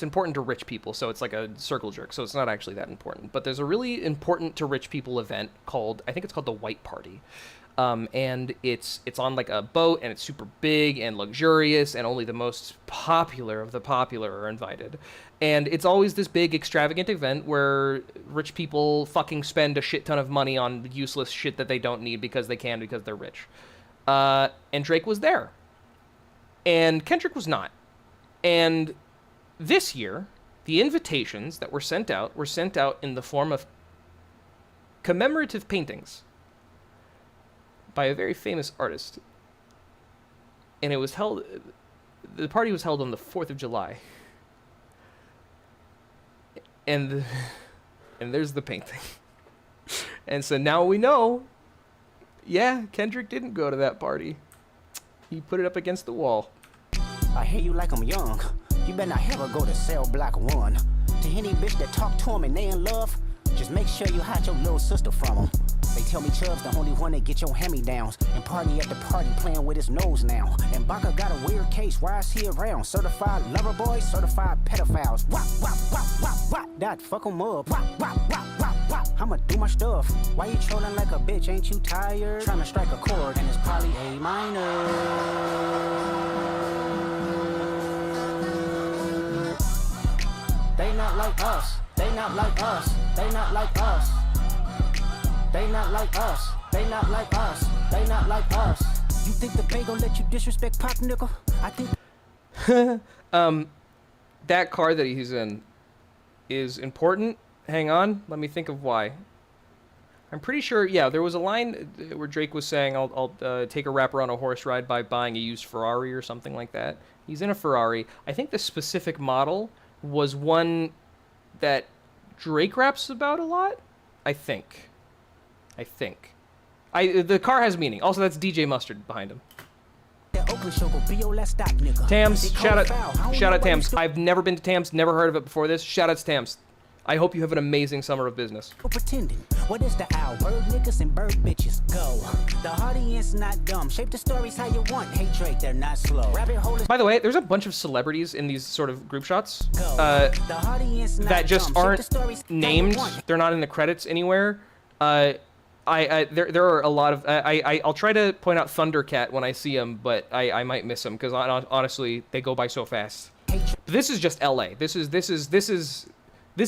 important to rich people, so it's like a circle jerk, so it's not actually that important. But there's a really important to rich people event I think it's called the White Party. And it's on like a boat, and it's super big and luxurious, and only the most popular of the popular are invited. And it's always this big extravagant event where rich people fucking spend a shit ton of money on useless shit that they don't need because they're rich. And Drake was there. And Kendrick was not. And this year, the invitations that were sent out in the form of commemorative paintings by a very famous artist. And the party was held on the 4th of July. And there's the painting. And so now we know, yeah, Kendrick didn't go to that party. He put it up against the wall. I hear you like I'm young. You better not ever go to cell block 1. To any bitch that talk to him and they in love, just make sure you hide your little sister from him. They tell me Chubb's the only one that get your hand-me-downs. And party at the party playing with his nose now. And Baca got a weird case, why is he around? Certified lover boys, certified pedophiles. Wop, wop, wop, wop, wop. That fuck him up. Wop, wop, wop, wop, wop. I'ma do my stuff. Why you trolling like a bitch, ain't you tired? Trying to strike a chord and it's probably A minor. They not like us. They not like us. They not like us. They not like us. They not like us. They not like us. You think the Bay gon' let you disrespect Pop, nigga? I think. That car that he's in is important. Hang on, let me think of why. I'm pretty sure, yeah, there was a line where Drake was saying, I'll take a rapper on a horse ride by buying a used Ferrari or something like that. He's in a Ferrari. I think the specific model was one that Drake raps about a lot. I think. The car has meaning. Also, that's DJ Mustard behind him. Tams, shout out Tams. I've never been to Tams, never heard of it before this. Shout out to Tams. I hope you have an amazing summer of business. Pretending. What is the owl? Bird niggas and bird bitches. Go. The audience not dumb. Shape the stories how you want. Hey Drake, they're not slow. Rabbit hole is. By the way, there's a bunch of celebrities in these sort of group shots the audience not that just dumb. aren't named. They're not in the credits anywhere. There are a lot of. I'll try to point out Thundercat when I see him, but I might miss him because honestly they go by so fast. But this is just L.A. This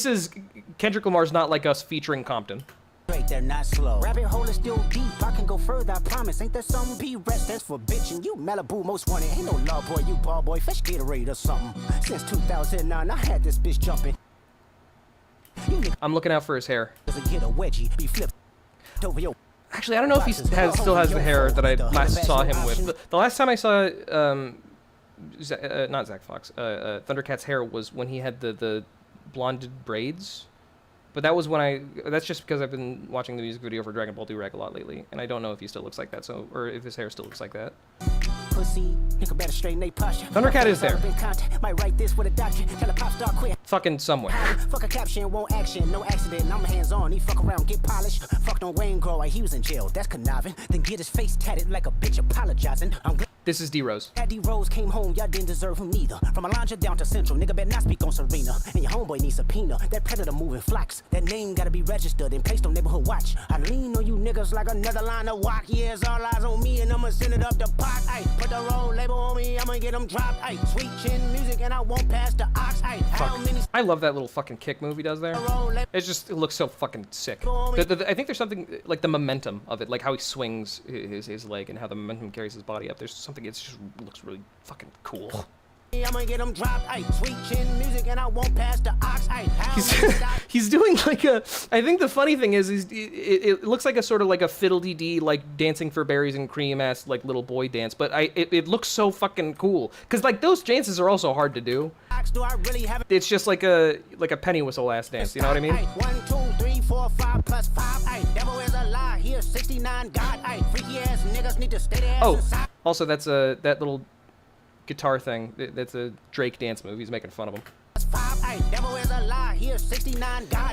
is Kendrick Lamar's Not Like Us featuring Compton. They're not slow. Rabbit hole is still deep. I can go further, I promise. Ain't there some B-rest that's for bitching? You Malibu most wanted. Ain't no love boy, you ball boy. Fetch Gatorade or something. Since 2009, I had this bitch jumping. I'm looking out for his hair. Doesn't get a wedgie. Be flipped over your. Actually, I don't know if he still has the hair that I last saw him with. The last time I saw not Zach Fox, Thundercat's hair was when he had the blonded braids. But that was when that's just because I've been watching the music video for Dragon Ball Durag a lot lately, and I don't know if he still looks like that, or if his hair still looks like that. Pussy, better straighten they posture. Thundercat is there. Might write this with a doctor. Tell a pop star quit. Fucking somewhere. Fuck a caption, won't action, no accident. I'm hands on. He fuck around, get polished. Fucked on Wayne Grower, he was in jail. That's conniving. Then get his face tatted like a bitch apologizing. I'm glad. This is D-Rose. D-Rose came home, y'all didn't deserve him neither. From Alondra down to Central, nigga better not speak on Serena. And your homeboy needs subpoena. That predator moving flocks. That name gotta be registered and placed on neighborhood watch. I lean on you niggas like another line of walk. Yeah, it's all eyes on me and I'ma send it up the pot. Ay, put the roll label on me, I'ma get them dropped. Ay, sweet chin music and I won't pass the ox. Ay, how many... I love that little fucking kick move he does there. It looks so fucking sick. I think there's something, like the momentum of it, like how he swings his leg and how the momentum carries his body up. There's something, it just looks really fucking cool. I'ma get them dropped, ay, sweet chin music and I won't pass the ox, ay. He's doing like a, I think the funny thing is it looks like a sort of like a fiddle-dee-dee, like dancing for berries and cream ass like little boy dance, but it looks so fucking cool. Cause like those dances are also hard to do. It's just like a penny whistle ass dance, you know what I mean? 1, 2, 3, 4, 5 plus 5, ay, devil is a lie, here 69 God, ay, freaky ass niggas need to stay their ass inside. Also that's that little guitar thing, that's a Drake dance move. He's making fun of him.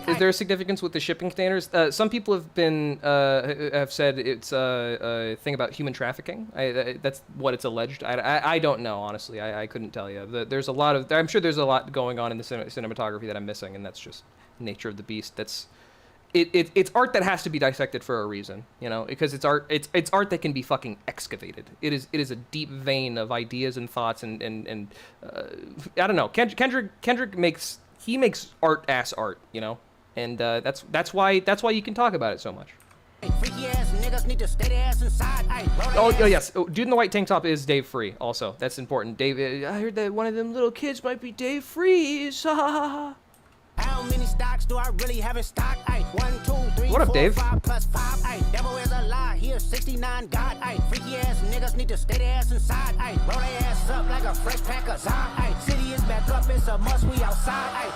Is there a significance with the shipping containers? Some people have been have said it's a thing about human trafficking. That's what it's alleged. I don't know, honestly. I couldn't tell you. There's a lot of, I'm sure there's a lot going on in the cinematography that I'm missing, and that's just nature of the beast. That's it's art that has to be dissected for a reason, you know, because it's art that can be fucking excavated. It is a deep vein of ideas and thoughts and I don't know. Kendrick makes art, you know, and that's why you can talk about it so much. Oh yes, dude in the white tank top is Dave Free. Also, that's important. Dave, I heard that one of them little kids might be Dave Freeze. How many stocks do I really have in stock? 1, 2, 3, what up, 4, Dave? 5 plus 5. Devil is a lie. Here 69 God. Freaky ass niggas need to stay their ass inside. Roll their ass up like a fresh pack of Zod. City is back up. It's a must. We outside.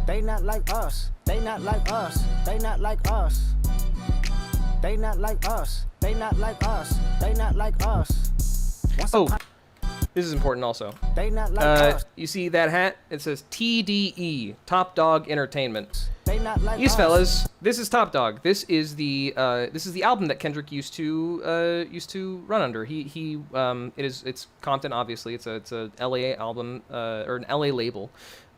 They not like us. They not like us. They not like us. They not like us. They not like us. They not like us. Oh. This is important also. They not like us. You see that hat? It says TDE, Top Dog Entertainment. They not like Yes, us. fellas, this is Top Dog. This is the album that Kendrick used to run under. It's Compton, obviously. It's a LA album or an LA label,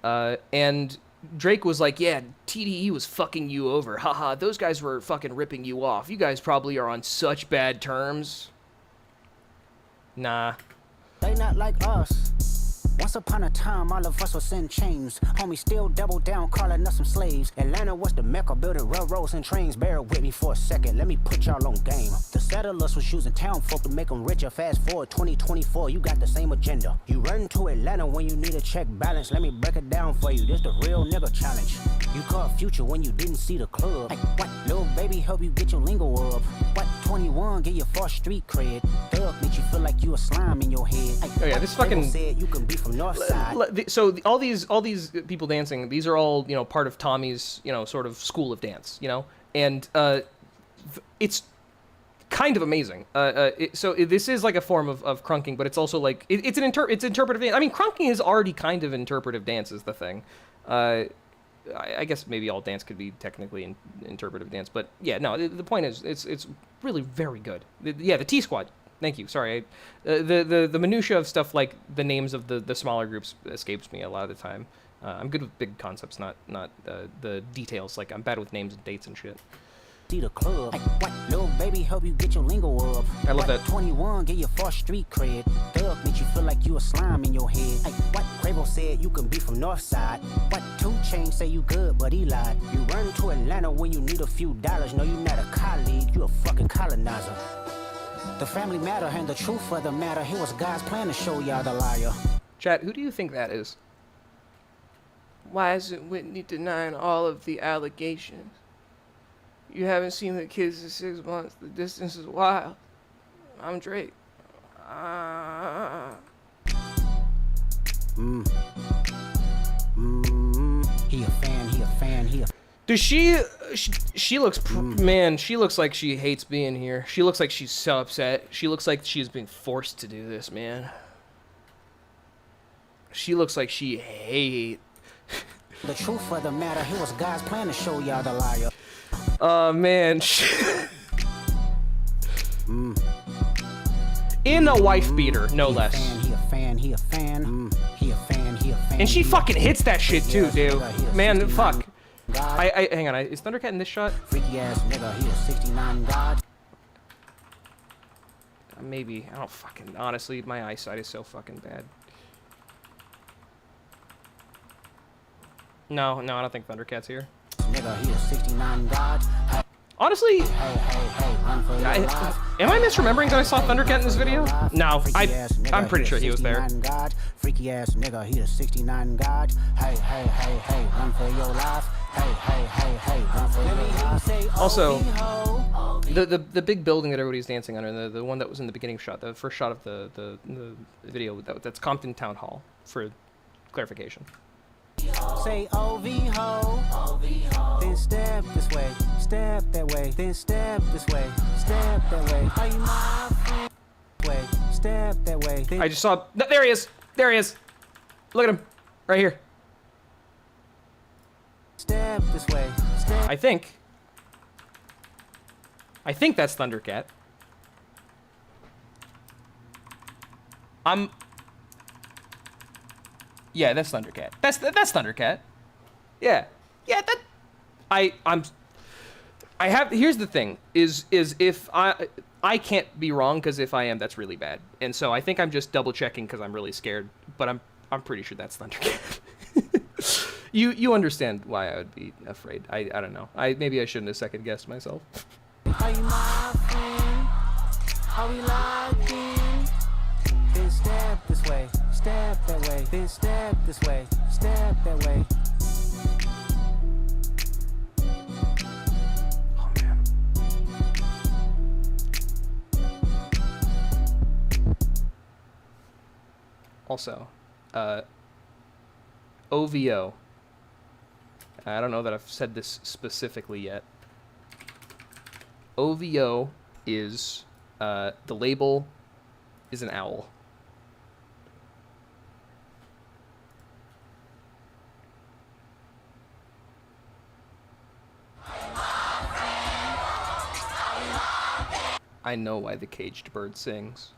and Drake was like, yeah, TDE was fucking you over. Haha, those guys were fucking ripping you off. You guys probably are on such bad terms. Nah. They not like us. Once upon a time, all of us was in chains. Homie still double down, calling us some slaves. Atlanta was the mecca, building railroads and trains. Bear with me for a second, let me put y'all on game. The settlers was using town folk to make them richer. Fast forward 2024, you got the same agenda. You run to Atlanta when you need a check balance. Let me break it down for you, this the real nigga challenge. You caught Future when you didn't see the club. What, little baby, help you get your lingo up. What, 21, get your first street cred. Thug, make you feel like you a slime in your head. Oh yeah, this fucking... said you can be from north side. So all these people dancing, these are all, you know, part of Tommy's, you know, sort of school of dance, you know, and it's kind of amazing. This is like a form of crunking, but it's also like it's interpretive dance. I mean, crunking is already kind of interpretive dance is the thing. I guess maybe all dance could be technically interpretive dance, but yeah, no. The point is, it's really very good. The T Squad. Thank you. Sorry, the minutia of stuff like the names of the smaller groups escapes me a lot of the time. I'm good with big concepts, not the details. Like I'm bad with names and dates and shit. See the club. What, little baby, help you get your lingo up. I love that. 21, get your first street cred. Thug, make you feel like you a slime in your head. What, Quavo said you can be from north side. What, 2 Chainz say you good, but he lied. You run to Atlanta when you need a few dollars. No, you not a colleague, you a fucking colonizer. The family matter and the truth of the matter. Here was God's plan to show y'all the liar. Chat, who do you think that is? Why isn't Whitney denying all of the allegations? You haven't seen the kids in 6 months. The distance is wild. I'm Drake. He a fan. Does she looks, man, she looks like she hates being here. She looks like she's so upset. She looks like she's being forced to do this, man. She looks like she hate. The truth of the matter, here was God's plan to show y'all the liar. Oh, man. In a wife beater, no less. He a fan. And she fucking hits that shit too, dude. Man, fuck. Hang on, is Thundercat in this shot? Freaky ass nigga, he a 69 God. Maybe. I don't fucking, honestly, my eyesight is so fucking bad. No, I don't think Thundercat's here. Nigga, he a 69 God. Honestly, Hey, run for your life. Am I misremembering that I saw Thundercat in this video? No, I'm pretty sure he was there. Freaky ass nigga, he the 69 god. Hey, hey, hey, hey, run for your life. Hey, hey, hey, hey, run for your life. Also, the big building that everybody's dancing under, the one that was in the beginning shot, the first shot of the video, that's Compton Town Hall, for clarification. Say OV ho, then step this way, step that way, then step this way, step that way. Are you my friend? Way, step that way. I just saw, there he is, there he is. Look at him, right here. Step this way, step. I think that's Thundercat. Yeah, that's Thundercat. That's Thundercat. Yeah. Yeah, here's the thing, is if I can't be wrong, because if I am, that's really bad. And so I think I'm just double checking because I'm really scared, but I'm pretty sure that's Thundercat. You understand why I would be afraid. I don't know. Maybe I shouldn't have second guessed myself. Are you my friend? Are we locked in? Then step this way, step that way, then step this way, step that way. Oh man. Also, OVO. I don't know that I've said this specifically yet. OVO is, the label is an owl. I know why the caged bird sings.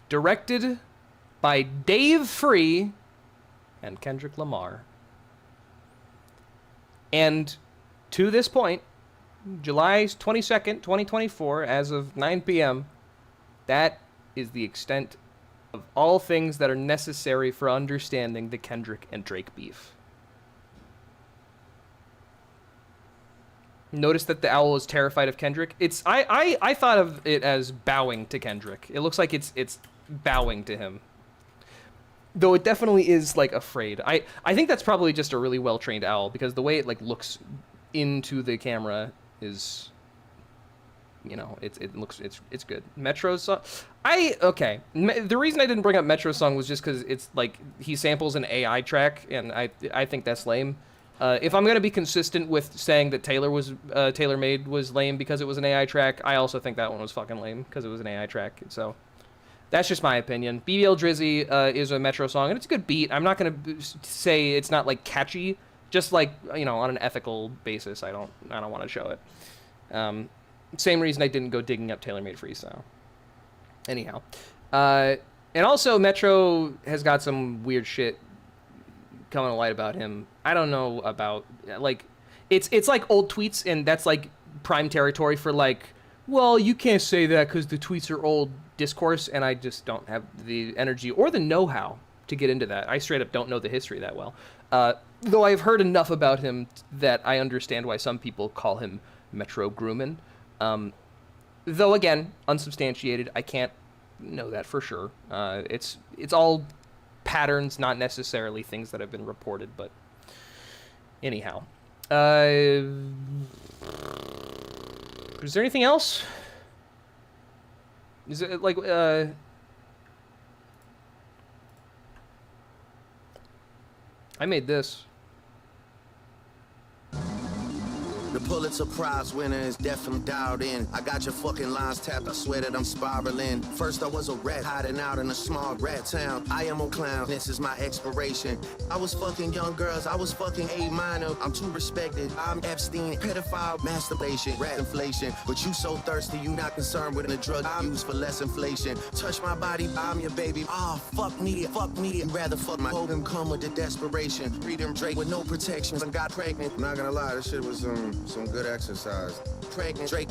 Directed by Dave Free and Kendrick Lamar. And to this point, July 22nd, 2024, as of 9 p.m., that is the extent of all things that are necessary for understanding the Kendrick and Drake beef. Notice that the owl is terrified of Kendrick. I thought of it as bowing to Kendrick. It looks like it's bowing to him. Though it definitely is, like, afraid. I think that's probably just a really well-trained owl, because the way it, like, looks into the camera is, you know, it's good. Metro's song, okay. The reason I didn't bring up Metro's song was just because it's, like, he samples an AI track, and I think that's lame. If I'm gonna be consistent with saying that Taylor Made was lame because it was an AI track, I also think that one was fucking lame because it was an AI track. So that's just my opinion. BBL Drizzy is a Metro song, and it's a good beat. I'm not gonna say it's not, like, catchy. Just, like, you know, on an ethical basis, I don't want to show it. Same reason I didn't go digging up Taylor Made Freestyle. Anyhow, and also Metro has got some weird shit coming to light about him. I don't know about, like, it's like old tweets, and that's, like, prime territory for, like, well, you can't say that because the tweets are old discourse, and I just don't have the energy or the know-how to get into that. I straight up don't know the history that well. Though I've heard enough about him that I understand why some people call him Metro Groomin'. Though, again, unsubstantiated, I can't know that for sure. It's all patterns, not necessarily things that have been reported, but anyhow. Is there anything else? Is it, like, I made this. The Pulitzer Prize winner is definitely dialed in. I got your fucking lines tapped, I swear that I'm spiraling. First I was a rat hiding out in a small rat town. I am a clown, this is my expiration. I was fucking young girls, I was fucking A minor. I'm too respected, I'm Epstein, pedophile, masturbation, rat inflation. But you so thirsty, you not concerned with the drug I use for less inflation. Touch my body, I'm your baby. Ah, fuck me. You'd rather fuck my Hogan come with the desperation. Freedom Drake with no protections, I got pregnant. I'm not gonna lie, this shit was some good exercise. Pregnant Drake.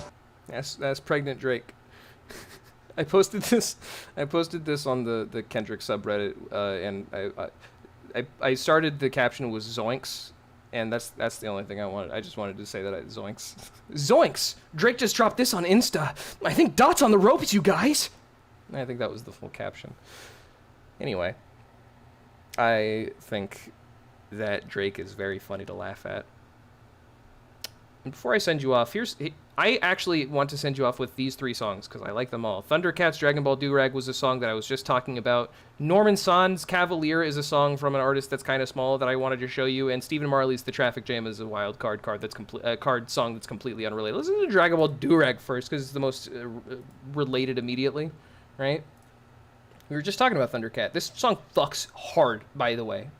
That's pregnant Drake. I posted this on the Kendrick subreddit, and I started the caption was zoinks, and that's the only thing I wanted. I just wanted to say that zoinks. Zoinks! Drake just dropped this on Insta. I think Dot's on the ropes, you guys. I think that was the full caption. Anyway, I think that Drake is very funny to laugh at. And before I send you off, I actually want to send you off with these 3 songs because I like them all. Thundercats' Dragon Ball Durag was a song that I was just talking about. Norman San's Cavalier is a song from an artist that's kind of small that I wanted to show you. And Stephen Marley's The Traffic Jam is a wild card song that's completely unrelated. Listen to Dragon Ball Durag first because it's the most related immediately, right? We were just talking about Thundercat. This song fucks hard, by the way.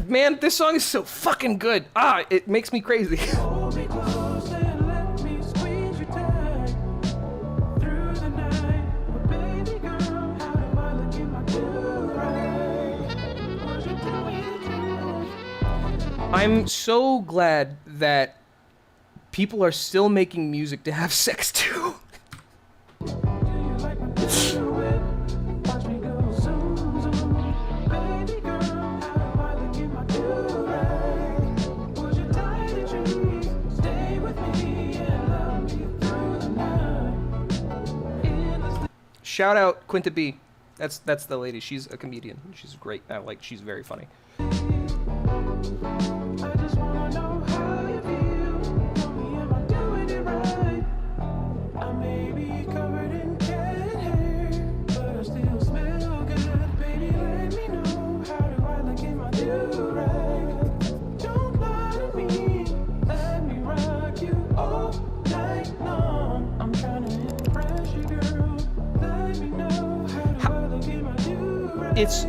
Man, this song is so fucking good. It makes me crazy. I'm so glad that people are still making music to have sex to. Shout out Quinta B. That's the lady. She's a comedian. She's great. She's very funny.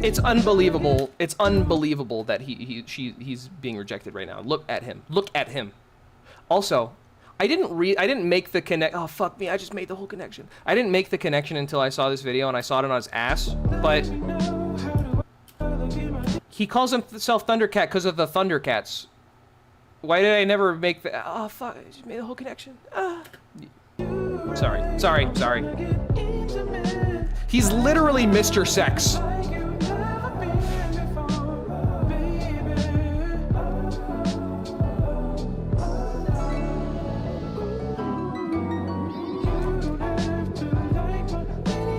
It's unbelievable. It's unbelievable that he's being rejected right now. Look at him. Look at him. Also, I didn't make the connect. Oh fuck me! I just made the whole connection. I didn't make the connection until I saw this video and I saw it on his ass. But he calls himself Thundercat because of the Thundercats. Why did I never make the? Oh fuck! I just made the whole connection. Sorry. He's literally Mr. Sex.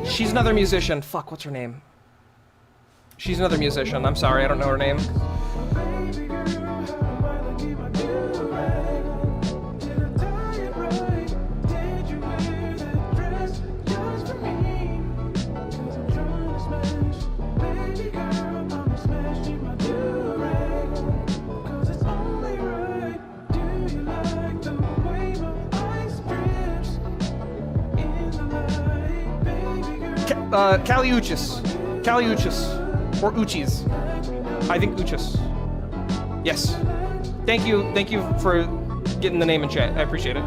She's another musician. Fuck, what's her name? She's another musician. I'm sorry, I don't know her name. Caliuchis. Or Uchis. I think Uchis. Yes. Thank you for getting the name in chat. I appreciate it.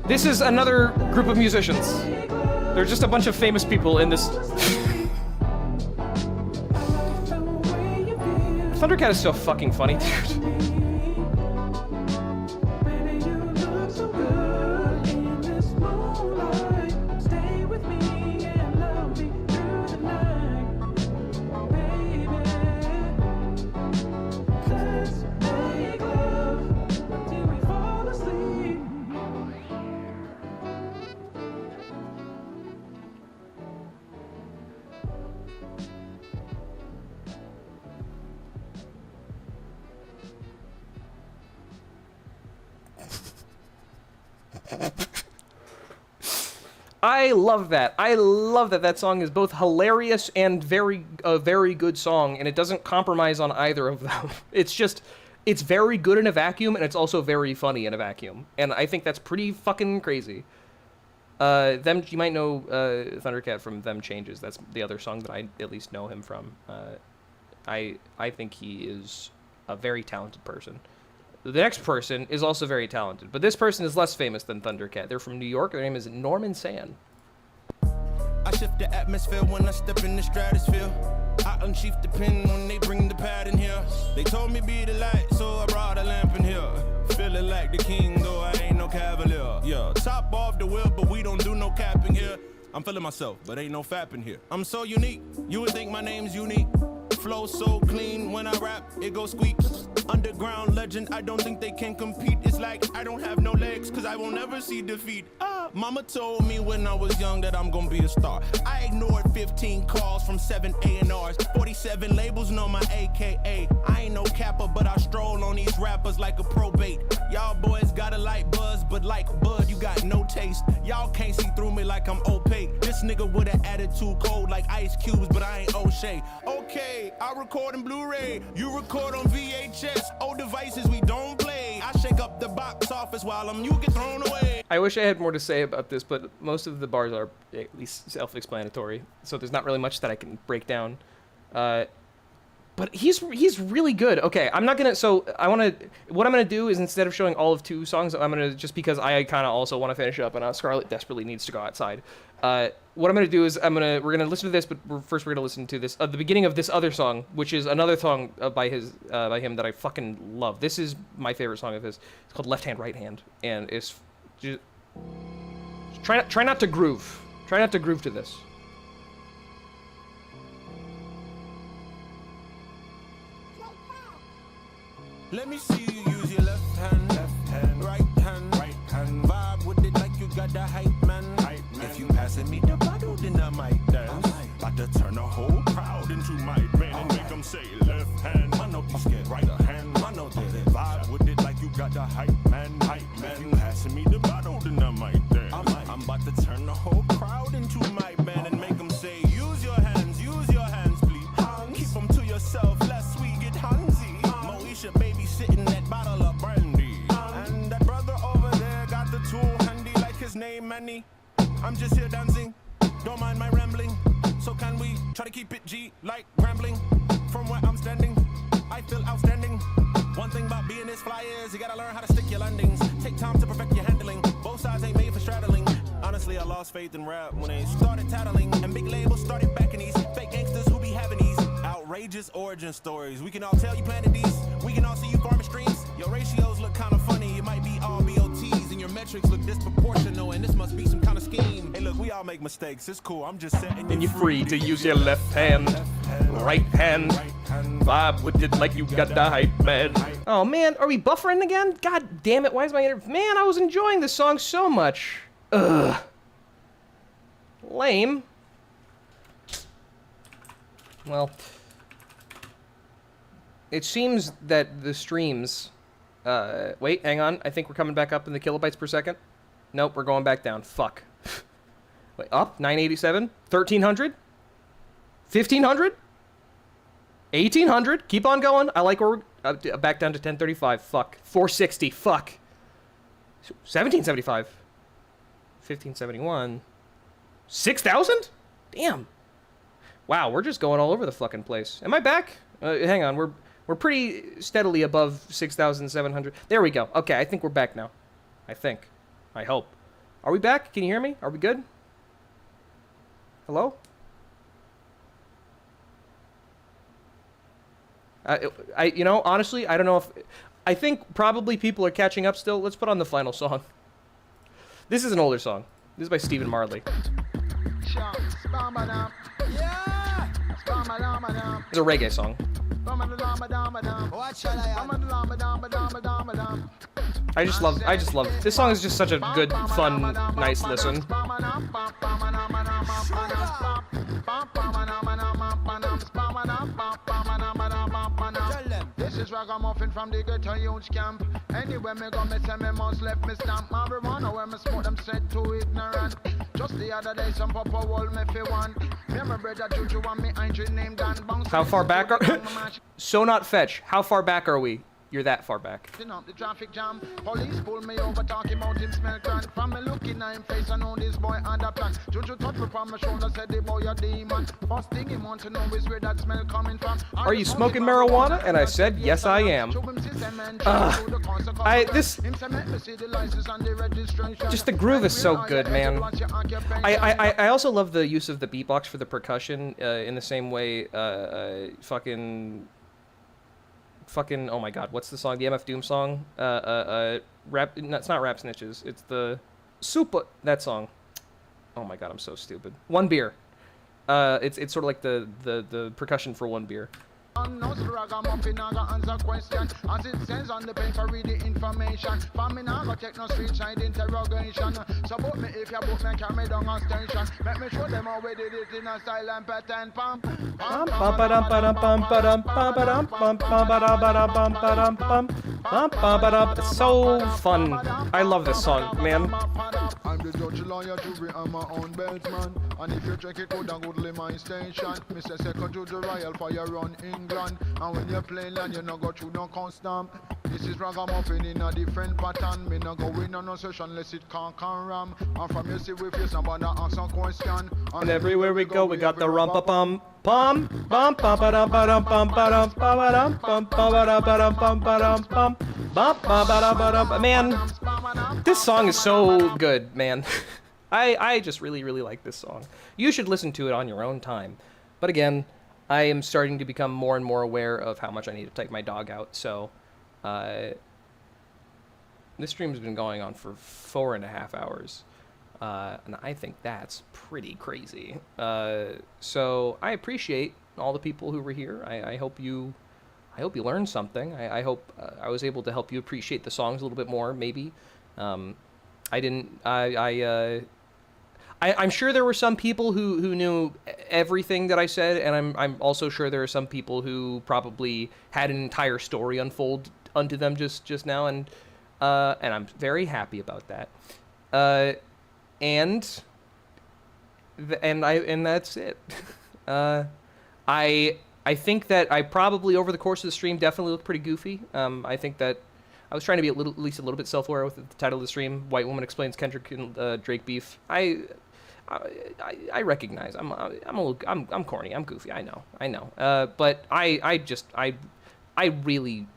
This is another group of musicians. They're just a bunch of famous people in this. Thundercat is so fucking funny, dude. I love that. I love that that song is both hilarious and a very good song, and it doesn't compromise on either of them. It's very good in a vacuum, and it's also very funny in a vacuum. And I think that's pretty fucking crazy. Them, you might know Thundercat from Them Changes. That's the other song that I at least know him from. I think he is a very talented person. The next person is also very talented, but this person is less famous than Thundercat. They're from New York. Their name is Norman San. I shift the atmosphere when I step in the stratosphere. I unchief the pin when they bring the pad in here. They told me be the light, so I brought a lamp in here. Feeling like the king, though I ain't no cavalier. Yeah, top off the wheel, but we don't do no capping here. I'm feeling myself, but ain't no fapping here. I'm so unique, you would think my name's unique. Flow so clean, when I rap, it goes squeak. Underground legend, I don't think they can compete. It's like I don't have no legs, cause I will never see defeat. Mama told me when I was young that I'm gonna be a star. I ignored 15 calls from 7 A&Rs. 47 labels know my AKA. I ain't no capper, but I stroll on these rappers like a probate. Y'all boys got a light buzz, but like Bud, you got no taste. Y'all can't see through me like I'm opaque. This nigga with an attitude cold like ice cubes, but I ain't O'Shea. Okay, I record in Blu-ray, you record on VHS. Old devices we don't play. I shake up the box office while you get thrown away. I wish I had more to say about this, but most of the bars are at least self-explanatory, so there's not really much that I can break down. But he's really good. Okay, I'm not gonna. So what I'm gonna do is instead of showing all of 2 songs, I'm gonna, just because I kind of also want to finish up, and Scarlett desperately needs to go outside. What I'm gonna do is we're gonna listen to this, but first we're gonna listen to this the beginning of this other song, which is another song by him that I fucking love. This is my favorite song of his. It's called Left Hand Right Hand, and it's just try not to groove. Try not to groove to this. Let me see you use your left hand, right hand, vibe with it like you got the hype, man. If you passing me the bottle, then I might dance. About to turn the whole crowd into my band and make them say left hand. I know you scared, right hand, I know that it. Vibe with it like you got the hype, man. If you passing me the bottle, then I might dance. I'm about to turn the whole crowd into my band and make them say, use your hands, please. Keep them to yourself, lest we get handsy. Moesha baby sitting that bottle of brandy. And that brother over there got the tool handy like his name Manny. I'm just here dancing, don't mind my rambling. So can we try to keep it G like rambling? From where I'm standing, I feel outstanding. One thing about being this fly is you gotta learn how to stick your landings. Take time to perfect your handling. Both sides ain't made for straddling. Honestly, I lost faith in rap when they started tattling. And big labels started backing these fake gangsters who be having these outrageous origin stories. We can all tell you planted these. We can all see you farming streams. Your ratios look kind of funny. You might be all BOTs and your metrics look disproportional. And this must be some kind of scheme. Hey, look, we all make mistakes. It's cool. I'm just setting And you're free to use your left hand, right hand. Vibe with it like you got the hype, man. Oh man, are we buffering again? God damn it! Why is my man? I was enjoying this song so much. Ugh. Lame. Well, it seems that the streams. Wait, hang on. I think we're coming back up in the kilobytes per second. Nope, we're going back down. Fuck. Wait, up 987, 1300, 1500. 1800. Keep on going. I like where we're back down to 1035. Fuck. 460. Fuck. 1775. 1571. 6000? Damn. Wow, we're just going all over the fucking place. Am I back? Hang on. We're pretty steadily above 6,700. There we go. Okay, I think we're back now. I think. I hope. Are we back? Can you hear me? Are we good? Hello? You know, honestly, I don't know if... I think probably people are catching up still. Let's put on the final song. This is an older song. This is by Stephen Marley. It's a reggae song. I just love... This song is just such a good, fun, nice listen. This is ragamuffin from the ghetto youth camp. Anywhere me go, me say me must left me stamp. Marijuana where me smoke them said too ignorant. Just the other day some papa wall me fi one. Me my brother Juju and me auntie named Dan Bounce. How far back are... So not fetch. How far back are we? You're that far back. The traffic jam. Police pull me over talking about him smell grand. From me look looking at him face, I know this boy under plan. Juju touch me from my shoulder, said the boy a demon. First thing he want to know is where that smell coming from. Are you smoking marijuana? And I said, yes, I am. Just the groove is so good, man. I also love the use of the beatbox for the percussion in the same way fucking oh my god, what's the song? The MF Doom song? Rap. No, it's not Rap Snitches. It's the Super. That song. Oh my god, I'm so stupid. One Beer. It's sort of like the percussion for One Beer. No ragamuffin, I got answer question. As it says on the paper, read the information. For me, now go take no street side interrogation. So book me if you book me, carry me down on station. Let me show them how we did it in a style and pattern. Pam, pam, pam, pam, pam, pam, pam, pam, pam, pam. It's so fun. I love this song, man. I'm the judge, lawyer, jury, I'm my own beltman. And if you check it, go down, go to my station. Mr. Second Judge Royal Fire run England. And when you play land, you no go through no custom. This is ragamuffin in a different pattern. Me no go in on no session unless it can't ram. And from you see we face somebody ask some question. And everywhere we go, we got the rumpa-pum. Pum bum bum ba-dum ba-dum bum ba-dum ba-dum bum ba-dum ba-dum bum ba-dum bum bum ba-dum. Man, this song is so good, man. I just really like this song. You should listen to it on your own time. But again, I am starting to become more and more aware of how much I need to take my dog out. So, this stream's been going on for 4.5 hours. And I think that's pretty crazy. So I appreciate all the people who were here. I hope you learned something. I hope I was able to help you appreciate the songs a little bit more, maybe. I'm sure there were some people who knew everything that I said, and I'm also sure there are some people who probably had an entire story unfold unto them just now, and I'm very happy about that. And that's it. I think that I probably over the course of the stream definitely looked pretty goofy. I think that I was trying to be at least a little bit self-aware with the title of the stream. White Woman Explains Kendrick and Drake Beef. I recognize I'm corny. I'm goofy. I know. But I really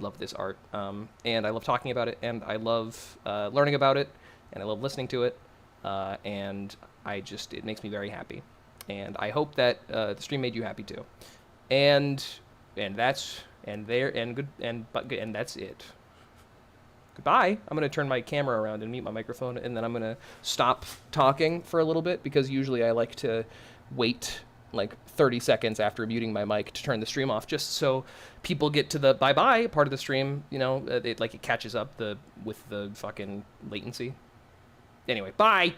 love this art. And I love talking about it, and I love learning about it, and I love listening to it. And it makes me very happy, and I hope that the stream made you happy too. And that's it. Goodbye. I'm gonna turn my camera around and mute my microphone, and then I'm gonna stop talking for a little bit, because usually I like to wait like 30 seconds after muting my mic to turn the stream off, just so people get to the bye-bye part of the stream. You know, it catches up with the fucking latency. Anyway, bye!